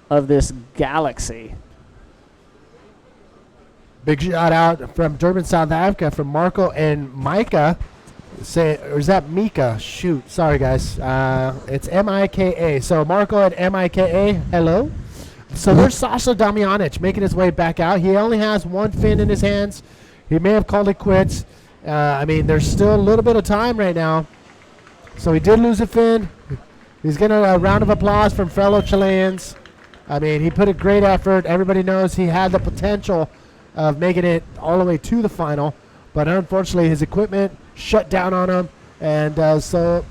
C: of this galaxy.
B: Big shout out from Durban, South Africa, from Marco and Micah. Or is that Mika? Shoot, sorry guys. It's M-I-K-A. So Marco and M-I-K-A, hello. So there's Sasha Damjanic making his way back out. He only has 1 fin in his hands. He may have called it quits. There's still a little bit of time right now. So he did lose a fin. He's getting a round of applause from fellow Chileans. He put a great effort. Everybody knows he had the potential of making it all the way to the final. But unfortunately, his equipment shut down on him. And so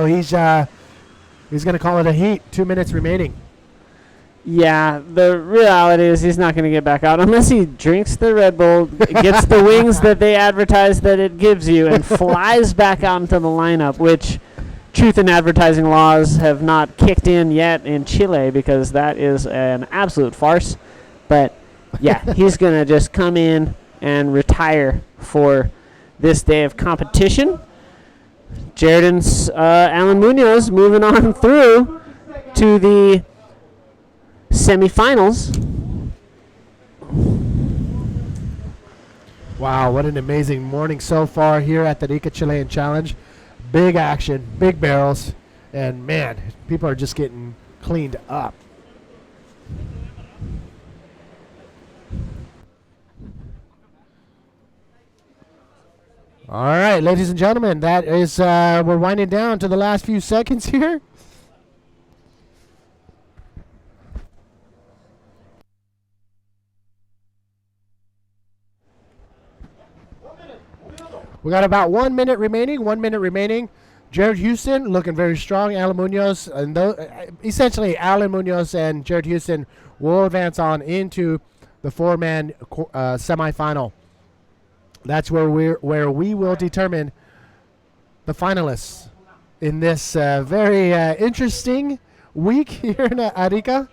B: he's going to call it a heat. 2 minutes remaining.
C: Yeah, the reality is he's not going to get back out unless he drinks the Red Bull, gets the wings that they advertise that it gives you, and flies back out into the lineup, which truth in advertising laws have not kicked in yet in Chile because that is an absolute farce. But, yeah, he's going to just come in and retire for this day of competition. Jared and Alan Munoz moving on through to the semifinals.
B: Wow, what an amazing morning so far here at the Arica Chilean Challenge. Big action, big barrels, and man, people are just getting cleaned up. All right, ladies and gentlemen, that is, we're winding down to the last few seconds here. We got about 1 minute remaining. 1 minute remaining. Jared Houston looking very strong. Alan Munoz, and essentially Alan Munoz and Jared Houston will advance on into the four-man semifinal. That's where we will determine the finalists in this very interesting week here in Arica.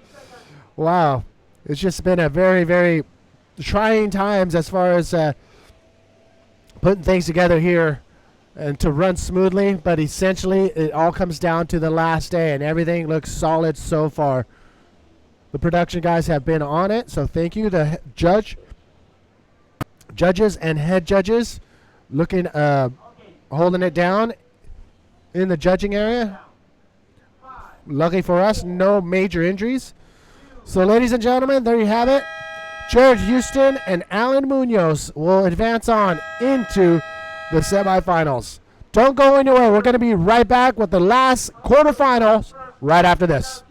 B: Wow, it's just been a very, very trying times as far as putting things together here and to run smoothly, but essentially it all comes down to the last day, and everything looks solid so far. The production guys have been on it, so thank you. The judges and head judges looking, holding it down in the judging area. Lucky for us, no major injuries. So ladies and gentlemen, there you have it. Jared Houston and Alan Munoz will advance on into the semifinals. Don't go anywhere. We're going to be right back with the last quarterfinals right after this.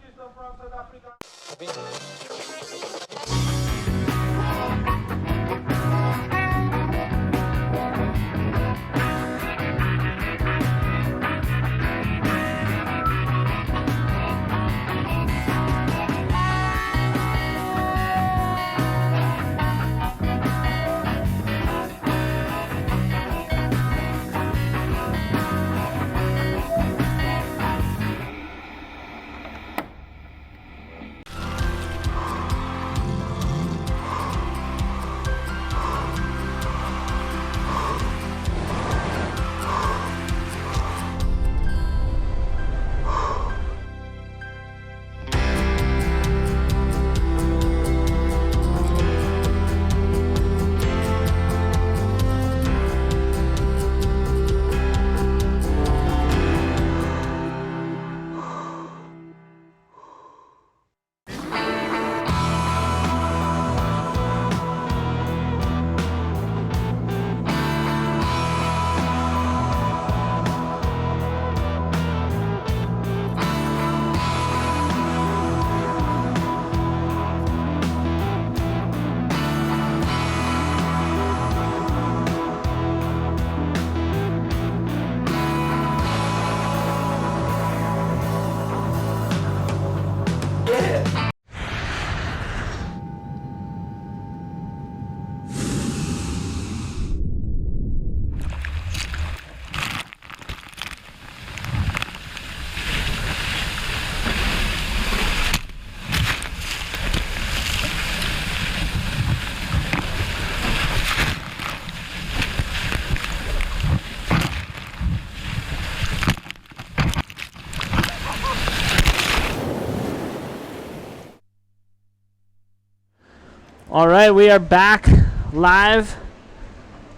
C: All right, we are back live.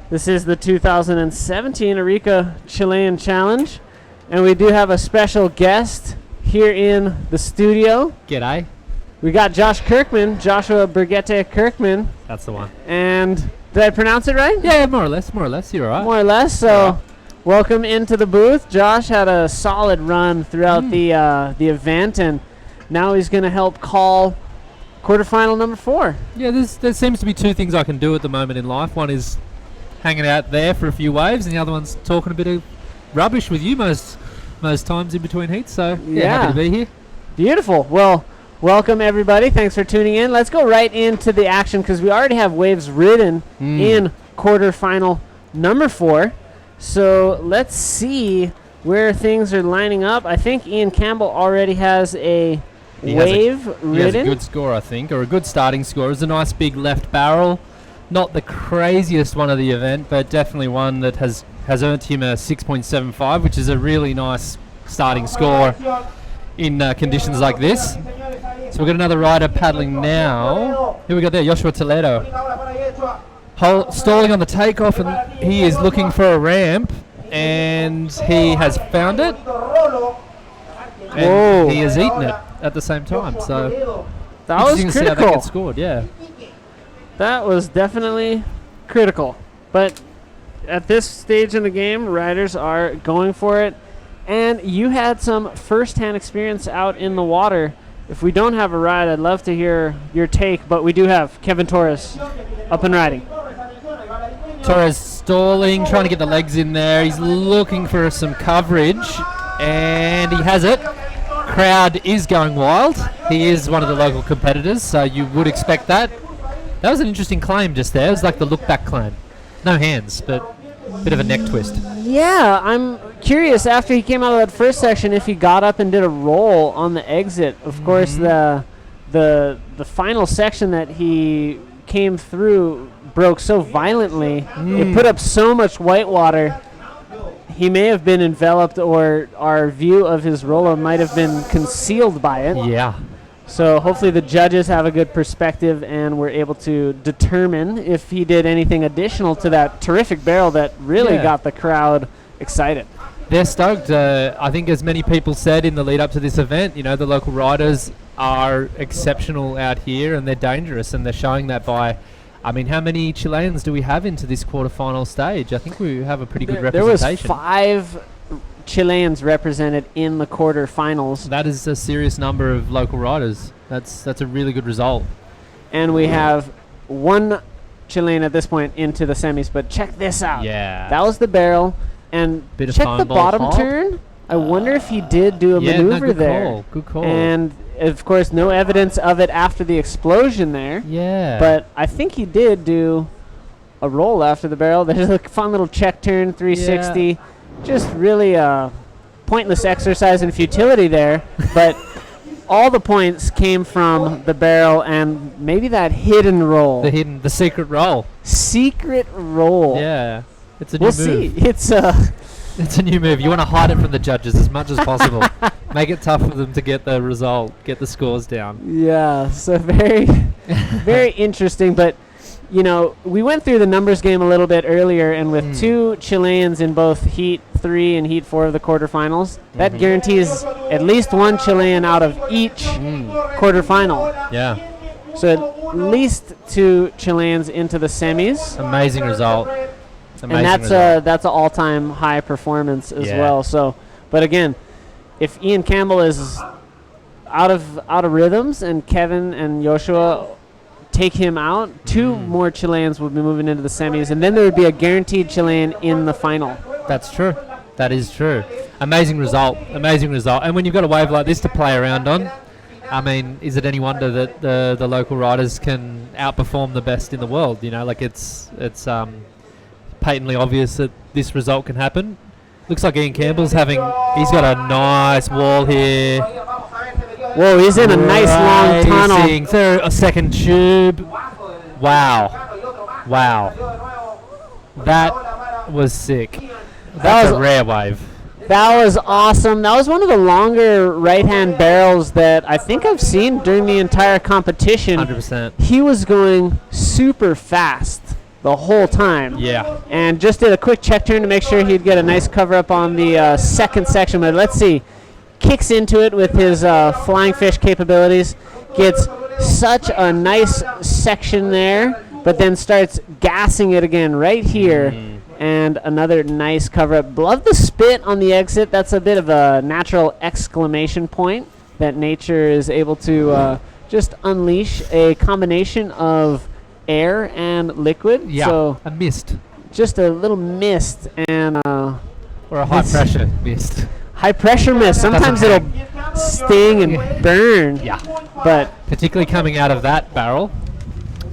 C: This is the 2017 Arica Chilean Challenge, and we do have a special guest here in the studio.
K: G'day.
C: We got Josh Kirkman, Joshua Brigitte Kirkman.
K: That's the one.
C: And did I pronounce it right?
K: Yeah, more or less. You're all right.
C: More or less. So, welcome into the booth. Josh had a solid run throughout the event, and now he's going to help call quarterfinal number 4.
K: Yeah, there seems to be two things I can do at the moment in life. One is hanging out there for a few waves, and the other one's talking a bit of rubbish with you most times in between heats. So, yeah, happy to be here.
C: Beautiful. Well, welcome everybody. Thanks for tuning in. Let's go right into the action because we already have waves ridden in quarterfinal number 4. So let's see where things are lining up. I think Ian Campbell already has a wave ridden.
K: He has a good score, I think, or a good starting score. It's a nice big left barrel. Not the craziest one of the event, but definitely one that has earned him a 6.75, which is a really nice starting score in conditions like this. So we've got another rider paddling now. Who we got there? Joshua Toledo. stalling on the takeoff, and he is looking for a ramp, and he has found it. And he has eaten it at the same time. So
C: that was
K: interesting to see how that
C: critical.
K: gets scored. Yeah.
C: That was definitely critical. But at this stage in the game, riders are going for it. And you had some first-hand experience out in the water. If we don't have a ride, I'd love to hear your take, but we do have Kevin Torres up and riding.
K: Torres stalling, trying to get the legs in there. He's looking for some coverage, and he has it. Crowd is going wild. He is one of the local competitors, so you would expect that. That was an interesting claim just there. It was like the look-back claim. No hands, but a bit of a neck twist.
C: Yeah, I'm curious, after he came out of that first section, if he got up and did a roll on the exit. Of course, the final section that he came through broke so violently. It put up so much white water. He may have been enveloped, or our view of his roller might have been concealed by it.
K: Yeah.
C: So hopefully the judges have a good perspective and were able to determine if he did anything additional to that terrific barrel that really got the crowd excited.
K: They're stoked. I think as many people said in the lead up to this event, you know, the local riders are exceptional out here and they're dangerous, and they're showing that by, I mean, how many Chileans do we have into this quarterfinal stage? I think we have a pretty good representation.
C: There was 5 Chileans represented in the quarterfinals.
K: That is a serious number of local riders. That's a really good result.
C: And we have 1 Chilean at this point into the semis, but check this out.
K: Yeah.
C: That was the barrel. And
K: Bit of
C: check
K: foam
C: the
K: ball
C: bottom
K: hop.
C: turn. I wonder if he did do a maneuver
K: good
C: there.
K: Call. Good call.
C: And of course, no evidence of it after the explosion there.
K: Yeah.
C: But I think he did do a roll after the barrel. There's a fun little check turn, 360.
K: Yeah.
C: Just really a pointless exercise in futility there. But all the points came from the barrel and maybe that hidden roll.
K: The secret roll.
C: Secret roll.
K: Yeah. It's a new
C: We'll
K: move.
C: see.
K: It's a new move. You want to hide it from the judges as much as possible. Make it tough for them to get the result, get the scores down.
C: Yeah, so very, very interesting. But, you know, we went through the numbers game a little bit earlier, and with 2 Chileans in both Heat 3 and Heat 4 of the quarterfinals, that guarantees at least 1 Chilean out of each quarterfinal.
K: Yeah.
C: So at least 2 Chileans into the semis.
K: Amazing result.
C: And that's an all-time high performance as well. So, but again, if Ian Campbell is out of rhythms and Kevin and Joshua take him out, 2 more Chileans will be moving into the semis, and then there would be a guaranteed Chilean in the final.
K: That's true. That is true. Amazing result. Amazing result. And when you've got a wave like this to play around on, I mean, is it any wonder that the local riders can outperform the best in the world? You know, like it's patently obvious that this result can happen. Looks like Ian Campbell's he's got a nice wall here.
C: Whoa, he's in a nice long tunnel.
K: Through a second tube. Wow. That was sick. That's a rare wave.
C: That was awesome. That was one of the longer right-hand barrels that I think I've seen during the entire competition.
K: 100%.
C: He was going super fast the whole time.
K: Yeah.
C: And just did a quick check turn to make sure he'd get a nice cover up on the second section. But let's see. Kicks into it with his flying fish capabilities. Gets such a nice section there, but then starts gassing it again right here. And another nice cover up. Love the spit on the exit. That's a bit of a natural exclamation point that nature is able to just unleash a combination of air and liquid.
K: Yeah,
C: so
K: a mist.
C: Just a little mist and
K: or a high pressure mist.
C: High pressure mist. Sometimes it'll sting and burn.
K: Yeah.
C: But
K: particularly coming out of that barrel.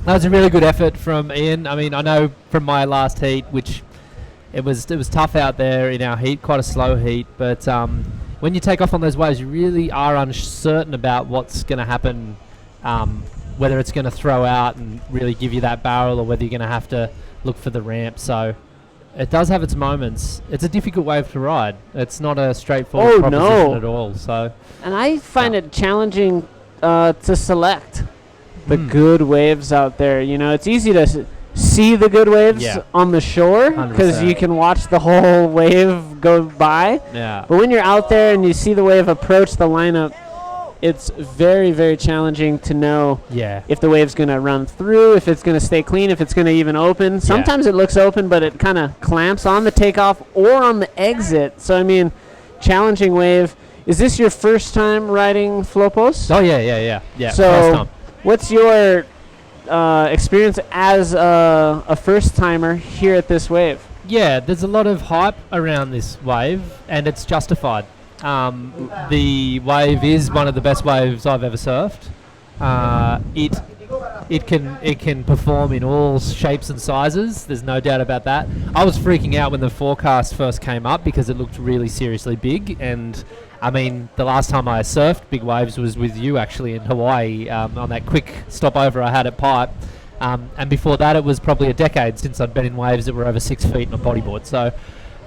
K: That was a really good effort from Ian. I mean, I know from my last heat, which it was tough out there in our heat, quite a slow heat, but when you take off on those waves, you really are uncertain about what's going to happen, whether it's going to throw out and really give you that barrel or whether you're going to have to look for the ramp. So it does have its moments. It's a difficult wave to ride. It's not a straightforward proposition at all. So,
C: and I find it challenging to select the good waves out there. You know, it's easy to see the good waves
K: Yeah.
C: on the shore because
K: 100%.
C: you can watch the whole wave go by.
K: Yeah.
C: But when you're out there and you see the wave approach the lineup, it's very, very challenging to know
K: Yeah.
C: if the wave's going to run through, if it's going to stay clean, if it's going to even open. Sometimes it looks open, but it kind of clamps on the takeoff or on the exit. So, I mean, challenging wave. Is this your first time riding Flopos?
K: Oh, yeah. First
C: So,
K: time.
C: what's your experience as a first-timer here at this wave?
K: Yeah, there's a lot of hype around this wave, and it's justified. The wave is one of the best waves I've ever surfed. It can perform in all shapes and sizes. There's no doubt about that. I was freaking out when the forecast first came up because it looked really seriously big. And I mean, the last time I surfed big waves was with you actually in Hawaii on that quick stopover I had at Pipe. And before that, it was probably a decade since I'd been in waves that were over 6 feet on a bodyboard. So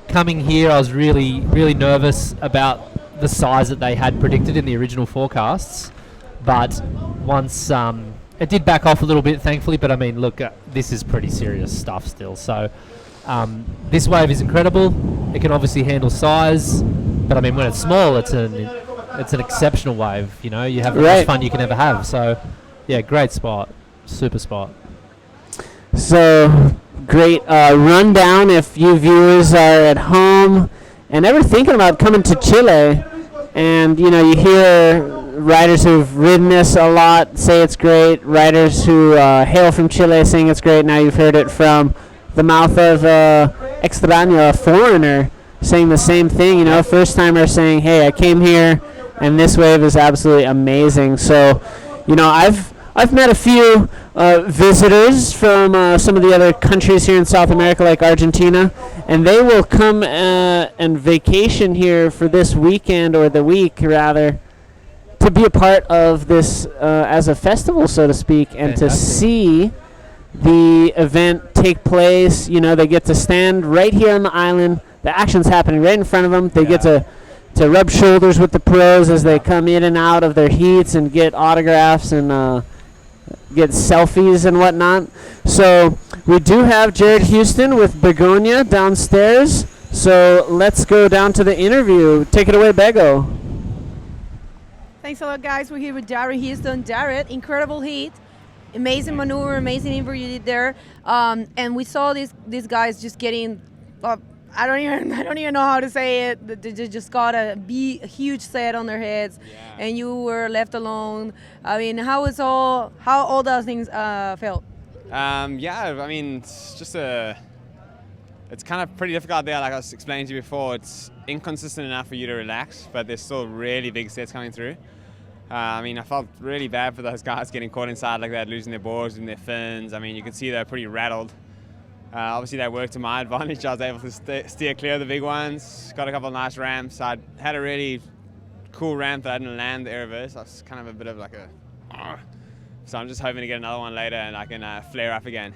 K: coming here, I was really, really nervous about the size that they had predicted in the original forecasts. But once it did back off a little bit, thankfully. But I mean, look, this is pretty serious stuff still. So this wave is incredible. It can obviously handle size, but I mean, when it's small, it's an exceptional wave. You know, you have the most fun you can ever have. So yeah, great spot, super spot.
C: So, great rundown if you viewers are at home and ever thinking about coming to Chile. And, you know, you hear riders who've ridden this a lot say it's great, riders who hail from Chile saying it's great. Now you've heard it from the mouth of extraño, a foreigner, saying the same thing. You know, first-timer saying, hey, I came here, and this wave is absolutely amazing. So, you know, I've met a few visitors from some of the other countries here in South America, like Argentina, and they will come and vacation here for this weekend, or the week rather, to be a part of this as a festival, so to speak, and to see the event take place. You know, they get to stand right here on the island. The action's happening right in front of them. They get to rub shoulders with the pros as they come in and out of their heats and get autographs and get selfies and whatnot. So we do have Jared Houston with Begonia downstairs. So let's go down to the interview. Take it away, Bego.
D: Thanks a lot, guys. We're here with Jared Houston. Jared, incredible heat, amazing maneuver, amazing interview you did there, and we saw these guys just getting. I don't even know how to say it. They just got a huge set on their heads, and you were left alone. I mean, how all those things felt?
E: Yeah, I mean, it's kind of pretty difficult there. Like I was explaining to you before, it's inconsistent enough for you to relax, but there's still really big sets coming through. I mean, I felt really bad for those guys getting caught inside like that, losing their boards and their fins. I mean, you can see they're pretty rattled. Obviously, that worked to my advantage. I was able to steer clear of the big ones. Got a couple of nice ramps. I had a really cool ramp that I didn't land the air reverse. I was kind of a bit of like so I'm just hoping to get another one later and I can flare up again.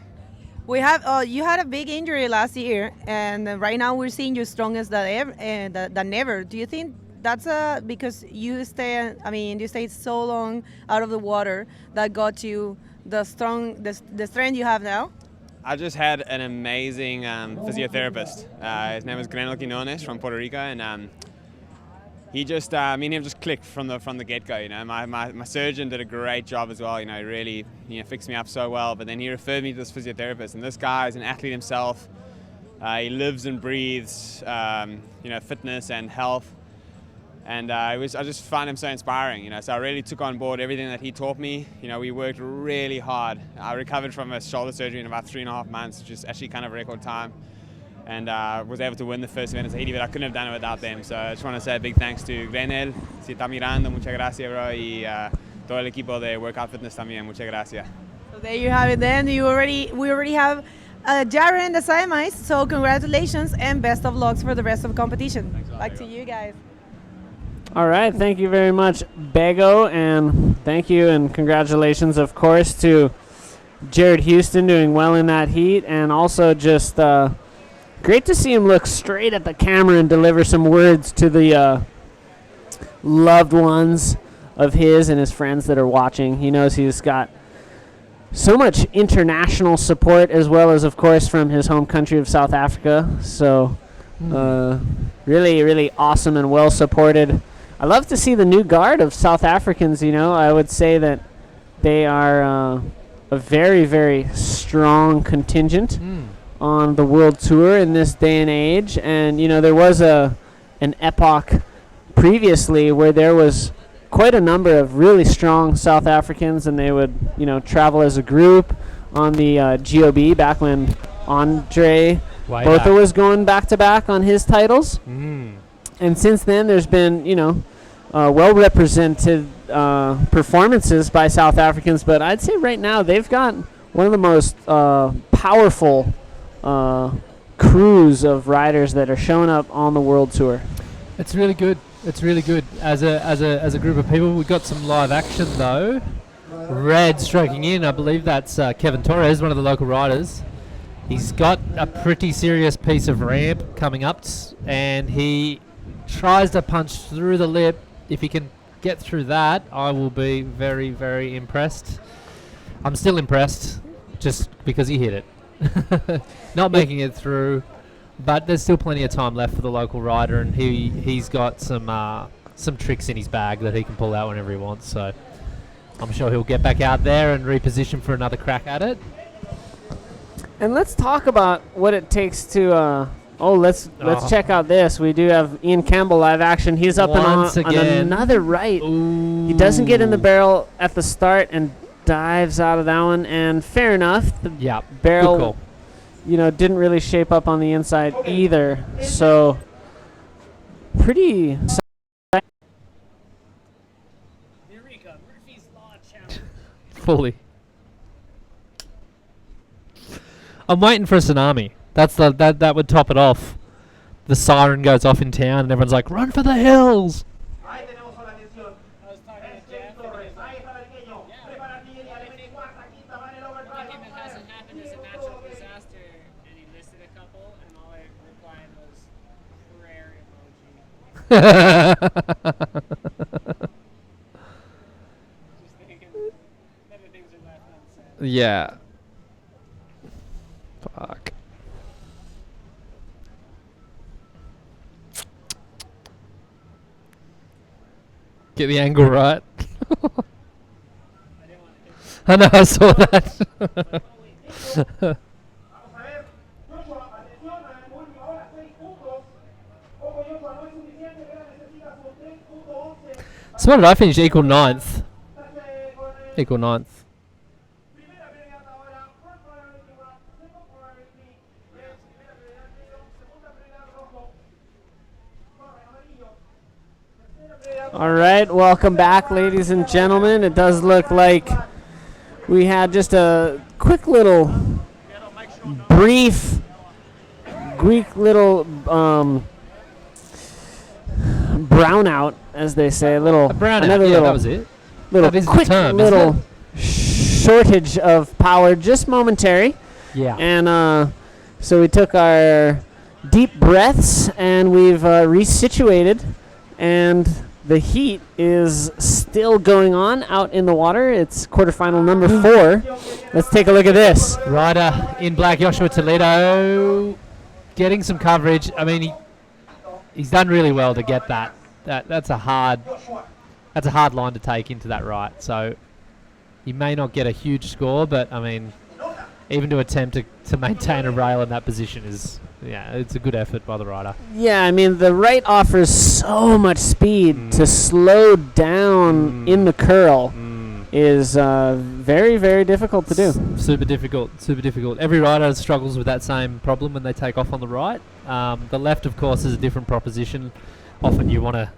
D: We have you had a big injury last year, and right now we're seeing you strongest than ever. Do you think that's because you stayed so long out of the water that got you the strength you have now?
E: I just had an amazing physiotherapist. His name was Glenn Quinones from Puerto Rico, and he just, me and him just clicked from the get-go. You know, my surgeon did a great job as well. You know, really, fixed me up so well. But then he referred me to this physiotherapist, and this guy is an athlete himself. He lives and breathes, fitness and health. And I just find him so inspiring, so I really took on board everything that he taught me. We worked really hard. I recovered from a shoulder surgery in about 3.5 months, which is actually kind of a record time. And was able to win the first event as Tahiti, but I couldn't have done it without them. So I just want to say a big thanks to Glenel, si está mirando, muchas gracias, bro, y todo el equipo de Workout Fitness también, muchas gracias.
D: So there you have it then. We already have Jared in the semis, so congratulations and best of luck for the rest of the competition. Back to you guys.
C: All right, thank you very much, Bego, and thank you and congratulations, of course, to Jared Houston doing well in that heat, and also just great to see him look straight at the camera and deliver some words to the loved ones of his and his friends that are watching. He knows he's got so much international support, as well as, of course, from his home country of South Africa. So really, really awesome and well supported. I love to see the new guard of South Africans. I would say that they are a very, very strong contingent on the world tour in this day and age. And there was an epoch previously where there was quite a number of really strong South Africans, and they would travel as a group on the GOB back when Andre Botha was going back to back on his titles. And since then there's been well represented performances by South Africans, but I'd say right now they've got one of the most powerful crews of riders that are showing up on the world tour.
K: It's really good. It's really good. As a group of people, we've got some live action though. Red stroking in. I believe that's Kevin Torres, one of the local riders. He's got a pretty serious piece of ramp coming up, and he tries to punch through the lip. If he can get through that, I will be very, very impressed. I'm still impressed just because he hit it. Not making it through, but there's still plenty of time left for the local rider, and he's got some tricks in his bag that he can pull out whenever he wants. So I'm sure he'll get back out there and reposition for another crack at it.
C: And let's talk about what it takes to. Let's check out this. We do have Ian Campbell live action. He's up on another right.
K: Ooh.
C: He doesn't get in the barrel at the start and dives out of that one. And fair enough, the barrel, didn't really shape up on the inside either. So pretty.
K: Fully. I'm waiting for a tsunami. That would top it off. The siren goes off in town and everyone's like, run for the hills! Yeah. Fuck. Get the angle right. I know, I saw that. So what did I finish? Equal ninth. Equal ninth.
C: All right, welcome back, ladies and gentlemen. It does look like we had just a quick little brief Greek little brownout, as they say. Another little,
K: that was it.
C: Little
K: that is
C: quick
K: the term,
C: little shortage of power, just momentary.
K: Yeah.
C: And so we took our deep breaths and we've resituated, and the heat is still going on out in the water. It's quarterfinal number 4. Let's take a look at this.
K: Rider in black, Joshua Toledo, getting some coverage. I mean, he's done really well to get that. That's a hard line to take into that right. So he may not get a huge score, but I mean, even to attempt to maintain a rail in that position is, it's a good effort by the rider.
C: Yeah, I mean, the right offers so much speed to slow down in the curl is very, very difficult to do.
K: Super difficult. Every rider struggles with that same problem when they take off on the right. The left, of course, is a different proposition. Often you want to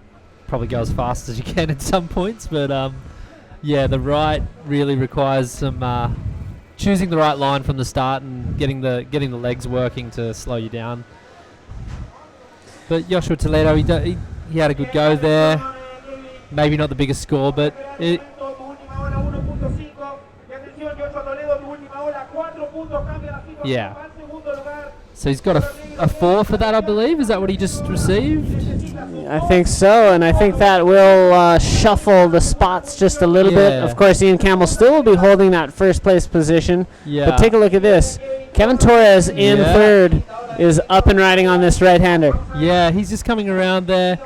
K: probably go as fast as you can at some points, but the right really requires some choosing the right line from the start and getting the legs working to slow you down. But Joshua Toledo, he had a good go there. Maybe not the biggest score, but So he's got a 4 for that, I believe. Is that what he just received?
C: I think so, and I think that will shuffle the spots just a little bit. Of course, Ian Campbell still will be holding that first place position.
K: Yeah.
C: But take a look at this. Kevin Torres in third is up and riding on this right-hander.
K: Yeah, he's just coming around there.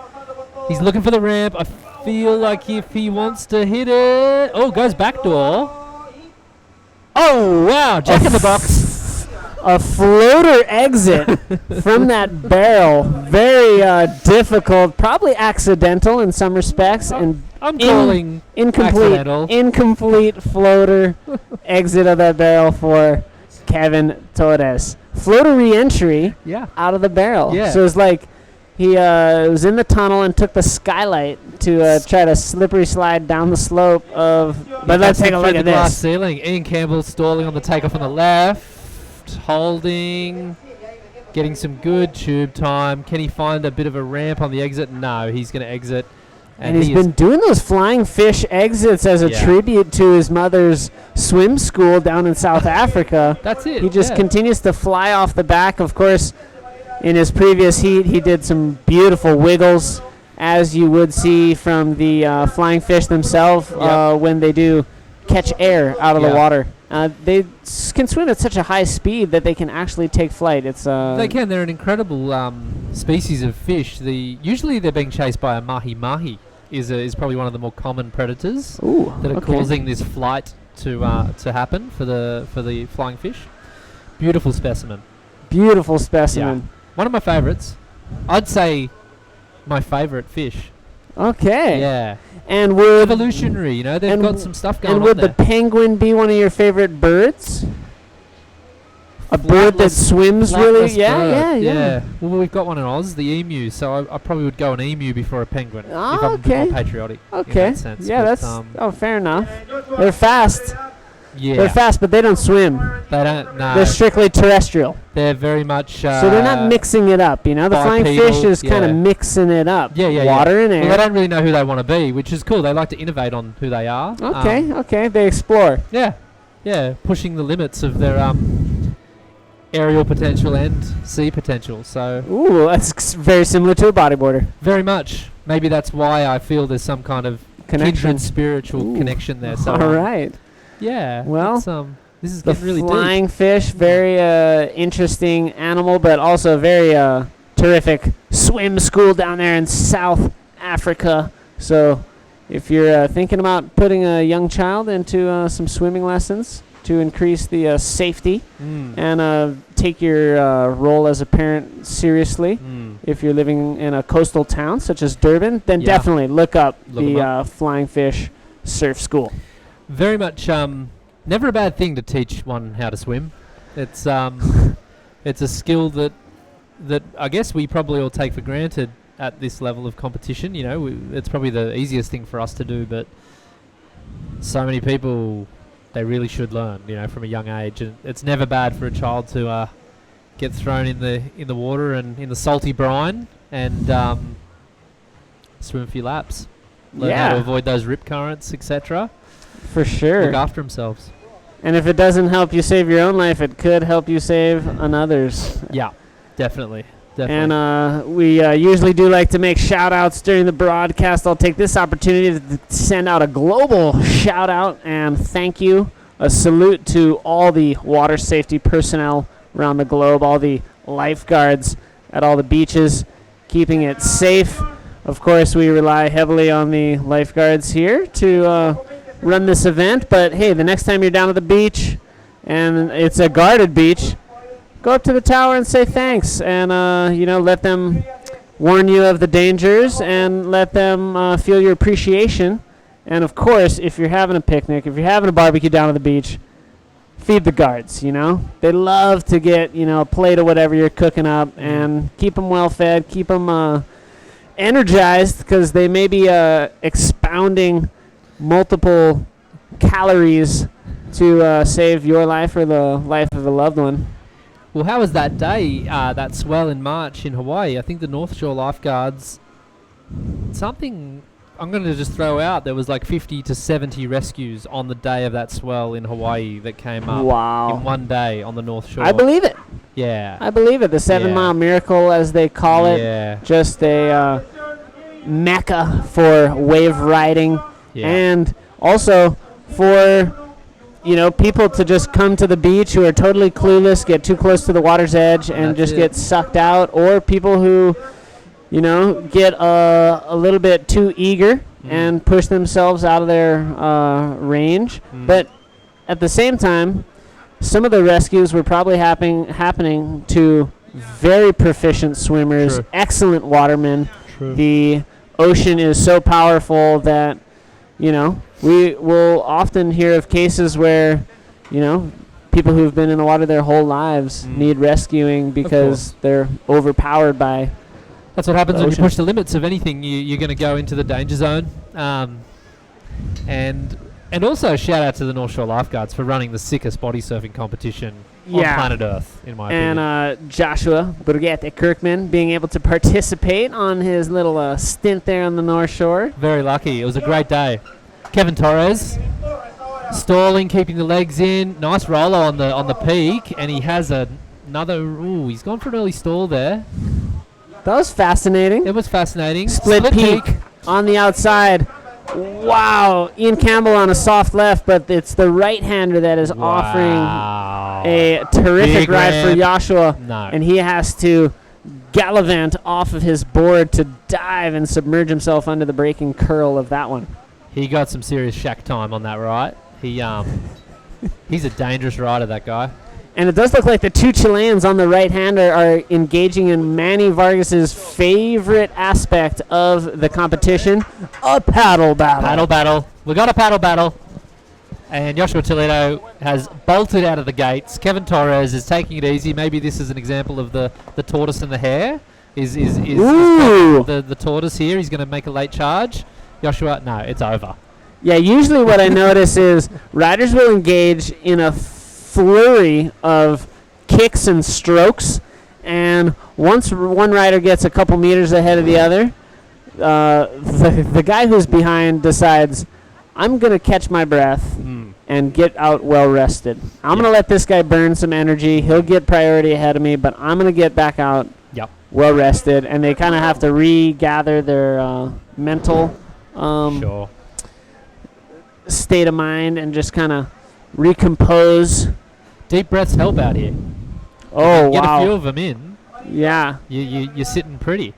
K: He's looking for the ramp. I feel like if he wants to hit it... Oh, goes backdoor. Oh, wow. Jack in the box.
C: A floater exit from that barrel. Very difficult, probably accidental in some respects, and
K: I'm calling
C: incomplete floater exit of that barrel for Kevin Torres. Floater re-entry out of the barrel.
K: Yeah.
C: So it's like he was in the tunnel and took the skylight to try to slippery slide down the slope of. But let's take a look at
K: the glass
C: this.
K: ceiling. Ian Campbell stalling on the takeoff on the left. Holding, getting some good tube time. Can he find a bit of a ramp on the exit? No, he's going to exit.
C: And he's been doing those flying fish exits as a tribute to his mother's swim school down in South Africa.
K: That's it.
C: He just continues to fly off the back. Of course, in his previous heat, he did some beautiful wiggles, as you would see from the flying fish themselves when they do catch air out of the water. They can swim at such a high speed that they can actually take flight. It's
K: they can. They're an incredible species of fish. Usually they're being chased by a mahi-mahi. Is probably one of the more common predators that are causing this flight to happen for the flying fish. Beautiful specimen.
C: Beautiful specimen.
K: Yeah. One of my favorites. I'd say my favorite fish.
C: Okay.
K: Yeah.
C: And would
K: evolutionary, you know, they've got some stuff going on.
C: And would the penguin be one of your favorite birds? A bird that swims really? Yeah.
K: Well, we've got one in Oz, the emu. So I probably would go an emu before a penguin. If I'm a bit more patriotic.
C: Okay.
K: In that sense.
C: Yeah,
K: but
C: fair enough. They're fast.
K: Yeah.
C: They're fast, but they don't swim.
K: They don't. No.
C: They're strictly terrestrial.
K: They're very much.
C: So they're not mixing it up, you know. The flying fish is kind of mixing it up. Water and air.
K: Well, they don't really know who they want to be, which is cool. They like to innovate on who they are.
C: Okay. They explore.
K: Yeah. Pushing the limits of their aerial potential and sea potential. So.
C: Ooh, that's very similar to a bodyboarder.
K: Very much. Maybe that's why I feel there's some kind of kindred spiritual connection there. So.
C: All right.
K: Yeah.
C: Well,
K: this is
C: the
K: getting really
C: flying
K: deep.
C: fish, very interesting animal, but also very terrific swim school down there in South Africa. So if you're thinking about putting a young child into some swimming lessons to increase the safety and take your role as a parent seriously, if you're living in a coastal town such as Durban, then definitely look up the Flying Fish Surf School.
K: Very much never a bad thing to teach one how to swim. It's it's a skill that I guess we probably all take for granted at this level of competition. You know, it's probably the easiest thing for us to do, but so many people, they really should learn, you know, from a young age. And it's never bad for a child to get thrown in the water and in the salty brine and swim a few laps. Learn how to avoid those rip currents, etc.
C: For sure.
K: Look after themselves.
C: And if it doesn't help you save your own life, it could help you save another's.
K: Yeah, definitely.
C: And we usually do like to make shout-outs during the broadcast. I'll take this opportunity to send out a global shout-out and thank you. A salute to all the water safety personnel around the globe, all the lifeguards at all the beaches, keeping it safe. Of course, we rely heavily on the lifeguards here to run this event, but hey, the next time you're down at the beach and it's a guarded beach, go up to the tower and say thanks and let them warn you of the dangers and let them feel your appreciation. And of course, if you're having a picnic, if you're having a barbecue down at the beach, feed the guards. They love to get a plate of whatever you're cooking up and keep them well fed, keep them energized, because they may be expounding multiple calories to save your life or the life of a loved one.
K: Well, how was that day, that swell in March in Hawaii? I think the North Shore lifeguards, something I'm going to just throw out, there was like 50 to 70 rescues on the day of that swell in Hawaii that came up.
C: Wow.
K: In one day on the North Shore.
C: I believe it.
K: Yeah.
C: I believe it. The 7 Mile Miracle, as they call it.
K: Yeah.
C: Just a mecca for wave riding,
K: Yeah.
C: and also for people to just come to the beach who are totally clueless, get too close to the water's edge, and
K: That's
C: just
K: it.
C: get sucked out, or people who get a little bit too eager and push themselves out of their range. But at the same time, some of the rescues were probably happening to very proficient swimmers,
K: True.
C: excellent watermen.
K: True.
C: The ocean is so powerful that we will often hear of cases where people who've been in the water their whole lives need rescuing because they're overpowered by.
K: That's what happens
C: the
K: when you
C: ocean.
K: push the limits of anything. You're going to go into the danger zone. And also shout out to the North Shore Lifeguards for running the sickest body surfing competition on planet Earth, in my opinion.
C: And Joshua Burgette Kirkman being able to participate on his little stint there on the North Shore.
K: Very lucky. It was a great day. Kevin Torres stalling, keeping the legs in. Nice roller on the peak, and he has another. Ooh, he's gone for an early stall there.
C: That was fascinating.
K: It was fascinating.
C: Split peak on the outside. Wow, Ian Campbell on a soft left, but it's the right-hander that is offering a terrific
K: Big
C: ride for
K: ramp.
C: Joshua,
K: No.
C: and he has to gallivant off of his board to dive and submerge himself under the breaking curl of that one.
K: He got some serious shack time on that, right? He's a dangerous rider, that guy.
C: And it does look like the two Chileans on the right-hander are engaging in Manny Vargas's favorite aspect of the competition, a paddle battle.
K: Paddle battle. We got a paddle battle. And Joshua Toledo has bolted out of the gates. Kevin Torres is taking it easy. Maybe this is an example of the tortoise and the hare.
C: Ooh.
K: The tortoise here. He's going to make a late charge. Joshua, no, it's over.
C: Yeah, usually what I notice is riders will engage in a flurry of kicks and strokes, and once one rider gets a couple meters ahead of the other, the guy who's behind decides, I'm going to catch my breath and get out well rested. I'm going to let this guy burn some energy. He'll get priority ahead of me, but I'm going to get back out well rested, and they kind of have to regather their mental state of mind and just kind of recompose.
K: Deep breaths help out here.
C: Oh,
K: Get
C: wow.
K: a few of them in.
C: Yeah.
K: You're sitting pretty.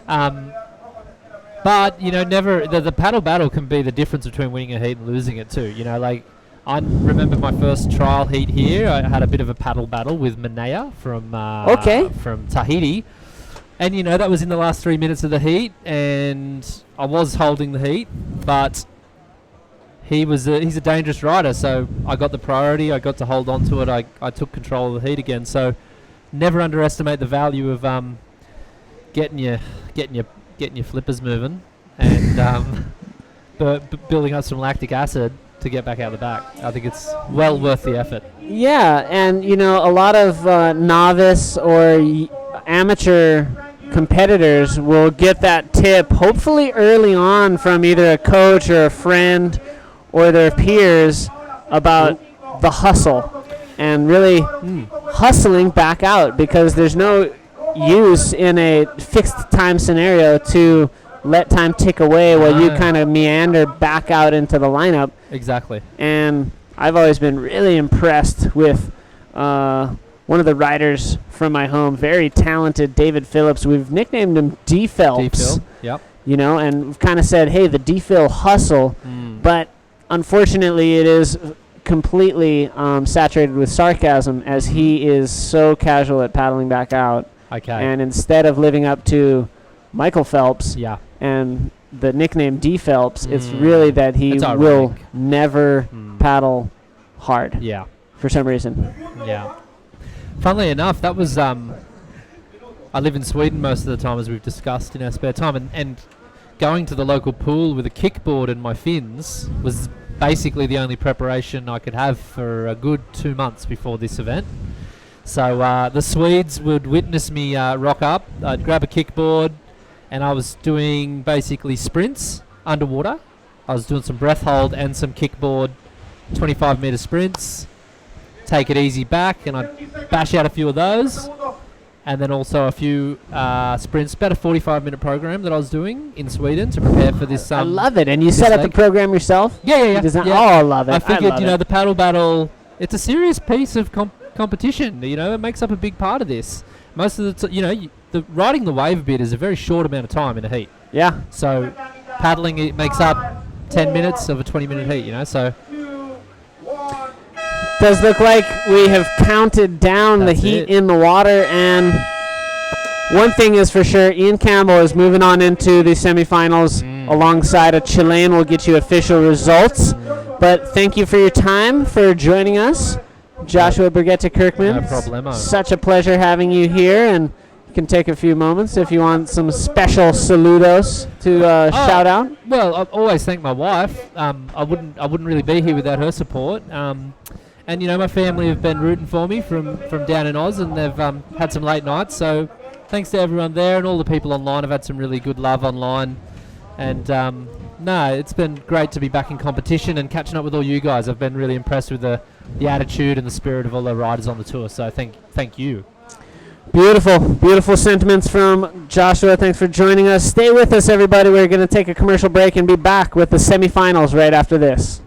K: But, never... The paddle battle can be the difference between winning a heat and losing it too. I remember my first trial heat here. I had a bit of a paddle battle with Manea from Tahiti. And, that was in the last 3 minutes of the heat, and I was holding the heat, but... He's a dangerous rider, so I got the priority. I got to hold on to it. I took control of the heat again. So never underestimate the value of getting your flippers moving and building up some lactic acid to get back out the back. I think it's well worth the effort.
C: Yeah, and a lot of novice or amateur competitors will get that tip hopefully early on from either a coach or a friend or their peers about the hustle and really hustling back out, because there's no use in a fixed time scenario to let time tick away while you kind of meander back out into the lineup.
K: Exactly.
C: And I've always been really impressed with one of the riders from my home, very talented David Phillips. We've nicknamed him D Phelps.
K: Yep.
C: And we've kind of said, hey, the D Phil hustle, but unfortunately, it is completely saturated with sarcasm, as he is so casual at paddling back out.
K: Okay.
C: And instead of living up to Michael Phelps and the nickname D Phelps, it's really that he will never paddle hard.
K: Yeah.
C: For some reason.
K: Yeah. Funnily enough, that was I live in Sweden most of the time, as we've discussed in our spare time, and going to the local pool with a kickboard and my fins was basically the only preparation I could have for a good 2 months before this event. So the Swedes would witness me rock up. I'd grab a kickboard, and I was doing basically sprints underwater. I was doing some breath hold and some kickboard 25-meter sprints. Take it easy back, and I'd bash out a few of those. and then also a few sprints. About a 45-minute program that I was doing in Sweden to prepare for this.
C: I love it. And you set up the program yourself?
K: Yeah.
C: Oh, I love it.
K: I figured,
C: love it.
K: the paddle battle, it's a serious piece of competition. It makes up a big part of this. Most of the, the riding the wave bit is a very short amount of time in a heat.
C: Yeah.
K: So paddling, it makes up 10 minutes of a 20-minute heat, so.
C: Does look like we have counted down the heat in the water, and one thing is for sure, Ian Campbell is moving on into the semifinals alongside a Chilean. We'll get you official results, but thank you for your time, for joining us, Joshua Brigitte Kirkman.
K: No problemo.
C: Such a pleasure having you here, and you can take a few moments if you want some special saludos to shout out.
K: Well, I always thank my wife. I wouldn't really be here without her support. And my family have been rooting for me from down in Oz, and they've had some late nights. So thanks to everyone there and all the people online. I've had some really good love online, and it's been great to be back in competition and catching up with all you guys. I've been really impressed with the attitude and the spirit of all the riders on the tour. So thank you.
C: Beautiful sentiments from Joshua. Thanks for joining us. Stay with us, everybody. We're going to take a commercial break and be back with the semifinals right after this.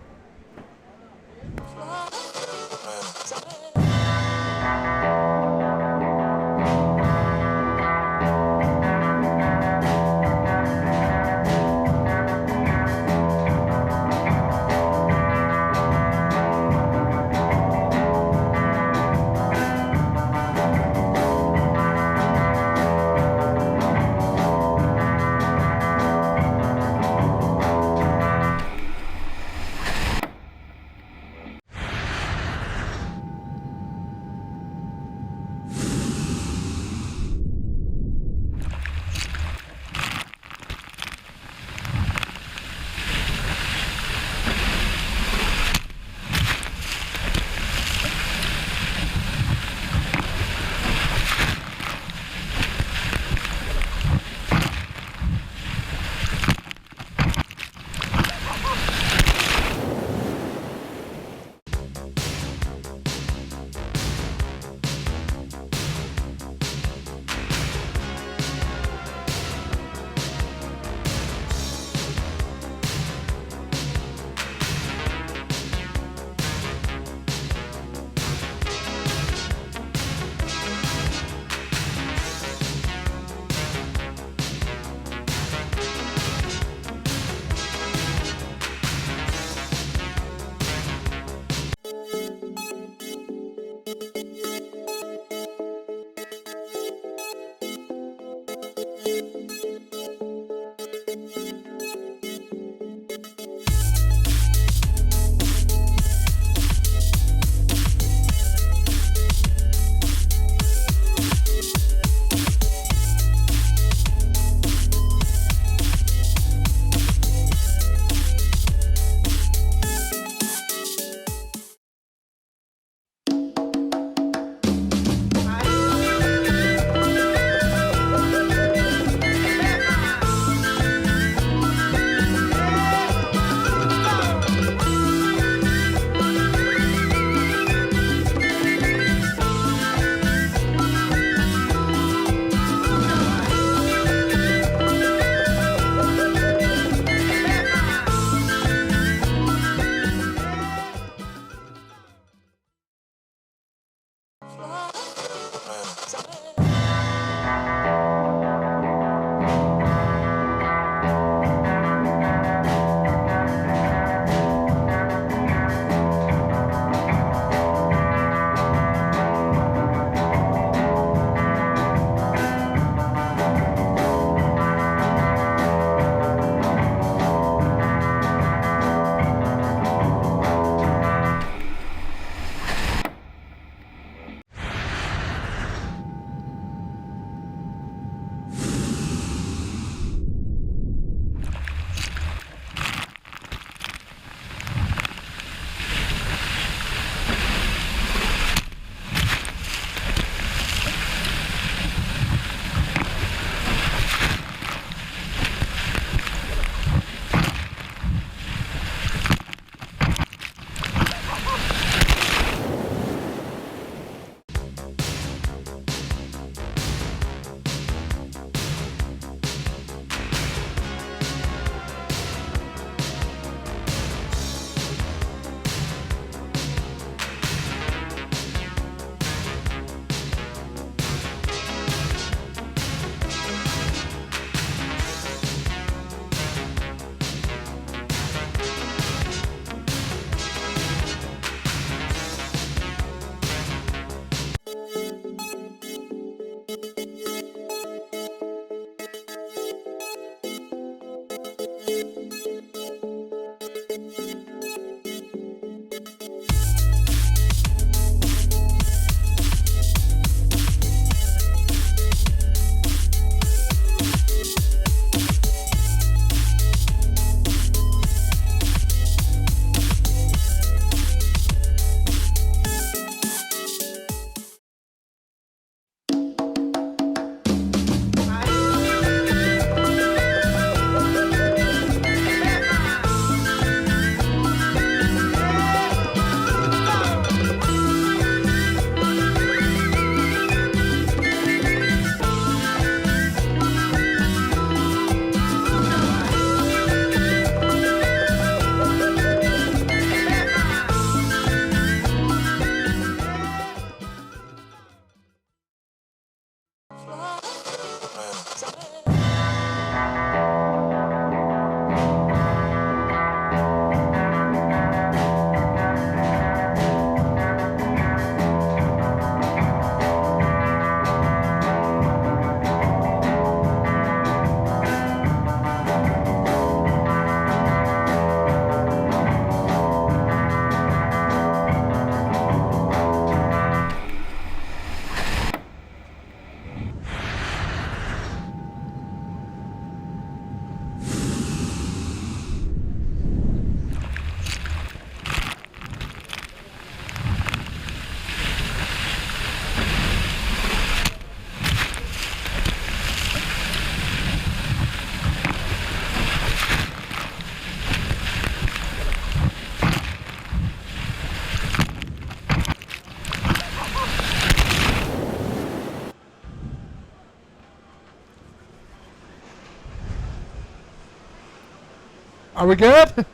B: Are we good?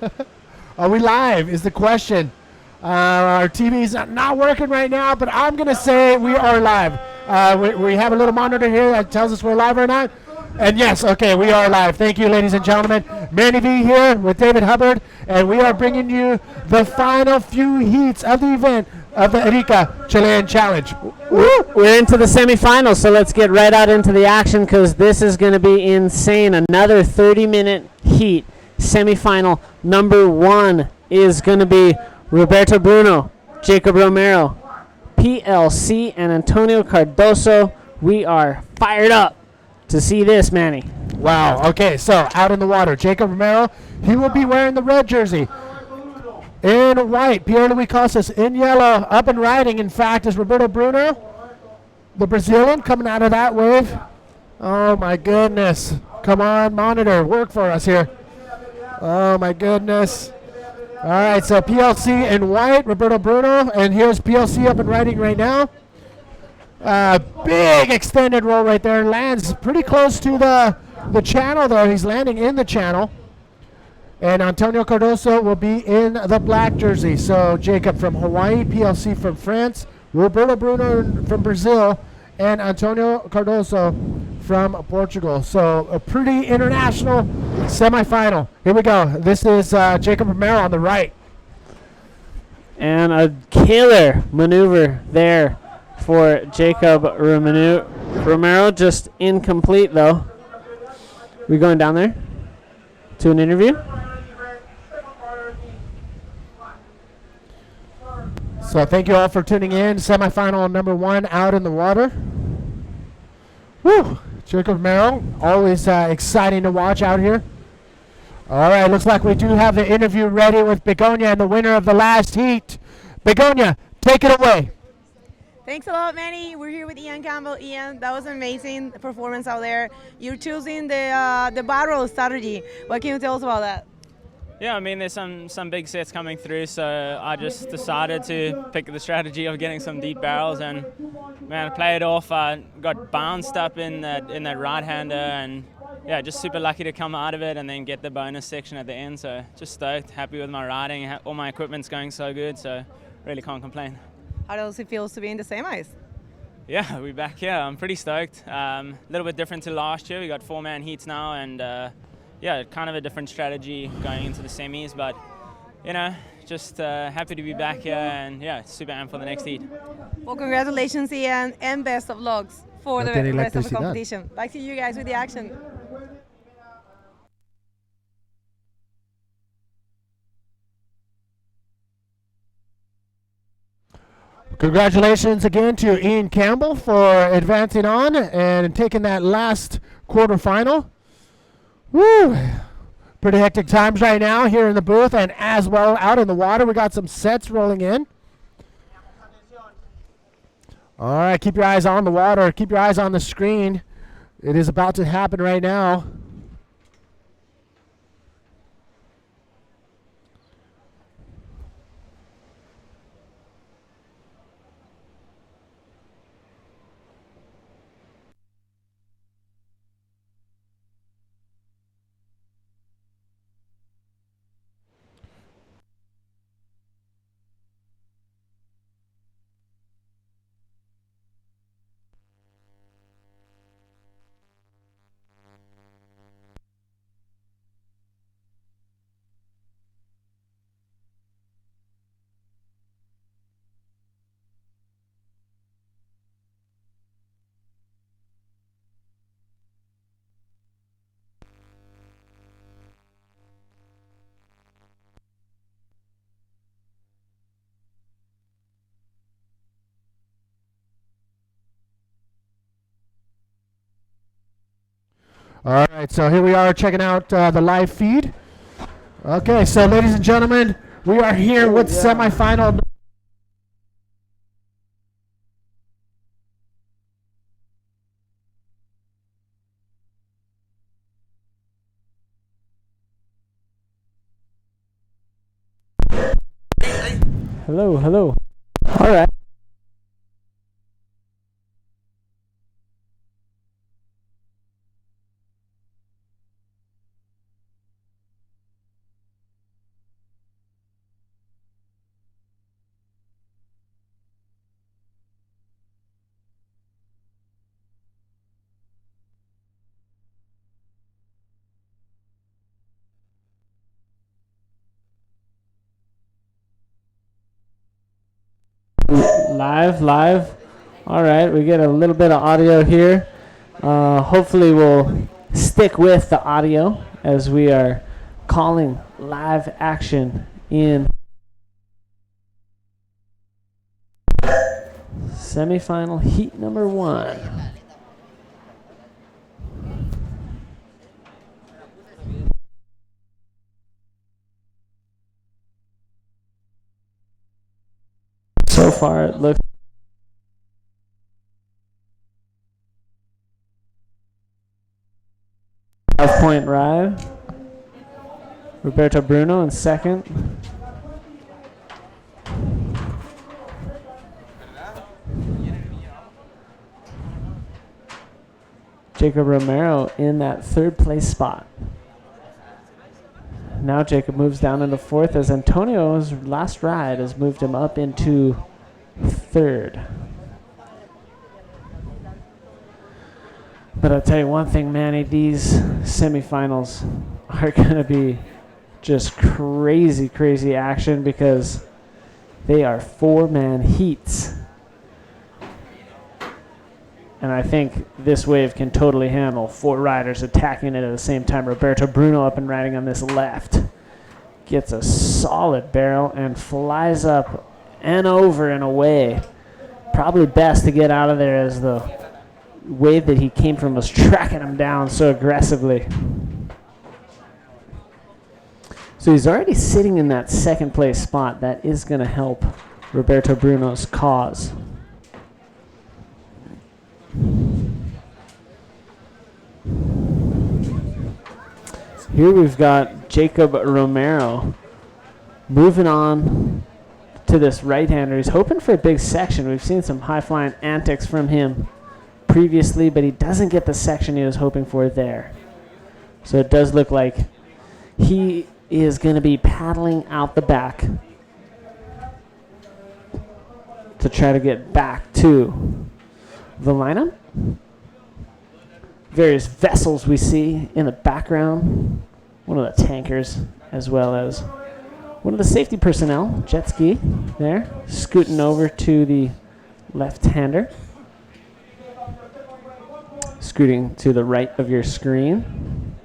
B: Are we live is the question. Our TV's not working right now, but I'm going to say we are live. We have a little monitor here that tells us we're live or not. And yes, okay, we are live. Thank you, ladies and gentlemen. Manny V here with David Hubbard, and we are bringing you the final few heats of the event of the Arica Chilean Challenge.
C: Woo! We're into the semifinals, so let's get right out into the action because this is going to be insane. Another 30-minute heat. Semifinal number 1 is going to be Roberto Bruno, Jacob Romero, PLC, and Antonio Cardoso. We are fired up to see this, Manny.
B: Wow. Okay, so out in the water, Jacob Romero, he will be wearing the red jersey. In white, Pierre-Louis Costas. In yellow, up and riding, in fact, is Roberto Bruno, the Brazilian, coming out of that wave. Oh, my goodness. Come on, monitor, work for us here. Oh, my goodness. All right, so PLC in white, Roberto Bruno, and here's PLC up and riding right now. Big extended roll right there. Lands pretty close to the channel there. He's landing in the channel. And Antonio Cardoso will be in the black jersey. So Jacob from Hawaii, PLC from France, Roberto Bruno from Brazil, and Antonio Cardoso from Portugal. So a pretty international semifinal. Here we go. This is Jacob Romero on the right.
C: And a killer maneuver there for Jacob Romero. Just incomplete, though. We going down there to an interview?
B: So thank you all for tuning in. Semifinal number 1 out in the water. Woo! Jacob Romero, always exciting to watch out here. All right, looks like we do have the interview ready with Begonia and the winner of the last heat. Begonia, take it away.
D: Thanks a lot, Manny. We're here with Ian Campbell. Ian, that was an amazing performance out there. You're choosing the barrel strategy. What can you tell us about that?
G: Yeah, I mean, there's some big sets coming through, so I just decided to pick the strategy of getting some deep barrels, and man, I played off. I got bounced up in that right-hander, and yeah, just super lucky to come out of it and then get the bonus section at the end. So just stoked, happy with my riding. All my equipment's going so good, so really can't complain.
D: How does it feel to be in the semis?
G: Yeah, we're back here. I'm pretty stoked. A little bit different to last year. We got 4-man heats now, and yeah, kind of a different strategy going into the semis. But you know, just happy to be back here, and yeah, super amped for the next heat.
D: Well, congratulations, Ian, and best of luck for the rest of the competition. Back to you guys with the action.
B: Congratulations again to Ian Campbell for advancing on and taking that last quarterfinal. Woo! Pretty hectic times right now here in the booth and as well out in the water. We got some sets rolling in. All right, keep your eyes on the water. Keep your eyes on the screen. It is about to happen right now. All right, so here we are checking out the live feed. Okay, so ladies and gentlemen, we are here with semifinal.
C: Hello, hello. All right. Live. All right, we get a little bit of audio here. Hopefully we'll stick with the audio as we are calling live action in semifinal heat number 1. So far it looks 5-point ride. Roberto Bruno in second. Jacob Romero in that 3rd place spot. Now Jacob moves down into 4th as Antonio's last ride has moved him up into 3rd. But I'll tell you one thing, Manny, these semifinals are going to be just crazy action because they are 4-man heats. And I think this wave can totally handle 4 riders attacking it at the same time. Roberto Bruno up and riding on this left. Gets a solid barrel and flies up and over and away. Probably best to get out of there as the wave that he came from was tracking him down so aggressively. So he's already sitting in that 2nd place spot. That is going to help Roberto Bruno's cause. Here we've got Jacob Romero moving on to this right-hander. He's hoping for a big section. We've seen some high-flying antics from him previously, but he doesn't get the section he was hoping for there. So it does look like he is going to be paddling out the back to try to get back to the lineup. Various vessels we see in the background. One of the tankers, as well as one of the safety personnel, jet ski there, scooting over to the left-hander. Scooting to the right of your screen.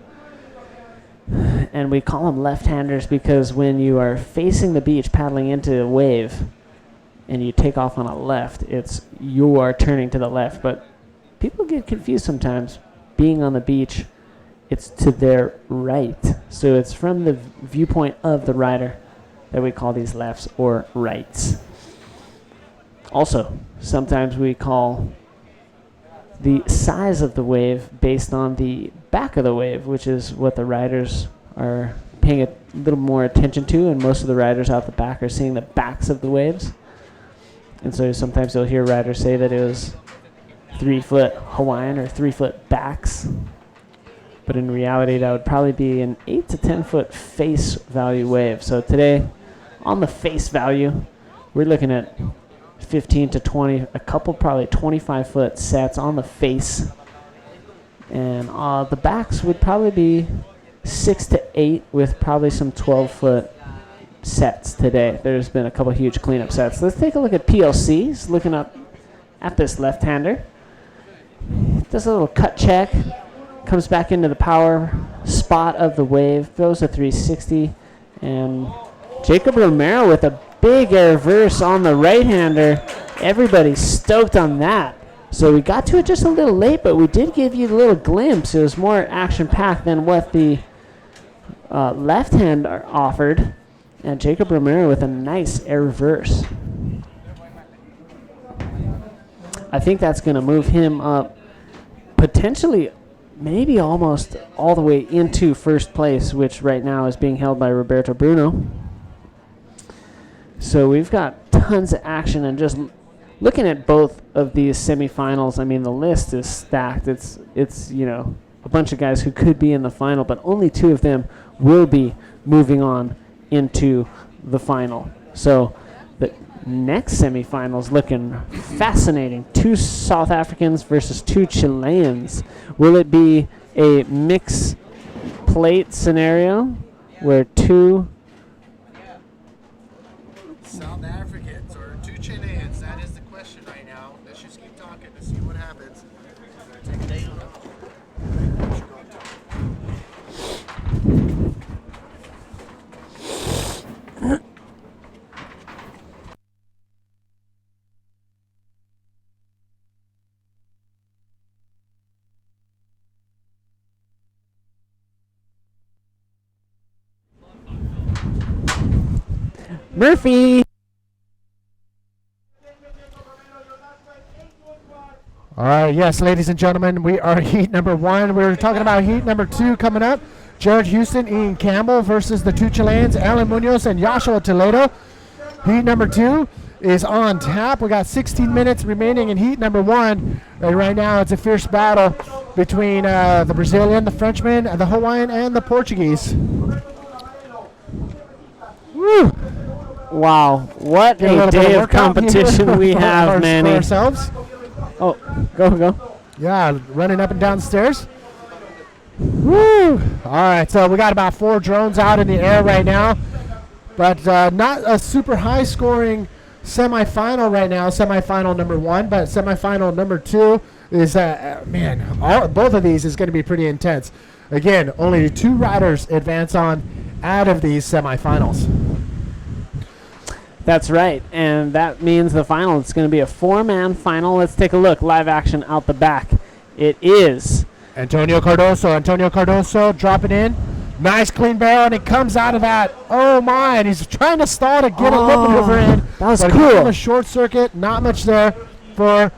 C: And we call them left-handers because when you are facing the beach paddling into a wave and you take off on a left, it's you are turning to the left. But people get confused sometimes. Being on the beach, it's to their right. So it's from the viewpoint of the rider that we call these lefts or rights. Also, sometimes we call the size of the wave based on the back of the wave, which is what the riders are paying a little more attention to, and most of the riders out the back are seeing the backs of the waves. And so sometimes you'll hear riders say that it was 3-foot Hawaiian or 3-foot backs. But in reality, that would probably be an 8 to 10 foot face value wave. So today, on the face value, we're looking at 15 to 20, a couple probably 25-foot sets on the face. And the backs would probably be 6 to 8 with probably some 12-foot sets today. There's been a couple huge cleanup sets. Let's take a look at PLCs, looking up at this left-hander. Does a little cut check, comes back into the power spot of the wave, throws a 360, and Jacob Romero with a big air reverse on the right-hander. Everybody's stoked on that. So we got to it just a little late, but we did give you a little glimpse. It was more action-packed than what the left hand offered. And Jacob Romero with a nice air reverse. I think that's going to move him up potentially maybe almost all the way into first place, which right now is being held by Roberto Bruno. So we've got tons of action, and just looking at both of these semifinals, I mean, the list is stacked. It's you know, a bunch of guys who could be in the final, but only 2 of them will be moving on into the final. So the next semifinal's looking fascinating. 2 South Africans versus 2 Chileans. Will it be a mixed plate scenario where 2
B: South Africans or 2 Chileans? That is the
C: Murphy.
B: All right, yes, ladies and gentlemen, we are heat number 1. We're talking about heat number 2 coming up. Jared Houston, Ian Campbell versus the two Chileans, Alan Munoz and Joshua Toledo. Heat number 2 is on tap. We got 16 minutes remaining in heat number 1. And right now it's a fierce battle between the Brazilian, the Frenchman, the Hawaiian, and the Portuguese. Woo!
C: Wow, what
B: Get
C: a
B: little bit
C: day of
B: workout
C: competition
B: here
C: we
B: for
C: have, Manny.
B: ourselves.
C: Oh, go.
B: Yeah, running up and down the stairs. Woo! All right, so we got about 4 drones out in the air right now, but not a super high-scoring semifinal right now. Semifinal number 1, but semifinal number 2 is both of these is going to be pretty intense. Again, only 2 riders advance on out of these semifinals.
C: That's right, and that means the final. It's going to be a 4-man final. Let's take a look. Live action out the back. It is
B: Antonio Cardoso dropping in. Nice clean barrel, and it comes out of that. Oh, my, and he's trying to stall to get a lip maneuver in.
C: That was
B: but
C: cool.
B: A short circuit, not much there for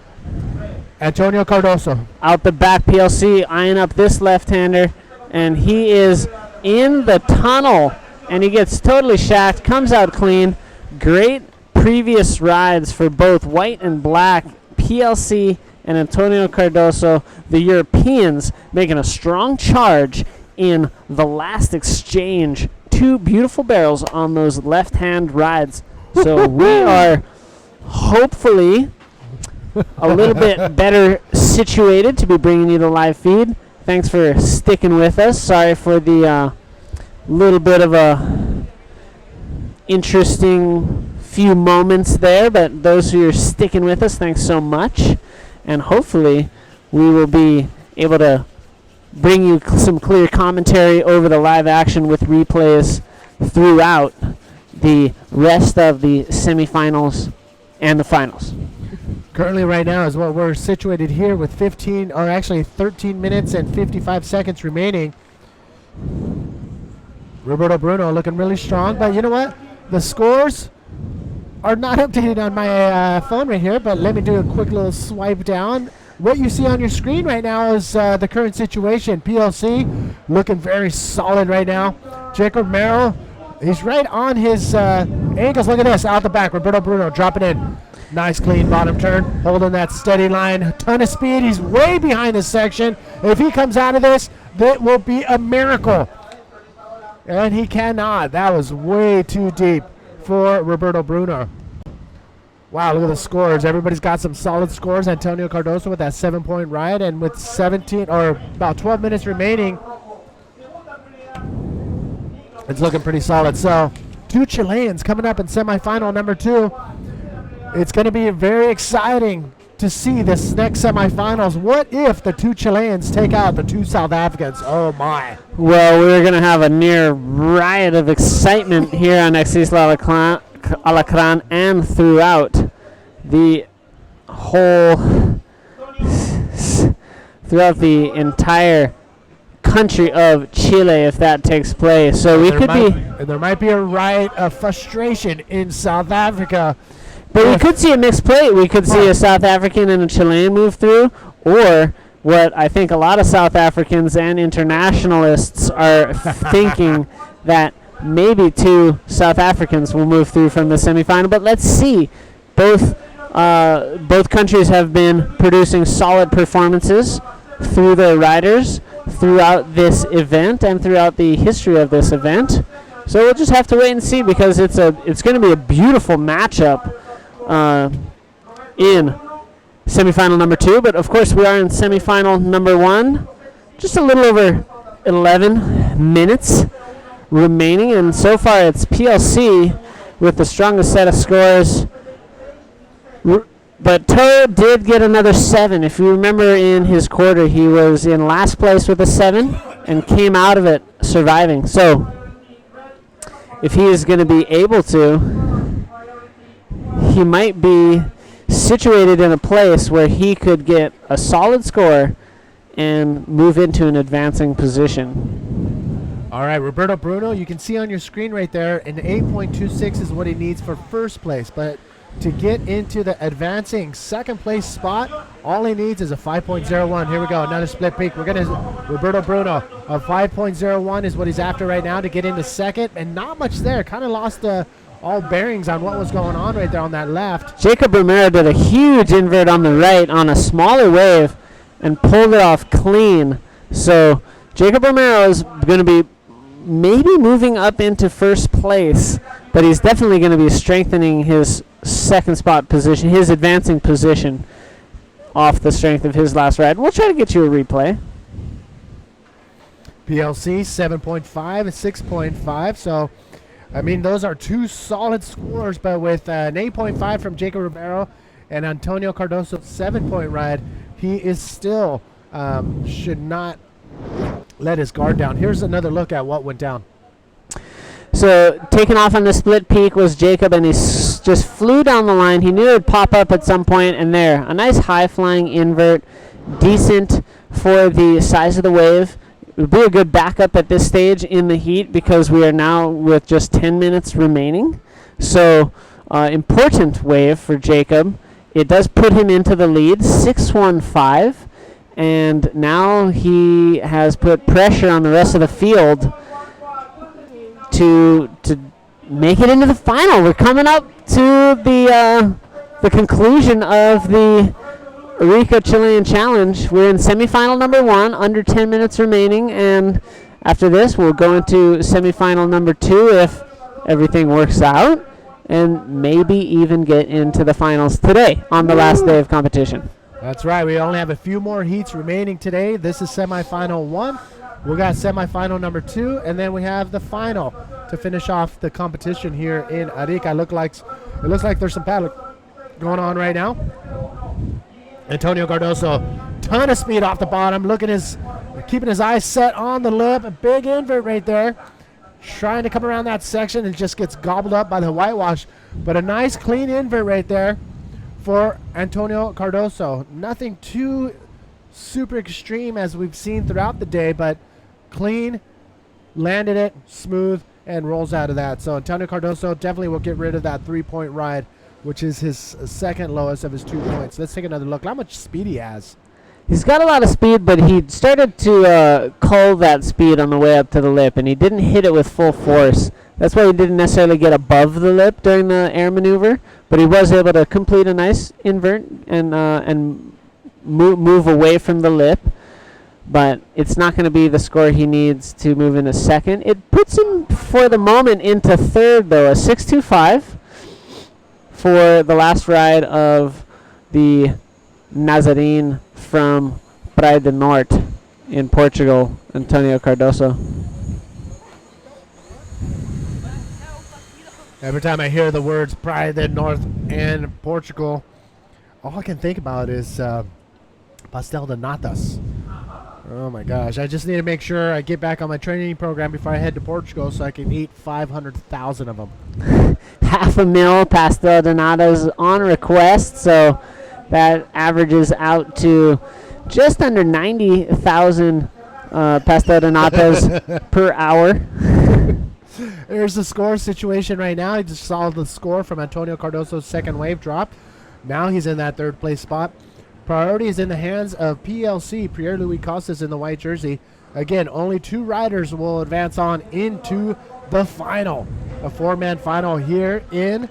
B: Antonio Cardoso.
C: out the back. PLC eyeing up this left-hander, and he is in the tunnel, and he gets totally shacked, comes out clean. Great previous rides for both white and black. PLC and Antonio Cardoso, the Europeans, making a strong charge in the last exchange. 2 beautiful barrels on those left-hand rides. So we are hopefully a little bit better situated to be bringing you the live feed. Thanks for sticking with us. Sorry for the little bit of a interesting few moments there, but those who are sticking with us, thanks so much. And hopefully we will be able to bring you some clear commentary over the live action with replays throughout the rest of the semifinals and the finals.
B: Currently right now is what we're situated here with 13 minutes and 55 seconds remaining. Roberto Bruno looking really strong, but you know what? The scores are not updated on my phone right here, but let me do a quick little swipe down. What you see on your screen right now is the current situation. PLC looking very solid right now. Jacob Merrill, he's right on his ankles. Look at this, out the back. Roberto Bruno dropping in. Nice clean bottom turn, holding that steady line. A ton of speed. He's way behind this section. If he comes out of this, that will be a miracle. And he cannot. That was way too deep for Roberto Bruno. Wow, look at the scores. Everybody's got some solid scores. Antonio Cardoso with that 7-point ride, and with 17 or about 12 minutes remaining, it's looking pretty solid. So 2 Chileans coming up in semifinal number 2. It's going to be very exciting to see this next semifinals. What if the 2 Chileans take out the 2 South Africans? Oh my.
C: Well, we're going to have a near riot of excitement here on Isla Alacran and throughout the whole, throughout the entire country of Chile if that takes place. So we could be...
B: And there might be a riot of frustration in South Africa.
C: But we could see a mixed plate. We could see a South African and a Chilean move through, or what I think a lot of South Africans and internationalists are thinking, that maybe 2 South Africans will move through from the semifinal. But let's see. Both countries have been producing solid performances through their riders throughout this event and throughout the history of this event. So we'll just have to wait and see, because it's going to be a beautiful matchup in semifinal number 2, but of course we are in semifinal number 1. Just a little over 11 minutes remaining, and so far it's PLC with the strongest set of scores. But Toe did get another 7. If you remember, in his quarter he was in last place with a 7 and came out of it surviving. So if he is going to be able to, he might be situated in a place where he could get a solid score and move into an advancing position.
B: All right, Roberto Bruno, you can see on your screen right there, an 8.26 is what he needs for first place. But to get into the advancing second place spot, all he needs is a 5.01. Here we go, another split peak. We're going to, Roberto Bruno, a 5.01 is what he's after right now to get into second. And not much there, kind of lost all bearings on what was going on right there on that left.
C: Jacob Romero did a huge invert on the right on a smaller wave and pulled it off clean. So Jacob Romero is going to be maybe moving up into first place, but he's definitely going to be strengthening his second spot position, his advancing position off the strength of his last ride. We'll try to get you a replay.
B: PLC 7.5 and 6.5. So, I mean, those are two solid scores, but with an 8.5 from Jacob Romero and Antonio Cardoso's 7-point ride, he is still should not let his guard down. Here's another look at what went down.
C: So taking off on the split peak was Jacob, and he just flew down the line. He knew it would pop up at some point, and there, a nice high-flying invert, decent for the size of the wave. It would be a good backup at this stage in the heat because we are now with just 10 minutes remaining. So important wave for Jacob. It does put him into the lead, 6.15. And now he has put pressure on the rest of the field to make it into the final. We're coming up to the conclusion of the Arica Chilean Challenge. We're in semifinal number 1, under 10 minutes remaining, and after this we'll go into semifinal number 2 if everything works out, and maybe even get into the finals today on the last day of competition.
B: That's right. We only have a few more heats remaining today. This is semifinal 1. We got semifinal number 2, and then we have the final to finish off the competition here in Arica. It looks like there's some paddling going on right now. Antonio Cardoso, ton of speed off the bottom. Keeping his eyes set on the lip. A big invert right there. Trying to come around that section and just gets gobbled up by the whitewash. But a nice clean invert right there for Antonio Cardoso. Nothing too super extreme as we've seen throughout the day, but clean, landed it, smooth, and rolls out of that. So Antonio Cardoso definitely will get rid of that 3-point ride, which is his second lowest of his 2 points. Let's take another look. How much speed he has.
C: He's got a lot of speed, but he started to cull that speed on the way up to the lip, and he didn't hit it with full force. That's why he didn't necessarily get above the lip during the air maneuver, but he was able to complete a nice invert and move away from the lip. But it's not going to be the score he needs to move into second. It puts him, for the moment, into third, though, a 6.25 for the last ride of the Nazarene from Praia do Norte in Portugal, Antonio Cardoso.
B: Every time I hear the words Praia do Norte and Portugal, all I can think about is pastel de natas. Oh my gosh, I just need to make sure I get back on my training program before I head to Portugal so I can eat 500,000 of them.
C: 500,000 pastel de natas on request, so that averages out to just under 90,000 pastel de natas per hour.
B: There's the score situation right now. I just saw the score from Antonio Cardoso's second wave drop. Now he's in that third place spot. Priority is in the hands of PLC, Pierre-Louis Costas in the white jersey. Again, only 2 riders will advance on into the final. A 4-man final here in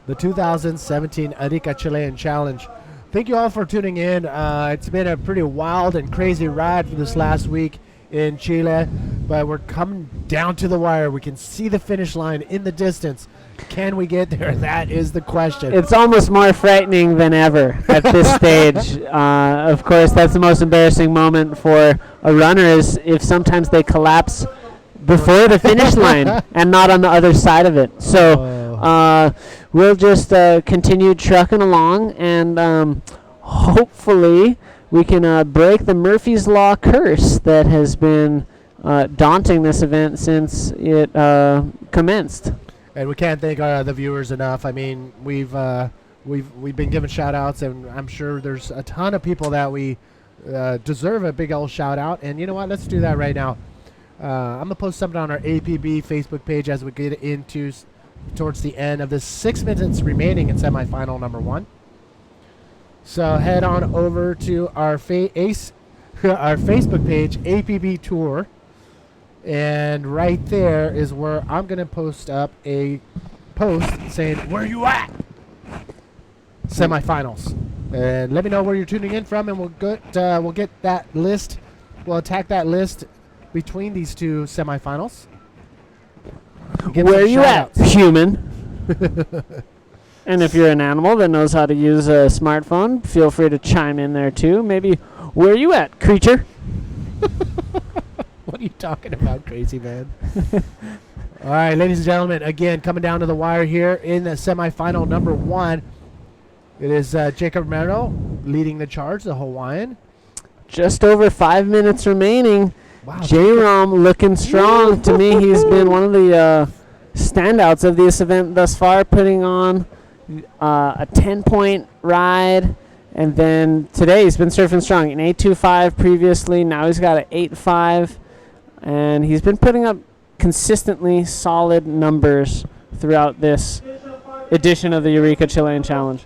B: the 2017 Arica Chilean Challenge. Thank you all for tuning in. It's been a pretty wild and crazy ride for this last week in Chile, but we're coming down to the wire. We can see the finish line in the distance. Can we get there? That is the question.
C: It's almost more frightening than ever at this stage. Of course, that's the most embarrassing moment for a runner, is if sometimes they collapse before the finish line and not on the other side of it. So we'll just continue trucking along, and hopefully we can break the Murphy's Law curse that has been daunting this event since it commenced.
B: And we can't thank the viewers enough. I mean, we've been given shout outs, and I'm sure there's a ton of people that we deserve a big old shout out. And you know what? Let's do that right now. I'm going to post something on our APB Facebook page as we get into towards the end of the 6 minutes remaining in semifinal number 1. So head on over to our our Facebook page, APB Tour. And right there is where I'm going to post up a post saying, where you at? Semifinals. And let me know where you're tuning in from, and we'll get that list. We'll attack that list between these two semifinals.
C: Where you at, human? And if you're an animal that knows how to use a smartphone, feel free to chime in there too. Maybe, where you at, creature?
B: What are you talking about, crazy man? All right, ladies and gentlemen, again, coming down to the wire here in the semifinal number 1. It is Jacob Romero leading the charge, the Hawaiian.
C: Just over 5 minutes remaining.
B: Wow.
C: J-Rom looking strong. To me, he's been one of the standouts of this event thus far, putting on a 10-point ride. And then today he's been surfing strong. An 8.25 previously. Now he's got an 8.5. And he's been putting up consistently solid numbers throughout this edition of the Arica Chilean Challenge.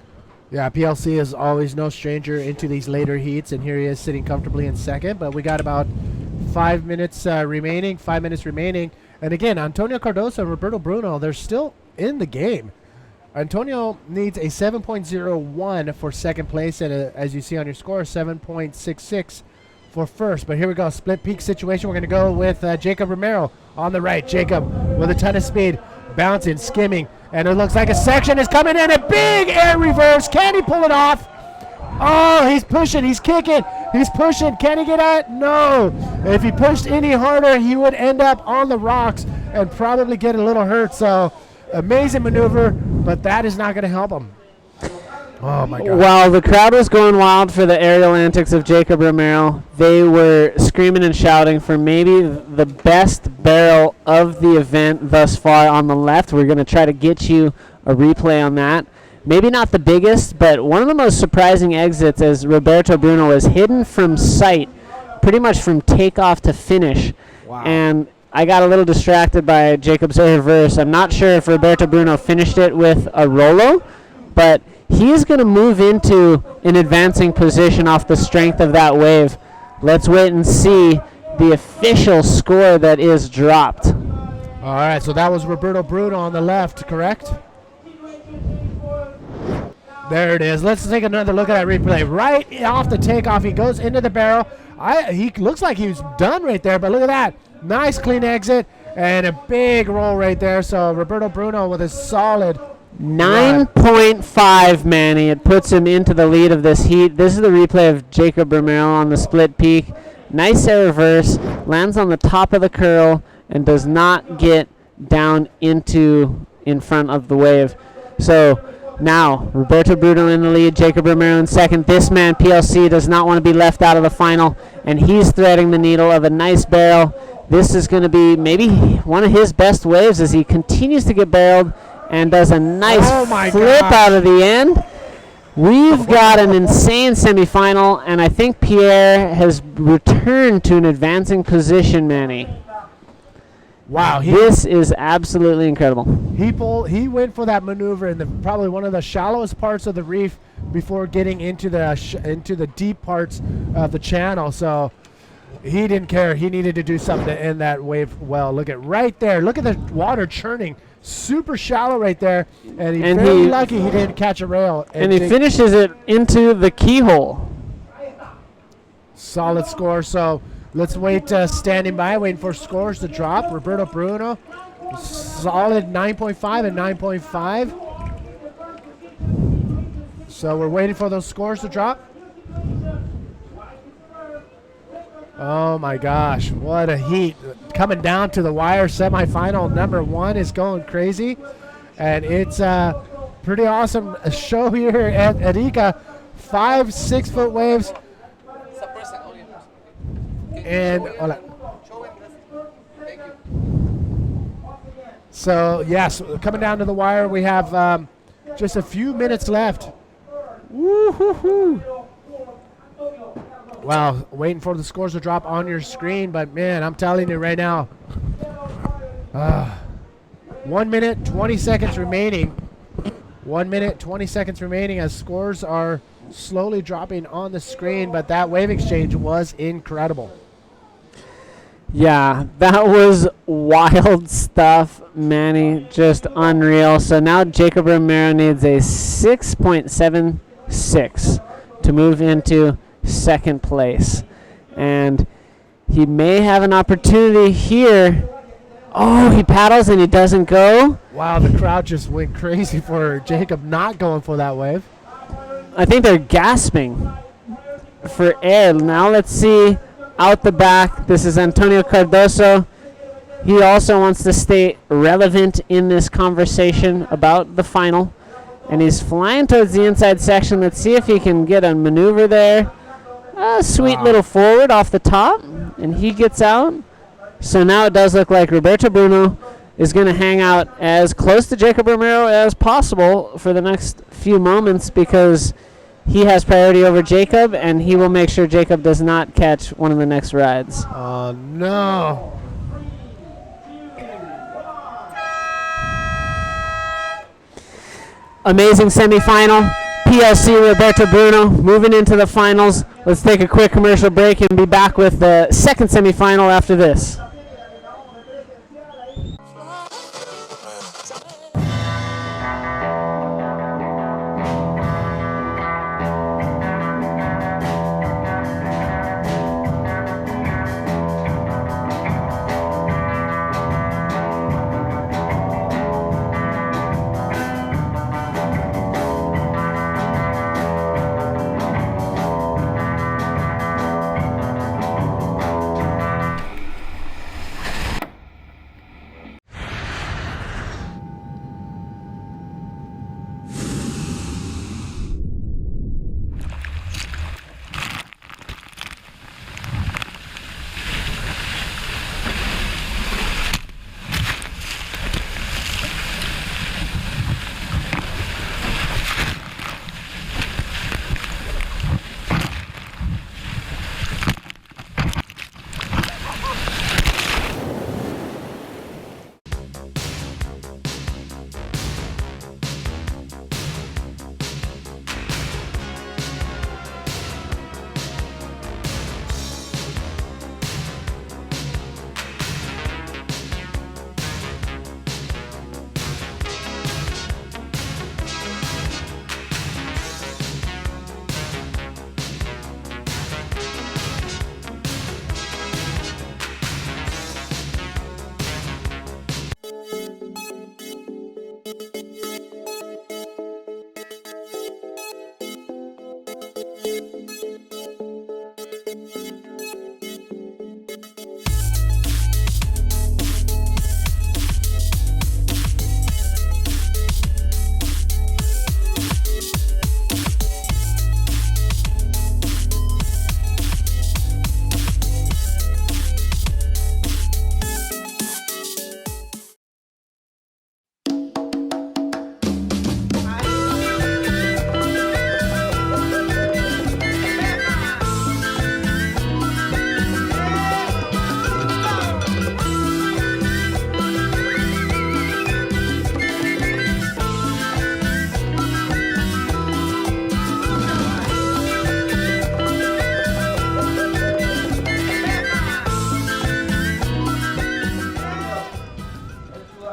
B: Yeah, PLC is always no stranger into these later heats, and here he is sitting comfortably in second. But we got about 5 minutes remaining. And again, Antonio Cardoso and Roberto Bruno, they're still in the game. Antonio needs a 7.01 for second place, and as you see on your score, 7.66 for first. But here we go, split peak situation. We're going to go with Jacob Romero on the right. Jacob with a ton of speed, bouncing, skimming, and it looks like a section is coming in. A big air reverse. Can he pull it off? Oh, he's pushing. He's kicking. He's pushing. Can he get out? No. If he pushed any harder, he would end up on the rocks and probably get a little hurt. So amazing maneuver, but that is not going to help him. Oh, my God.
C: While the crowd was going wild for the aerial antics of Jacob Romero, they were screaming and shouting for maybe the best barrel of the event thus far on the left. We're going to try to get you a replay on that. Maybe not the biggest, but one of the most surprising exits as Roberto Bruno was hidden from sight pretty much from takeoff to finish.
B: Wow.
C: And I got a little distracted by Jacob's reverse. I'm not sure if Roberto Bruno finished it with a Rolo, but he is going to move into an advancing position off the strength of that wave. Let's wait and see the official score that is dropped.
B: All right, so that was Roberto Bruno on the left, correct? There it is. Let's take another look at that replay. Right off the takeoff, he goes into the barrel. He looks like he was done right there, but look at that. Nice clean exit and a big roll right there. So Roberto Bruno with a solid
C: 9.5, Manny. It puts him into the lead of this heat. This is the replay of Jacob Romero on the split peak. Nice air reverse, lands on the top of the curl, and does not get down in front of the wave. So now, Roberto Bruno in the lead, Jacob Romero in second. This man, PLC, does not want to be left out of the final, and he's threading the needle of a nice barrel. This is going to be maybe one of his best waves as he continues to get barreled and does a nice flip out of the end. We've got an insane semifinal, and I think Pierre has returned to an advancing position, Manny.
B: Wow,
C: this is absolutely incredible.
B: He went for that maneuver in probably one of the shallowest parts of the reef before getting into the deep parts of the channel. So he didn't care. He needed to do something to end that wave well. Look at right there. Look at the water churning. Super shallow right there. And he's very lucky he didn't catch a rail.
C: And he finishes it into the keyhole.
B: Solid score. So let's wait, standing by, waiting for scores to drop. Roberto Bruno, solid 9.5 and 9.5. So we're waiting for those scores to drop. Oh my gosh, what a heat. Coming down to the wire, semifinal number 1 is going crazy. And it's a pretty awesome show here at Arica. 5 6-foot waves. And so yes, coming down to the wire, we have just a few minutes left. Woo-hoo-hoo. Wow, waiting for the scores to drop on your screen, but man, I'm telling you right now, 1 minute, 20 seconds remaining. 1 minute, 20 seconds remaining as scores are slowly dropping on the screen, but that wave exchange was incredible.
C: Yeah, that was wild stuff, Manny. Just unreal. So now Jacob Romero needs a 6.76 to move into second place. And he may have an opportunity here. Oh, he paddles and he doesn't go.
B: Wow, the crowd just went crazy for Jacob not going for that wave.
C: I think they're gasping for air. Now let's see out the back. This is Antonio Cardoso. He also wants to stay relevant in this conversation about the final. And he's flying towards the inside section. Let's see if he can get a maneuver there. A sweet little forward off the top. And he gets out. So now it does look like Roberto Bruno is going to hang out as close to Jacob Romero as possible for the next few moments, because he has priority over Jacob, and he will make sure Jacob does not catch one of the next rides.
B: Oh, no.
C: Amazing semifinal. PLC Roberto Bruno moving into the finals. Let's take a quick commercial break and be back with the second semifinal after this.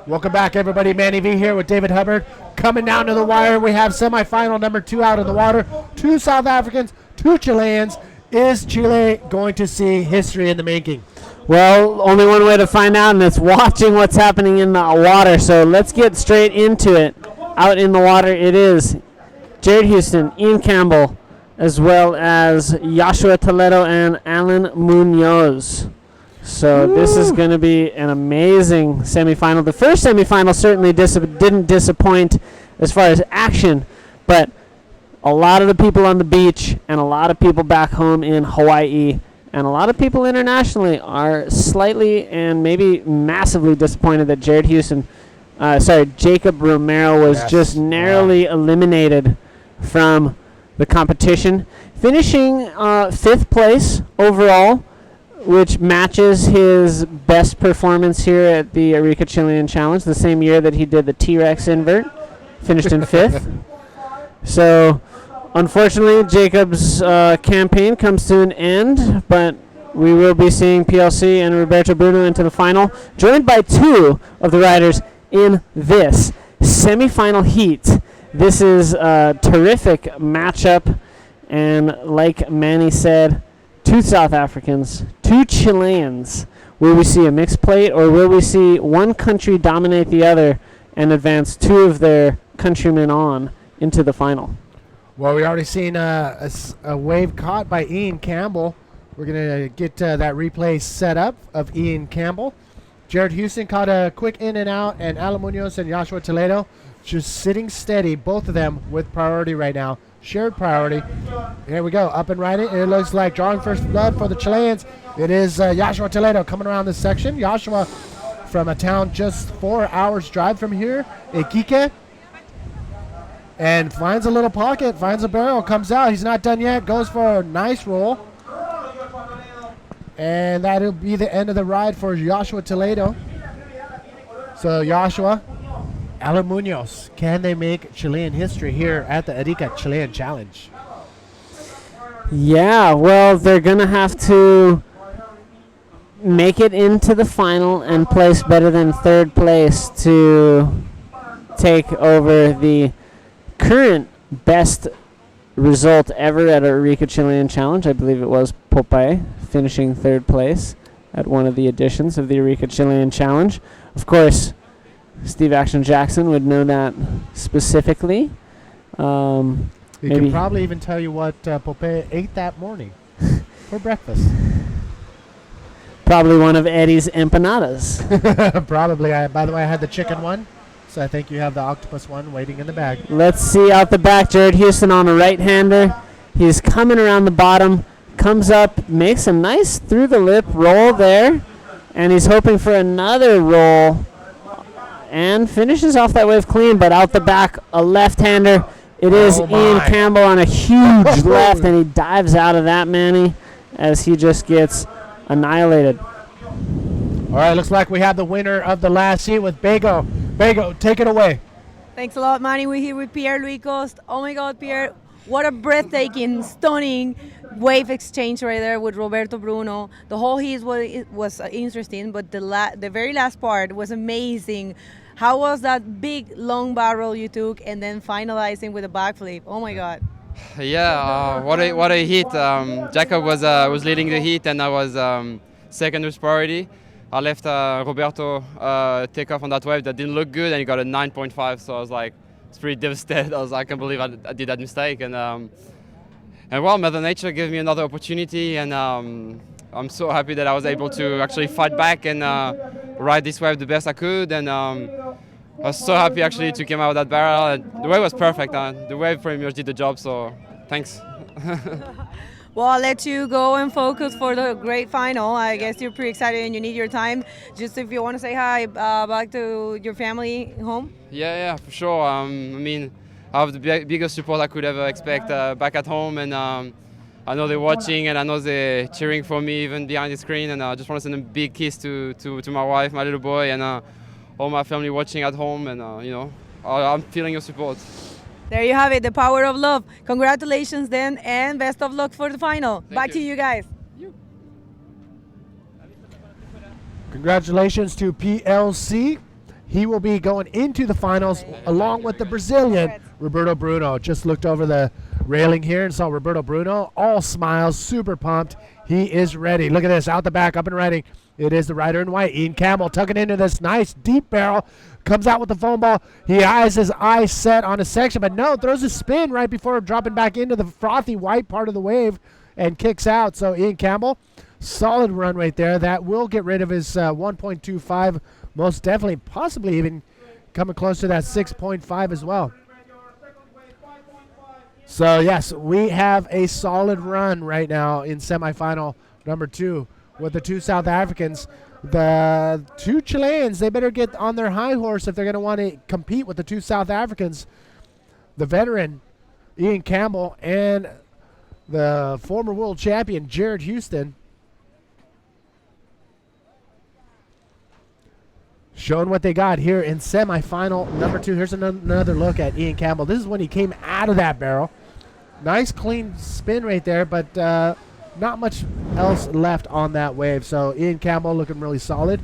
B: Welcome back, everybody. Manny V here with David Hubbard. Coming down to the wire, we have semifinal number 2 out in the water. 2 South Africans, 2 Chileans. Is Chile going to see history in the making?
C: Well, only one way to find out, and it's watching what's happening in the water. So let's get straight into it. Out in the water, it is Jared Houston, Ian Campbell, as well as Joshua Toledo and Alan Munoz. So this is going to be an amazing semifinal. The first semifinal certainly didn't disappoint as far as action, but a lot of the people on the beach and a lot of people back home in Hawaii and a lot of people internationally are slightly and maybe massively disappointed that Jacob Romero was just narrowly eliminated from the competition, finishing 5th place overall, which matches his best performance here at the Arica Chilean Challenge, the same year that he did the T-Rex invert, finished in 5th. So, unfortunately, Jacob's campaign comes to an end, but we will be seeing PLC and Roberto Bruno into the final, joined by 2 of the riders in this semifinal heat. This is a terrific matchup, and like Manny said, 2 South Africans, 2 Chileans. Will we see a mixed plate, or will we see one country dominate the other and advance 2 of their countrymen on into the final?
B: Well, we already seen a wave caught by Ian Campbell. We're going to get that replay set up of Ian Campbell. Jared Houston caught a quick in and out, and Alan Munoz and Joshua Toledo just sitting steady, both of them with priority right now. Shared priority. Here we go, up and riding. It looks like drawing first blood for the Chileans. It is Joshua Toledo coming around this section. Joshua from a town just 4 hours drive from here, Iquique. And finds a little pocket, finds a barrel, comes out. He's not done yet, goes for a nice roll. And that'll be the end of the ride for Joshua Toledo. So Joshua, Alan Munoz, can they make Chilean history here at the Arica Chilean Challenge?
C: Yeah, well, they're going to have to make it into the final and place better than 3rd place to take over the current best result ever at a Arica Chilean Challenge. I believe it was Popeye finishing 3rd place at one of the editions of the Arica Chilean Challenge. Of course, Steve Action Jackson would know that specifically.
B: He can probably even tell you what Popeye ate that morning for breakfast.
C: Probably one of Eddie's empanadas.
B: Probably. By the way, I had the chicken one, so I think you have the octopus one waiting in the bag.
C: Let's see out the back. Jared Houston on a right-hander. He's coming around the bottom, comes up, makes a nice through-the-lip roll there, and he's hoping for another roll and finishes off that wave clean, but out the back, a left-hander. It is Ian Campbell on a huge left, and he dives out of that, Manny, as he just gets annihilated.
B: All right, looks like we have the winner of the last heat with Bego. Bego, take it away.
D: Thanks a lot, Manny. We're here with Pierre Louis Coste. Oh my God, Pierre, what a breathtaking, stunning wave exchange right there with Roberto Bruno. The whole heat was interesting, but the very last part was amazing. How was that big, long barrel you took and then finalizing with a backflip? Oh my God.
J: Yeah, what a hit. Jacob was leading the heat, and I was second with priority. I left Roberto take off on that wave that didn't look good, and he got a 9.5. So I was like, it's pretty devastated. I can't believe I did that mistake. And well, Mother Nature gave me another opportunity, and I'm so happy that I was able to actually fight back and ride this wave the best I could. And I was so happy actually to come out of that barrel. And the wave was perfect. The wave pretty much did the job, so thanks.
D: Well, I'll let you go and focus for the great final. I guess you're pretty excited and you need your time. Just if you want to say hi back to your family home.
J: Yeah, for sure. I mean, I have the biggest support I could ever expect back at home, and I know they're watching, and I know they're cheering for me even behind the screen. And I just want to send a big kiss to my wife, my little boy, and all my family watching at home. And I'm feeling your support.
D: There you have it, the power of love. Congratulations then, and best of luck for the final. Back to you guys.
B: Congratulations to PLC. He will be going into the finals along with the Brazilian, Roberto Bruno. Just looked over the railing here and saw Roberto Bruno, all smiles, super pumped. He is ready. Look at this, out the back, up and riding. It is the rider in white, Ian Campbell, tugging into this nice deep barrel. Comes out with the foam ball. He has his eyes set on a section, but no, throws a spin right before dropping back into the frothy white part of the wave and kicks out. So Ian Campbell, solid run right there. That will get rid of his 1.25, most definitely, possibly even coming close to that 6.5 as well. So yes, we have a solid run right now in semifinal number 2 with the 2 South Africans. The 2 Chileans, they better get on their high horse if they're going to want to compete with the 2 South Africans. The veteran Ian Campbell and the former world champion, Jared Houston, showing what they got here in semifinal number 2. Here's another look at Ian Campbell. This is when he came out of that barrel. Nice clean spin right there, but not much else left on that wave. So Ian Campbell looking really solid.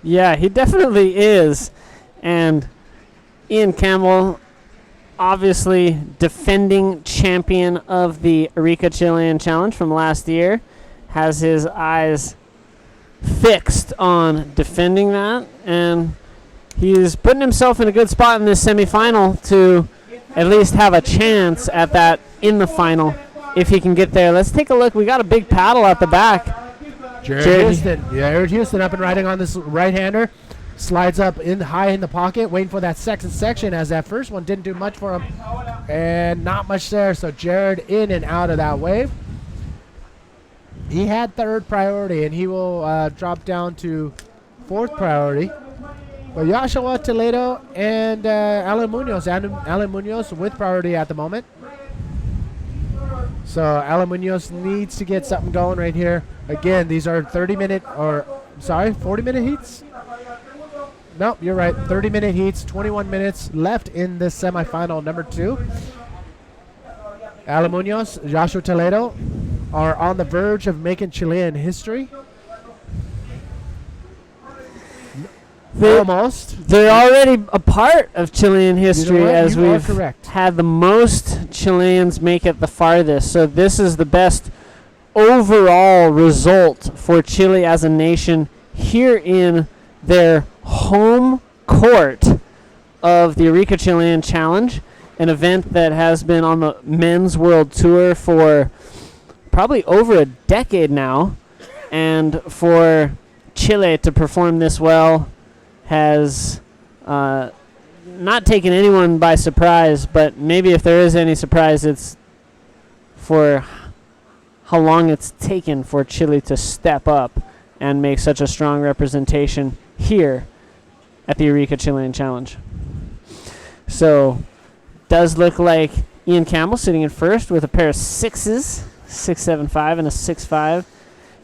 C: Yeah, he definitely is. And Ian Campbell, obviously defending champion of the Arica Chilean Challenge from last year, has his eyes fixed on defending that, and he's putting himself in a good spot in this semifinal to at least have a chance at that in the final if he can get there. Let's take a look. We got a big paddle at the back.
B: Jared Houston. Yeah, Jared Houston up and riding on this right-hander. Slides up in high in the pocket, waiting for that second section, as that first one didn't do much for him. And not much there, so Jared in and out of that wave. He had third priority, and he will drop down to fourth priority. But Joshua Toledo and Alan Munoz. Alan Munoz with priority at the moment. So Alan Munoz needs to get something going right here. Again, these are 40-minute heats? Nope, you're right. 30-minute heats, 21 minutes left in this semifinal number 2. Alan Munoz, Joshua Toledo are on the verge of making Chilean history. Almost.
C: They're already a part of Chilean history, as
B: You are
C: we've
B: correct.
C: had the most Chileans make it the farthest. So this is the best overall result for Chile as a nation here in their home court of the Arica Chilean Challenge, an event that has been on the men's world tour for probably over a decade now, and for Chile to perform this well has not taken anyone by surprise, but maybe if there is any surprise, it's for how long it's taken for Chile to step up and make such a strong representation here at the Arica Chilean Challenge. So, does look like Ian Campbell sitting in first with a pair of 6s, 6.75 and a 6.5.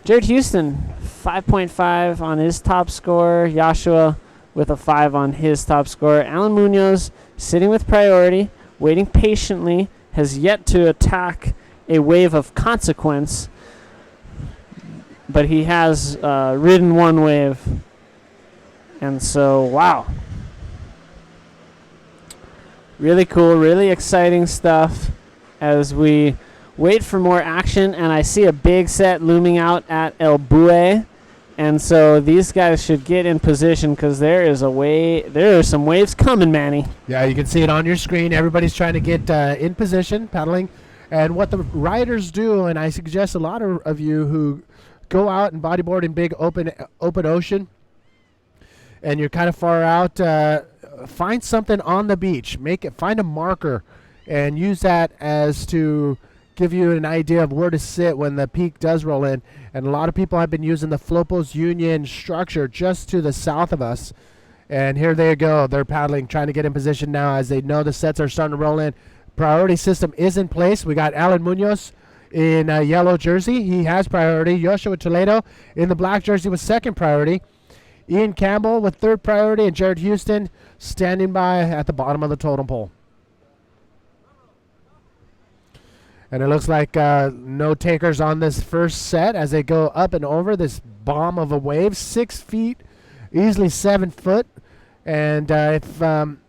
C: Jared Houston, 5.5 on his top score. Joshua with a 5 on his top score. Alan Munoz sitting with priority, waiting patiently, has yet to attack a wave of consequence, but he has ridden one wave. And so, wow. Really cool, really exciting stuff as we wait for more action. And I see a big set looming out at El Bue. And so these guys should get in position because there are some waves coming, Manny.
B: Yeah, you can see it on your screen. Everybody's trying to get in position, paddling. And what the riders do, and I suggest a lot of you who go out and bodyboard in big open ocean, and you're kind of far out, find something on the beach. Find a marker and use that as to give you an idea of where to sit when the peak does roll in. And a lot of people have been using the Flopos Union structure just to the south of us. And here they go. They're paddling, trying to get in position now as they know the sets are starting to roll in. Priority system is in place. We got Alan Munoz in a yellow jersey. He has priority. Joshua Toledo in the black jersey with second priority. Ian Campbell with third priority, and Jared Houston standing by at the bottom of the totem pole. And it looks like no takers on this first set as they go up and over this bomb of a wave. 6 feet, easily 7 foot. And if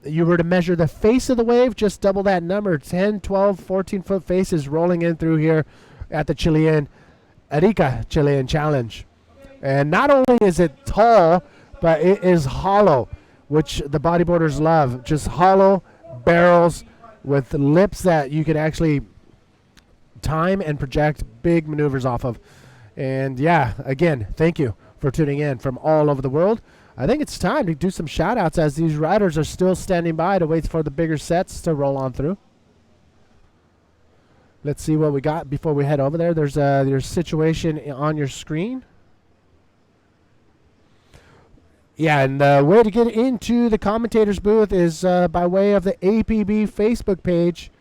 B: you were to measure the face of the wave, just double that number. 10, 12, 14-foot faces rolling in through here at the Arica Chilean Challenge. And not only is it tall, but it is hollow, which the bodyboarders love. Just hollow barrels with lips that you can actually time and project big maneuvers off of. And yeah, again, thank you for tuning in from all over the world. I think it's time to do some shout outs as these riders are still standing by to wait for the bigger sets to roll on through. Let's see what we got before we head over there. There's your situation on your screen. Yeah, and the way to get into the commentators booth is by way of the APB Facebook page.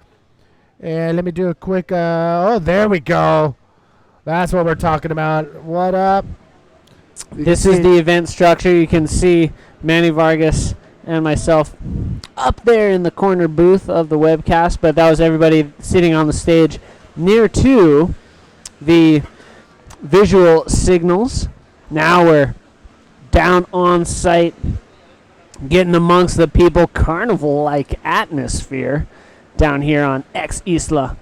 B: And let me do a quick, oh, there we go. That's what we're talking about. What up?
C: This is the event structure. You can see Manny Vargas and myself up there in the corner booth of the webcast, but that was everybody sitting on the stage near to the visual signals. Now we're down on site, getting amongst the people, carnival-like atmosphere down here on Ex Isla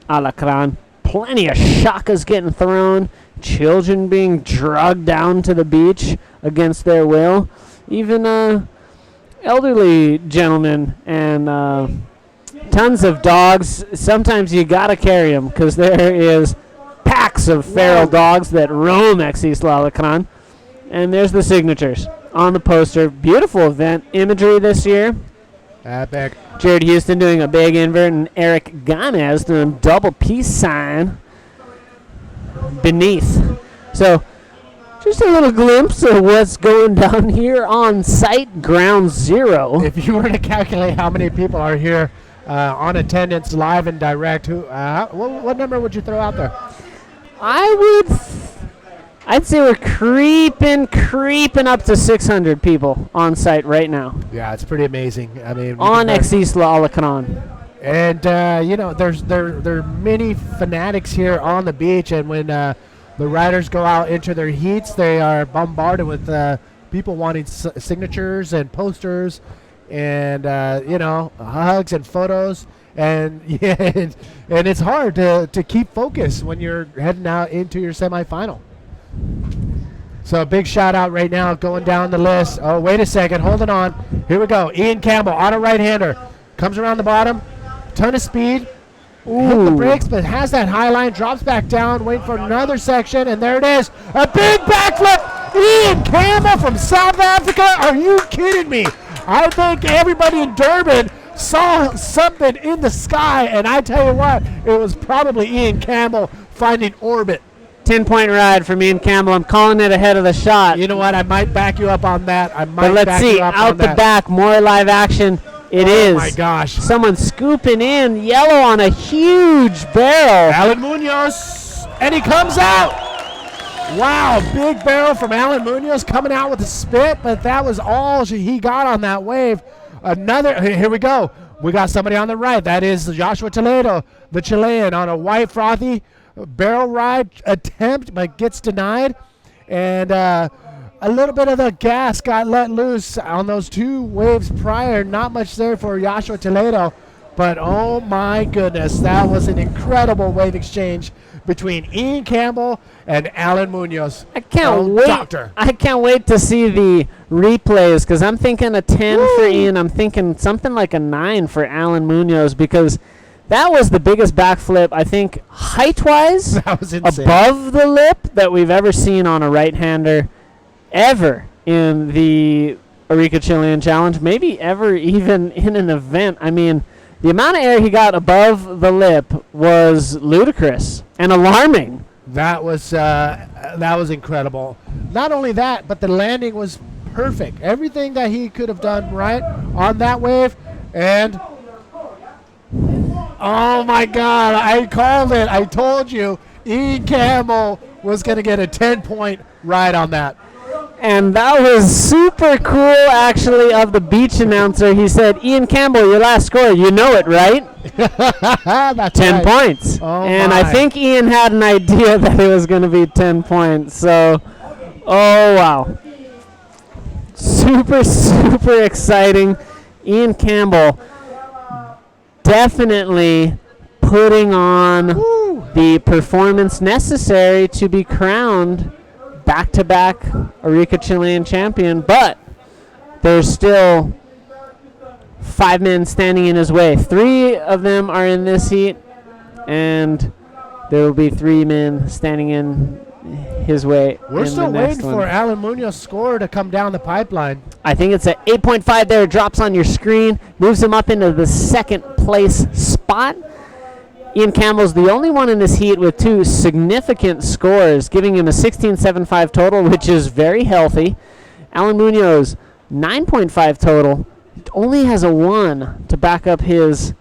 C: Alacran. Plenty of shakas getting thrown, children being drugged down to the beach against their will, even elderly gentlemen and tons of dogs. Sometimes you gotta carry them because there is packs of feral dogs that roam Ex Isla Alacran. And there's the signatures on the poster. Beautiful event imagery this year.
B: Epic.
C: Jared Houston doing a big invert, and Eric Ganez doing double peace sign beneath. So just a little glimpse of what's going down here on site, ground zero.
B: If you were to calculate how many people are here on attendance, live and direct, what number would you throw out there?
C: I'd say we're creeping up to 600 people on site right now.
B: Yeah, it's pretty amazing. I mean,
C: on Ex Isla Alacran.
B: And there are many fanatics here on the beach, and when the riders go out into their heats, they are bombarded with people wanting signatures and posters, and hugs and photos. And and it's hard to keep focus when you're heading out into your semifinal. So a big shout out right now going down the list. Oh, wait a second. Holding on. Here we go. Ian Campbell, auto right-hander. Comes around the bottom. Ton of speed. Hit the brakes, but has that high line. Drops back down. Waiting for another section. And there it is. A big backflip. Ian Campbell from South Africa. Are you kidding me? I think everybody in Durban saw something in the sky. And I tell you what, it was probably Ian Campbell finding orbit.
C: 10-point ride from Ian Campbell. I'm calling it ahead of the shot.
B: You know what? I might back you up on that.
C: But let's see. Out the back, more live action. It is.
B: Oh, my gosh.
C: Someone scooping in yellow on a huge barrel.
B: Alan Munoz. And he comes out. Wow. Big barrel from Alan Munoz coming out with a spit, but that was all he got on that wave. Here we go. We got somebody on the right. That is Joshua Toledo, the Chilean, on a white frothy barrel ride attempt, but gets denied. And a little bit of the gas got let loose on those two waves prior. Not much there for Joshua Toledo, but oh my goodness, that was an incredible wave exchange between Ian Campbell and Alan Munoz.
C: I can't wait.
B: Doctor.
C: I can't wait to see the replays because I'm thinking a 10 for Ian. I'm thinking something like a 9 for Alan Munoz because that was the biggest backflip, I think, height-wise,
B: that was insane,
C: above the lip that we've ever seen on a right-hander ever in the Arica Chilean Challenge, maybe ever even in an event. I mean, the amount of air he got above the lip was ludicrous and alarming.
B: That was incredible. Not only that, but the landing was perfect. Everything that he could have done right on that wave, and oh my God, I called it. I told you Ian Campbell was going to get a 10-point ride on that.
C: And that was super cool, actually, of the beach announcer. He said, Ian Campbell, your last score, you know it, right?
B: That's
C: 10 points.
B: Oh
C: and
B: my.
C: I think Ian had an idea that it was going to be 10 points. So, oh, wow. Super, super exciting. Ian Campbell definitely putting on the performance necessary to be crowned back-to-back Arica Chilean champion, but there's still 5 men standing in his way. 3 of them are in this heat, and there will be 3 men standing in his way.
B: We're still waiting for Alan Munoz's score to come down the pipeline.
C: I think it's at 8.5 there. It drops on your screen, moves him up into the second place spot. Ian Campbell's the only one in this heat with 2 significant scores, giving him a 16.75 total, which is very healthy. Alan Munoz, 9.5 total. Only has a 1 to back up his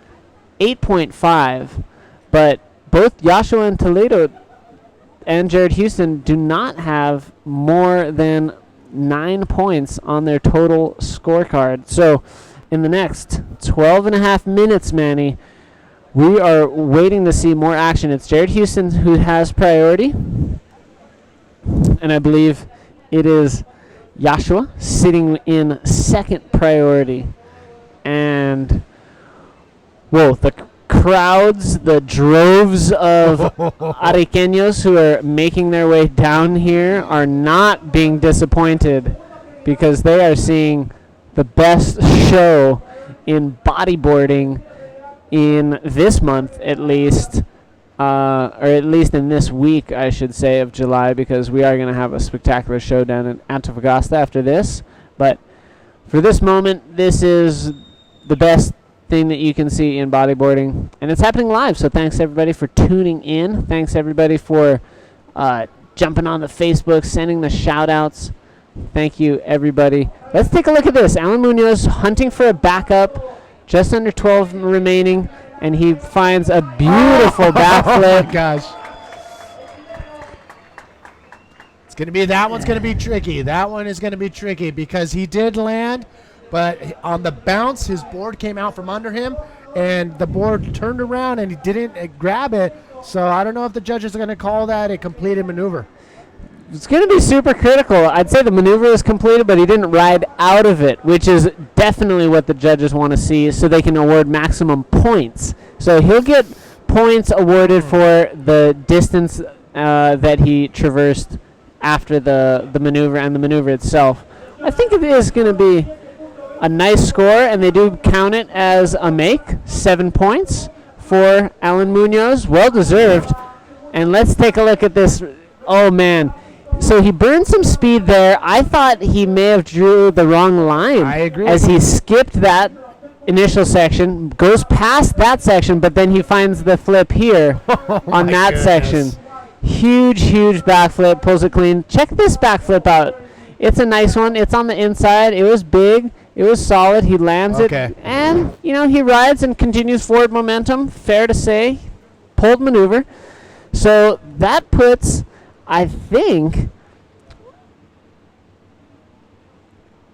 C: 8.5. But both Joshua and Toledo and Jared Houston do not have more than 9 points on their total scorecard. So in the next 12 and a half minutes, Manny, we are waiting to see more action. It's Jared Houston who has priority. And I believe it is Joshua sitting in second priority. And, whoa, the crowds, the droves of Ariqueños who are making their way down here are not being disappointed because they are seeing the best show in bodyboarding in this month, at least, or at least in this week, I should say, of July, because we are going to have a spectacular show down in Antofagasta after this. But for this moment, this is the best thing that you can see in bodyboarding, and it's happening live. So thanks everybody for tuning in. Thanks everybody for jumping on the Facebook, sending the shout outs. Thank you everybody. Let's take a look at this. Alan Munoz hunting for a backup, just under 12 remaining, and he finds a beautiful backflip.
B: Oh my gosh. It's going to be, that one's going to be tricky. That one is going to be tricky because he did land, but on the bounce, his board came out from under him, and the board turned around, and he didn't grab it. So I don't know if the judges are going to call that a completed maneuver.
C: It's going to be super critical. I'd say the maneuver is completed, but he didn't ride out of it, which is definitely what the judges want to see so they can award maximum points. So he'll get points awarded for the distance that he traversed after the maneuver and the maneuver itself. I think it is going to be a nice score, and they do count it as a make. 7 points for Alan Munoz. Well deserved. And let's take a look at this. Oh, man. So he burned some speed there. I thought he may have drew the wrong line.
B: I agree.
C: As he skipped that initial section, goes past that section, but then he finds the flip here on that section. Huge, huge backflip, pulls it clean. Check this backflip out. It's a nice one. It's on the inside. It was big. It was solid. He lands it. And, you know, he rides and continues forward momentum. Fair to say. Pulled maneuver. So that puts, I think,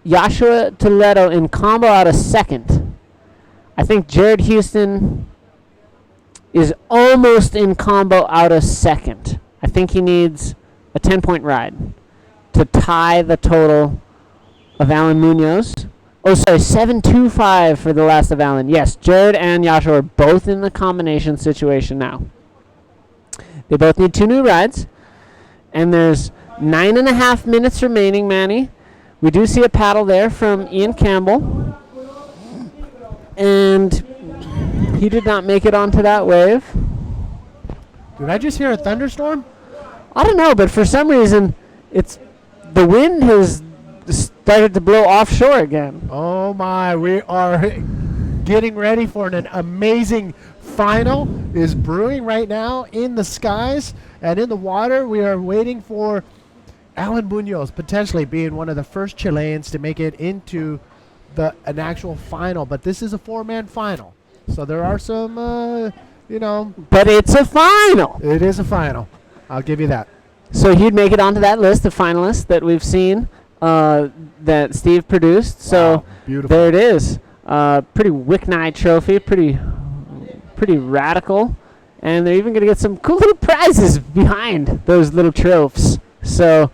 C: Joshua Toledo in combo out of second. I think Jared Houston is almost in combo out of second. I think he needs a 10-point ride to tie the total of Alan Munoz. Oh, sorry, 7-2-5 for the last of Alan. Yes, Jared and Joshua are both in the combination situation now. They both need 2 new rides. And there's 9.5 minutes remaining, Manny. We do see a paddle there from Ian Campbell. And he did not make it onto that wave.
B: Did I just hear a thunderstorm?
C: I don't know, but for some reason, the wind has started to blow offshore again.
B: Oh my, we are getting ready for an amazing final is brewing right now in the skies and in the water. We are waiting for Alan Munoz potentially being one of the first Chileans to make it into an actual final, but this is a 4-man final. So there are some, But it's a final. It is a final. I'll give you that.
C: So he'd make it onto that list of finalists that we've seen that Steve produced. So
B: beautiful.
C: There it is. Pretty Wicknight trophy, pretty radical. And they're even going to get some cool little prizes behind those little trophies. So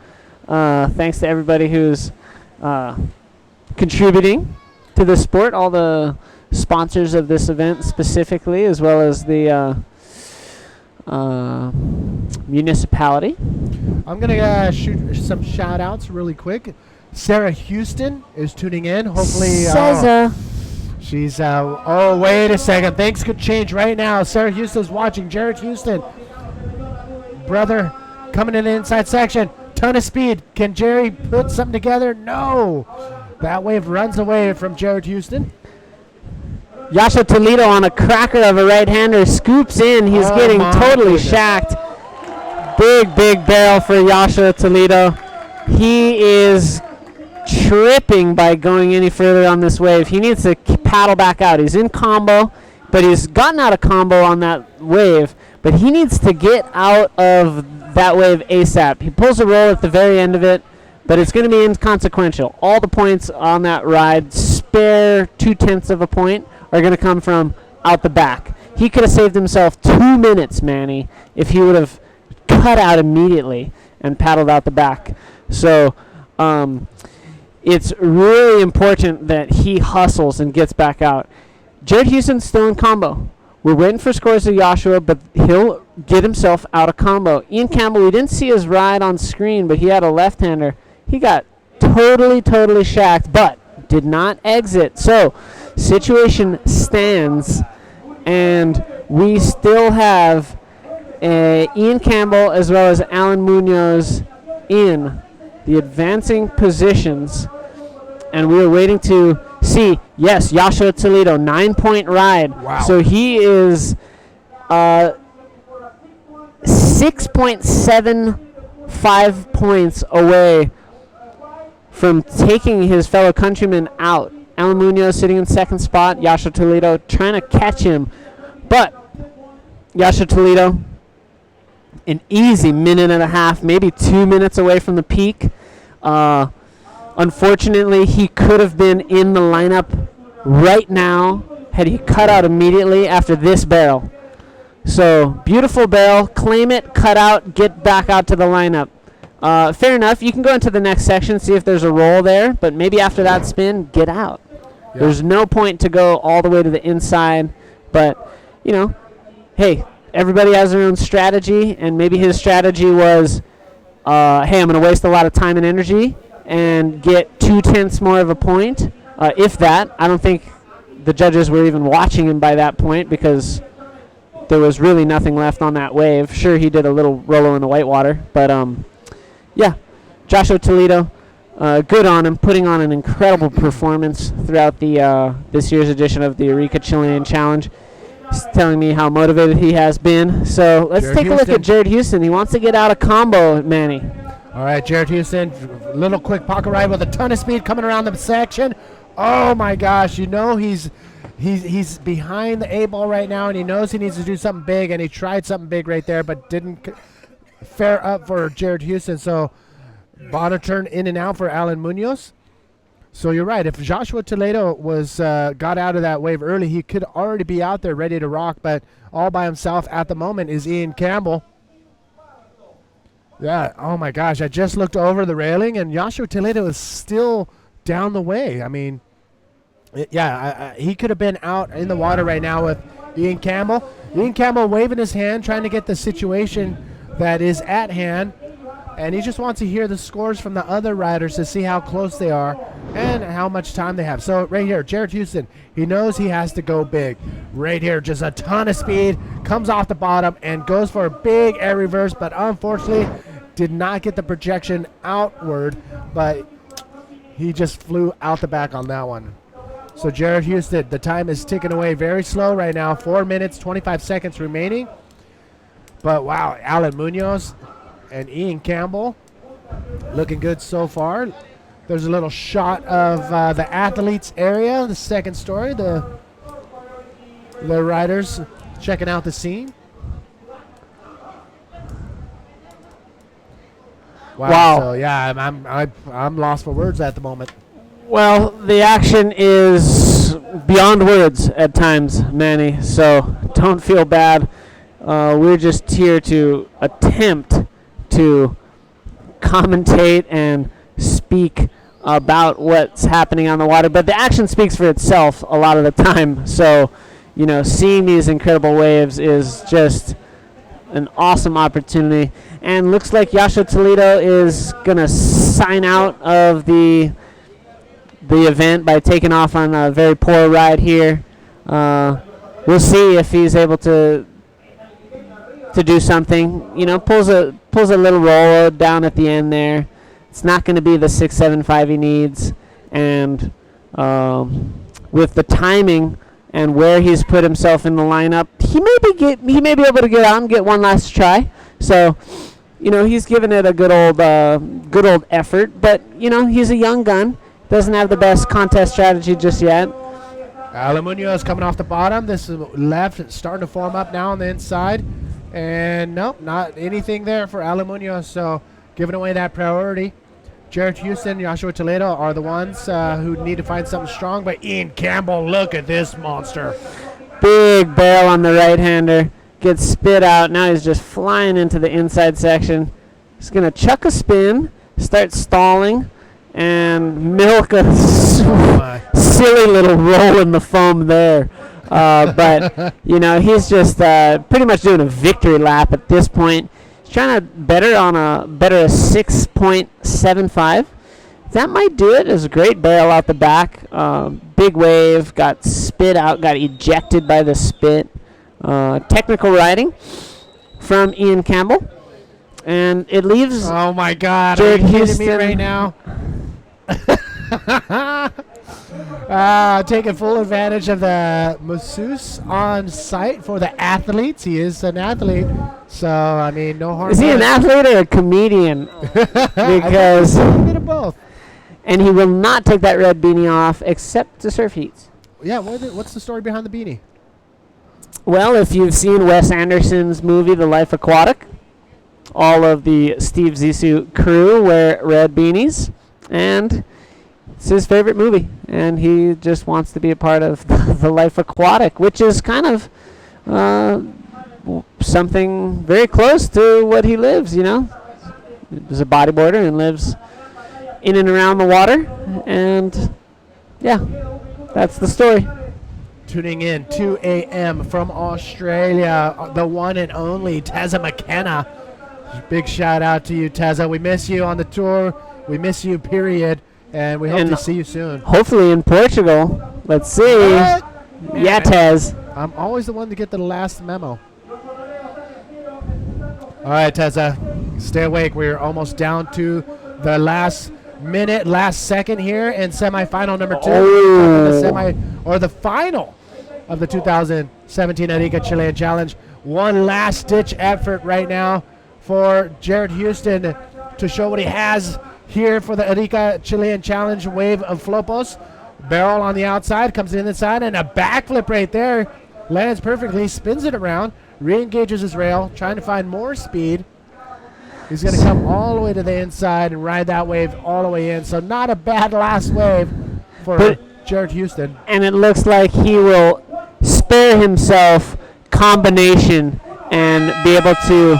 C: thanks to everybody who's contributing to the sport, all the sponsors of this event specifically, as well as the municipality.
B: I'm going to shoot some shout outs really quick. Sarah Houston is tuning in. Hopefully, she's, wait a second. Things could change right now. Sarah Houston's watching. Jared Houston, brother, coming in the inside section. Ton of speed. Can Jerry put something together? No. That wave runs away from Jared Houston.
C: Joshua Toledo on a cracker of a right-hander scoops in. He's getting totally shacked. Big barrel for Joshua Toledo. He is tripping by going any further on this wave. He needs to paddle back out. He's in combo, but he's gotten out of combo on that wave, but he needs to get out of that wave ASAP. He pulls a roll at the very end of it, but it's going to be inconsequential. All the points on that ride, spare 0.2 of a point, are going to come from out the back. He could have saved himself 2 minutes, Manny, if he would have cut out immediately and paddled out the back. So it's really important that he hustles and gets back out. Jared Houston's still in combo. We're waiting for scores of Joshua, but he'll get himself out of combo. Ian Campbell, we didn't see his ride on screen, but he had a left-hander. He got totally shacked, but did not exit. So situation stands, and we still have Ian Campbell as well as Alan Munoz in the advancing positions, and we are waiting to see. Yes, Joshua Toledo, 9-point ride.
B: Wow.
C: So he is 6.75 points away from taking his fellow countryman out. Alan Munoz sitting in second spot. Joshua Toledo trying to catch him. But Joshua Toledo, an easy minute and a half, maybe 2 minutes away from the peak. Unfortunately, he could have been in the lineup right now had he cut out immediately after this barrel. So, beautiful barrel. Claim it, cut out, get back out to the lineup. Fair enough. You can go into the next section, see if there's a roll there, but maybe after that spin, get out. Yeah. There's no point to go all the way to the inside, but, you know, hey, everybody has their own strategy, and maybe his strategy was, hey, I'm going to waste a lot of time and energy and get 0.2 more of a point, if that. I don't think the judges were even watching him by that point because there was really nothing left on that wave. Sure, he did a little Rolo in the whitewater, but yeah, Joshua Toledo, good on him, putting on an incredible performance throughout the this year's edition of the Arica Chilean Challenge. He's telling me how motivated he has been. So let's take a look at Jared Houston. He wants to get out of combo, Manny.
B: All right, Jared Houston, little quick pocket ride with a ton of speed coming around the section. Oh my gosh, you know he's behind the 8-ball right now, and he knows he needs to do something big, and he tried something big right there, but didn't fare up for Jared Houston. So bottom turn in and out for Alan Munoz. So you're right. If Joshua Toledo was got out of that wave early, he could already be out there ready to rock, but all by himself at the moment is Ian Campbell. Yeah, oh my gosh, I just looked over the railing, and Joshua Toledo is still down the way. I mean, he could have been out in the water right now with Ian Campbell. Ian Campbell waving his hand, trying to get the situation that is at hand, and he just wants to hear the scores from the other riders to see how close they are and how much time they have. So right here, Jared Houston, he knows he has to go big. Right here, just a ton of speed, comes off the bottom and goes for a big air reverse, but unfortunately did not get the projection outward, but he just flew out the back on that one. So Jared Houston, the time is ticking away very slow right now, 4 minutes, 25 seconds remaining. But wow, Alan Munoz and Ian Campbell looking good so far. There's a little shot of the athletes area, the second story, the riders checking out the scene. Wow. So yeah, I'm lost for words at the moment.
C: Well, the action is beyond words at times, Manny, so don't feel bad. We're just here to attempt to commentate and speak about what's happening on the water, but the action speaks for itself a lot of the time. So, you know, seeing these incredible waves is just an awesome opportunity. And looks like Joshua Toledo is going to sign out of the event by taking off on a very poor ride here. We'll see if he's able to do something. You know, pulls a little roll down at the end there. It's not going to be the 6.75 he needs, and with the timing and where he's put himself in the lineup, he may be able to get out and get one last try. So he's given it a good old effort. But he's a young gun. Doesn't have the best contest strategy just yet.
B: Alamunio is coming off the bottom. This is left, starting to form up now on the inside. And nope, not anything there for Alamunio. So giving away that priority. Jared Houston, Joshua Toledo are the ones who need to find something strong. But Ian Campbell, look at this monster.
C: Big barrel on the right-hander. Gets spit out. Now he's just flying into the inside section. He's going to chuck a spin, start stalling, and milk a silly little roll in the foam there. But, he's just pretty much doing a victory lap at this point. He's trying to better a 6.75. That might do it. It's a great barrel out the back. Big wave, got spit out, got ejected by the spit. Technical riding from Ian Campbell. And it leaves
B: Oh, my God.
C: Jared
B: Are you kidding
C: Houston
B: me right now? Taking full advantage of the masseuse on site for the athletes. He is an athlete. So, I mean, no harm.
C: Is he an athlete or a comedian? Because
B: a little bit of both.
C: And he will not take that red beanie off except to surf heats.
B: Yeah, what's the story behind the beanie?
C: Well, if you've seen Wes Anderson's movie, The Life Aquatic, all of the Steve Zissou crew wear red beanies, and it's his favorite movie, and he just wants to be a part of The Life Aquatic, which is kind of something very close to what he lives, He's a bodyboarder and lives in and around the water, and yeah, that's the story.
B: Tuning in, 2 a.m. from Australia, the one and only Tezza McKenna. Big shout out to you, Tezza. We miss you on the tour. We miss you, period. And we hope to see you soon.
C: Hopefully in Portugal. Let's see. Yeah, Tez.
B: I'm always the one to get the last memo. All right, Tezza, stay awake. We're almost down to the last minute, last second here in semifinal number 2. The final of the 2017 Arica Chilean Challenge. One last ditch effort right now for Jared Houston to show what he has here for the Arica Chilean Challenge wave of Flopos. Barrel on the outside, comes in inside, and a backflip right there. Lands perfectly, spins it around, re-engages his rail, trying to find more speed. He's going to come all the way to the inside and ride that wave all the way in. So not a bad last wave for Jared Houston.
C: And it looks like he will spare himself combination and be able to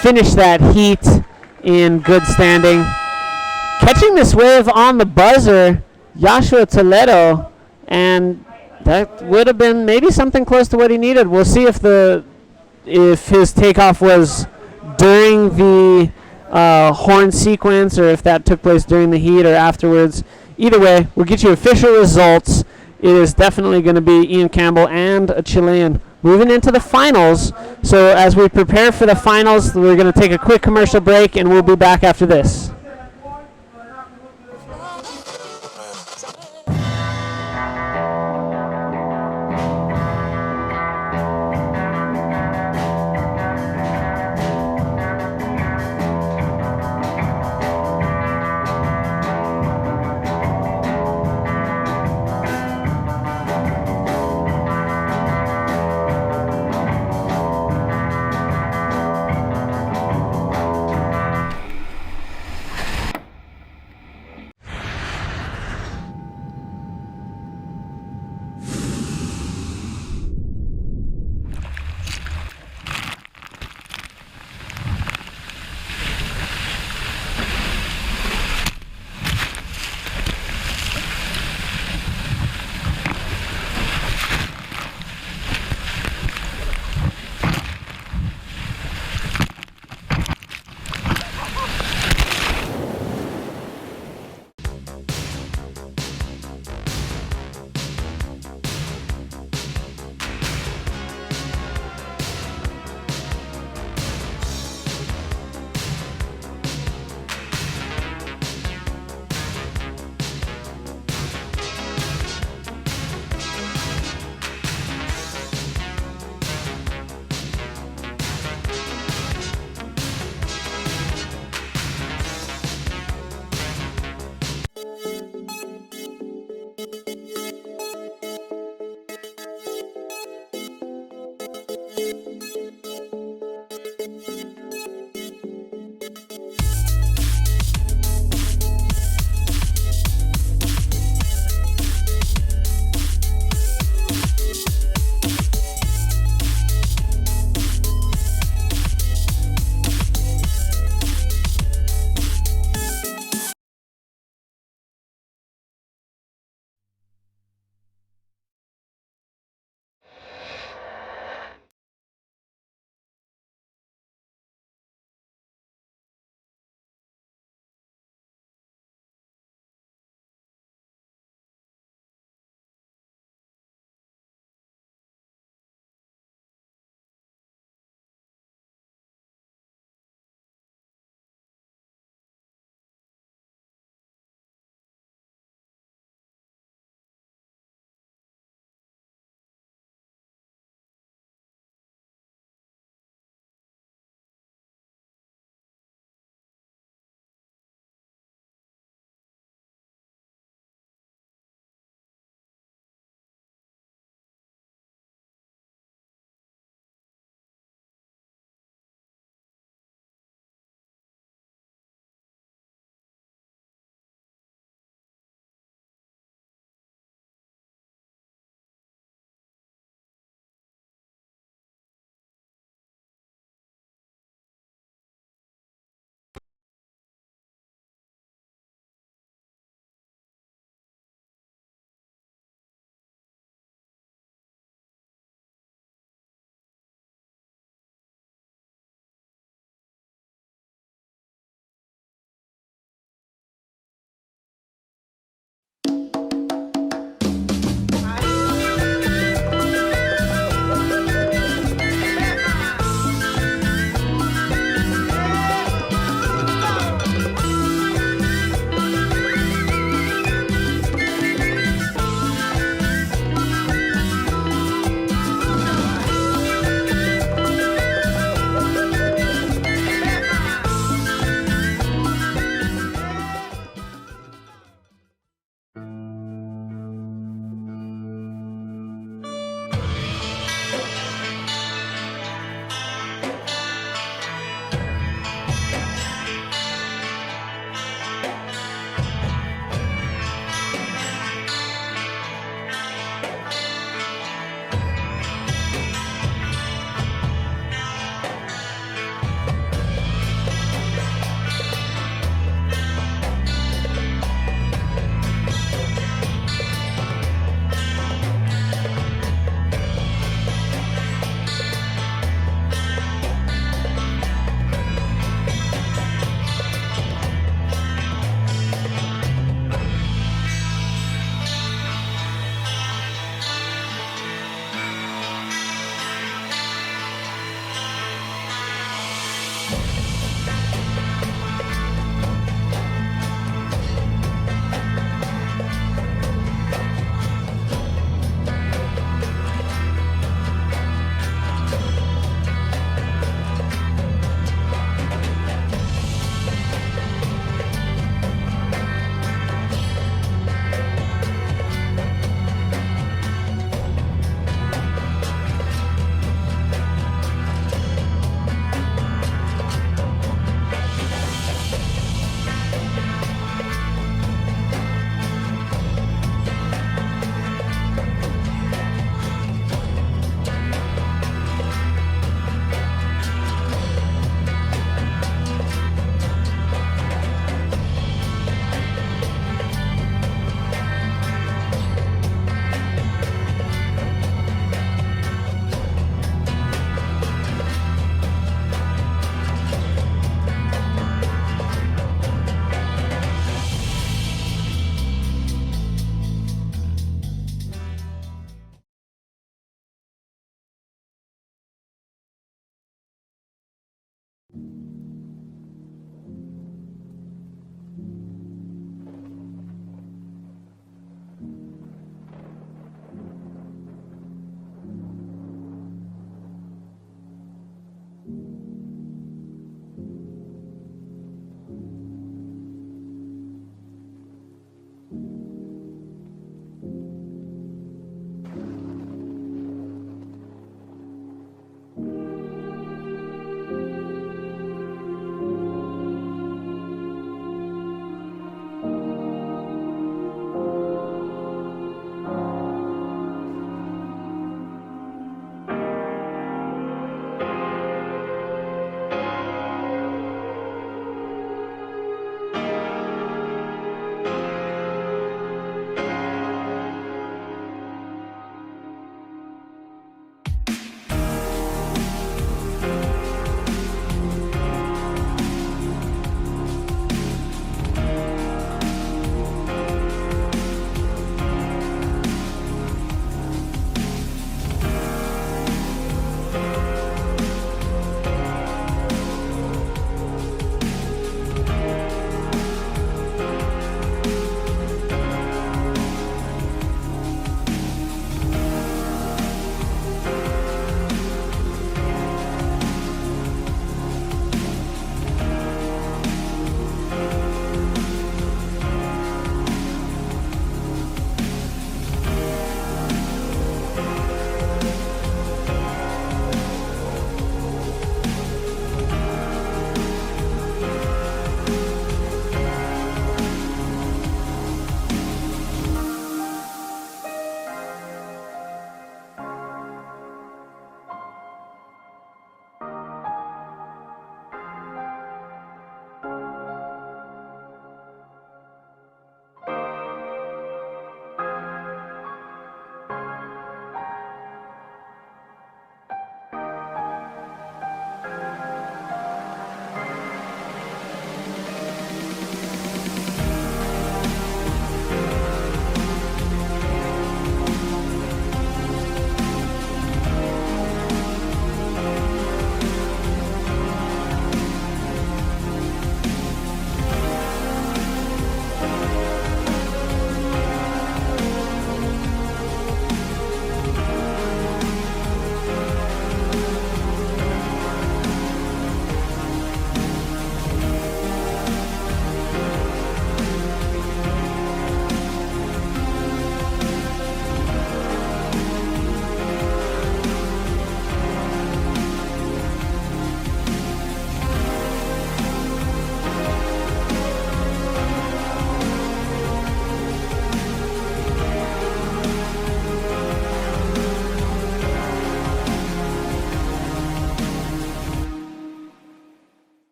C: finish that heat in good standing. Catching this wave on the buzzer, Joshua Toledo, and that would have been maybe something close to what he needed. We'll see if his takeoff was during the horn sequence or if that took place during the heat or afterwards. Either way, we'll get you official results. It is definitely going to be Ian Campbell and a Chilean moving into the finals. So as we prepare for the finals, we're going to take a quick commercial break, and we'll be back after this.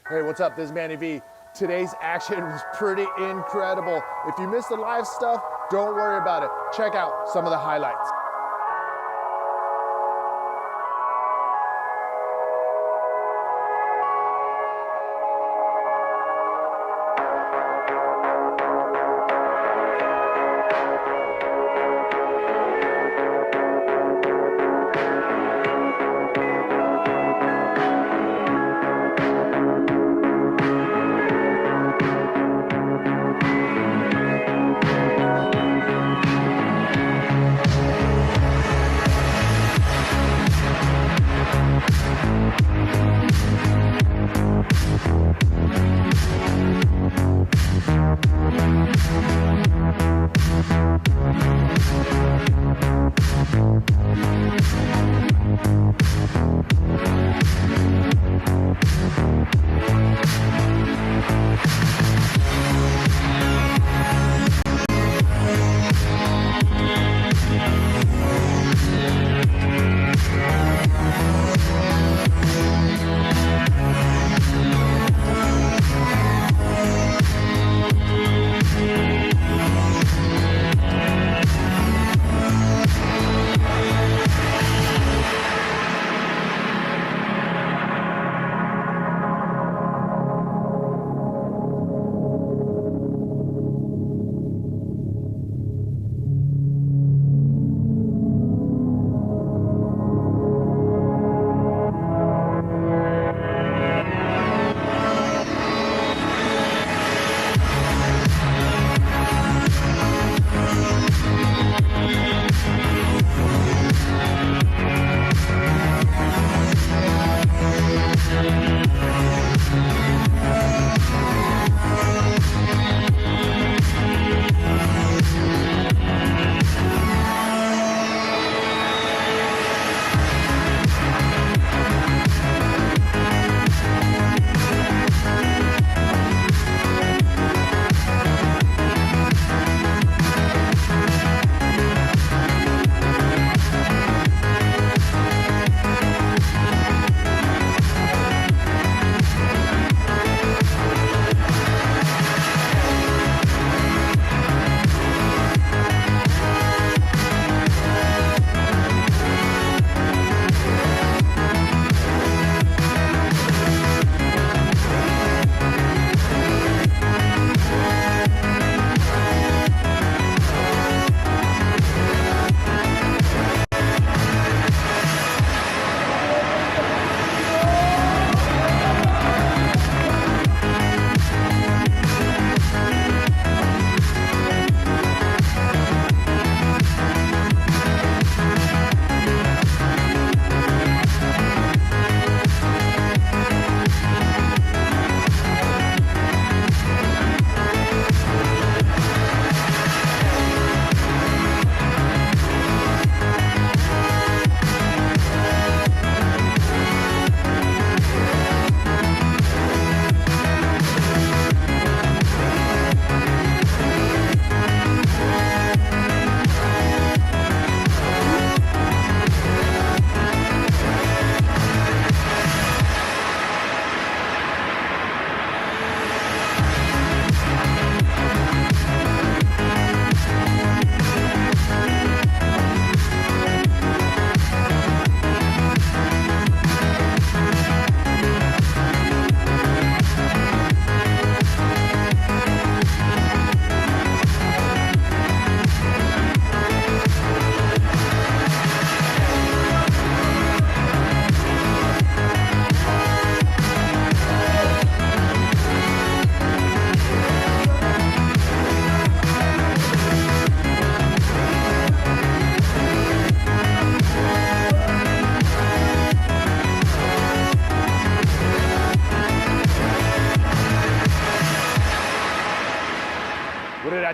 L: Hey, what's up? This is Manny V. Today's action was pretty incredible. If you missed the live stuff, don't worry about it. Check out some of the highlights.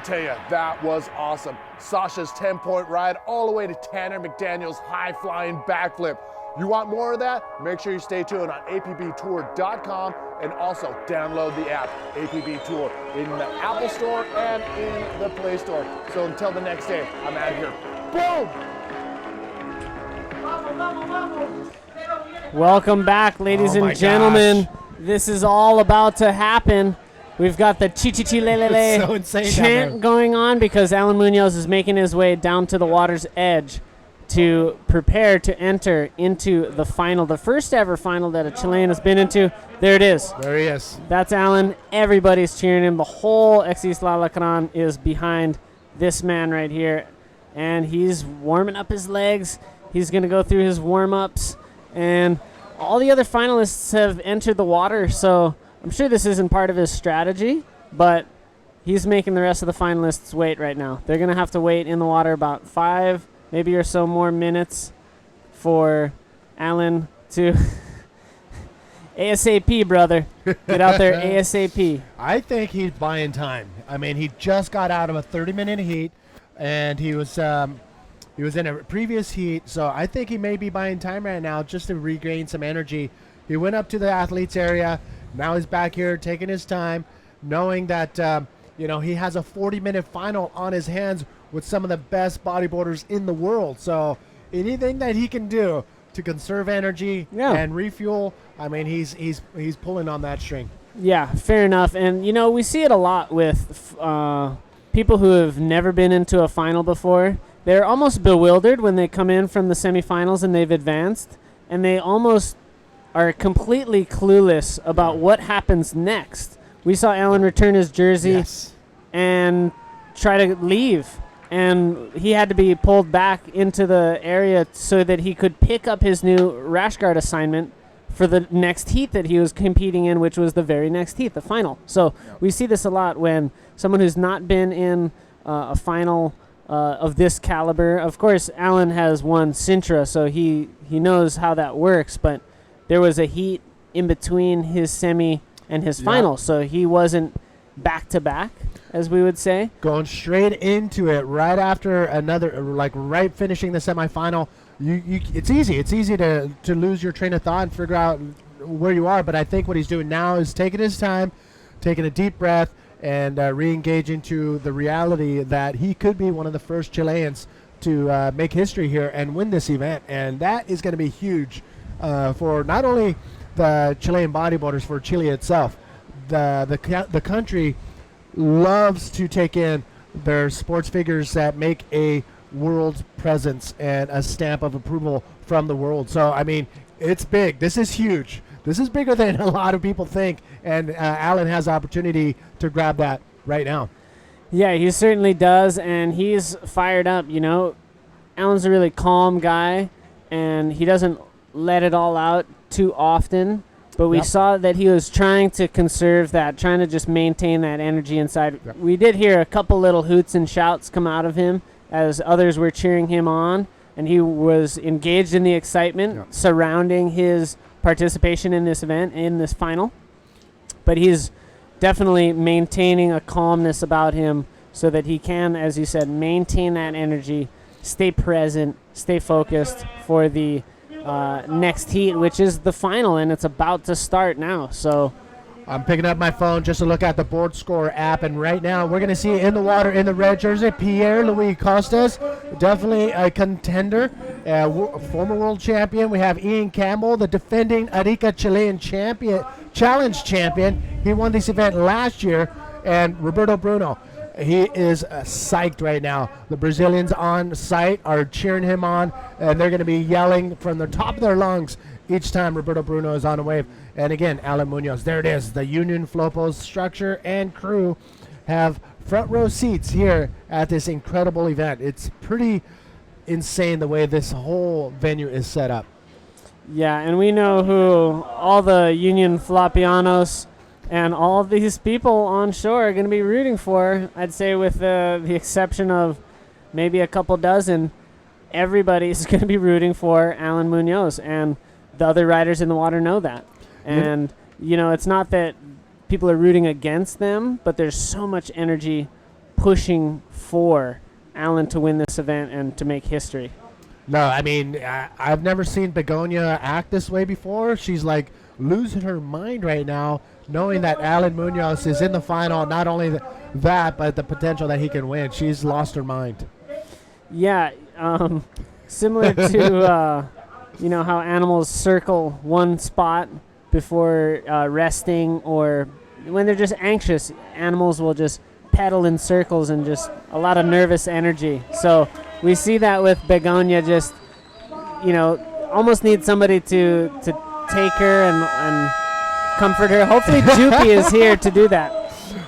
L: tell you, that was awesome. Sasha's 10-point ride all the way to Tanner McDaniel's high-flying backflip. You want more of that? Make sure you stay tuned on apbtour.com and also download the app, APB Tour, in the Apple Store and in the Play Store. So until the next day, I'm out of here. Boom!
C: Welcome back, ladies and gentlemen. This is all about to happen. We've got the chi-chi-chi-le-le-le
B: It's so insane down
C: chant
B: there.
C: going on because Alan Munoz is making his way down to the water's edge to prepare to enter into the final, the first ever final that a Chilean has been into. There it is.
B: There he is.
C: That's Alan. Everybody's cheering him. The whole Ex-Isla Alacran is behind this man right here, and he's warming up his legs. He's going to go through his warm-ups, and all the other finalists have entered the water, so I'm sure this isn't part of his strategy, but he's making the rest of the finalists wait right now. They're going to have to wait in the water about 5, maybe or so more minutes for Alan to ASAP, brother. Get out there ASAP.
B: I think he's buying time. I mean, he just got out of a 30-minute heat, and he was in a previous heat, so I think he may be buying time right now just to regain some energy. He went up to the athletes area. Now he's back here taking his time, knowing that he has a 40-minute final on his hands with some of the best bodyboarders in the world. So anything that he can do to conserve energy and refuel, I mean, he's pulling on that string.
C: Yeah, fair enough. And, we see it a lot with people who have never been into a final before. They're almost bewildered when they come in from the semifinals and they've advanced, and they almost are completely clueless about what happens next. We saw Alan return his jersey and try to leave, and he had to be pulled back into the area so that he could pick up his new rash guard assignment for the next heat that he was competing in, which was the very next heat, the final. So we see this a lot when someone who's not been in a final of this caliber. Of course, Alan has won Sintra, so he knows how that works, but there was a heat in between his semi and his final, so he wasn't back-to-back, as we would say.
B: Going straight into it right after another, right finishing the semifinal. It's easy. It's easy to lose your train of thought and figure out where you are, but I think what he's doing now is taking his time, taking a deep breath, and re-engage into the reality that he could be one of the first Chileans to make history here and win this event. And that is going to be huge for not only the Chilean bodyboarders, for Chile itself. The country loves to take in their sports figures that make a world presence and a stamp of approval from the world. So, I mean, it's big. This is huge. This is bigger than a lot of people think, and Alan has the opportunity to grab that right now.
C: Yeah, he certainly does, and he's fired up. Alan's a really calm guy, and he doesn't let it all out too often, but we saw that he was trying to conserve that, trying to just maintain that energy inside. We did hear a couple little hoots and shouts come out of him as others were cheering him on, and he was engaged in the excitement surrounding his participation in this event, in this final. But he's definitely maintaining a calmness about him so that he can, as you said, maintain that energy, stay present, stay focused for the next heat, which is the final, and it's about to start now. So
B: I'm picking up my phone just to look at the board score app, and right now we're going to see in the water in the red jersey, Pierre-Louis Costas, definitely a contender, former world champion. We have Ian Campbell, the defending Arica Chilean challenge champion. He won this event last year, and Roberto Bruno. He is psyched right now. The Brazilians on site are cheering him on, and they're going to be yelling from the top of their lungs each time Roberto Bruno is on a wave. And again, Alan Munoz, there it is. The Union Flopos structure and crew have front row seats here at this incredible event. It's pretty insane the way this whole venue is set up.
C: Yeah, and we know who all the Union Flopianos and all these people on shore are going to be rooting for. I'd say with the exception of maybe a couple dozen, everybody's going to be rooting for Alan Munoz, and the other riders in the water know that. And, it's not that people are rooting against them, but there's so much energy pushing for Alan to win this event and to make history.
B: No, I mean, I've never seen Begonia act this way before. She's like losing her mind right now, knowing that Alan Munoz is in the final. Not only that, but the potential that he can win. She's lost her mind.
C: Yeah, similar to how animals circle one spot before resting, or when they're just anxious, animals will just pedal in circles and just a lot of nervous energy. So we see that with Begonia, just, almost need somebody to take her and comfort her. Hopefully Jupi is here to do that.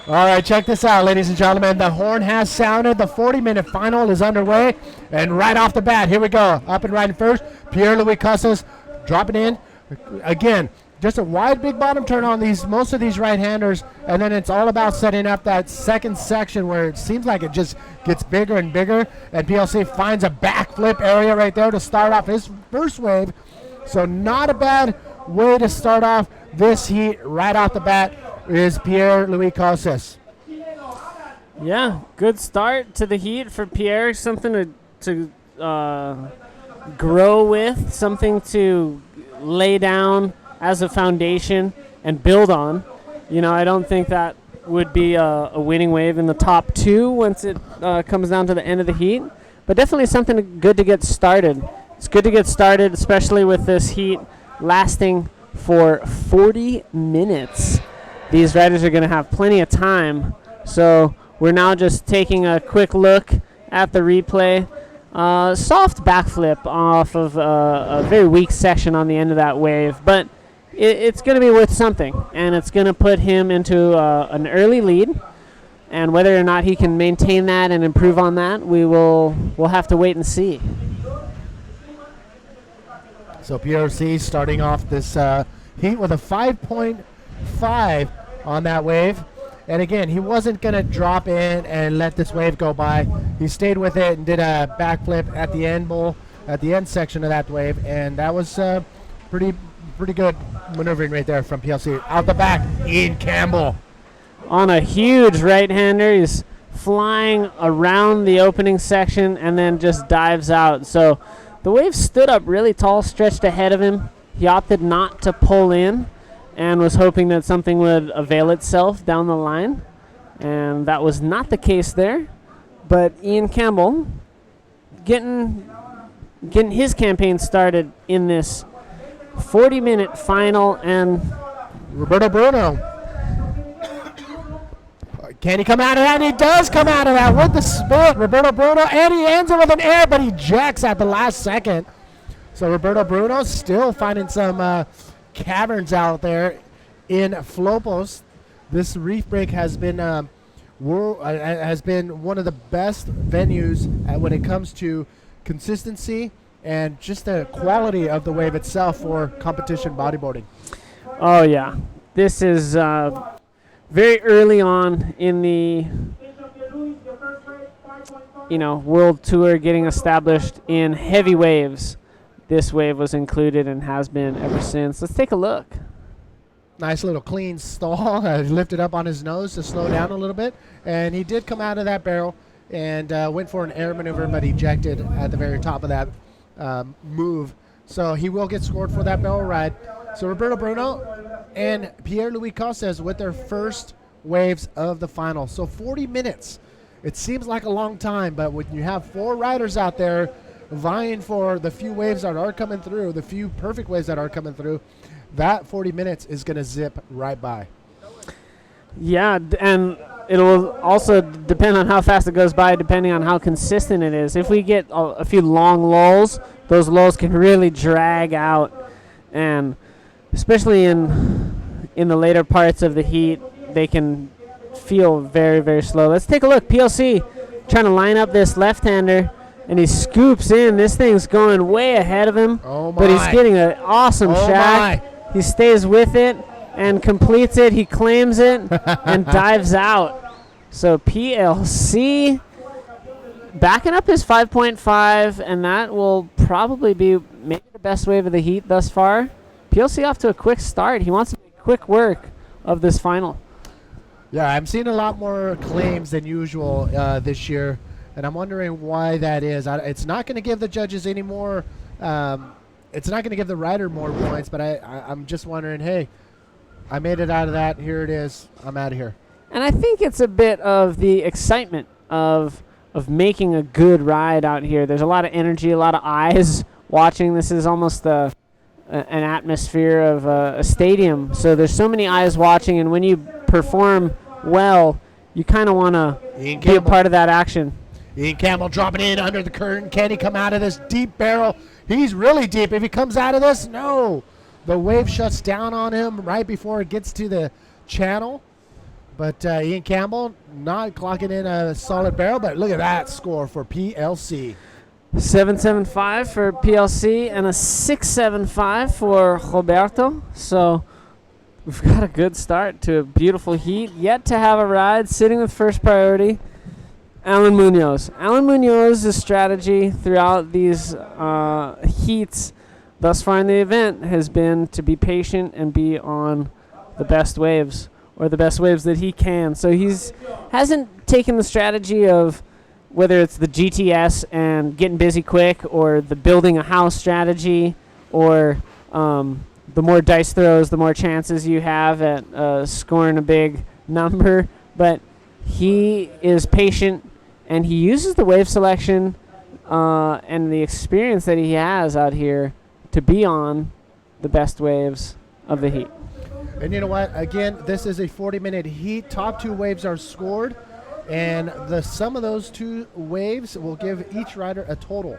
B: All right, check this out, ladies and gentlemen. The horn has sounded. The 40-minute final is underway. And right off the bat, here we go. Up and riding first, Pierre-Louis Casas dropping in. Again, just a wide big bottom turn on most of these right-handers. And then it's all about setting up that second section where it seems like it just gets bigger and bigger. And PLC finds a backflip area right there to start off his first wave. So not a bad way to start off this heat right off the bat is Pierre-Louis Casas.
C: Yeah, good start to the heat for Pierre. Something to grow with, something to lay down as a foundation and build on. I don't think that would be a winning wave in the top 2 once it comes down to the end of the heat, but definitely something good to get started. It's good to get started, especially with this heat lasting for 40 minutes. These riders are going to have plenty of time. So we're now just taking a quick look at the replay. Soft backflip off of a very weak section on the end of that wave, but it's going to be worth something, and it's going to put him into an early lead. And whether or not he can maintain that and improve on that, we'll have to wait and see.
B: So PRC starting off this heat with a 5.5 on that wave. And again, he wasn't going to drop in and let this wave go by. He stayed with it and did a backflip at the end bowl, at the end section of that wave. And that was pretty good maneuvering right there from PLC. Out the back, Ian Campbell.
C: On a huge right-hander, he's flying around the opening section and then just dives out. So the wave stood up really tall, stretched ahead of him. He opted not to pull in and was hoping that something would avail itself down the line. And that was not the case there. But Ian Campbell getting his campaign started in this 40-minute final. And
B: Roberto Bruno. Can he come out of that? And he does come out of that with the split. Roberto Bruno, and he ends it with an air, but he jacks at the last second. So Roberto Bruno still finding some caverns out there in Flopos. This reef break has been one of the best venues when it comes to consistency and just the quality of the wave itself for competition bodyboarding.
C: Oh yeah, this is very early on in the world tour getting established in heavy waves. This wave was included and has been ever since. Let's take a look.
B: Nice little clean stall. Lifted up on his nose to slow down a little bit. And he did come out of that barrel and went for an air maneuver, but ejected at the very top of that move. So he will get scored for that barrel ride. So Roberto Bruno and Pierre-Louis Casas with their first waves of the final. So 40 minutes. It seems like a long time, but when you have 4 riders out there vying for the few waves that are coming through, the few perfect waves that are coming through, that 40 minutes is going to zip right by.
C: Yeah, and it will also depend on how fast it goes by, depending on how consistent it is. If we get a few long lulls, those lulls can really drag out, and especially in the later parts of the heat, they can feel very, very slow. Let's take a look. PLC trying to line up this left-hander, and he scoops in. This thing's going way ahead of him, but he's getting an awesome shot. He stays with it and completes it. He claims it and dives out. So PLC backing up his 5.5, and that will probably be maybe the best wave of the heat thus far. PLC off to a quick start. He wants to make quick work of this final.
B: Yeah, I'm seeing a lot more claims than usual this year, and I'm wondering why that is. It's not going to give the judges any more. It's not going to give the rider more points, but I'm just wondering, hey, I made it out of that. Here it is. I'm out of here.
C: And I think it's a bit of the excitement of making a good ride out here. There's a lot of energy, a lot of eyes watching. This is almost an atmosphere of a stadium. So there's so many eyes watching, and when you perform well, you kind of want to be a part of that action.
B: Ian Campbell dropping in under the curtain. Can he come out of this deep barrel? He's really deep. If he comes out of this, no. The wave shuts down on him right before it gets to the channel. But Ian Campbell not clocking in a solid barrel, but look at that score for PLC.
C: 7.75 for PLC and a 6.75 for Roberto. So we've got a good start to a beautiful heat. Yet to have a ride, sitting with first priority, Alan Munoz. Alan Munoz's strategy throughout these heats thus far in the event has been to be patient and be on the best waves, or the best waves that he can. So hasn't taken the strategy of whether it's the GTS and getting busy quick, or the building a house strategy, or the more dice throws, the more chances you have at scoring a big number. But he is patient, and he uses the wave selection and the experience that he has out here to be on the best waves of the heat.
B: And you know what? Again, this is a 40-minute heat. Top 2 waves are scored, and the sum of those 2 waves will give each rider a total.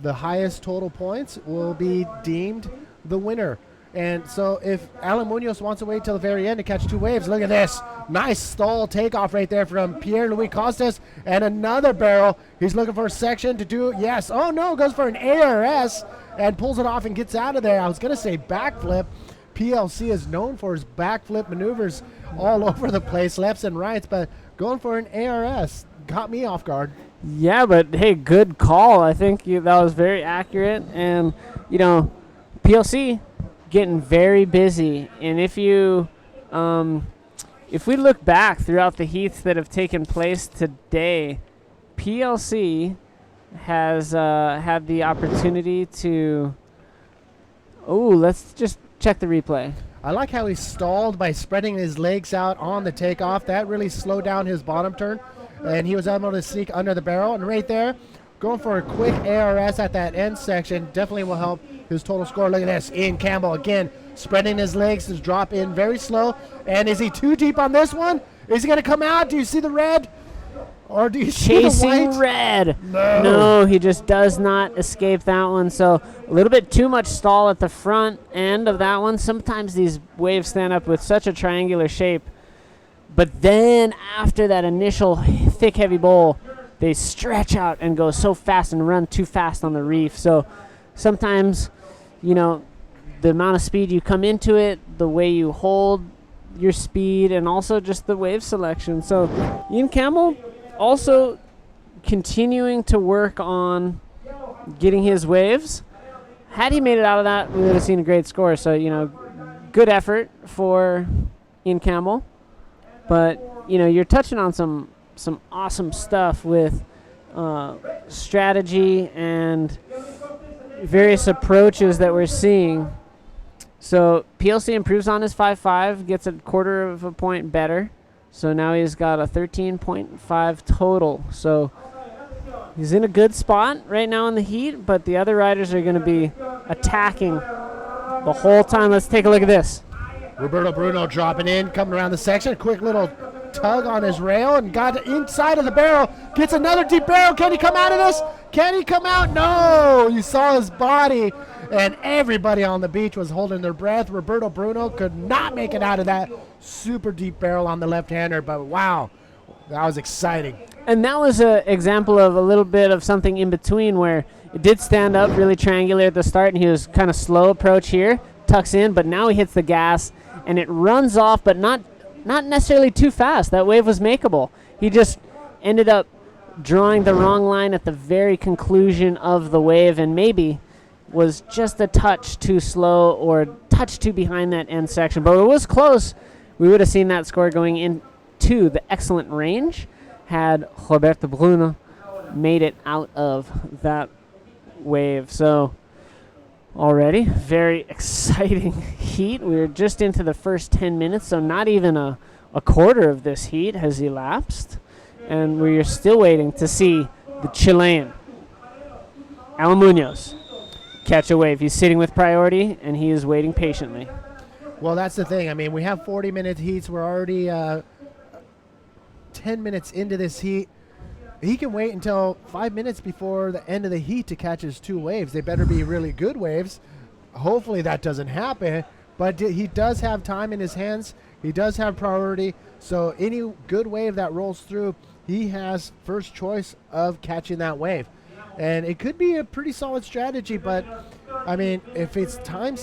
B: The highest total points will be deemed the winner. And so if Alan Munoz wants to wait till the very end to catch 2 waves, look at this. Nice stall takeoff right there from Pierre-Louis Costas, and another barrel. He's looking for a section to do. Yes. Oh, no. Goes for an ARS and pulls it off and gets out of there. I was going to say backflip. PLC is known for his backflip maneuvers all over the place, lefts and rights, but going for an ARS got me off guard.
C: Yeah, but hey, good call. I think that was very accurate. And, PLC getting very busy. And if we look back throughout the heats that have taken place today, PLC has had the opportunity to... Oh, let's just check the replay.
B: I like how he stalled by spreading his legs out on the takeoff. That really slowed down his bottom turn, and he was able to sneak under the barrel. And right there, going for a quick ARS at that end section definitely will help his total score. Look at this. Ian Campbell, again, spreading his legs to drop in very slow. And is he too deep on this one? Is he going to come out? Do you see the red? Or do you see the white?
C: Chasing red. No, he just does not escape that one. So a little bit too much stall at the front end of that one. Sometimes these waves stand up with such a triangular shape. But then after that initial thick, heavy bowl, they stretch out and go so fast and run too fast on the reef. So sometimes, the amount of speed you come into it, the way you hold your speed, and also just the wave selection. So Ian Campbell also continuing to work on getting his waves. Had he made it out of that, we would have seen a great score. So, good effort for Ian Campbell. But, you're touching on some awesome stuff with strategy and various approaches that we're seeing. So PLC improves on his 5.5, gets a quarter of a point better. So now he's got a 13.5 total. So he's in a good spot right now in the heat, but the other riders are going to be attacking the whole time. Let's take a look at this.
B: Roberto Bruno dropping in, coming around the section. Quick little tug on his rail and got inside of the barrel. Gets another deep barrel. Can he come out of this? Can he come out? No! You saw his body, and everybody on the beach was holding their breath. Roberto Bruno could not make it out of that super deep barrel on the left-hander, but wow, that was exciting.
C: And that was an example of a little bit of something in between where it did stand up really triangular at the start, and he was kind of slow approach here, tucks in, but now he hits the gas, and it runs off, but not necessarily too fast. That wave was makeable. He just ended up drawing the wrong line at the very conclusion of the wave, and maybe was just a touch too slow or a touch too behind that end section. But it was close. We would have seen that score going into the excellent range had Roberto Bruno made it out of that wave. So already very exciting heat. We're just into the first 10 minutes, so not even a quarter of this heat has elapsed. And we're still waiting to see the Chilean, Alan Munoz. catch a wave. He's sitting with priority, and he is waiting patiently.
B: Well, that's the thing. I mean, we have 40-minute heats. We're already 10 minutes into this heat. He can wait until 5 minutes before the end of the heat to catch his 2 waves. They better be really good waves. Hopefully that doesn't happen, but he does have time in his hands. He does have priority, so any good wave that rolls through, he has first choice of catching that wave. And it could be a pretty solid strategy, but, I mean, if his time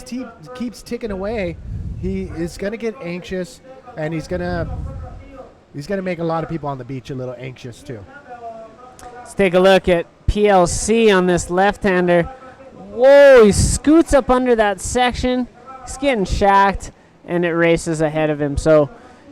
B: keeps ticking away, he is going to get anxious, and he's going to make a lot of people on the beach a little anxious too.
C: Let's take a look at PLC on this left-hander. Whoa, he scoots up under that section. He's getting shacked, and it races ahead of him. So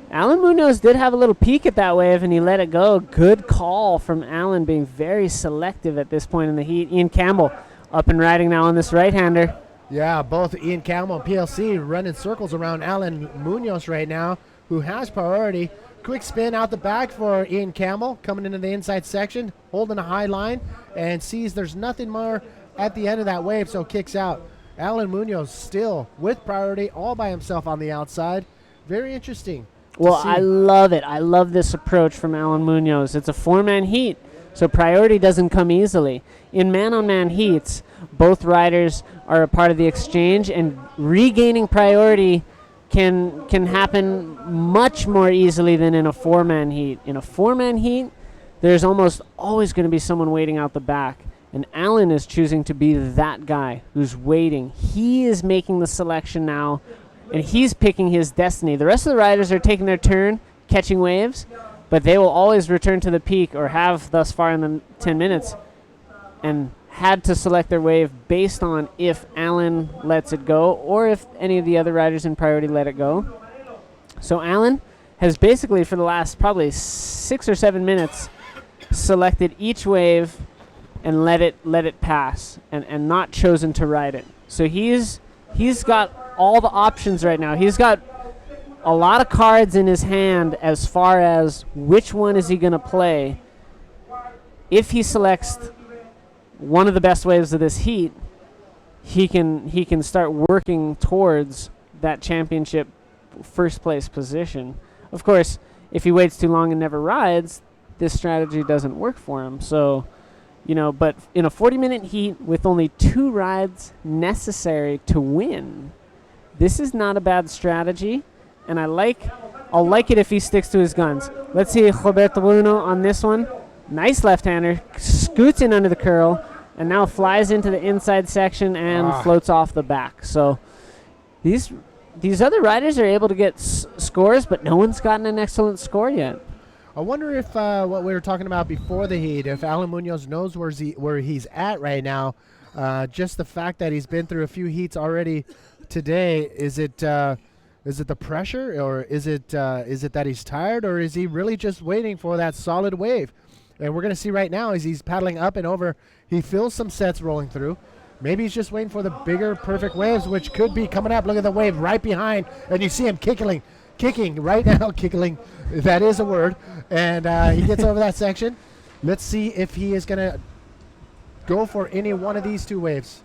C: Alan Munoz did have a little peek at that wave, and he let it go. Good call from Alan, being very selective at this point in the heat. Ian Campbell up and riding now on this right-hander.
B: Yeah, both Ian Campbell and PLC running circles around Alan Munoz right now, who has priority. Quick spin out the back for Ian Campbell, coming into the inside section, holding a high line, and sees there's nothing more at the end of that wave, so kicks out. Alan Munoz still with priority, all by himself on the outside. Very interesting.
C: Well, I love it. I love this approach from Alan Munoz. It's a 4-man heat, so priority doesn't come easily. In man-on-man heats, both riders are a part of the exchange, and regaining priority can happen much more easily than in a 4-man heat. In a 4-man heat, there's almost always going to be someone waiting out the back, and Alan is choosing to be that guy who's waiting. He is making the selection now, and he's picking his destiny. The rest of the riders are taking their turn catching waves, but they will always return to the peak, or have thus far in the 10 minutes, and had to select their wave based on if Alan lets it go or if any of the other riders in priority let it go. So Alan has basically, for the last probably 6 or 7 minutes, selected each wave and let it pass, and not chosen to ride it. So he's got all the options right now. He's got a lot of cards in his hand as far as which one is he going to play. If he selects one of the best waves of this heat, he can start working towards that championship first place position. Of course, if he waits too long and never rides, this strategy doesn't work for him. So, but in a 40-minute heat with only 2 rides necessary to win, this is not a bad strategy, and I'll like it if he sticks to his guns. Let's see Roberto Bruno on this one. Nice left-hander, scoots in under the curl, and now flies into the inside section and floats off the back. So these other riders are able to get scores, but no one's gotten an excellent score yet.
B: I wonder if what we were talking about before the heat, if Alan Munoz knows where he's at right now. Just the fact that he's been through a few heats already today, is it the pressure, or is it that he's tired, or is he really just waiting for that solid wave? And we're going to see right now as he's paddling up and over, he feels some sets rolling through. Maybe he's just waiting for the bigger, perfect waves, which could be coming up. Look at the wave right behind, and you see him kicking right now, kicking. That is a word. And he gets over that section. Let's see if he is going to go for any one of these 2 waves.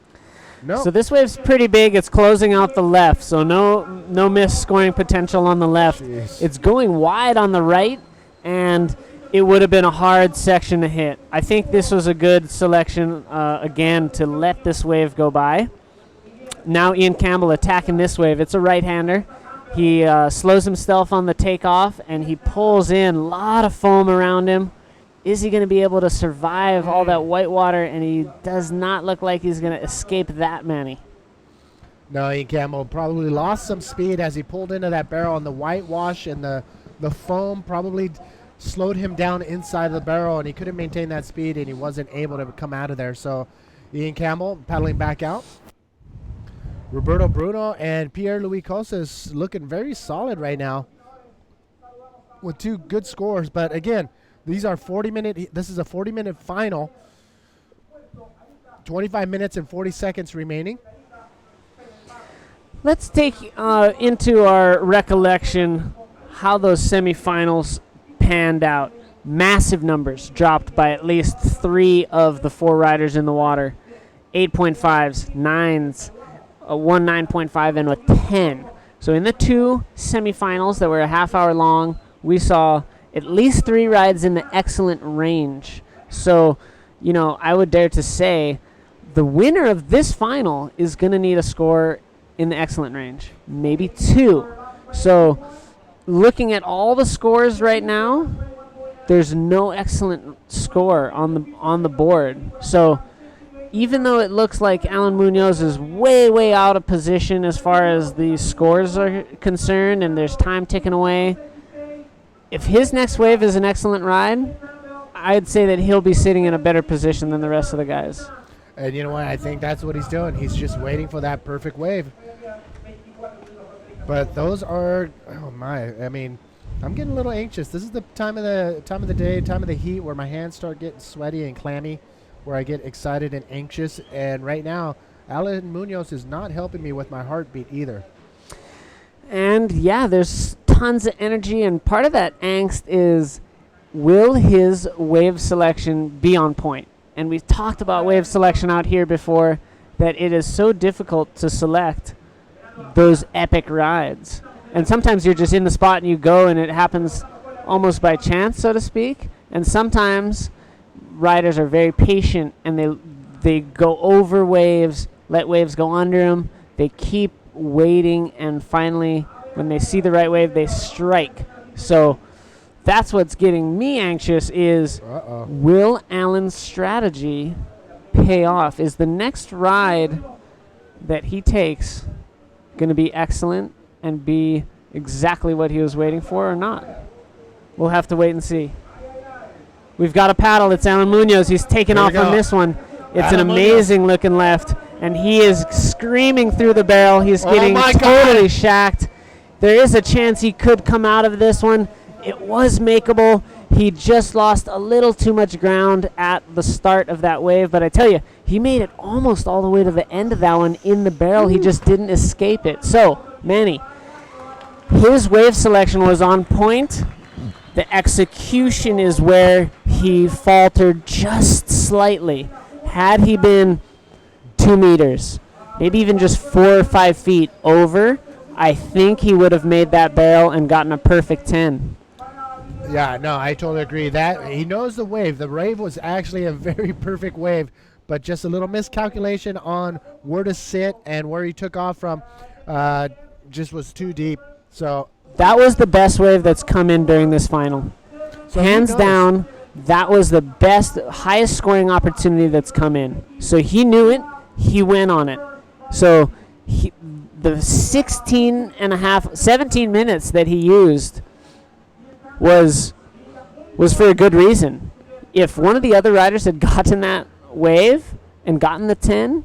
B: No.
C: So this wave's pretty big. It's closing out the left, so no miss scoring potential on the left.
B: Jeez.
C: It's going wide on the right, and it would have been a hard section to hit. I think this was a good selection, again, to let this wave go by. Now Ian Campbell attacking this wave. It's a right-hander. He slows himself on the takeoff, and he pulls in a lot of foam around him. Is he going to be able to survive all that white water? And he does not look like he's going to escape that many.
B: No, Ian Campbell probably lost some speed as he pulled into that barrel, and the whitewash and the foam probably slowed him down inside the barrel, and he couldn't maintain that speed, and he wasn't able to come out of there. So Ian Campbell paddling back out. Roberto Bruno and Pierre-Louis Cosas looking very solid right now with 2 good scores. But again, this is a 40-minute final. 25 minutes and 40 seconds remaining.
C: Let's take into our recollection how those semifinals panned out. Massive numbers dropped by at least 3 of the 4 riders in the water. 8.5s, 9s, one 9.5, and a 10. So in the two semifinals that were a half hour long, we saw at least 3 rides in the excellent range. So, I would dare to say the winner of this final is going to need a score in the excellent range, maybe 2. So looking at all the scores right now, there's no excellent score on the board. So even though it looks like Alan Munoz is way, way out of position as far as the scores are concerned and there's time ticking away, if his next wave is an excellent ride, I'd say that he'll be sitting in a better position than the rest of the guys.
B: And you know what? I think that's what he's doing. He's just waiting for that perfect wave. But those are, oh my! I mean, I'm getting a little anxious. This is the time of the day, time of the heat, where my hands start getting sweaty and clammy, where I get excited and anxious. And right now, Alan Munoz is not helping me with my heartbeat either.
C: And yeah, there's tons of energy, and part of that angst is, will his wave selection be on point? And we've talked about wave selection out here before, that it is so difficult to select those epic rides. And sometimes you're just in the spot and you go and it happens almost by chance, so to speak. And sometimes riders are very patient and they go over waves, let waves go under them. They keep waiting, and finally, when they see the right wave, they strike. So that's what's getting me anxious is, will Alan's strategy pay off? Is the next ride that he takes going to be excellent and be exactly what he was waiting for or not? We'll have to wait and see. We've got a paddle. It's Alan Munoz. He's taken off on this one. It's an amazing looking left, and he is screaming through the barrel. He's getting totally shacked. There is a chance he could come out of this one. It was makeable. He just lost a little too much ground at the start of that wave, but I tell you, he made it almost all the way to the end of that one in the barrel. He just didn't escape it. So, Manny, his wave selection was on point. The execution is where he faltered just slightly. Had he been 2 meters, maybe even just 4 or 5 feet over, I think he would have made that barrel and gotten a perfect 10.
B: Yeah, no, I totally agree. That he knows the wave. The wave was actually a very perfect wave, but just a little miscalculation on where to sit and where he took off from just was too deep. So
C: that was the best wave that's come in during this final. So hands down, that was the best, highest scoring opportunity that's come in. So he knew it. He went on it. So the 17 minutes that he used was for a good reason. If one of the other riders had gotten that wave and gotten the 10,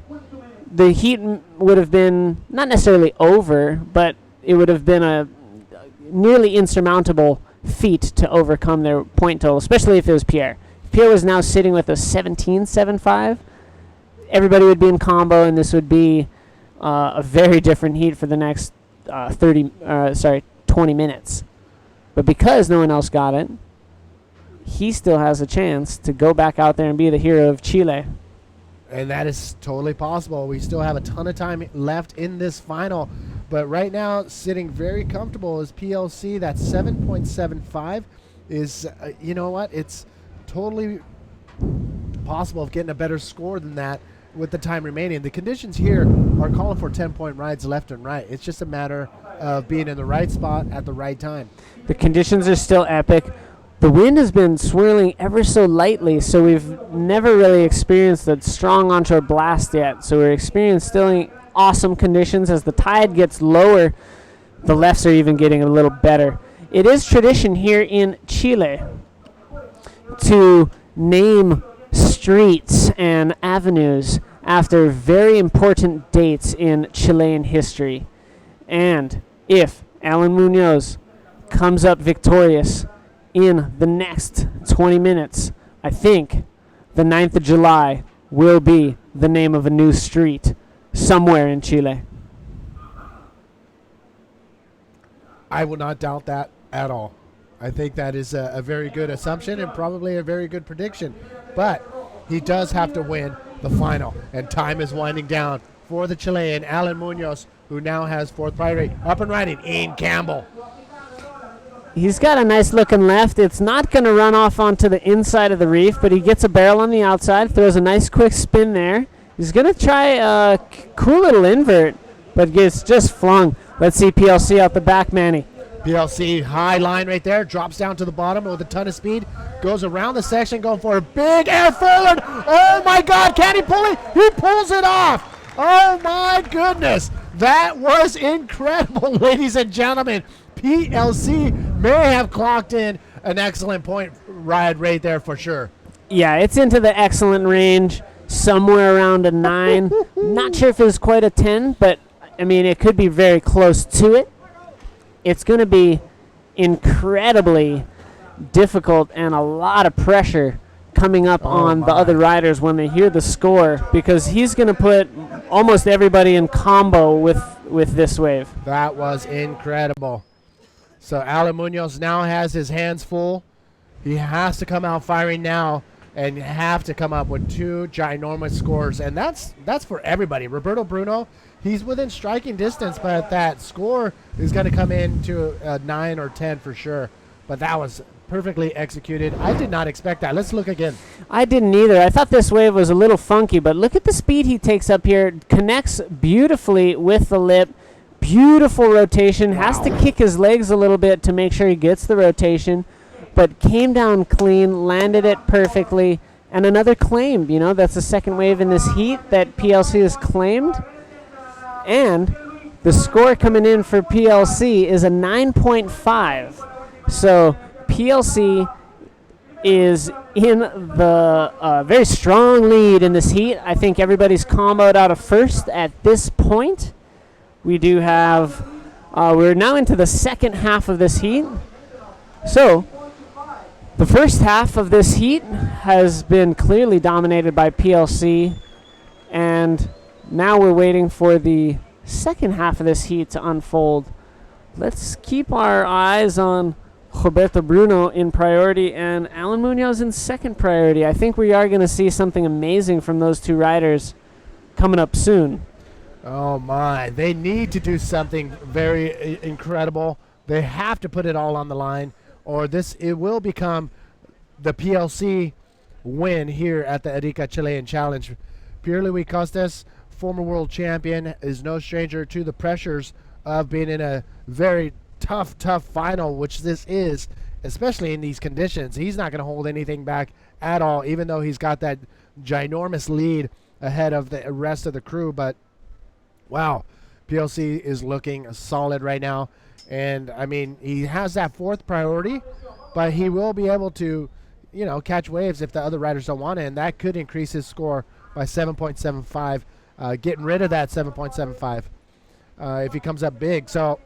C: the heat would have been not necessarily over, but it would have been a nearly insurmountable feat to overcome their point total, especially if it was Pierre. If Pierre was now sitting with a 17.75, everybody would be in combo, and this would be a very different heat for the next 20 minutes. But because no one else got it, he still has a chance to go back out there and be the hero of Chile.
B: And that is totally possible. We still have a ton of time left in this final. But right now, sitting very comfortable is PLC. That 7.75 is, you know what? It's totally possible of getting a better score than that with the time remaining. The conditions here are calling for 10-point rides left and right. It's just a matter of being in the right spot at the right time.
C: The conditions are still epic. The wind has been swirling ever so lightly, so we've never really experienced a strong onshore blast yet. So we're experiencing awesome conditions. As the tide gets lower, the lefts are even getting a little better. It is tradition here in Chile to name streets and avenues after very important dates in Chilean history. And if Alan Munoz comes up victorious in the next 20 minutes, I think the 9th of July will be the name of a new street somewhere in Chile.
B: I will not doubt that at all. I think that is a very good assumption and probably a very good prediction. But he does have to win the final. And time is winding down for the Chilean, Alan Munoz, who now has fourth priority. Up and riding, Ian Campbell.
C: He's got a nice looking left. It's not going to run off onto the inside of the reef, but he gets a barrel on the outside, throws a nice quick spin there. He's going to try a cool little invert, but gets just flung. Let's see PLC out the back, Manny.
B: PLC high line right there, drops down to the bottom with a ton of speed, goes around the section, going for a big air forward. Oh my God, can he pull it? He pulls it off. Oh my goodness. That was incredible, ladies and gentlemen. PLC may have clocked in an excellent point ride right there for sure.
C: Yeah, it's into the excellent range, somewhere around a 9. Not sure if it was quite a 10, but I mean, it could be very close to it. It's going to be incredibly difficult and a lot of pressure coming up on the other riders when they hear the score, because he's going to put almost everybody in combo with this wave.
B: That was incredible. So Alan Munoz now has his hands full. He has to come out firing now and have to come up with 2 ginormous scores. And that's for everybody. Roberto Bruno, he's within striking distance, but that score is going to come into a 9 or 10 for sure. But that was perfectly executed. I did not expect that. Let's look again.
C: I didn't either. I thought this wave was a little funky, but look at the speed he takes up here. Connects beautifully with the lip. Beautiful rotation. Has to kick his legs a little bit to make sure he gets the rotation, but came down clean, landed it perfectly, and another claim. You know, that's the second wave in this heat that PLC has claimed. And the score coming in for PLC is a 9.5. So PLC is in the very strong lead in this heat. I think everybody's comboed out of first at this point. We do have, we're now into the second half of this heat. So the first half of this heat has been clearly dominated by PLC, and now we're waiting for the second half of this heat to unfold. Let's keep our eyes on Roberto Bruno in priority and Alan Munoz in second priority. I think we are going to see something amazing from those 2 riders coming up soon.
B: Oh my, they need to do something very incredible. They have to put it all on the line, or it will become the PLC win here at the Arica Chilean Challenge. Pierre Louis Costes, former world champion, is no stranger to the pressures of being in a very tough final, which this is, especially in these conditions. He's not going to hold anything back at all, even though he's got that ginormous lead ahead of the rest of the crew. But wow, PLC is looking solid right now. And, I mean, he has that 4th priority, but he will be able to, you know, catch waves if the other riders don't want it, and that could increase his score by 7.75, getting rid of that 7.75 if he comes up big. So,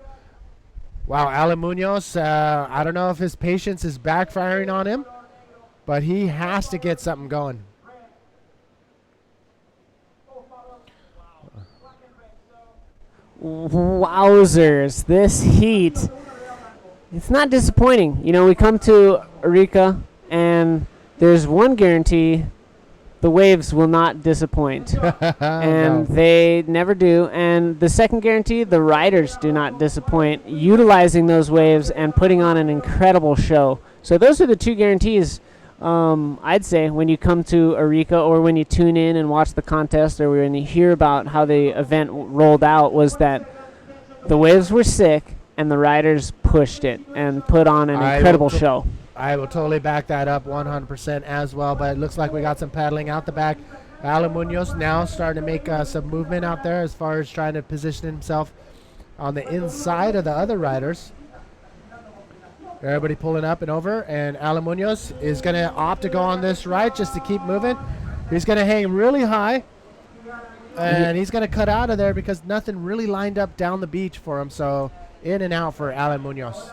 B: wow, Alan Munoz, I don't know if his patience is backfiring on him, but he has to get something going.
C: Wowzers, this heat, it's not disappointing. You know, we come to Arica, and there's one guarantee: the waves will not disappoint. And they never do. And the second guarantee, the riders do not disappoint, utilizing those waves and putting on an incredible show. So those are the 2 guarantees, I'd say, when you come to Arica, or when you tune in and watch the contest, or when you hear about how the event rolled out, was that the waves were sick and the riders pushed it and put on an incredible show.
B: I will totally back that up 100% as well, but it looks like we got some paddling out the back. Alan Munoz now starting to make some movement out there as far as trying to position himself on the inside of the other riders. Everybody pulling up and over, and Alan Munoz is going to opt to go on this right just to keep moving. He's going to hang really high, and he's going to cut out of there because nothing really lined up down the beach for him. So in and out for Alan Munoz.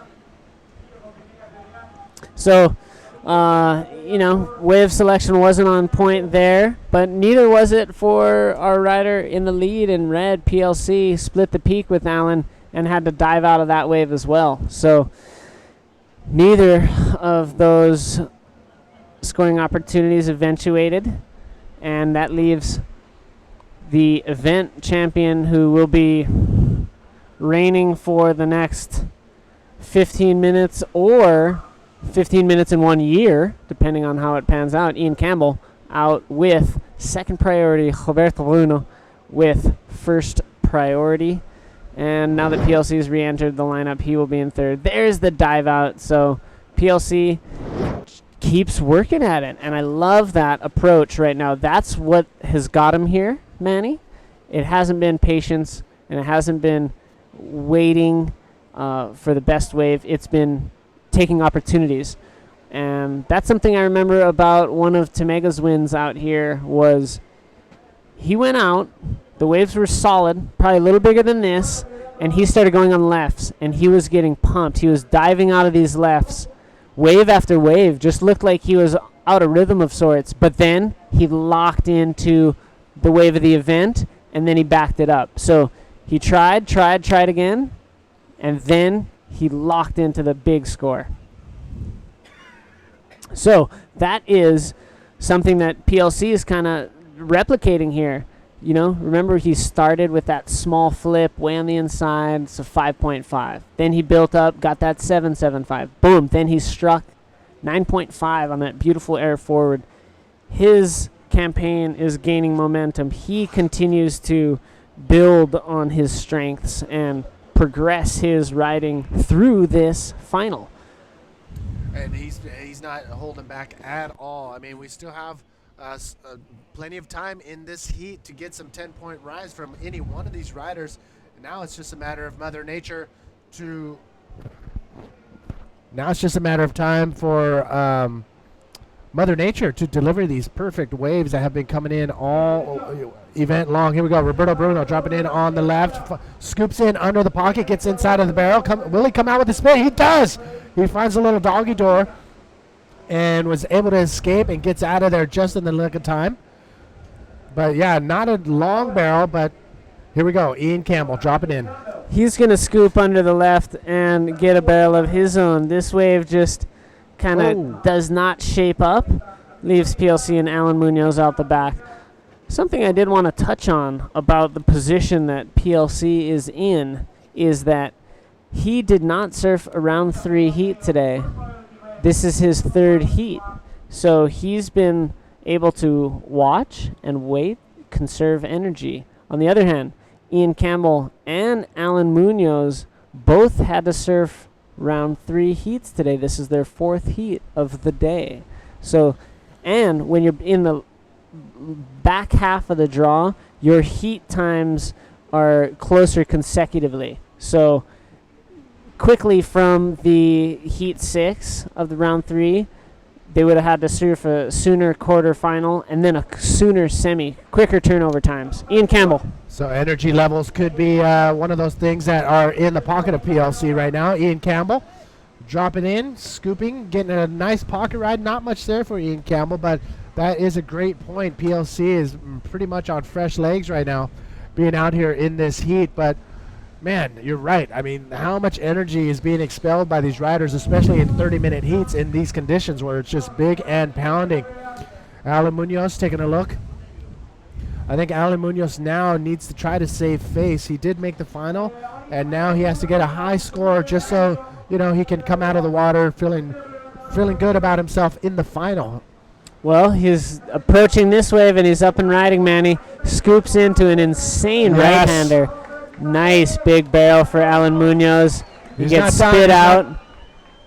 C: So, you know, wave selection wasn't on point there, but neither was it for our rider in the lead in red. PLC split the peak with Alan and had to dive out of that wave as well. So neither of those scoring opportunities eventuated, and that leaves the event champion, who will be reigning for the next 15 minutes or 15 minutes in 1 year, depending on how it pans out. Ian Campbell out with second priority, Roberto Bruno with first priority. And now that PLC has re-entered the lineup, he will be in third. There's the dive out. So PLC keeps working at it, and I love that approach right now. That's what has got him here, Manny. It hasn't been patience, and it hasn't been waiting for the best wave. It's been taking opportunities. And that's something I remember about one of Tamega's wins out here was he went out, the waves were solid, probably a little bigger than this, and he started going on lefts, and he was getting pumped. He was diving out of these lefts, wave after wave, just looked like he was out of rhythm of sorts. But then he locked into the wave of the event, and then he backed it up. So he tried again, and then he locked into the big score. So that is something that PLC is kind of replicating here. You know, remember he started with that small flip way on the inside, so 5.5. Then he built up, got that 7.75. Boom. Then he struck 9.5 on that beautiful air forward. His campaign is gaining momentum. He continues to build on his strengths and progress his riding through this final.
B: And he's not holding back at all. I mean, we still have plenty of time in this heat to get some 10-point rise from any one of these riders. Now it's just a matter of Mother Nature to. Now it's just a matter of time for Mother Nature to deliver these perfect waves that have been coming in all event long. Here we go. Roberto Bruno dropping in on the left, scoops in under the pocket, gets inside of the barrel. Will he come out with a spin? He does. He finds a little doggy door and was able to escape and gets out of there just in the nick of time. But yeah, not a long barrel, but here we go. Ian Campbell dropping in.
C: He's going to scoop under the left and get a barrel of his own. This wave just kind of does not shape up. Leaves PLC and Alan Munoz out the back. Something I did want to touch on about the position that PLC is in is that he did not surf a round 3 heat today. This is his 3rd heat. So he's been able to watch and wait, conserve energy. On the other hand, Ian Campbell and Alan Munoz both had to surf round 3 heats today. This is their 4th heat of the day. So, and when you're in the back half of the draw, your heat times are closer consecutively. So quickly from the heat 6 of the round 3, they would have had to surf a sooner quarterfinal and then a sooner semi, quicker turnover times. Ian Campbell.
B: So energy levels could be one of those things that are in the pocket of PLC right now. Ian Campbell dropping in, scooping, getting a nice pocket ride. Not much there for Ian Campbell, but that is a great point. PLC is pretty much on fresh legs right now, being out here in this heat. But man, you're right. I mean, how much energy is being expelled by these riders, especially in 30-minute heats in these conditions where it's just big and pounding. Alan Munoz taking a look. I think Alan Munoz now needs to try to save face. He did make the final, and now he has to get a high score just so, you know, he can come out of the water feeling good about himself in the final.
C: Well, he's approaching this wave, and he's up and riding, Manny. Scoops into an insane right-hander. Nice big barrel for Alan Munoz. He gets spit out.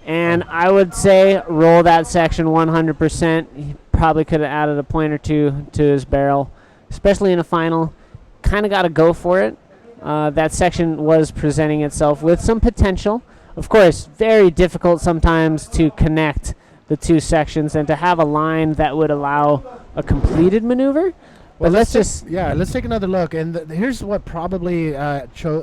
C: And I would say roll that section 100%. He probably could have added a point or two to his barrel, especially in a final. Kind of got to go for it. That section was presenting itself with some potential. Of course, very difficult sometimes to connect the two sections and to have a line that would allow a completed maneuver.
B: Well, let's take another look. And here's what probably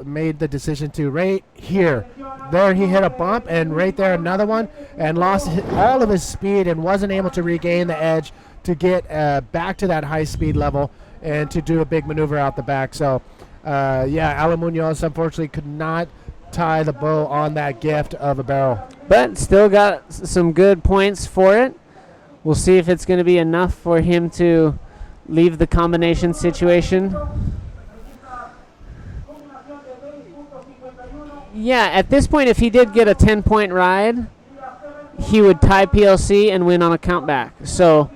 B: made the decision to right here. There he hit a bump, and right there another one, and lost all of his speed and wasn't able to regain the edge to get back to that high speed level and to do a big maneuver out the back. So, Alan Munoz unfortunately could not tie the bow on that gift of a barrel.
C: But still got some good points for it. We'll see if it's going to be enough for him to leave the combination situation. Yeah, at this point, if he did get a 10-point ride, he would tie PLC and win on a countback. So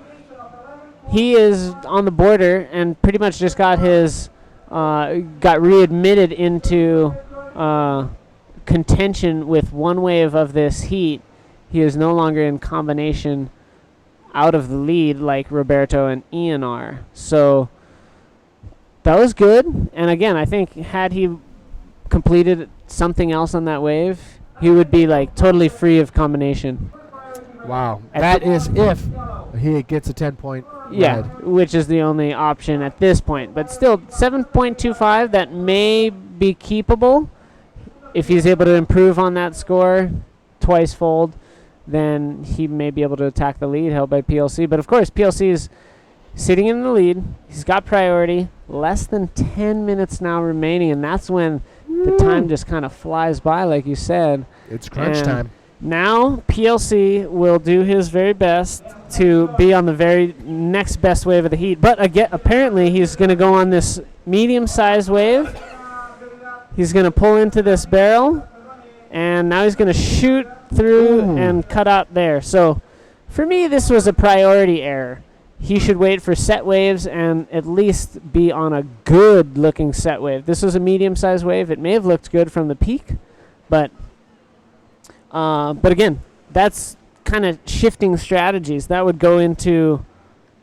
C: he is on the border and pretty much just got his got readmitted into contention with one wave of this heat. He is no longer in combination out of the lead like Roberto and Ian are. So that was good. And again, I think had he completed something else on that wave, he would be like totally free of combination.
B: Wow. That is if he gets a 10-point
C: Yeah,
B: ride.
C: which is the only option at this point. But still, 7.25, that may be keepable. If he's able to improve on that score twice fold, then he may be able to attack the lead held by PLC. But of course, PLC is sitting in the lead. He's got priority. Less than 10 minutes now remaining, and that's when the time just kind of flies by, like you said.
B: It's crunch
C: And
B: time.
C: now PLC will do his very best to be on the very next best wave of the heat. But again, apparently he's going to go on this medium-sized wave. He's going to pull into this barrel, and now he's going to shoot through and cut out there. So for me, this was a priority error. He should wait for set waves and at least be on a good-looking set wave. This was a medium-sized wave. It may have looked good from the peak, but again, that's kind of shifting strategies. That would go into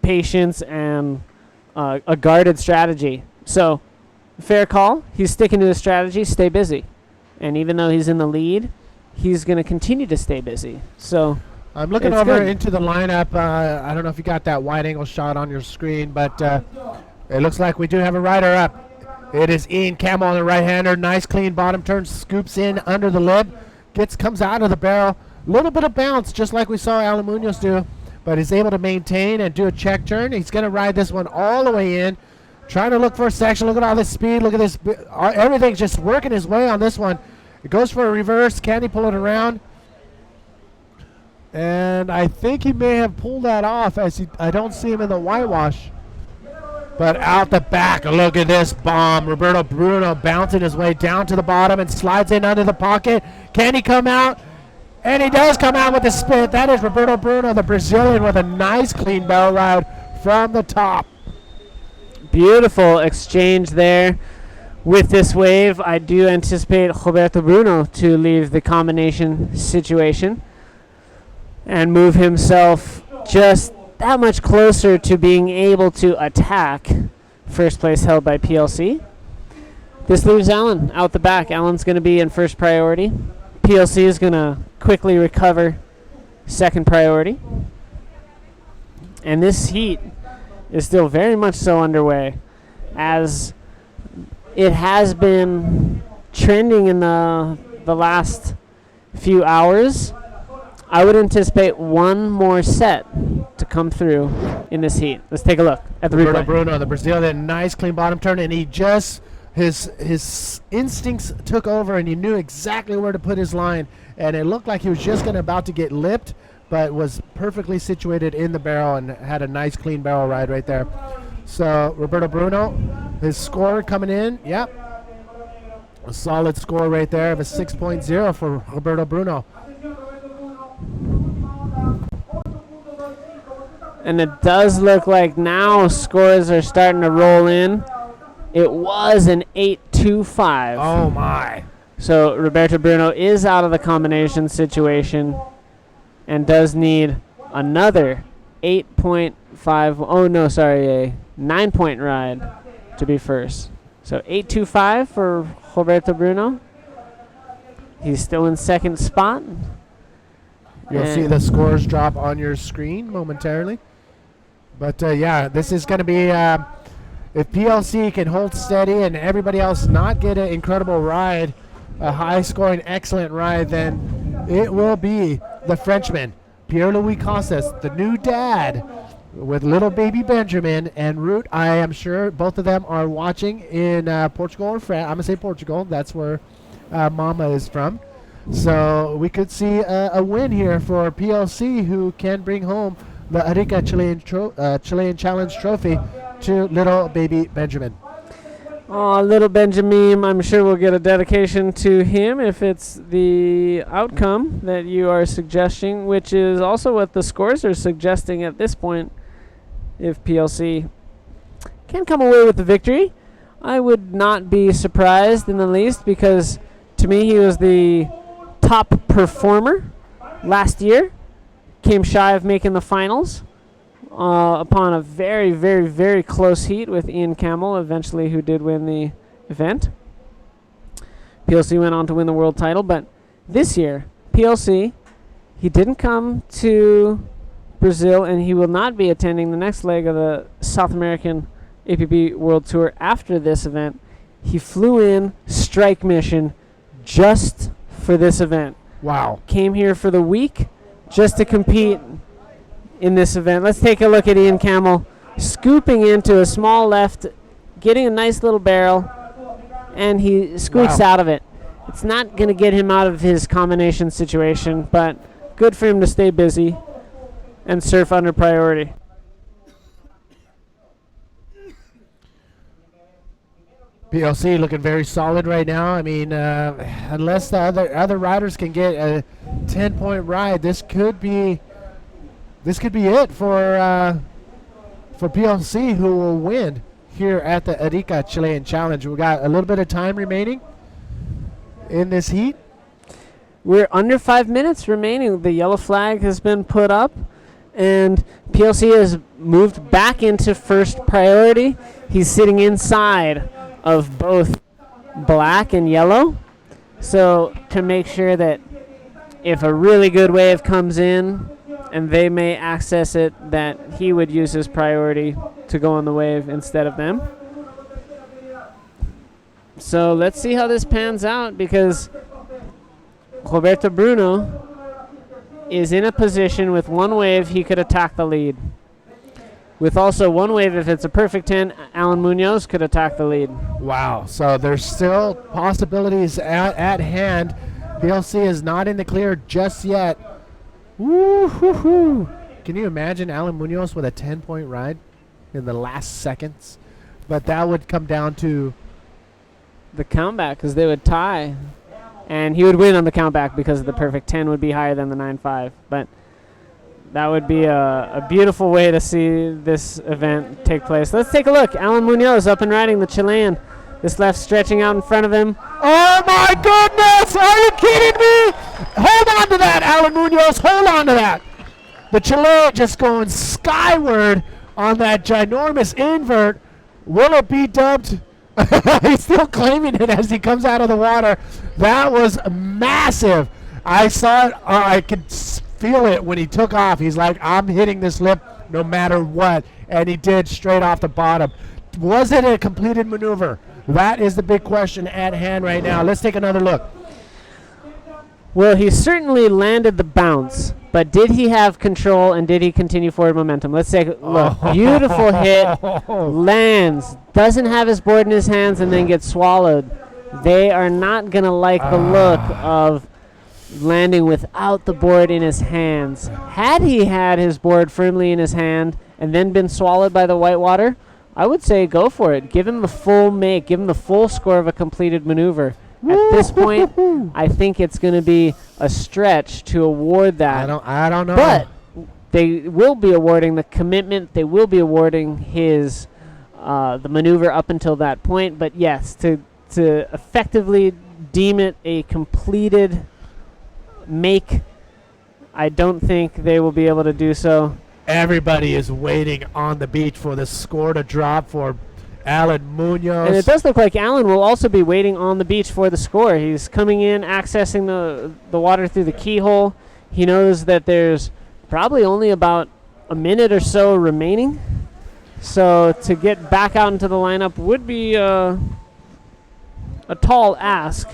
C: patience and a guarded strategy. So fair call. He's sticking to his strategy. Stay busy. And even though he's in the lead, he's going to continue to stay busy. So
B: I'm looking
C: it's
B: over
C: good.
B: into the lineup. I don't know if you got that wide-angle shot on your screen, but it looks like we do have a rider up. It is Ian Campbell on the right-hander. Nice, clean bottom turn. Scoops in under the lip. Comes out of the barrel. A little bit of bounce, just like we saw Alan Munoz do, but he's able to maintain and do a check turn. He's going to ride this one all the way in, trying to look for a section. Look at all this speed. Look at this. Everything's just working his way on this one. It goes for a reverse. Can he pull it around? And I think he may have pulled that off as I don't see him in the whitewash. But out the back, look at this bomb. Roberto Bruno bouncing his way down to the bottom and slides in under the pocket. Can he come out? And he does come out with a spin. That is Roberto Bruno, the Brazilian, with a nice clean barrel ride from the top.
C: Beautiful exchange there. With this wave, I do anticipate Roberto Bruno to leave the combination situation and move himself just that much closer to being able to attack first place held by PLC. This leaves Alan out the back. Alan's going to be in first priority. PLC is going to quickly recover second priority. And this heat is still very much so underway, as it has been trending in the last few hours. I would anticipate one more set to come through in this heat. Let's take a look at the
B: Roberto
C: replay.
B: Bruno, the Brazilian, nice clean bottom turn, and he just his instincts took over, and he knew exactly where to put his line, and it looked like he was just about to get lipped, but was perfectly situated in the barrel and had a nice clean barrel ride right there. So Roberto Bruno, his score coming in, yep, a solid score right there of a 6.0 for Roberto Bruno.
C: And it does look like now scores are starting to roll in. It was an 8.25.
B: Oh my.
C: So Roberto Bruno is out of the combination situation and does need another 8.5. Oh no, sorry, a 9-point ride to be first. So 8.25 for Roberto Bruno. He's still in second spot.
B: You'll see the scores drop on your screen momentarily. But yeah, this is going to be, if PLC can hold steady and everybody else not get an incredible ride, a high-scoring, excellent ride, then it will be the Frenchman, Pierre-Louis Costas, the new dad, with little baby Benjamin and Root. I am sure both of them are watching in Portugal or France. I'm going to say Portugal. That's where Mama is from. So we could see a win here for PLC, who can bring home the Arica Chilean Challenge Trophy to little baby Benjamin.
C: Oh, little Benjamin, I'm sure we'll get a dedication to him if it's the outcome that you are suggesting, which is also what the scores are suggesting at this point. If PLC can come away with the victory, I would not be surprised in the least, because to me he was the top performer last year. Came shy of making the finals upon a very, very, very close heat with Ian Camel, eventually, who did win the event. PLC went on to win the world title, but this year, PLC, he didn't come to Brazil, and he will not be attending the next leg of the South American APB World Tour after this event. He flew in strike mission just for this event.
B: Wow.
C: Came here for the week just to compete in this event. Let's take a look at Ian Camel scooping into a small left, getting a nice little barrel, and he squeaks out of it. It's not going to get him out of his combination situation, but good for him to stay busy and surf under priority.
B: PLC looking very solid right now. I mean, unless the other riders can get a 10-point ride, this could be it for PLC, who will win here at the Arica Chilean Challenge. We got a little bit of time remaining in this heat.
C: We're under 5 minutes remaining. The yellow flag has been put up, and PLC has moved back into first priority. He's sitting inside of both black and yellow, so to make sure that if a really good wave comes in and they may access it, that he would use his priority to go on the wave instead of them. So let's see how this pans out, because Roberto Bruno is in a position with one wave he could attack the lead. With also one wave, if it's a perfect 10, Alan Munoz could attack the lead.
B: Wow. So there's still possibilities at hand. PLC is not in the clear just yet. Woo-hoo-hoo. Can you imagine Alan Munoz with a 10-point ride in the last seconds? But that would come down to
C: the countback, because they would tie. And he would win on the countback because the perfect 10 would be higher than the 9.5. But that would be a beautiful way to see this event take place. Let's take a look. Alan Munoz up and riding the Chilean. This left stretching out in front of him.
B: Oh my goodness! Are you kidding me? Hold on to that, Alan Munoz. Hold on to that. The Chilean just going skyward on that ginormous invert. Will it be dubbed? He's still claiming it as he comes out of the water. That was massive. I saw it. I could feel it when he took off. He's like, I'm hitting this lip no matter what. And he did, straight off the bottom. Was it a completed maneuver? That is the big question at hand right now. Let's take another look.
C: Well, he certainly landed the bounce, but did he have control and did he continue forward momentum? Let's take a look. Beautiful hit. Lands. Doesn't have his board in his hands and then gets swallowed. They are not going to like the look of landing without the board in his hands. Had he had his board firmly in his hand and then been swallowed by the whitewater, I would say go for it. Give him the full make. Give him the full score of a completed maneuver. At this point, I think it's going to be a stretch to award that.
B: I don't know.
C: But they will be awarding the commitment. They will be awarding his the maneuver up until that point. But yes, to effectively deem it a completed make, I don't think they will be able to do so.
B: Everybody is waiting on the beach for the score to drop for Alan Munoz.
C: And it does look like Alan will also be waiting on the beach for the score. He's coming in, accessing the water through the keyhole. He knows that there's probably only about a minute or so remaining. So to get back out into the lineup would be a tall ask.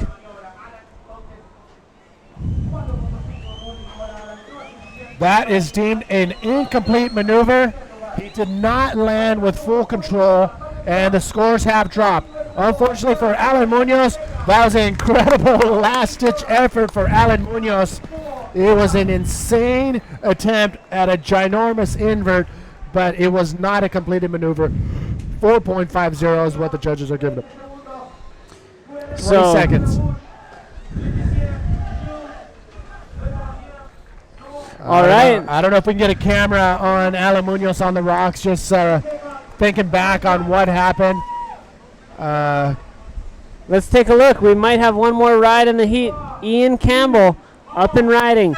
B: That is deemed an incomplete maneuver. He did not land with full control, and the scores have dropped. Unfortunately for Alan Munoz, that was an incredible last-ditch effort for Alan Munoz. It was an insane attempt at a ginormous invert, but it was not a completed maneuver 4.50 is what the judges are giving him. 20
C: So
B: seconds.
C: All right.
B: I don't know if we can get a camera on Alan Munoz on the rocks, just thinking back on what happened.
C: Let's take a look. We might have one more ride in the heat. Ian Campbell up and riding.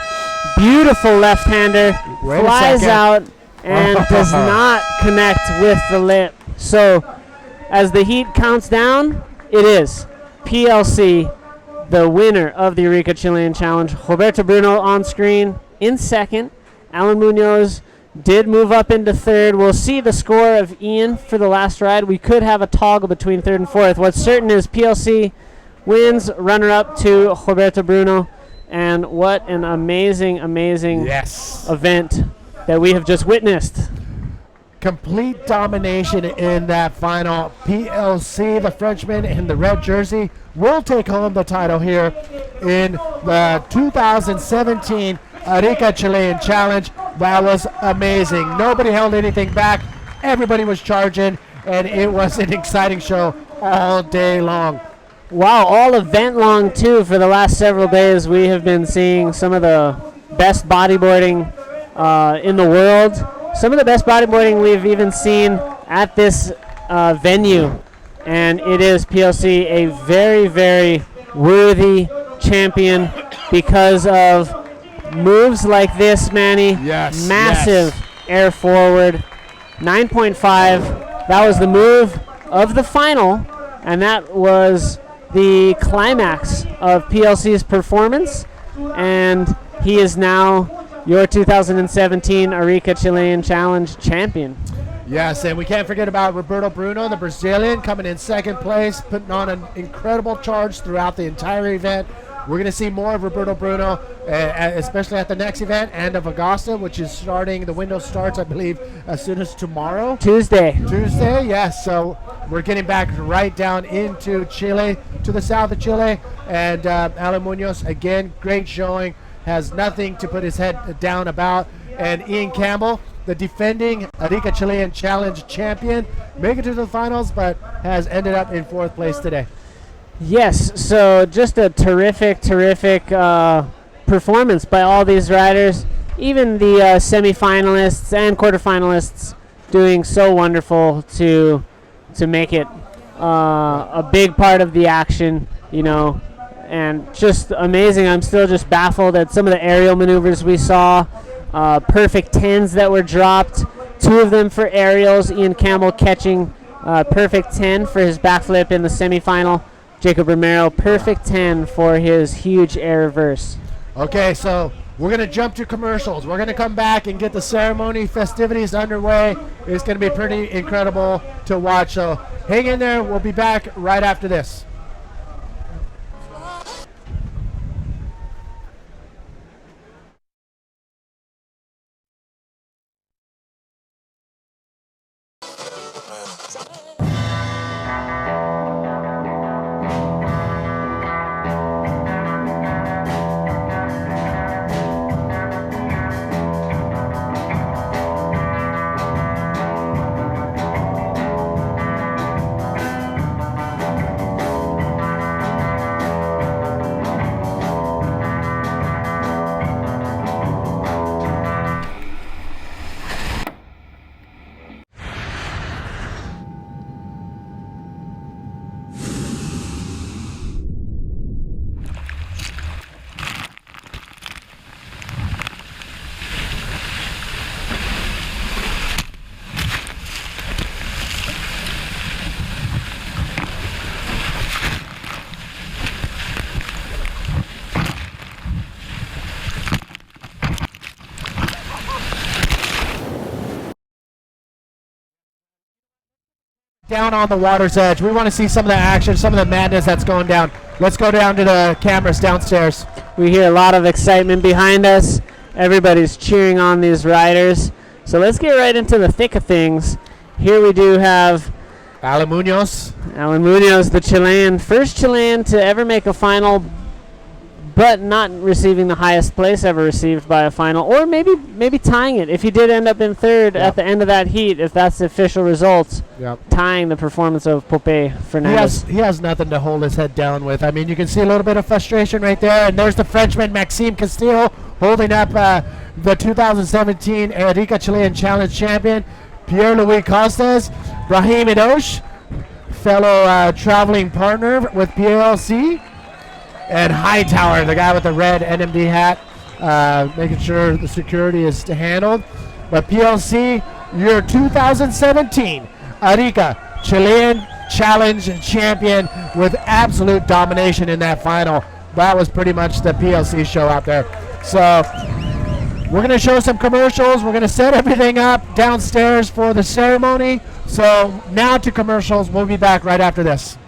C: Beautiful left-hander.
B: Wait a
C: Flies
B: second.
C: out and does not connect with the lip. So as the heat counts down, it is PLC, the winner of the Arica Chilean Challenge. Roberto Bruno on screen in second. Alan Munoz did move up into third. We'll see the score of Ian for the last ride. We could have a toggle between third and fourth. What's certain is PLC wins, runner-up to Roberto Bruno. And what an amazing, amazing event that we have just witnessed.
B: Complete domination in that final. PLC, the Frenchman in the red jersey, will take home the title here in the 2017 Arica Chilean Challenge. That was amazing. Nobody held anything back. Everybody was charging, and it was an exciting show all day long.
C: Wow, all event long too. For the last several days, we have been seeing some of the best bodyboarding in the world. Some of the best bodyboarding we've even seen at this venue. And it is PLC a very, very worthy champion because of moves like this, Manny.
B: Yes.
C: Massive air forward. 9.5. That was the move of the final. And that was the climax of PLC's performance. And he is now your 2017 Arica Chilean Challenge champion.
B: Yes, and we can't forget about Roberto Bruno, the Brazilian, coming in second place, putting on an incredible charge throughout the entire event. We're going to see more of Roberto Bruno, especially at the next event, and of Augusta, which is starting. The window starts, I believe, as soon as tomorrow.
C: Tuesday,
B: yes. So we're getting back right down into Chile, to the south of Chile. And Alan Munoz, again, great showing. Has nothing to put his head down about. And Ian Campbell, the defending Arica Chilean Challenge champion, make it to the finals, but has ended up in fourth place today.
C: Yes, so just a terrific performance by all these riders. Even the semifinalists and quarterfinalists doing so wonderful to make it a big part of the action, you know. And just amazing. I'm still just baffled at some of the aerial maneuvers we saw. Perfect 10s that were dropped. 2 of them for aerials. Ian Campbell catching perfect 10 for his backflip in the semifinal. Jacob Romero, perfect 10 for his huge air reverse.
B: Okay, so we're going to jump to commercials. We're going to come back and get the ceremony festivities underway. It's going to be pretty incredible to watch. So hang in there. We'll be back right after this. Down on the water's edge. We want to see some of the action, some of the madness that's going down. Let's go down to the cameras downstairs.
C: We hear a lot of excitement behind us. Everybody's cheering on these riders. So let's get right into the thick of things. Here we do have
B: Alan Munoz.
C: Alan Munoz, the Chilean, first Chilean to ever make a final but not receiving the highest place ever received by a final, or maybe tying it. If he did end up in third at the end of that heat, if that's the official results, tying the performance of Pope Fernandez.
B: He has nothing to hold his head down with. I mean, you can see a little bit of frustration right there, and there's the Frenchman Maxime Castillo holding up the 2017 Arica Chilean Challenge champion, Pierre-Louis Costes. Brahim Idosh, fellow traveling partner with PLC. And Hightower, the guy with the red NMD hat, making sure the security is handled. But PLC, your 2017 Arica Chilean Challenge champion with absolute domination in that final. That was pretty much the PLC show out there. So we're going to show some commercials. We're going to set everything up downstairs for the ceremony. So now to commercials. We'll be back right after this.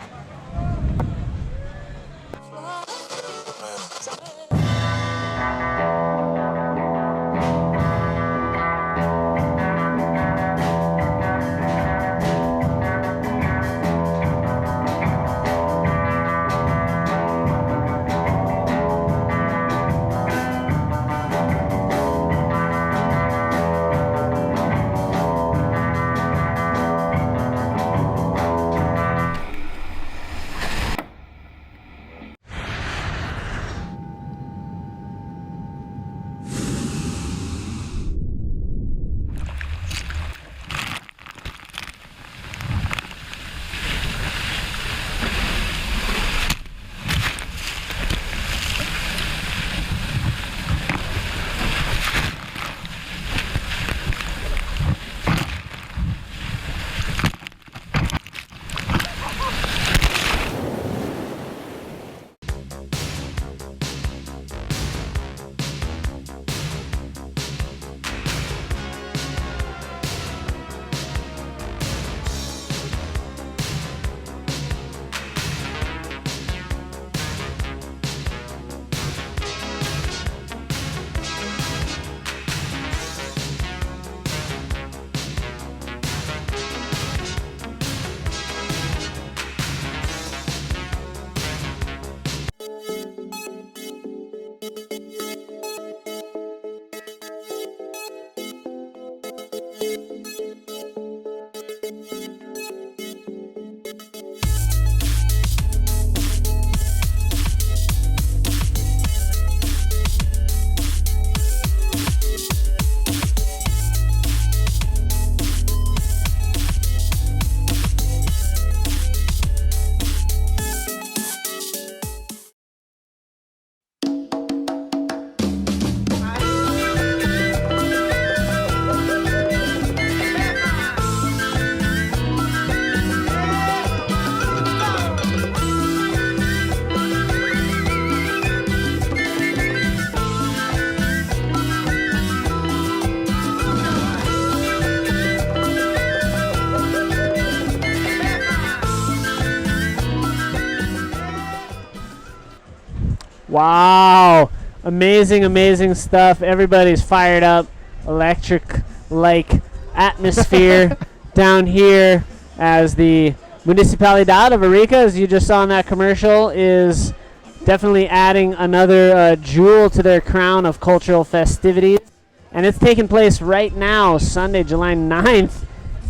C: Wow, amazing stuff. Everybody's fired up. Electric-like atmosphere down here as the Municipalidad of Arica, as you just saw in that commercial, is definitely adding another jewel to their crown of cultural festivities. And it's taking place right now, Sunday, July 9th.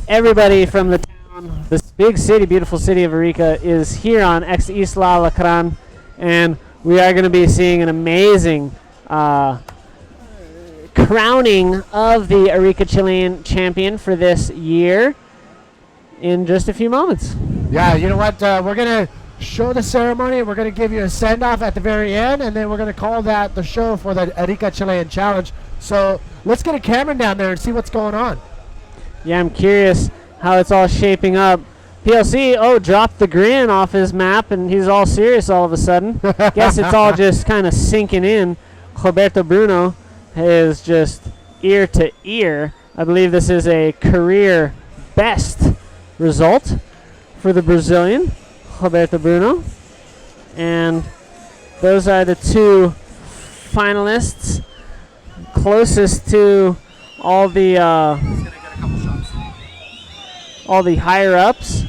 C: Everybody from the town, this big city, beautiful city of Arica, is here on Ex Isla Lacran, and we are going to be seeing an amazing crowning of the Arica Chilean champion for this year in just a few moments.
B: Yeah, you know what? We're going to show the ceremony. We're going to give you a send-off at the very end, and then we're going to call that the show for the Arica Chilean Challenge. So let's get a camera down there and see what's going on.
C: Yeah, I'm curious how it's all shaping up. PLC, dropped the grin off his map, and he's all serious all of a sudden. Guess it's all just kind of sinking in. Roberto Bruno is just ear to ear. I believe this is a career best result for the Brazilian, Roberto Bruno. And those are the two finalists closest to all the higher-ups.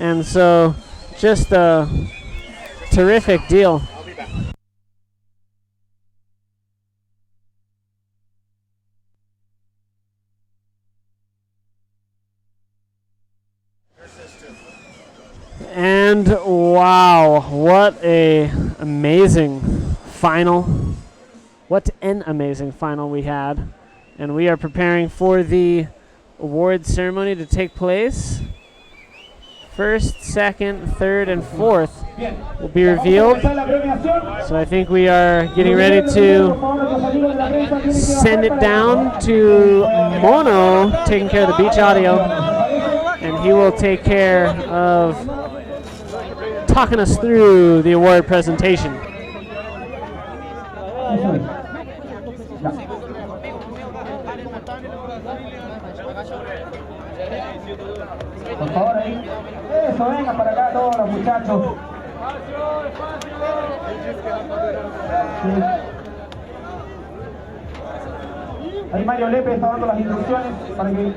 C: And so just a terrific deal. And wow, what a amazing final. What an amazing final we had. And we are preparing for the award ceremony to take place. First, second, third, and fourth will be revealed. So I think we are getting ready to send it down to Mono, taking care of the beach audio. And he will take care of talking us through the award presentation.
M: Por favor, ahí. Eso, venga para acá todos los muchachos. Sí. Ahí Mario Lepe está dando las instrucciones para que...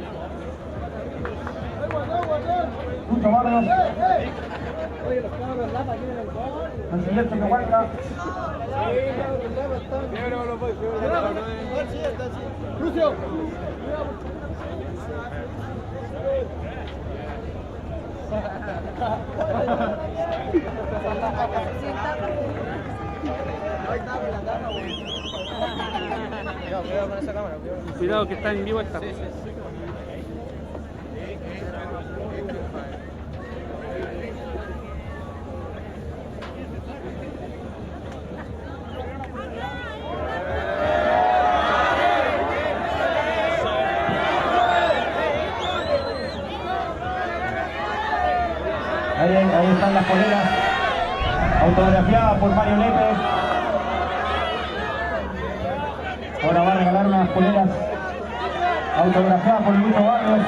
M: Mucho barrio. Canciller Tepehuanca. Lucio.
G: Cuidado que está en vivo esta.
M: Ahí están las poleras autografiadas por Mario Lepe. Ahora va a regalar unas poleras autografiadas por Lucho Barrios.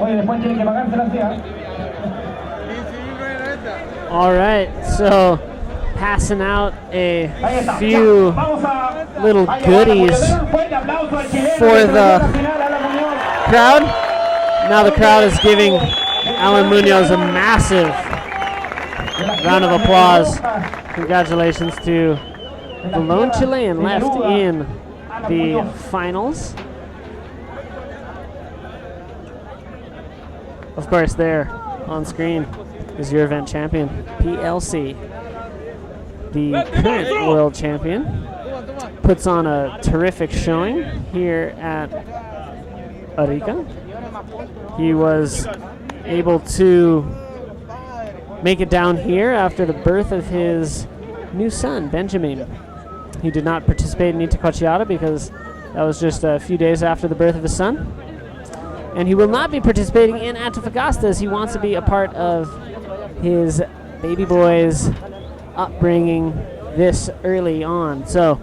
M: Oye, después tienen que pagarse las días.
C: All right, so passing out a few little goodies for the crowd. Now the crowd is giving Alan Munoz a massive round of applause. Congratulations to the lone Chilean left in the finals. Of course, there on screen is your event champion, PLC. The current world champion puts on a terrific showing here at Arica. He was able to make it down here after the birth of his new son, Benjamin. He did not participate in Itacoatiara because that was just a few days after the birth of his son. And he will not be participating in Antofagasta as he wants to be a part of his baby boy's upbringing this early on. So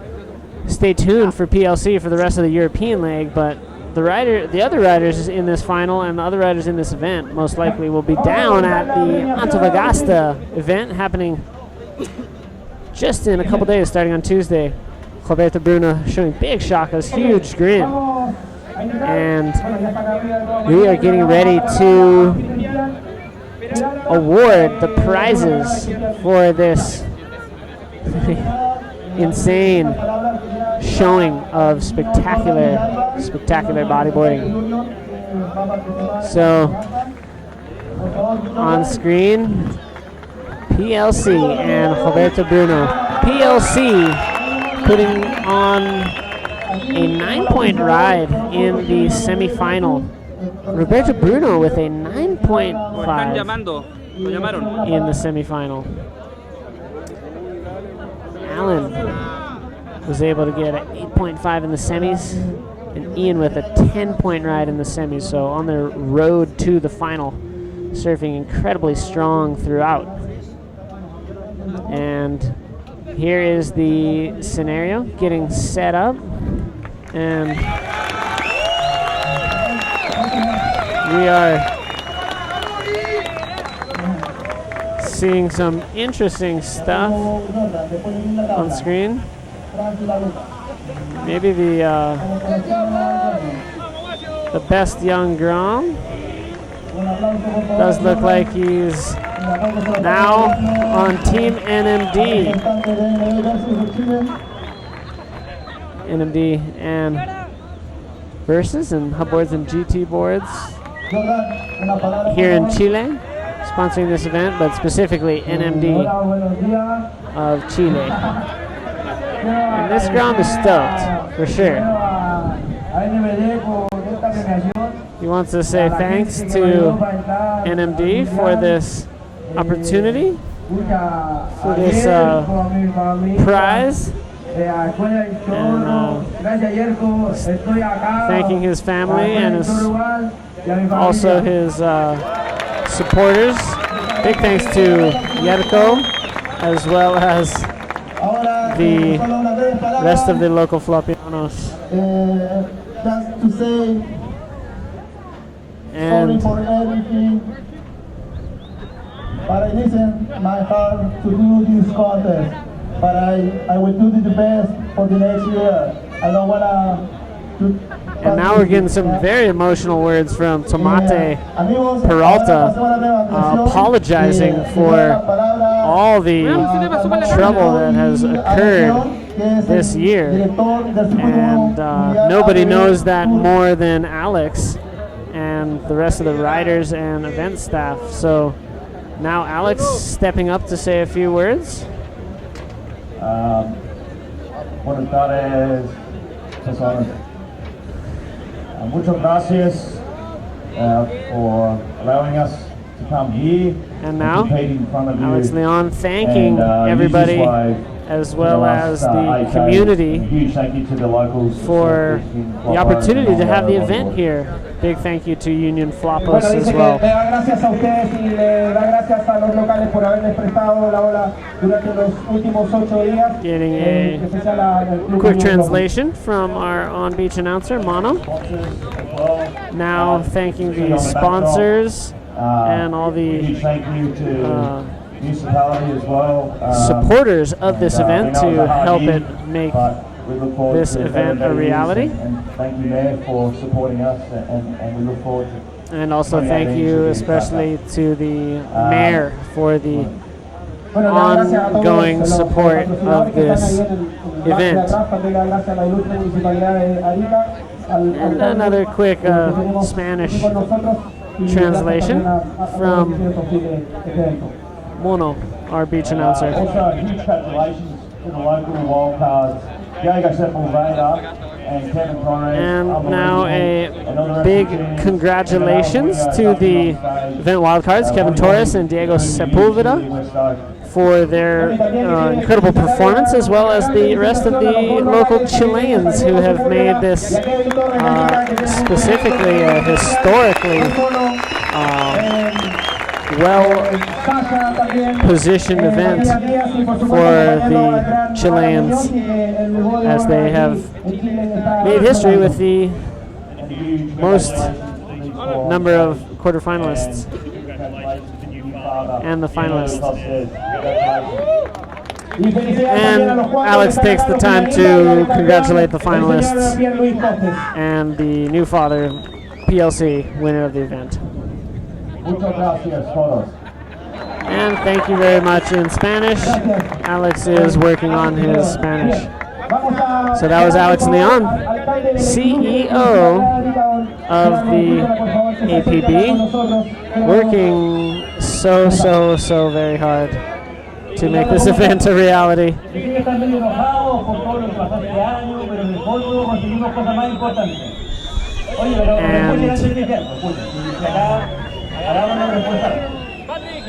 C: stay tuned for PLC for the rest of the European leg, but the other riders in this final and the other riders in this event most likely will be down at the Antofagasta event happening just in a couple days starting on Tuesday. Roberto Bruno showing big shakas, huge grin. And we are getting ready to award the prizes for this insane showing of spectacular bodyboarding. So on screen, PLC and Roberto Bruno. PLC putting on a 9-point ride in the semi-final. Roberto Bruno with a 9.5 in the semi-final. Alan was able to get an 8.5 in the semis, and Ian with a 10-point ride in the semis. So on their road to the final, surfing incredibly strong throughout. And here is the scenario getting set up, and we are seeing some interesting stuff on screen. Maybe the best young Grom does look like he's now on Team NMD. NMD and Versus and hub boards and GT boards here in Chile, sponsoring this event, but specifically NMD of Chile. And this ground is stoked, for sure. He wants to say thanks to NMD for this opportunity, for this prize, and thanking his family and also his supporters. Big thanks to Yerko, as well as the rest of the local Flopianos.
M: Just to say sorry for everything, but I listen my heart to do this contest. But I will do the best for the next year. I don't wanna.
C: And now we're getting some very emotional words from Tomate Peralta, apologizing for all the trouble that has occurred this year. And nobody knows that more than Alex and the rest of the riders and event staff. So now Alex stepping up to say a few words.
M: Buenas tardes, personas. Muchas gracias for allowing us to come here.
C: And now,
M: in front of
C: Alex
M: you.
C: Leon thanking everybody, as well as the community,
M: huge thank you to the locals
C: for the opportunity to have the event here. Big thank you to Union Flopos as well.
M: Gracias a ustedes y le da gracias a los locales por haberles prestado la ola durante los últimos 8 días.
C: Getting a quick translation from our on-beach announcer, Mono. Now thanking the sponsors and all the supporters of this event to help it make this event a reality.
M: And thank you, Mayor, for supporting us, and we look forward to.
C: And also thank you especially to the mayor for the ongoing support of this event. And another quick Spanish translation from Mono, our beach announcer.
M: Also, huge congratulations to the local wildcards, Diego Sepulveda and Kevin Conrad.
C: And now a big congratulations to the event wildcards, Kevin Torres and Diego Sepulveda, for their incredible performance, as well as the rest of the local Chileans who have made this specifically a historically well-positioned event for the Chileans, as they have made history with the most number of quarterfinalists and the finalists. And Alex takes the time to congratulate the finalists and the New Father PLC winner of the event. And thank you very much in Spanish. Alex is working on his Spanish. So that was Alex Leon, CEO of the APB, working so very hard to make this event a reality.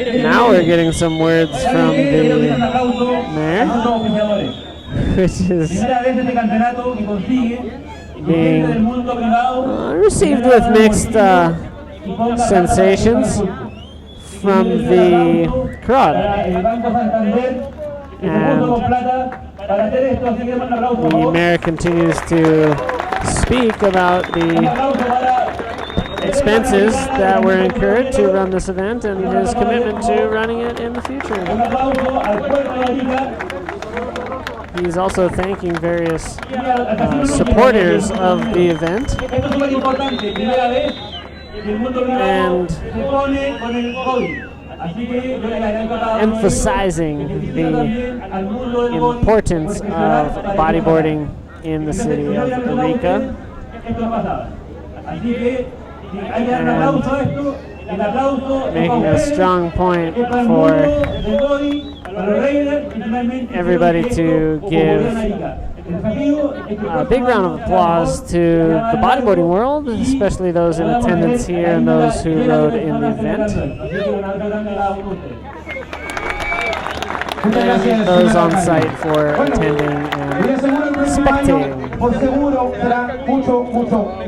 C: And now we're getting some words from the mayor, which is being received with mixed sensations from the crowd. And the mayor continues to speak about the expenses that were incurred to run this event and his commitment to running it in the future. He's also thanking various supporters of the event and emphasizing the importance of bodyboarding in the city of Arica
M: esto no pasaba. Así que hay que dar un aplauso a esto. El aplauso
C: making a strong point for everybody to give a big round of applause to the bodyboarding world, especially those in attendance here and those who rode in the event. And those on site for attending and spectating.
M: Por seguro será mucho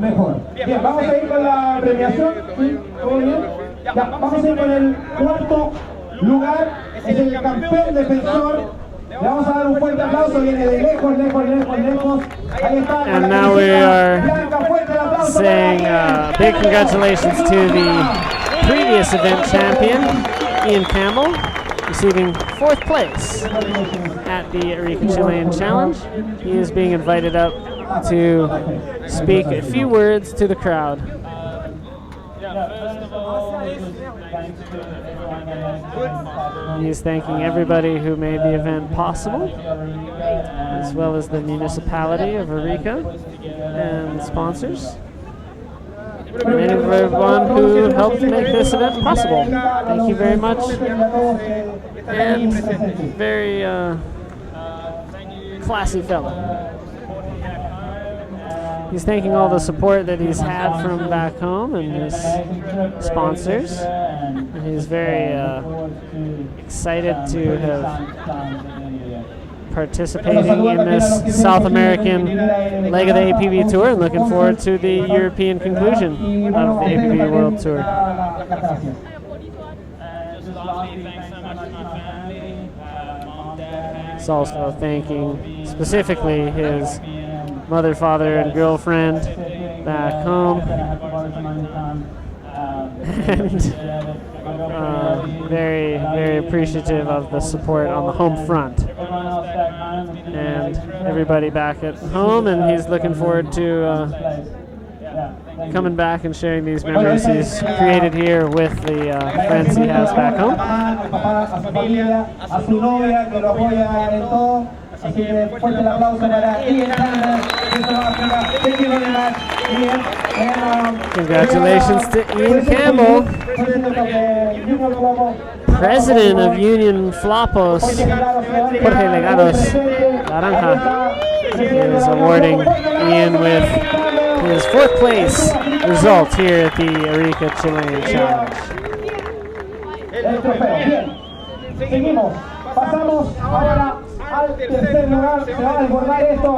M: mejor. Bien, vamos a ir con la premiación. ¿Todo bien? Ya, vamos a ir con el cuarto lugar. Es el campeón defensor. Le vamos a dar un fuerte aplauso. Viene de lejos. Ahí está.
C: And now we are saying big congratulations to the previous event champion, Ian Campbell, receiving 4th place at the Arica Chilean Challenge. He is being invited up to speak a few words to the crowd. He is thanking everybody who made the event possible, as well as the municipality of Arica and sponsors, and everyone who helped make this event possible. Thank you very much. And very classy fellow. He's thanking all the support that he's had from back home and his sponsors. And he's very excited to have participating in this South American leg of the APB Tour and looking forward to the European conclusion of the APB World Tour. He's also thanking specifically his mother, father, and girlfriend back home, and very, very appreciative of the support on the home front and everybody back at home, and he's looking forward to coming back and sharing these memories he's created here with the friends he has back home. Congratulations to Ian Campbell, President of Union Flopos, Jorge Legados Naranja, is awarding Ian with his 4th place result here at the Arica Chilean Challenge.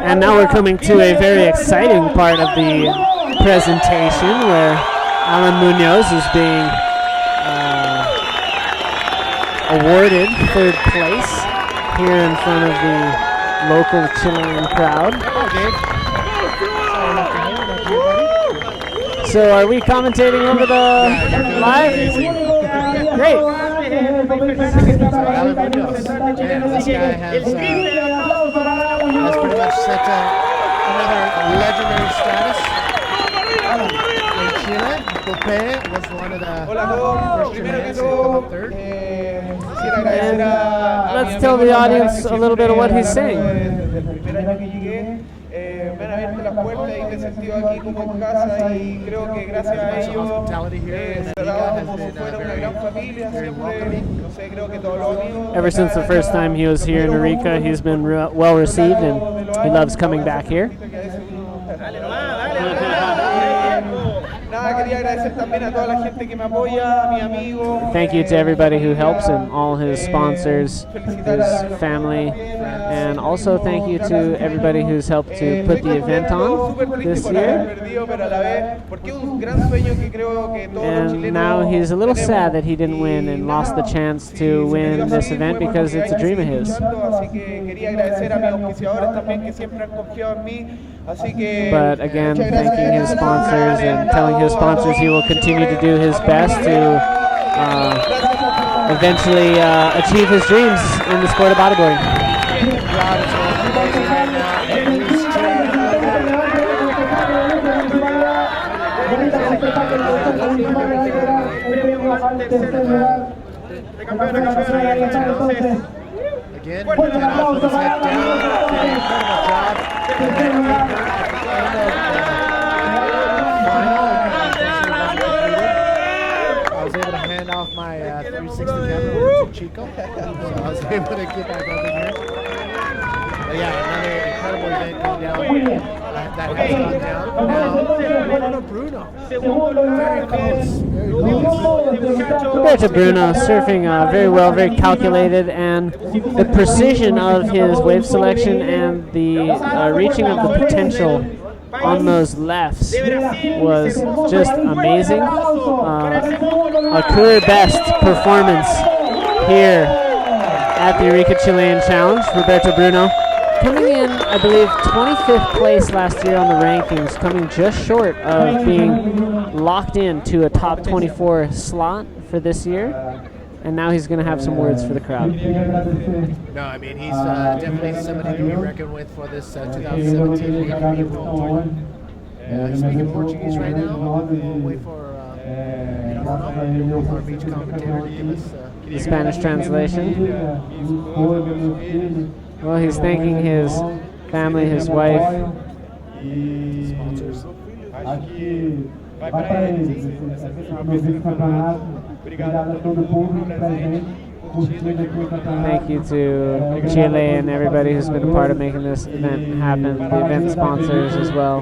C: And now we're coming to a very exciting part of the presentation where Alan Munoz is being awarded 3rd place here in front of the local Chilean crowd. So are we commentating over the live? Great.
B: Alan Munoz. Man, this guy has pretty much set another legendary status in Chile. Cope was one of the first Chileans to come up 3rd.
C: And let's tell the audience a little bit of what he's saying.
N: Me han abierto las puertas y me he sentido aquí como en casa y creo que gracias a ellos se da como si fuera una gran familia siempre, no sé, creo que todos los amigos.
C: Ever since the first time he was here in Arica, he's been well received and he loves coming back here. Thank you to everybody who helps and all his sponsors, his family, and also thank you to everybody who's helped to put the event on this year. And now he's a little sad that he didn't win and lost the chance to win this event because it's a dream of his. But again, thanking his sponsors and telling his sponsors he will continue to do his best to eventually achieve his dreams in the sport of bodyboarding.
B: Again, with his head down, did an incredible job. 360 camera over to Chico. So I was able to get back over here. But yeah, another incredible event going down. That has gone down. Now, Bruno. Very close. Very close.
C: Roberto Bruno surfing very well, very calculated, and the precision of his wave selection and the reaching of the potential on those lefts was just amazing. A career best performance here at the Arica Chilean Challenge. Roberto Bruno coming in, I believe, 25th place last year on the rankings, coming just short of being locked into a top 24 slot for this year. And now he's going to have some words for the crowd.
B: No, I mean, he's definitely somebody to be reckoned with for this 2017 APB World Tour. He's speaking Portuguese right now. We'll wait for our beach commentator to give us
C: the Spanish translation. Well, he's thanking his family, his wife,
B: sponsors.
C: Thank you to Chile and everybody who's been a part of making this event happen, the event sponsors as well.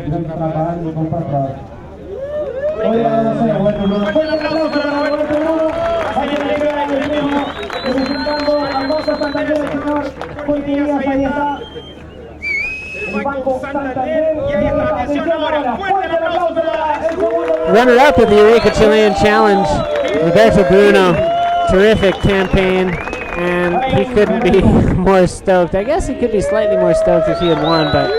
C: Runner-up at the Arica Chilean Challenge, Roberto Bruno. Terrific campaign, and he couldn't be more stoked. I guess he could be slightly more stoked if he had won, but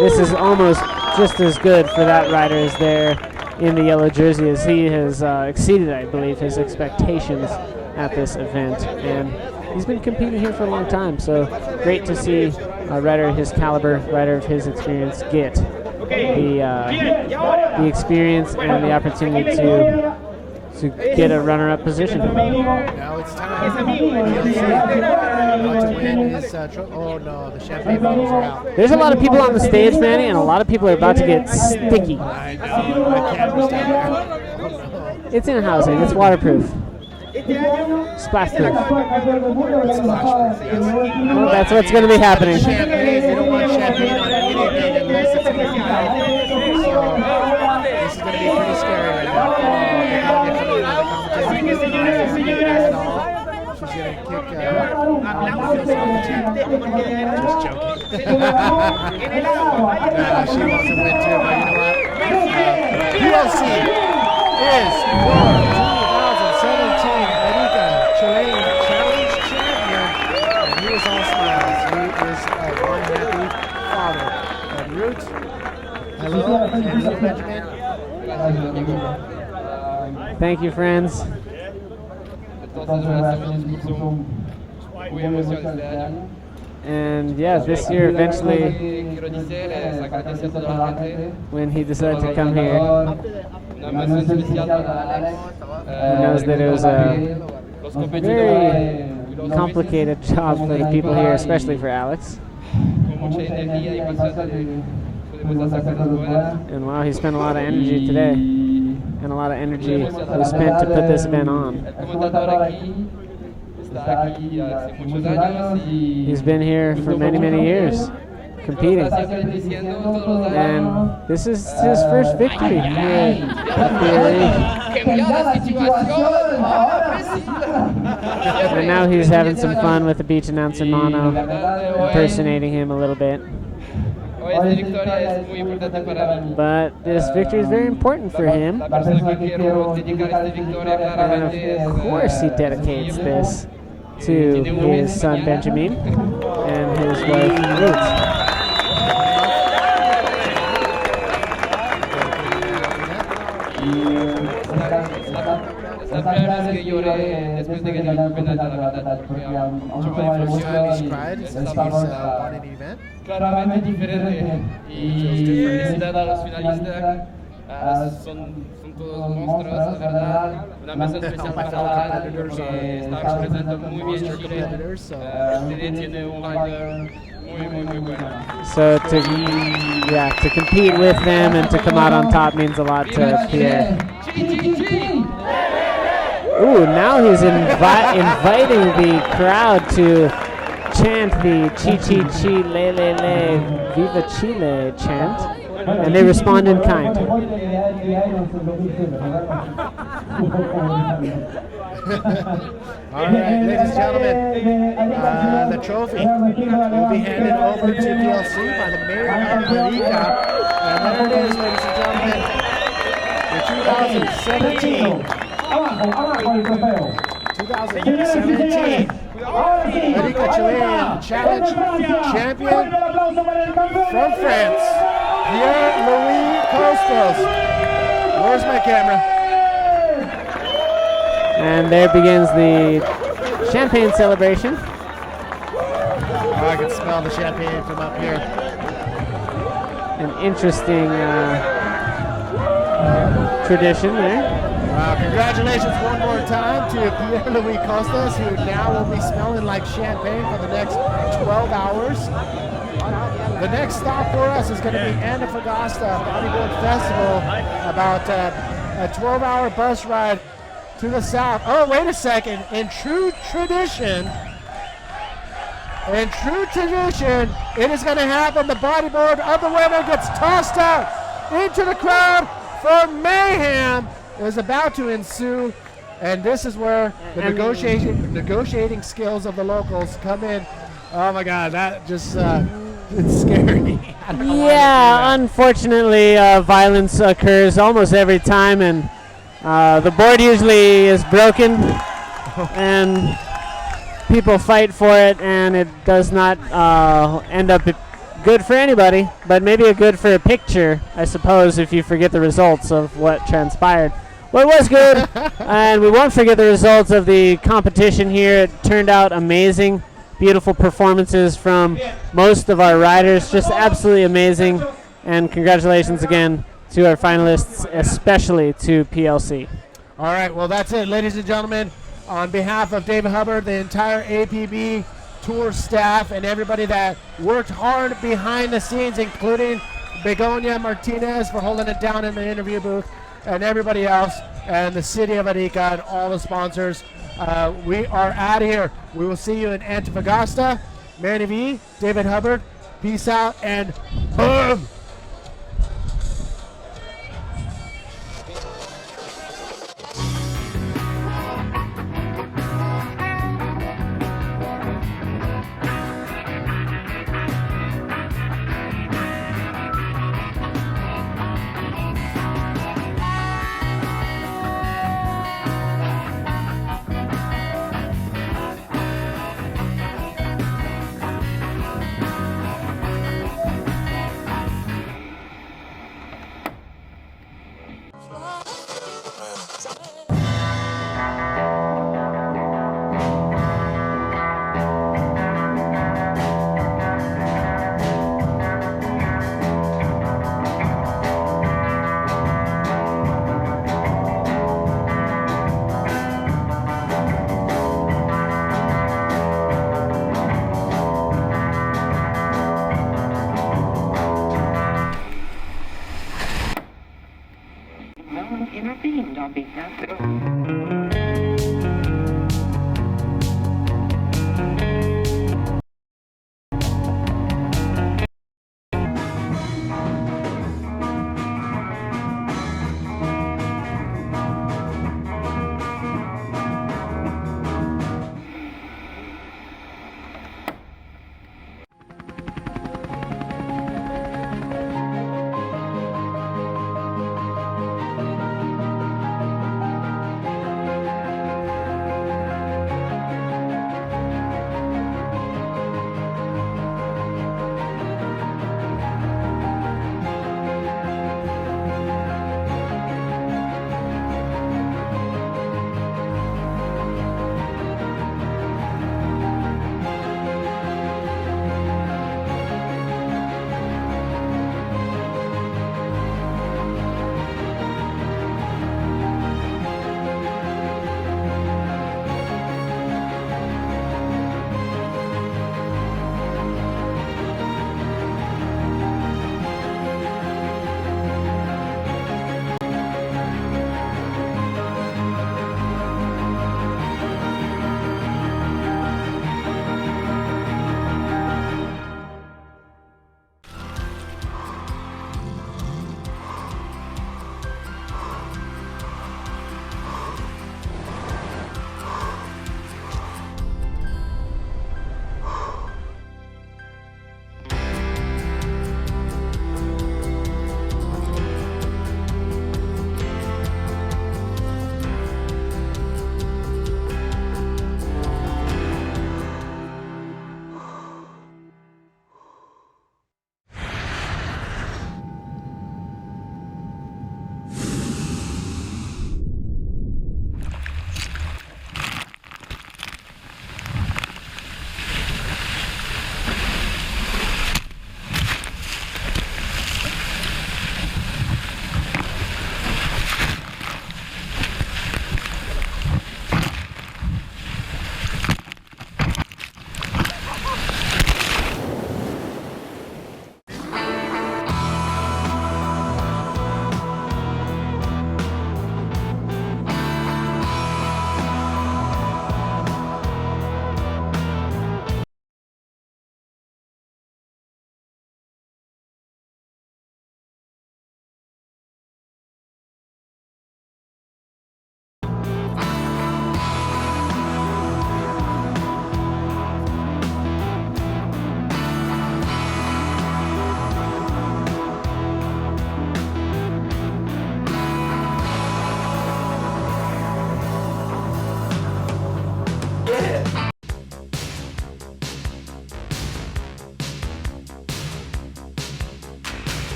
C: this is almost just as good for that rider as there in the yellow jersey, as he has exceeded, I believe, his expectations at this event. And he's been competing here for a long time, so great to see a rider of his caliber, rider of his experience, get the experience and the opportunity to get a runner-up position.
B: Now it's time. To win his oh no, the champagne bottles are out.
C: There's a lot of people on the stage, Manny, and a lot of people are about to get sticky.
B: I know, I can't understand that. Oh, no.
C: It's in housing, it's waterproof. Splash-proof. Well, that's what's going to be happening.
B: Champagne, they don't want champagne on anything unless it's going to be out. So this is going to be pretty scary right now. She's going to kick just joking. She wants to win too, but you know what? PLC is your 2017 Arica Chilean Challenge champion, and he is all smiles. He is one happy father. And Root, hello, and Benjamin.
C: Thank you, friends. And yeah, this year eventually, when he decided to come here, he knows that it was a very complicated job for the people here, especially for Alex. And wow, he spent a lot of energy today, and a lot of energy was spent to put this event on. He's been here for many, many years, competing. And this is his first victory here at the And now he's having some fun with the beach announcer Mono, impersonating him a little bit. But this victory is very important for him. And of course he dedicates this to his son Benjamin and his wife Ruth.
I: Claramente diferente y felicidad a los finalistas. Son todos monstruos, la verdad. Una mención especial para Alan porque está representando muy bien Chile. Chile tiene un rider muy bueno.
C: So to compete with them and to come out on top means a lot to Pierre. Ooh, now he's inviting the crowd to chant the Chi Chi Chi Le Le Le Viva Chile chant, and they respond in kind.
B: All right, ladies and gentlemen, the trophy will be handed over to PLC by the mayor of Arica. And there it is, ladies and gentlemen, the 2017 Arica Chilean Challenge champion from France, Pierre-Louis Costos. Where's my camera?
C: And there begins the champagne celebration.
B: Oh, I can smell the champagne from up here.
C: An interesting tradition there.
B: Congratulations one more time to Pierre-Louis Costas, who now will be smelling like champagne for the next 12 hours. The next stop for us is going to be Antofagasta Bodyboard Festival, about a 12-hour bus ride to the south. Oh, wait a second. In true tradition, it is going to happen. The bodyboard of the winner gets tossed out into the crowd for mayhem is about to ensue. And this is where the negotiating skills of the locals come in. Oh my God, that just it's scary.
C: Yeah, unfortunately, violence occurs almost every time, and the board usually is broken, and people fight for it, and it does not end up good for anybody, but maybe a good for a picture, I suppose, if you forget the results of what transpired. Well, it was good, and we won't forget the results of the competition here. It turned out amazing. Beautiful performances from most of our riders, just absolutely amazing, and congratulations again to our finalists, especially to PLC.
B: All right, well, that's it, ladies and gentlemen. On behalf of David Hubbard, the entire APB tour staff, and everybody that worked hard behind the scenes, including Begonia Martinez for holding it down in the interview booth, and everybody else, and the city of Arica, and all the sponsors, we are out of here. We will see you in Antofagasta. Manny V, David Hubbard, peace out, and boom!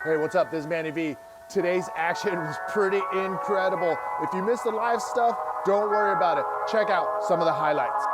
L: Hey, what's up? This is Manny V. Today's action was pretty incredible. If you missed the live stuff, don't worry about it. Check out some of the highlights.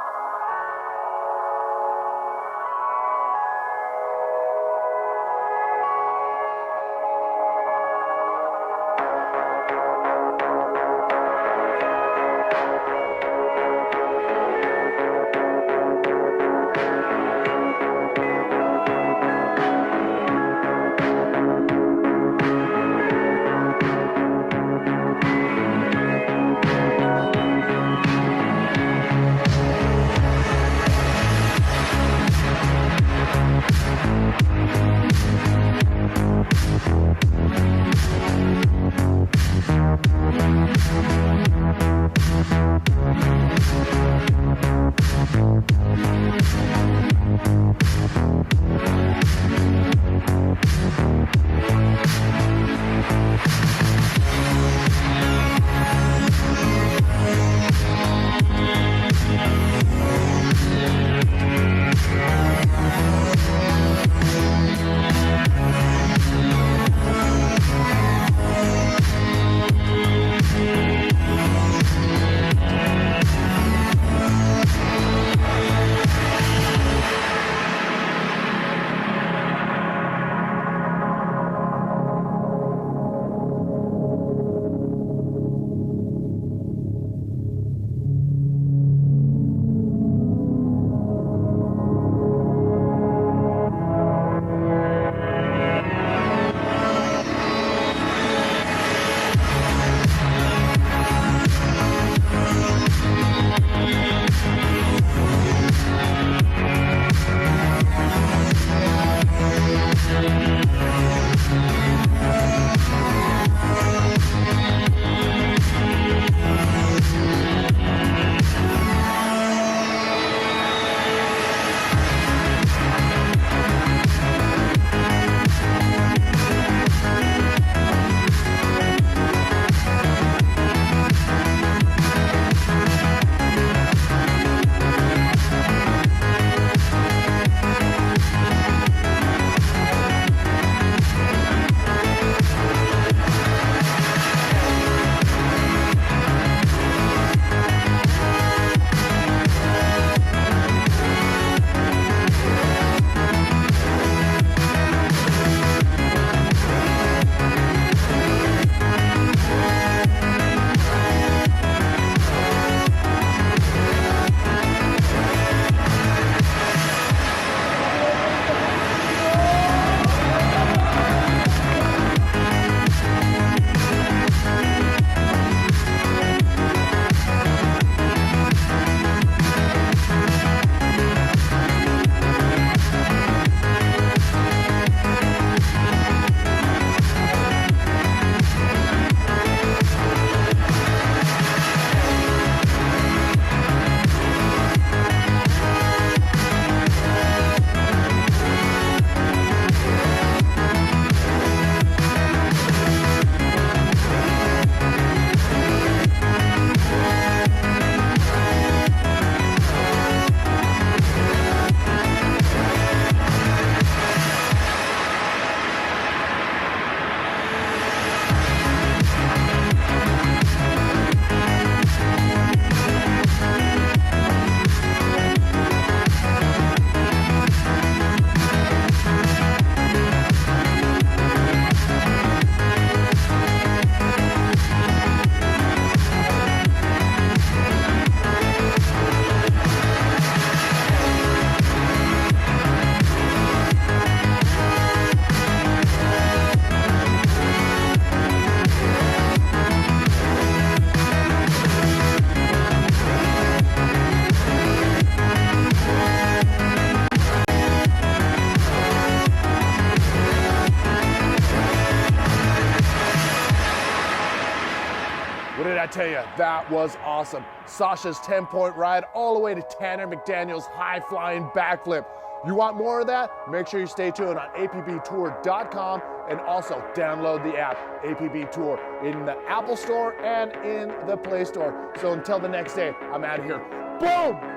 L: tell you, that was awesome. Sasha's 10-point ride all the way to Tanner McDaniel's high-flying backflip. You want more of that? Make sure you stay tuned on apbtour.com and also download the app, APB Tour, in the Apple Store and in the Play Store. So until the next day, I'm out of here. Boom!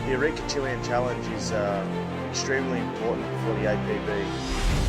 A: The Arica Chilean challenge is extremely important for the APB.